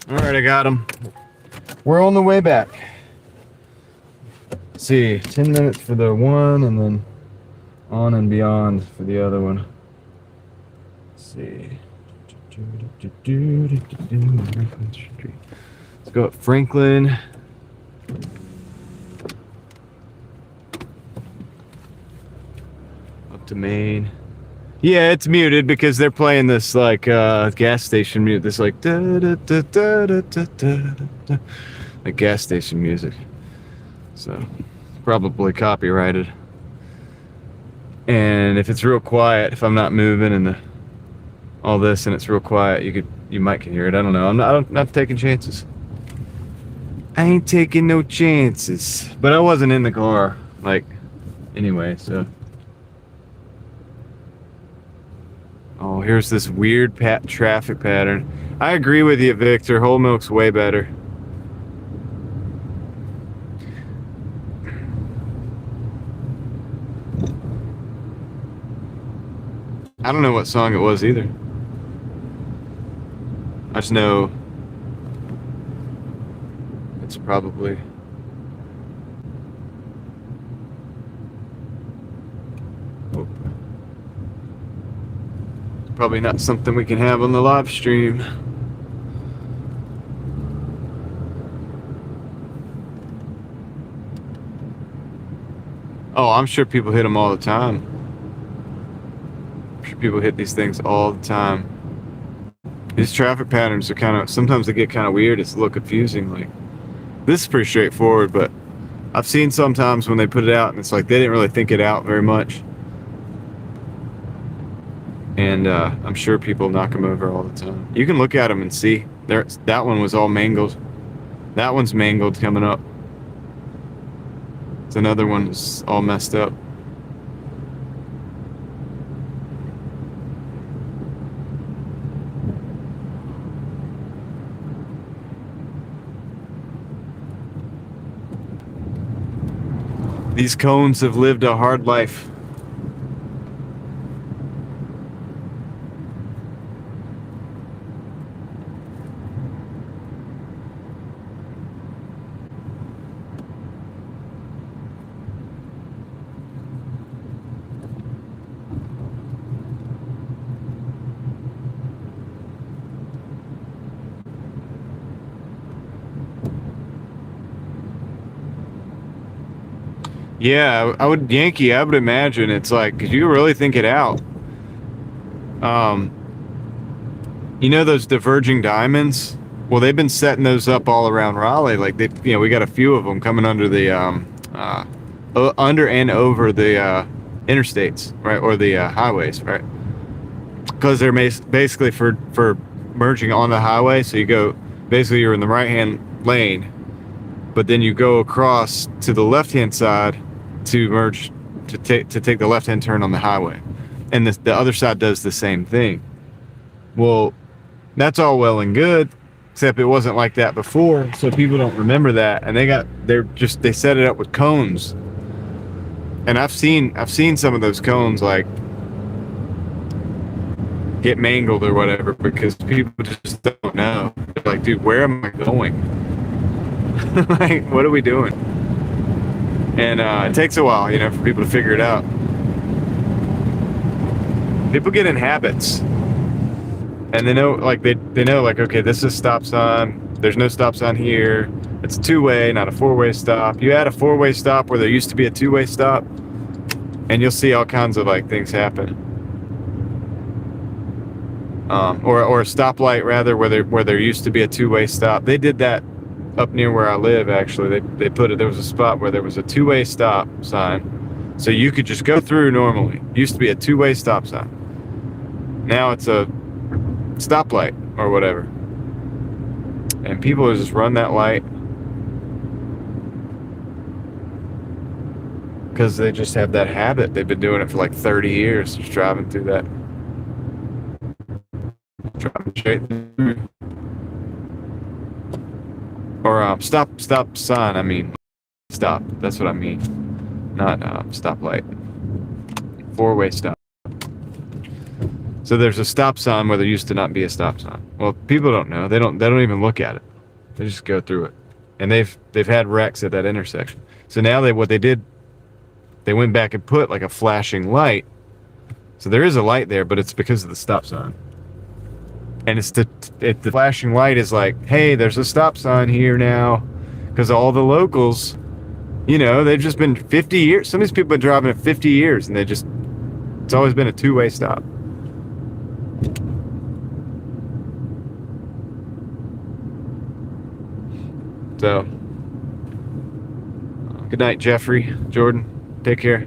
All right, I got them. We're on the way back. Let's see, 10 minutes for the one, and then on and beyond for the other one. Let's see. Let's go up Franklin. Up to Maine. Yeah, it's muted because they're playing this like gas station music. This like da da da da da da da da, like gas station music. So probably copyrighted. And if it's real quiet, if I'm not moving and all this and it's real quiet, you might can hear it. I don't know. I'm not taking chances. I ain't taking no chances. But I wasn't in the car, like, anyway, so. Oh, here's this weird traffic pattern. I agree with you, Victor. Whole milk's way better. I don't know what song it was either. I just know it's probably probably not something we can have on the live stream. Oh, I'm sure people hit them all the time. I'm sure people hit these things all the time. These traffic patterns are sometimes they get kind of weird. It's a little confusing. Like, this is pretty straightforward, but I've seen sometimes when they put it out and it's like they didn't really think it out very much. And I'm sure people knock them over all the time. You can look at them and see. That one was all mangled. That one's mangled coming up. It's another one that's all messed up. These cones have lived a hard life. Yeah, I would imagine it's like, cause you really think it out. You know those diverging diamonds? Well, they've been setting those up all around Raleigh. Like we got a few of them coming under the under and over the interstates, right, or the highways, right? Because they're basically for merging on the highway. So you're in the right-hand lane, but then you go across to the left-hand side to merge to take the left-hand turn on the highway, and the other side does the same thing. Well, that's all well and good, except it wasn't like that before, so people don't remember that, and they set it up with cones, and I've seen some of those cones like get mangled or whatever because people just don't know. They're like, dude, where am I going? Like, what are we doing? And it takes a while, for people to figure it out. People get in habits, and they know, okay, this is a stop sign. There's no stop sign here. It's a two-way, not a four-way stop. You add a four-way stop where there used to be a two-way stop, and you'll see all kinds of things happen. Or a stoplight rather, where there used to be a two-way stop. They did that up near where I live, actually. There was a spot where there was a two-way stop sign, so you could just go through normally. It used to be a two-way stop sign. Now it's a stoplight or whatever, and people just run that light because they just have that habit. They've been doing it for like 30 years, just driving through that, driving straight through. Or stop sign. I mean, stop. That's what I mean. Not stoplight. Four-way stop. So there's a stop sign where there used to not be a stop sign. Well, people don't know. They don't even look at it. They just go through it. And they've had wrecks at that intersection. So now what they did, they went back and put like a flashing light. So there is a light there, but it's because of the stop sign. And the flashing light is like, hey, there's a stop sign here now. Because all the locals, you know, they've just been 50 years. Some of these people have been driving it 50 years, and it's always been a two-way stop. So, good night, Jeffrey, Jordan. Take care.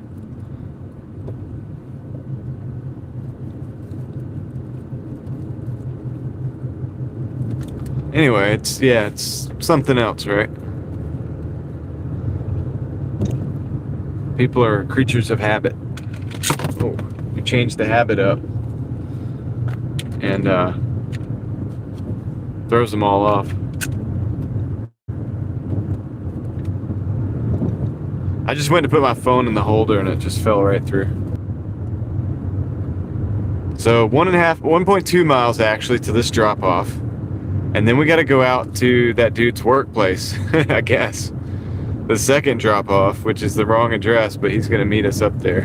Anyway, it's something else, right? People are creatures of habit. Oh, you change the habit up and throws them all off. I just went to put my phone in the holder and it just fell right through. So 1.2 miles actually to this drop off. And then we got to go out to that dude's workplace, I guess. The second drop off, which is the wrong address, but he's going to meet us up there.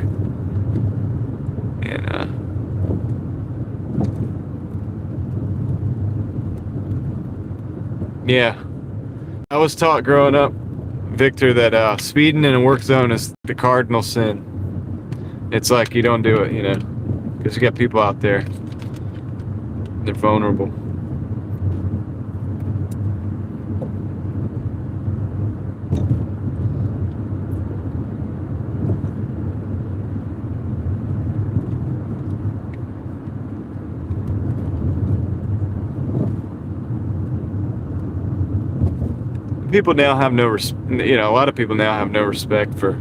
And, yeah. I was taught growing up, Victor, that speeding in a work zone is the cardinal sin. It's like you don't do it, you know, because you got people out there. They're vulnerable. People now have a lot of people now have no respect for,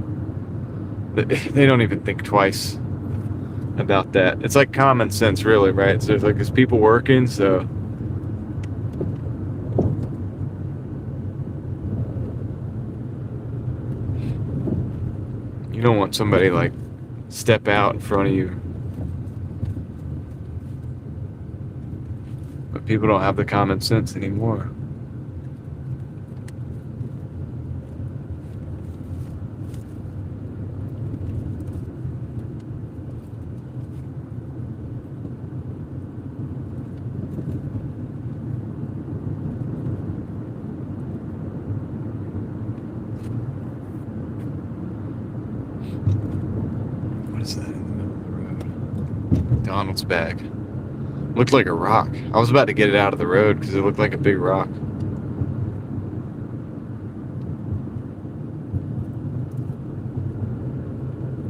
they don't even think twice about that. It's like common sense, really, right? So it's like, there's people working, so you don't want somebody like step out in front of you. But people don't have the common sense anymore. What is that in the middle of the road? McDonald's bag. Looked like a rock. I was about to get it out of the road because it looked like a big rock.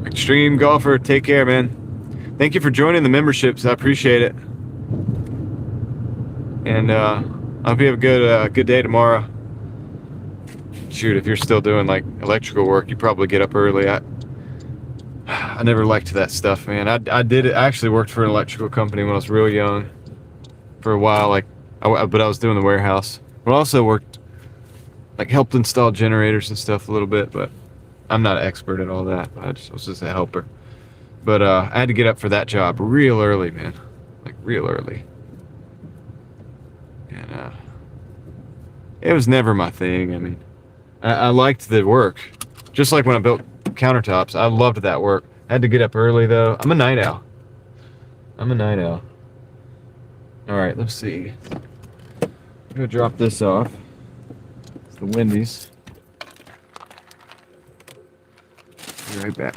Extreme Golfer, take care, man. Thank you for joining the memberships. I appreciate it. And I hope you have a good day tomorrow. Shoot, if you're still doing like electrical work, you probably get up early. I never liked that stuff, man. I did it. I actually worked for an electrical company when I was real young for a while, but I was doing the warehouse. But I also worked, like, helped install generators and stuff a little bit, but I'm not an expert at all that. I was just a helper. But I had to get up for that job real early, man. Like, real early. And it was never my thing. I mean, I liked the work. Just like when I built countertops, I loved that work. I had to get up early, though. I'm a night owl. All right, let's see. I'm gonna drop this off. It's the Wendy's. Be right back.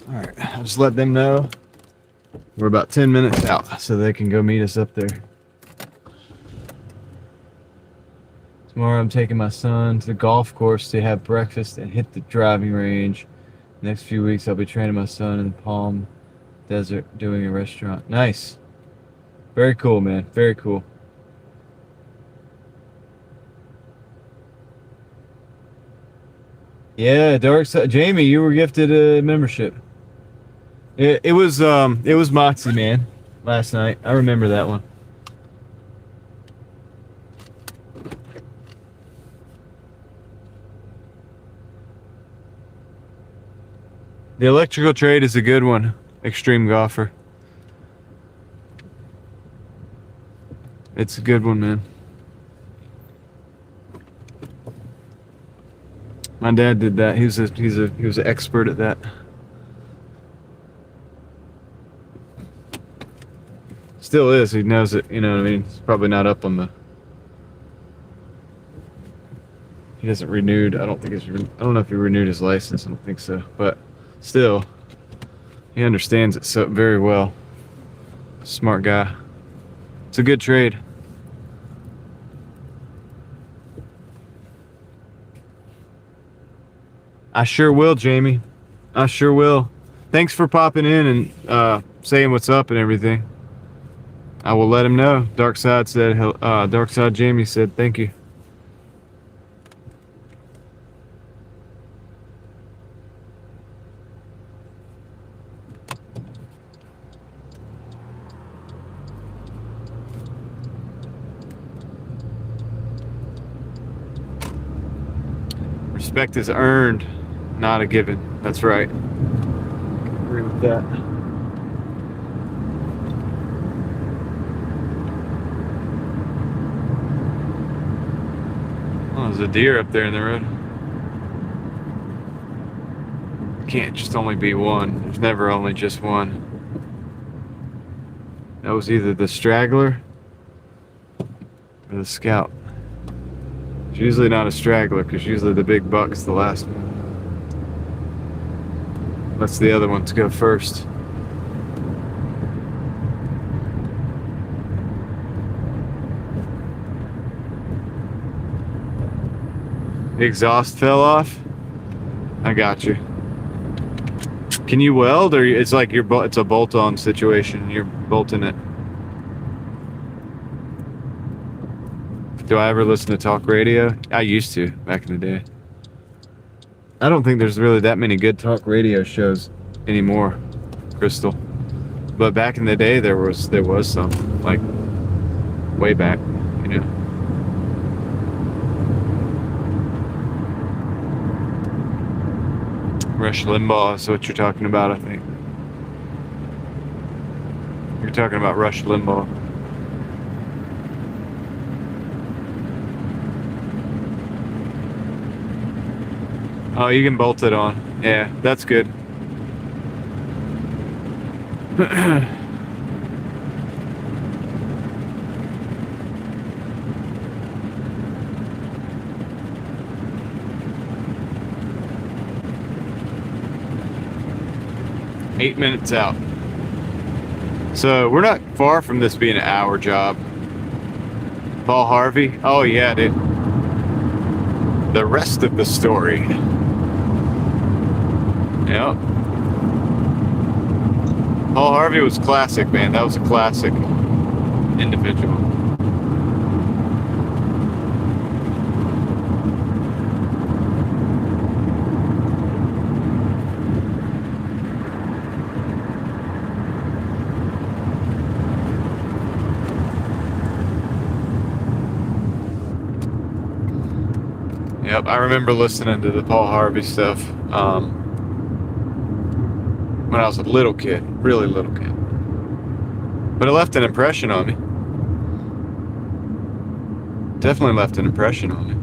All right, I'll just let them know we're about 10 minutes out so they can go meet us up there. Tomorrow I'm taking my son to the golf course to have breakfast and hit the driving range. Next few weeks I'll be training my son in the Palm Desert doing a restaurant. Nice. Very cool, man. Very cool. Yeah, Dark Side. Jamie, you were gifted a membership. It was Moxie, man, last night. I remember that one. The electrical trade is a good one, Extreme Golfer. It's a good one, man. My dad did that. He was an expert at that. Still is. He knows it. You know what I mean? He's probably not up on the. He hasn't renewed. I don't know if he renewed his license. I don't think so. But still, he understands it so very well. Smart guy. It's a good trade. I sure will, Jamie. I sure will. Thanks for popping in and saying what's up and everything. I will let him know. Darkside said, Darkside Jamie said, thank you. Respect is earned, not a given. That's right. I agree with that. Oh, there's a deer up there in the road. Can't just only be one. There's never only just one. That was either the straggler or the scout. It's usually not a straggler because usually the big buck's the last one. Let's the other one to go first. The exhaust fell off? I got you. Can you weld, or it's like it's a bolt-on situation? You're bolting it. Do I ever listen to talk radio? I used to back in the day. I don't think there's really that many good talk radio shows anymore, Crystal. But back in the day, there was some, like way back, you know. Rush Limbaugh is what you're talking about, I think. You're talking about Rush Limbaugh. Oh, you can bolt it on. Yeah, that's good. Eight minutes out. So we're not far from this being an hour job. Paul Harvey? Oh yeah, dude. The rest of the story. Yep. Paul Harvey was classic, man. That was a classic individual. Yep, I remember listening to the Paul Harvey stuff when I was a little kid, really little kid. But it left an impression on me. Definitely left an impression on me.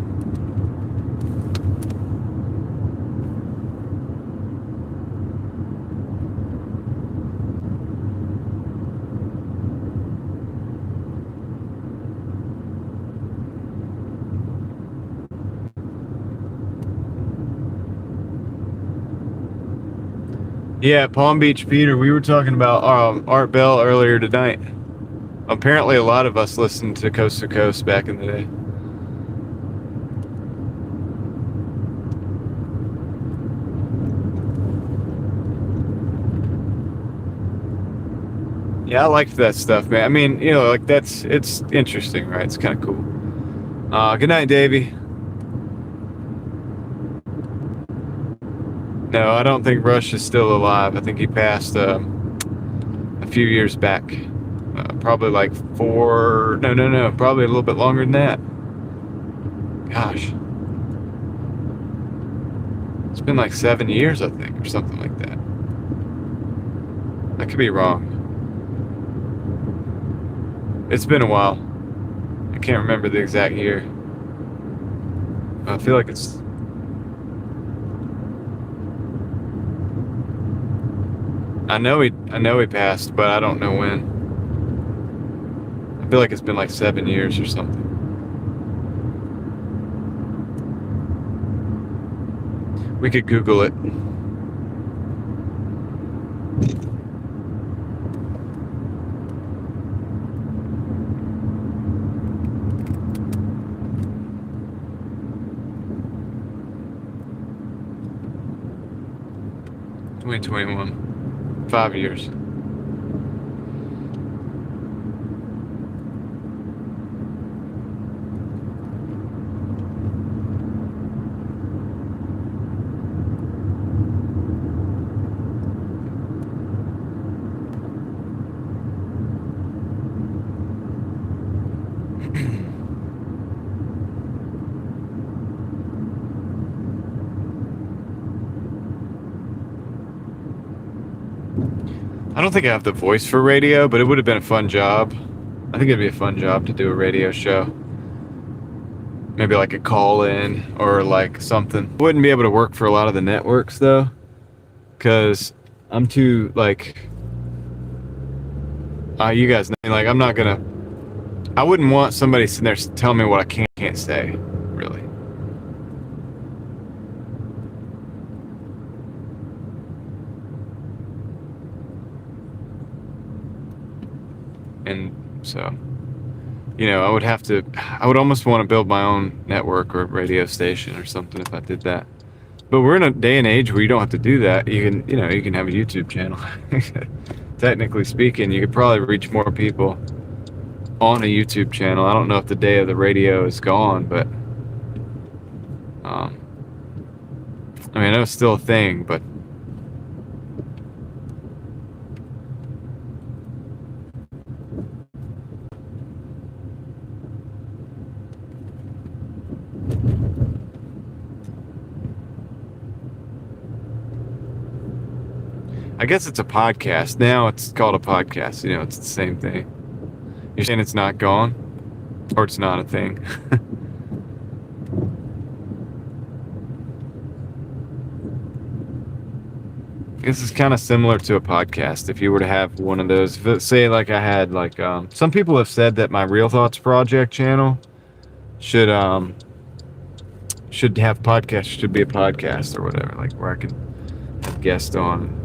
Yeah, Palm Beach, Peter. We were talking about Art Bell earlier tonight. Apparently, a lot of us listened to Coast to Coast back in the day. Yeah, I liked that stuff, man. I mean, you know, like it's interesting, right? It's kind of cool. Good night, Davey. No, I don't think Rush is still alive. I think he passed a few years back. Probably like no, probably a little bit longer than that. Gosh. It's been like 7 years, I think, or something like that. I could be wrong. It's been a while. I can't remember the exact year. I feel like it's... I know he passed, but I don't know when. I feel like it's been like 7 years or something. We could Google it. $2021. 5 years. I don't think I have the voice for radio, but it would have been a fun job. I think it'd be a fun job to do a radio show. Maybe like a call-in or like something. Wouldn't be able to work for a lot of the networks though, because I'm too like... you guys know, like I'm not gonna... I wouldn't want somebody sitting there telling me what I can't say, really. And so, you know, I would almost want to build my own network or radio station or something if I did that. But we're in a day and age where you don't have to do that. You can have a YouTube channel. Technically speaking, you could probably reach more people on a YouTube channel. I don't know if the day of the radio is gone, but I mean, I know it's still a thing, but I guess it's a podcast. Now it's called a podcast. You know, it's the same thing. You're saying it's not gone? Or it's not a thing? This is kind of similar to a podcast. If you were to have one of those, say like I had like, some people have said that my Real Thoughts Project channel should have podcasts, should be a podcast or whatever, like where I could have guests on.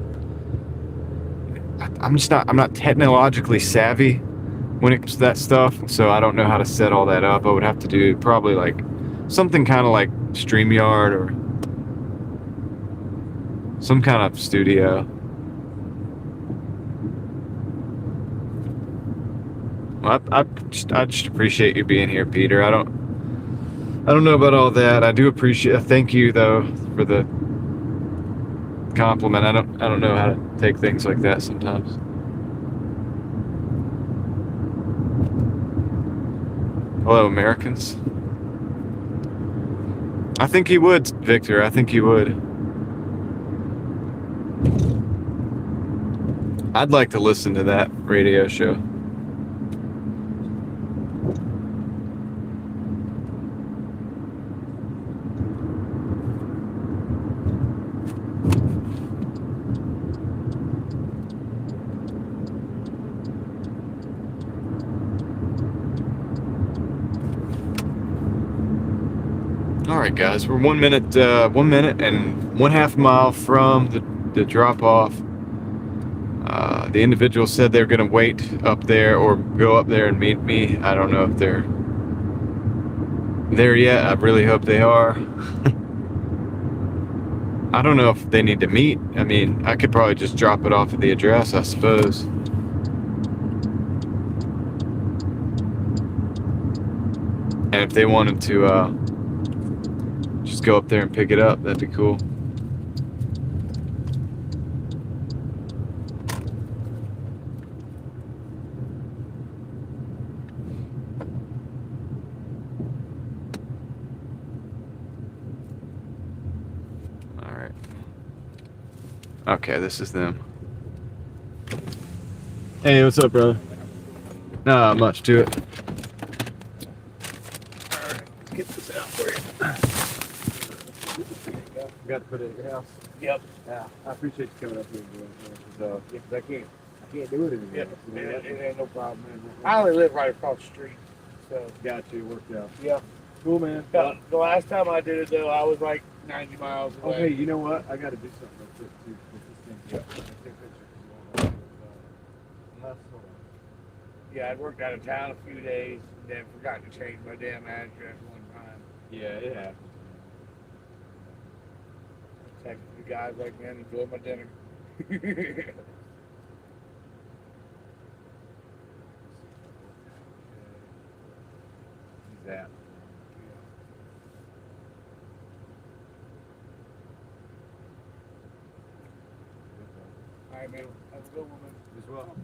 I'm not technologically savvy when it comes to that stuff, so I don't know how to set all that up. I would have to do probably like something kind of like StreamYard or some kind of studio. Well, I just appreciate you being here, Peter. I don't know about all that. I do appreciate. Thank you though for the compliment. I don't know how to take things like that sometimes. Hello, Americans. I think he would, Victor. I think he would. I'd like to listen to that radio show. All right, guys, we're 1 minute and 1/2 mile from the drop off. The individual said they're going to wait up there or go up there and meet me. I don't know if they're there yet. I really hope they are. I don't know if they need to meet. I mean, I could probably just drop it off at the address, I suppose. And if they wanted to just go up there and pick it up, that'd be cool. Alright. Okay, this is them. Hey, what's up, brother? Not much to it. Get this out for you. Got to put it in your house. Yep. Yeah, I appreciate you coming up here and doing it, because I can't do it anymore. It ain't no problem, man. I only live right across the street, so. Got you, worked out. Yeah. Cool, man. The last time I did it, though, I was like 90 miles away. Okay, you know what? I got to do something real quick too with this thing. Yeah. Take pictures. Yeah, I'd worked out of town a few days, and then forgot to change my damn address one time. Yeah, it happens. I texted the guys like, man, enjoy my dinner. He's at. All right, man. Have a good one, man. As well.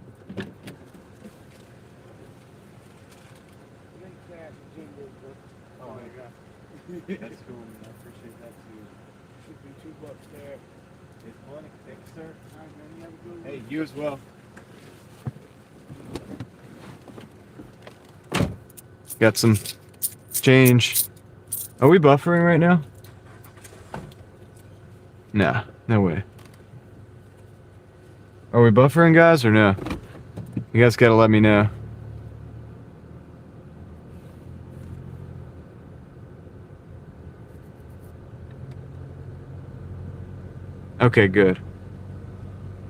Oh my god. That's cool, man. I appreciate that too. Should be $2 there. It's money. Thank you, sir. All right, man. You have a good one. Hey, you as well. Got some change. Are we buffering right now? Nah, no way. Are we buffering, guys, or no? You guys gotta let me know. Okay, good.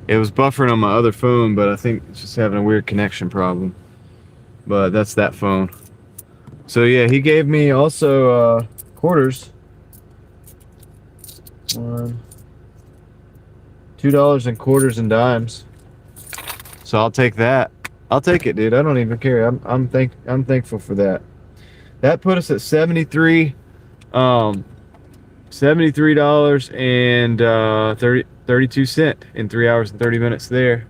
It was buffering on my other phone, but I think it's just having a weird connection problem. But that's that phone. So yeah, he gave me also quarters. $2 in quarters and dimes. So I'll take that. I'll take it, dude. I don't even care. I'm thankful for that. That put us at $73 and 32 cents in 3 hours and 30 minutes there.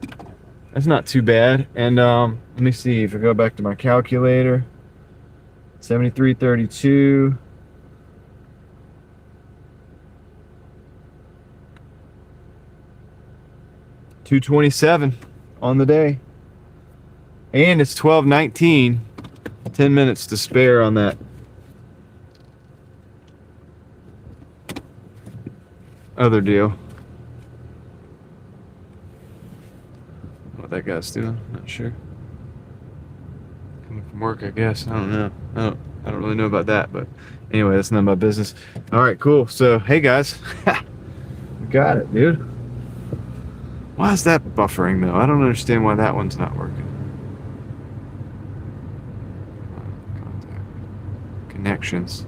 That's not too bad. And let me see if I go back to my calculator. 73.32. $227 on the day. And it's 12:19. 10 minutes to spare on that other deal. What that guy's doing, not sure. Coming from work, I guess. I don't know. I don't really know about that, but anyway, that's not my business. All right, cool. So, hey guys, we got it, dude. Why is that buffering though? I don't understand why that one's not working. Contact. Connections.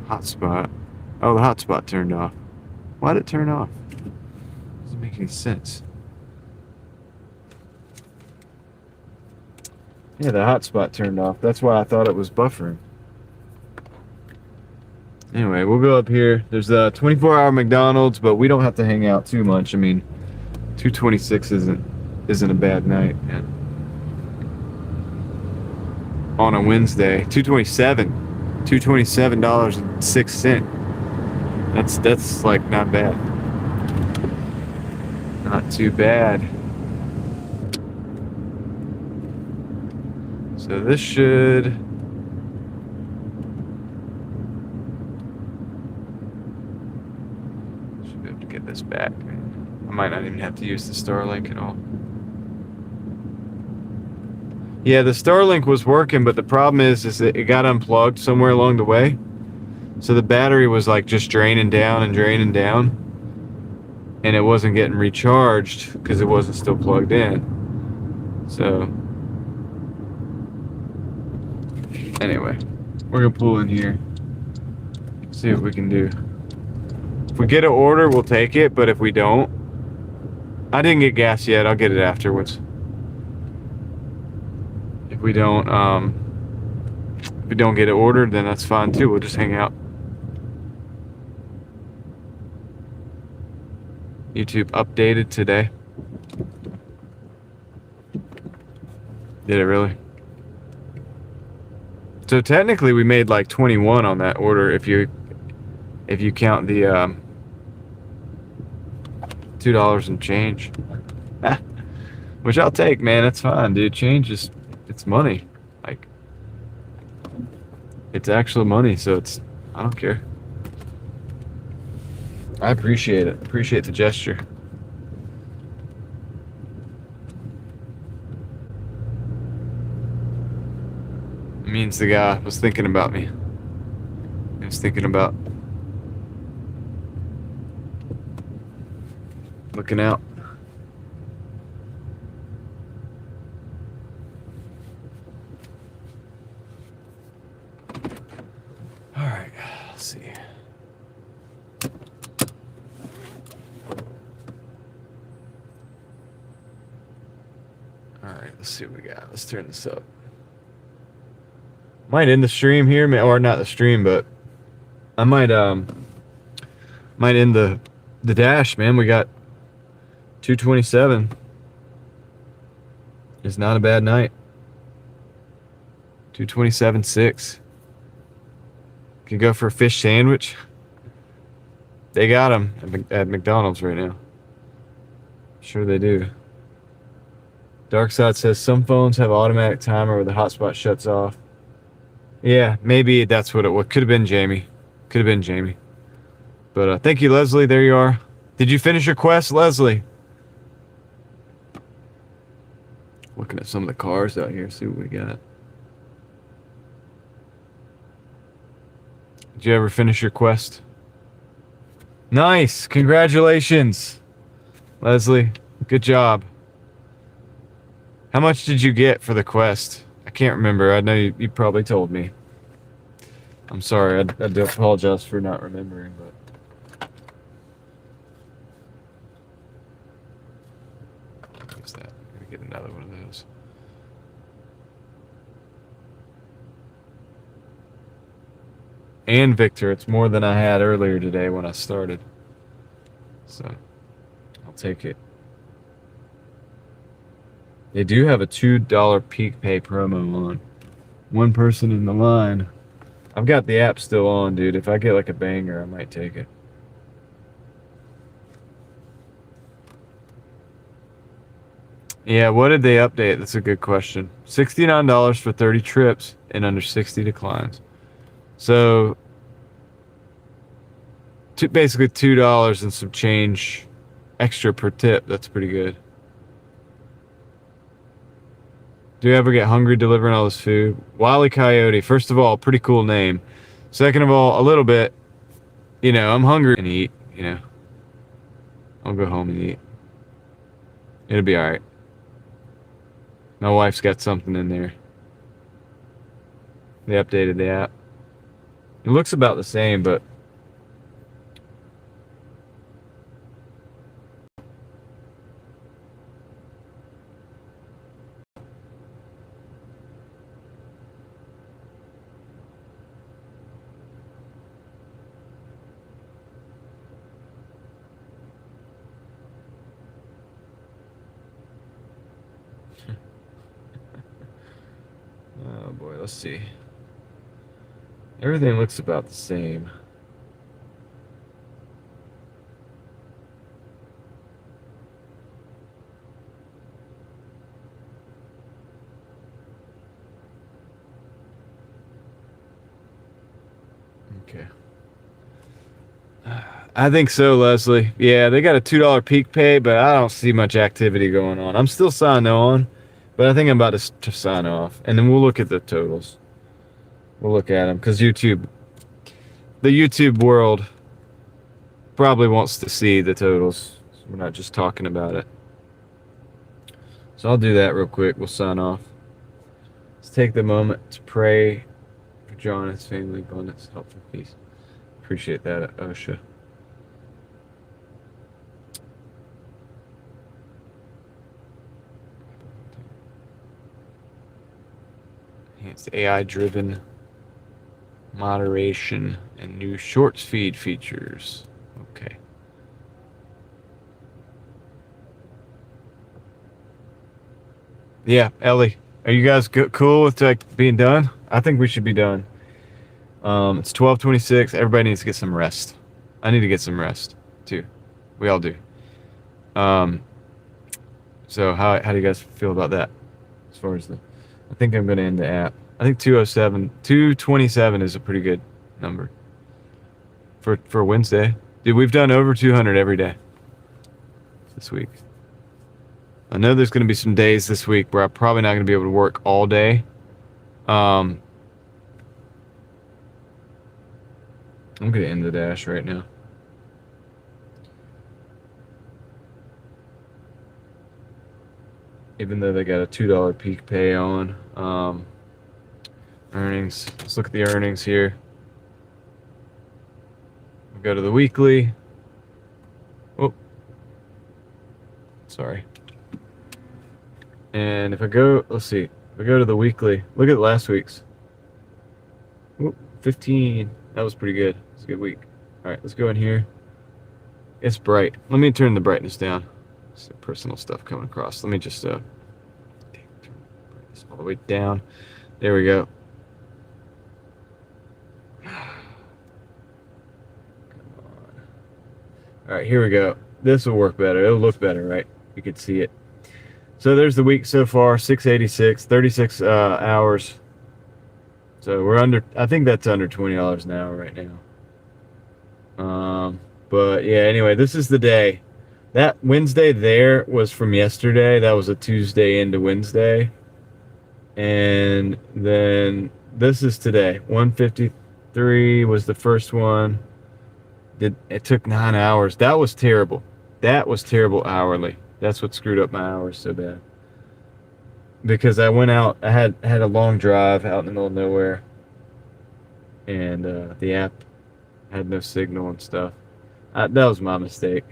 Hotspot. Oh, the hotspot turned off. Why'd it turn off? Doesn't make any sense. Yeah, the hotspot turned off. That's why I thought it was buffering. Anyway, we'll go up here. There's a 24-hour McDonald's, but we don't have to hang out too much. I mean, 226 isn't a bad night. And on a Wednesday, $227.06. That's like not bad. Not too bad. So this should be able to get this back. I might not even have to use the Starlink at all. Yeah, the Starlink was working, but the problem is that it got unplugged somewhere along the way. So the battery was like just draining down and draining down. and it wasn't getting recharged because it wasn't still plugged in. So anyway, we're gonna pull in here, see what we can do. If we get an order, we'll take it, but if we don't, I didn't get gas yet, I'll get it afterwards. If we don't get it ordered, then that's fine too, we'll just hang out. YouTube updated today. Did it really? So technically we made like 21 on that order if you count the $2 and change. Which I'll take, man. That's fine, dude. Change is, it's money. Like, it's actual money, so it's, I don't care. I appreciate it. Appreciate the gesture. It means the guy was thinking about me. He was thinking about looking out. All right, let's see. All right, let's see what we got. Let's turn this up. Might end the stream here, or not the stream, but I might end the dash, man. We got 227. It's not a bad night. 227.6. Could go for a fish sandwich. They got them at McDonald's right now. Sure they do. Darkside says some phones have automatic timer where the hotspot shuts off. Yeah, maybe that's what it could have been, Jamie. Could have been Jamie. But thank you, Leslie. There you are. Did you finish your quest, Leslie? Looking at some of the cars out here, see what we got. Did you ever finish your quest? Nice. Congratulations, Leslie. Good job. How much did you get for the quest? I can't remember. I know you probably told me. I'm sorry. I do apologize for not remembering, but what's that? I'm gonna get another one of those. And Victor, it's more than I had earlier today when I started. So I'll take it. They do have a $2 peak pay promo on. One person in the line. I've got the app still on, dude. If I get like a banger, I might take it. Yeah, what did they update? That's a good question. $69 for 30 trips and under 60 declines. So basically $2 and some change extra per tip. That's pretty good. Do you ever get hungry delivering all this food? Wile E. Coyote, first of all, pretty cool name. Second of all, a little bit, you know, I'm hungry and eat, you know. I'll go home and eat. It'll be all right. My wife's got something in there. They updated the app. It looks about the same, but oh boy, let's see. Everything looks about the same. Okay. I think so, Leslie. Yeah, they got a $2 peak pay, but I don't see much activity going on. I'm still signing on, but I think I'm about to sign off. And then we'll look at the totals. We'll look at them because the YouTube world probably wants to see the totals. So we're not just talking about it. So I'll do that real quick. We'll sign off. Let's take the moment to pray for John and his family, abundance, health, and peace. Appreciate that, OSHA. Enhanced AI-driven moderation and new shorts feed features. Okay. Yeah, Ellie, are you guys cool with like being done? I think we should be done. It's 12:26. Everybody needs to get some rest. I need to get some rest too. We all do. So how do you guys feel about that? As far as I think I'm going to end the app. I think 227 is a pretty good number for Wednesday. Dude, we've done over 200 every day this week. I know there's going to be some days this week where I'm probably not going to be able to work all day. I'm going to end the dash right now. Even though they got a $2 peak pay on. Earnings. Let's look at the earnings here. We'll go to the weekly. Oh. Sorry. And if I go, let's see. If I go to the weekly, look at last week's. Oop, 15. That was pretty good. It's a good week. All right, let's go in here. It's bright. Let me turn the brightness down. Some personal stuff coming across. Let me just turn this all the way down. There we go. Come on. All right, here we go. This will work better. It'll look better, right? You can see it. So there's the week so far, 686, 36 hours. So we're under, I think that's under $20 an hour right now. But yeah, anyway, this is the day. That Wednesday there was from yesterday. That was a Tuesday into Wednesday. And then this is today. 153 was the first one. It took 9 hours. That was terrible. That was terrible hourly. That's what screwed up my hours so bad. Because I went out, I had a long drive out in the middle of nowhere. And the app had no signal and stuff. That was my mistake.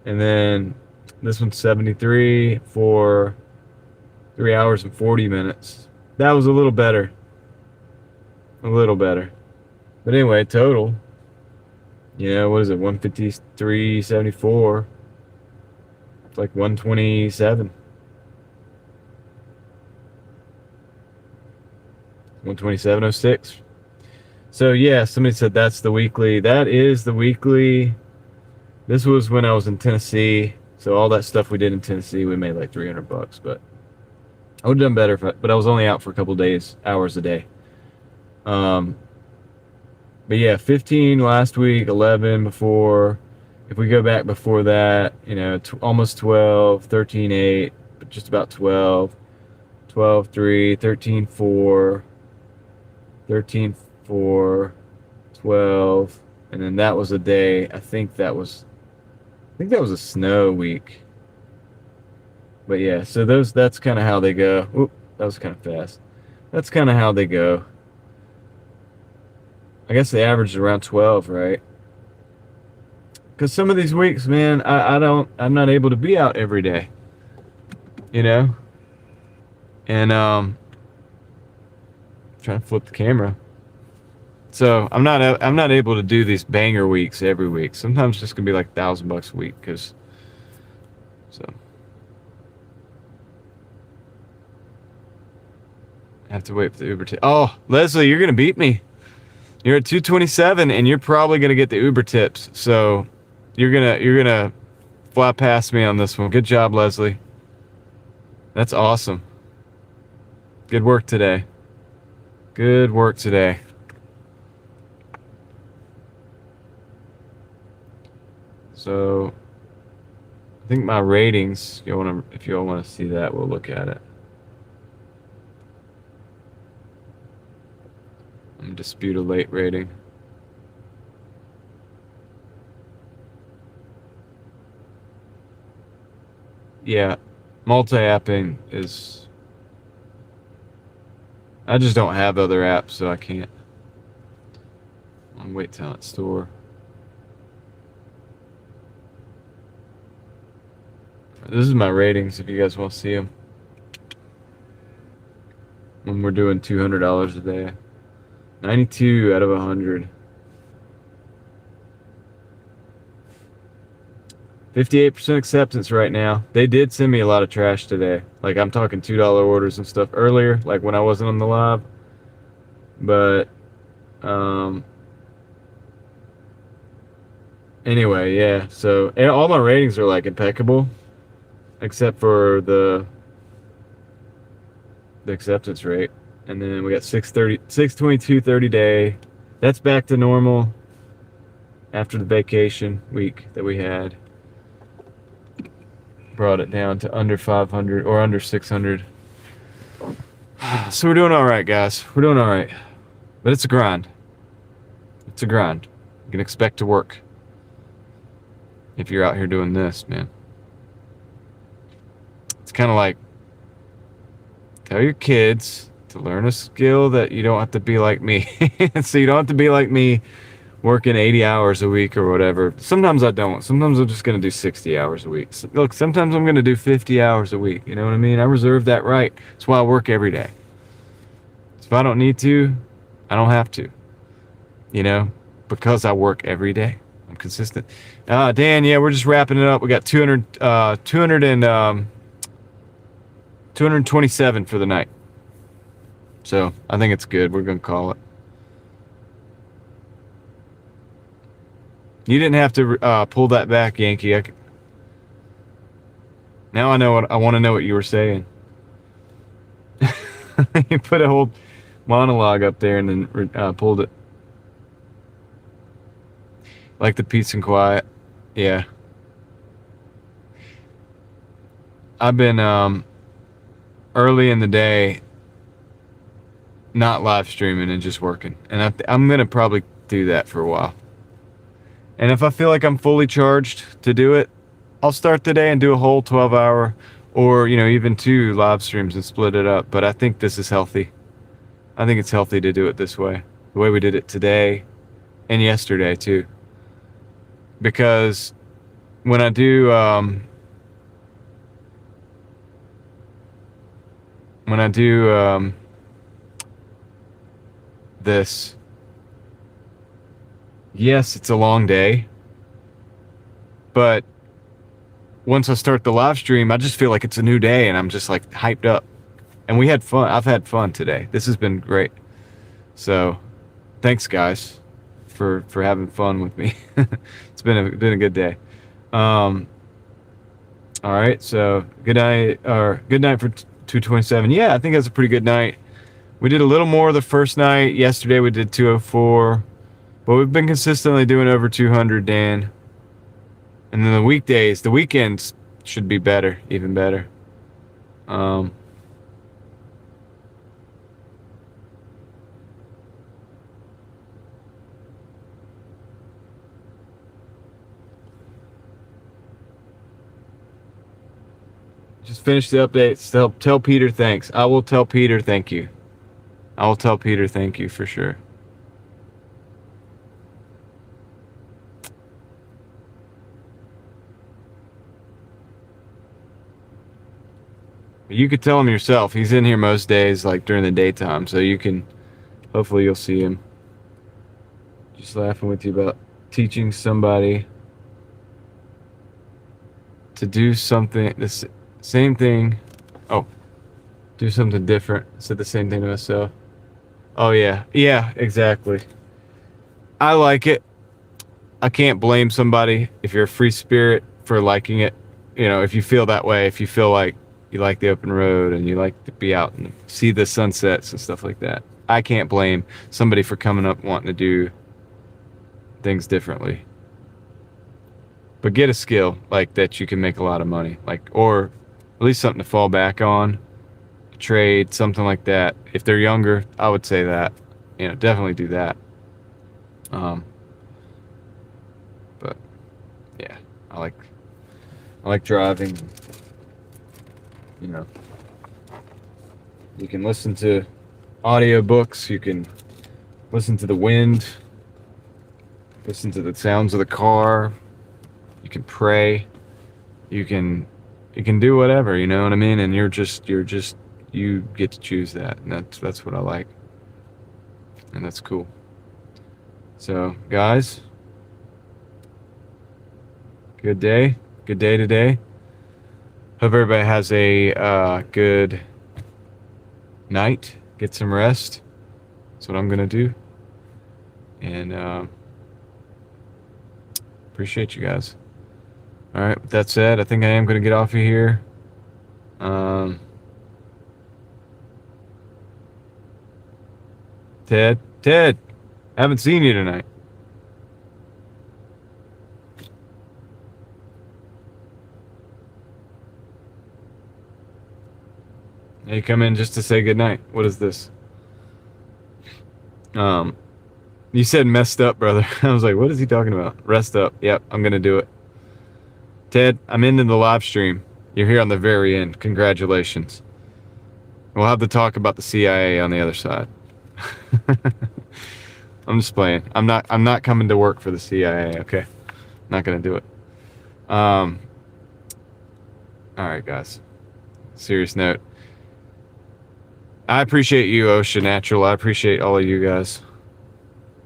And then this one's 73 for 3 hours and 40 minutes. That was a little better. A little better. But anyway, total. You know, what is it? 153.74. It's like 127. 127.06. So yeah, somebody said that's the weekly. That is the weekly. This was when I was in Tennessee. So all that stuff we did in Tennessee, we made like $300, but I would have done better but I was only out for a couple days, hours a day. But yeah, 15 last week, 11 before. If we go back before that, you know, almost 12, 13.8, but just about 12, 12.3, 13.4, 13.4, 12, and then that was a day. I think that was a snow week. But yeah, so that's kind of how they go. Oop, that was kind of fast. That's kind of how they go. I guess the average is around 12, right? Because some of these weeks, man, I'm not able to be out every day. You know? And trying to flip the camera. So I'm not able to do these banger weeks every week. Sometimes it's just gonna be like $1,000 a week, so I have to wait for the Uber tip. Oh, Leslie, you're gonna beat me. You're at 227, and you're probably gonna get the Uber tips. So you're gonna fly past me on this one. Good job, Leslie. That's awesome. Good work today. Good work today. So I think my ratings, if you all want to see that, we'll look at it. I'm gonna dispute a late rating. yeah, multi-apping is. I just don't have other apps, so I can't. Wait Talent Store. This is my ratings if you guys want to see them. When we're doing $200 a day. 92 out of 100. 58% acceptance right now. They did send me a lot of trash today. Like, I'm talking $2 orders and stuff earlier, like when I wasn't on the live. But, anyway, yeah. So, and all my ratings are like impeccable, except for the acceptance rate. And then we got 622 30 day. That's back to normal after the vacation week that we had. Brought it down to under 500 or under 600. So we're doing all right, guys. We're doing all right. But it's a grind. It's a grind. You can expect to work if you're out here doing this, man. It's kind of like tell your kids to learn a skill that you don't have to be like me. So you don't have to be like me working 80 hours a week or whatever. Sometimes I don't. Sometimes I'm just going to do 60 hours a week. So, look, sometimes I'm going to do 50 hours a week. You know what I mean? I reserve that right. That's why I work every day. So if I don't need to, I don't have to. You know? Because I work every day. I'm consistent. Dan, yeah, we're just wrapping it up. We got 227 for the night. So I think it's good. We're going to call it. You didn't have to pull that back, Yankee. Now I know what I want to know what you were saying. You put a whole monologue up there and then pulled it. Like the peace and quiet. Yeah. I've been early in the day not live streaming and just working. And I'm going to probably do that for a while. And if I feel like I'm fully charged to do it, I'll start the day and do a whole 12-hour or, you know, even 2 live streams and split it up. But I think this is healthy. I think it's healthy to do it this way. The way we did it today and yesterday, too. Because when I do... this... Yes, it's a long day, but once I start the live stream, I just feel like it's a new day and I'm just like hyped up. And we had fun. I've had fun today. This has been great. So thanks, guys, for having fun with me. It's been a good day. All right, so good night for 227. Yeah, I think that's a pretty good night. We did a little more the first night. Yesterday we did 204. But we've been consistently doing over 200, Dan. And then the weekends should be better, even better. Just finish the updates. Tell Peter thanks. I will tell Peter thank you. I will tell Peter thank you for sure. You could tell him yourself. He's in here most days, like during the daytime, so you can. Hopefully, you'll see him. Just laughing with you about teaching somebody to do something, the same thing. Oh, do something different. Said the same thing to myself. Oh yeah, exactly. I like it. I can't blame somebody if you're a free spirit for liking it. You know, if you feel that way, if you feel like you like the open road and you like to be out and see the sunsets and stuff like that. I can't blame somebody for coming up wanting to do things differently. But get a skill like that you can make a lot of money, like, or at least something to fall back on, trade, something like that. If they're younger, I would say that, you know, definitely do that. But yeah, I like driving, You know, you can listen to audiobooks, you can listen to the wind, listen to the sounds of the car, you can pray, you can do whatever, you know what I mean? And you get to choose that, and that's what I like. And that's cool. So, guys, good day today. Hope everybody has a good night. Get some rest. That's what I'm gonna do. And appreciate you guys. All right. With that said, I think I am gonna get off of here. Ted, haven't seen you tonight. You come in just to say goodnight. What is this? You said messed up, brother. I was like, what is he talking about? Rest up. Yep, I'm gonna do it. Ted, I'm into the live stream. You're here on the very end. Congratulations. We'll have to talk about the CIA on the other side. I'm just playing. I'm not coming to work for the CIA, okay? Not gonna do it. Alright, guys. Serious note. I appreciate you, Ocean Natural. I appreciate all of you guys.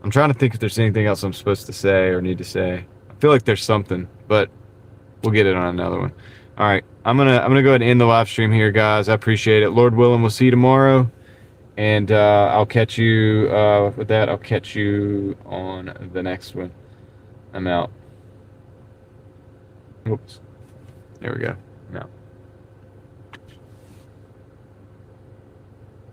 I'm trying to think if there's anything else I'm supposed to say or need to say. I feel like there's something, but we'll get it on another one. All right, I'm gonna go ahead and end the live stream here, guys. I appreciate it. Lord willing, we'll see you tomorrow, and I'll catch you with that. I'll catch you on the next one. I'm out. Oops. There we go.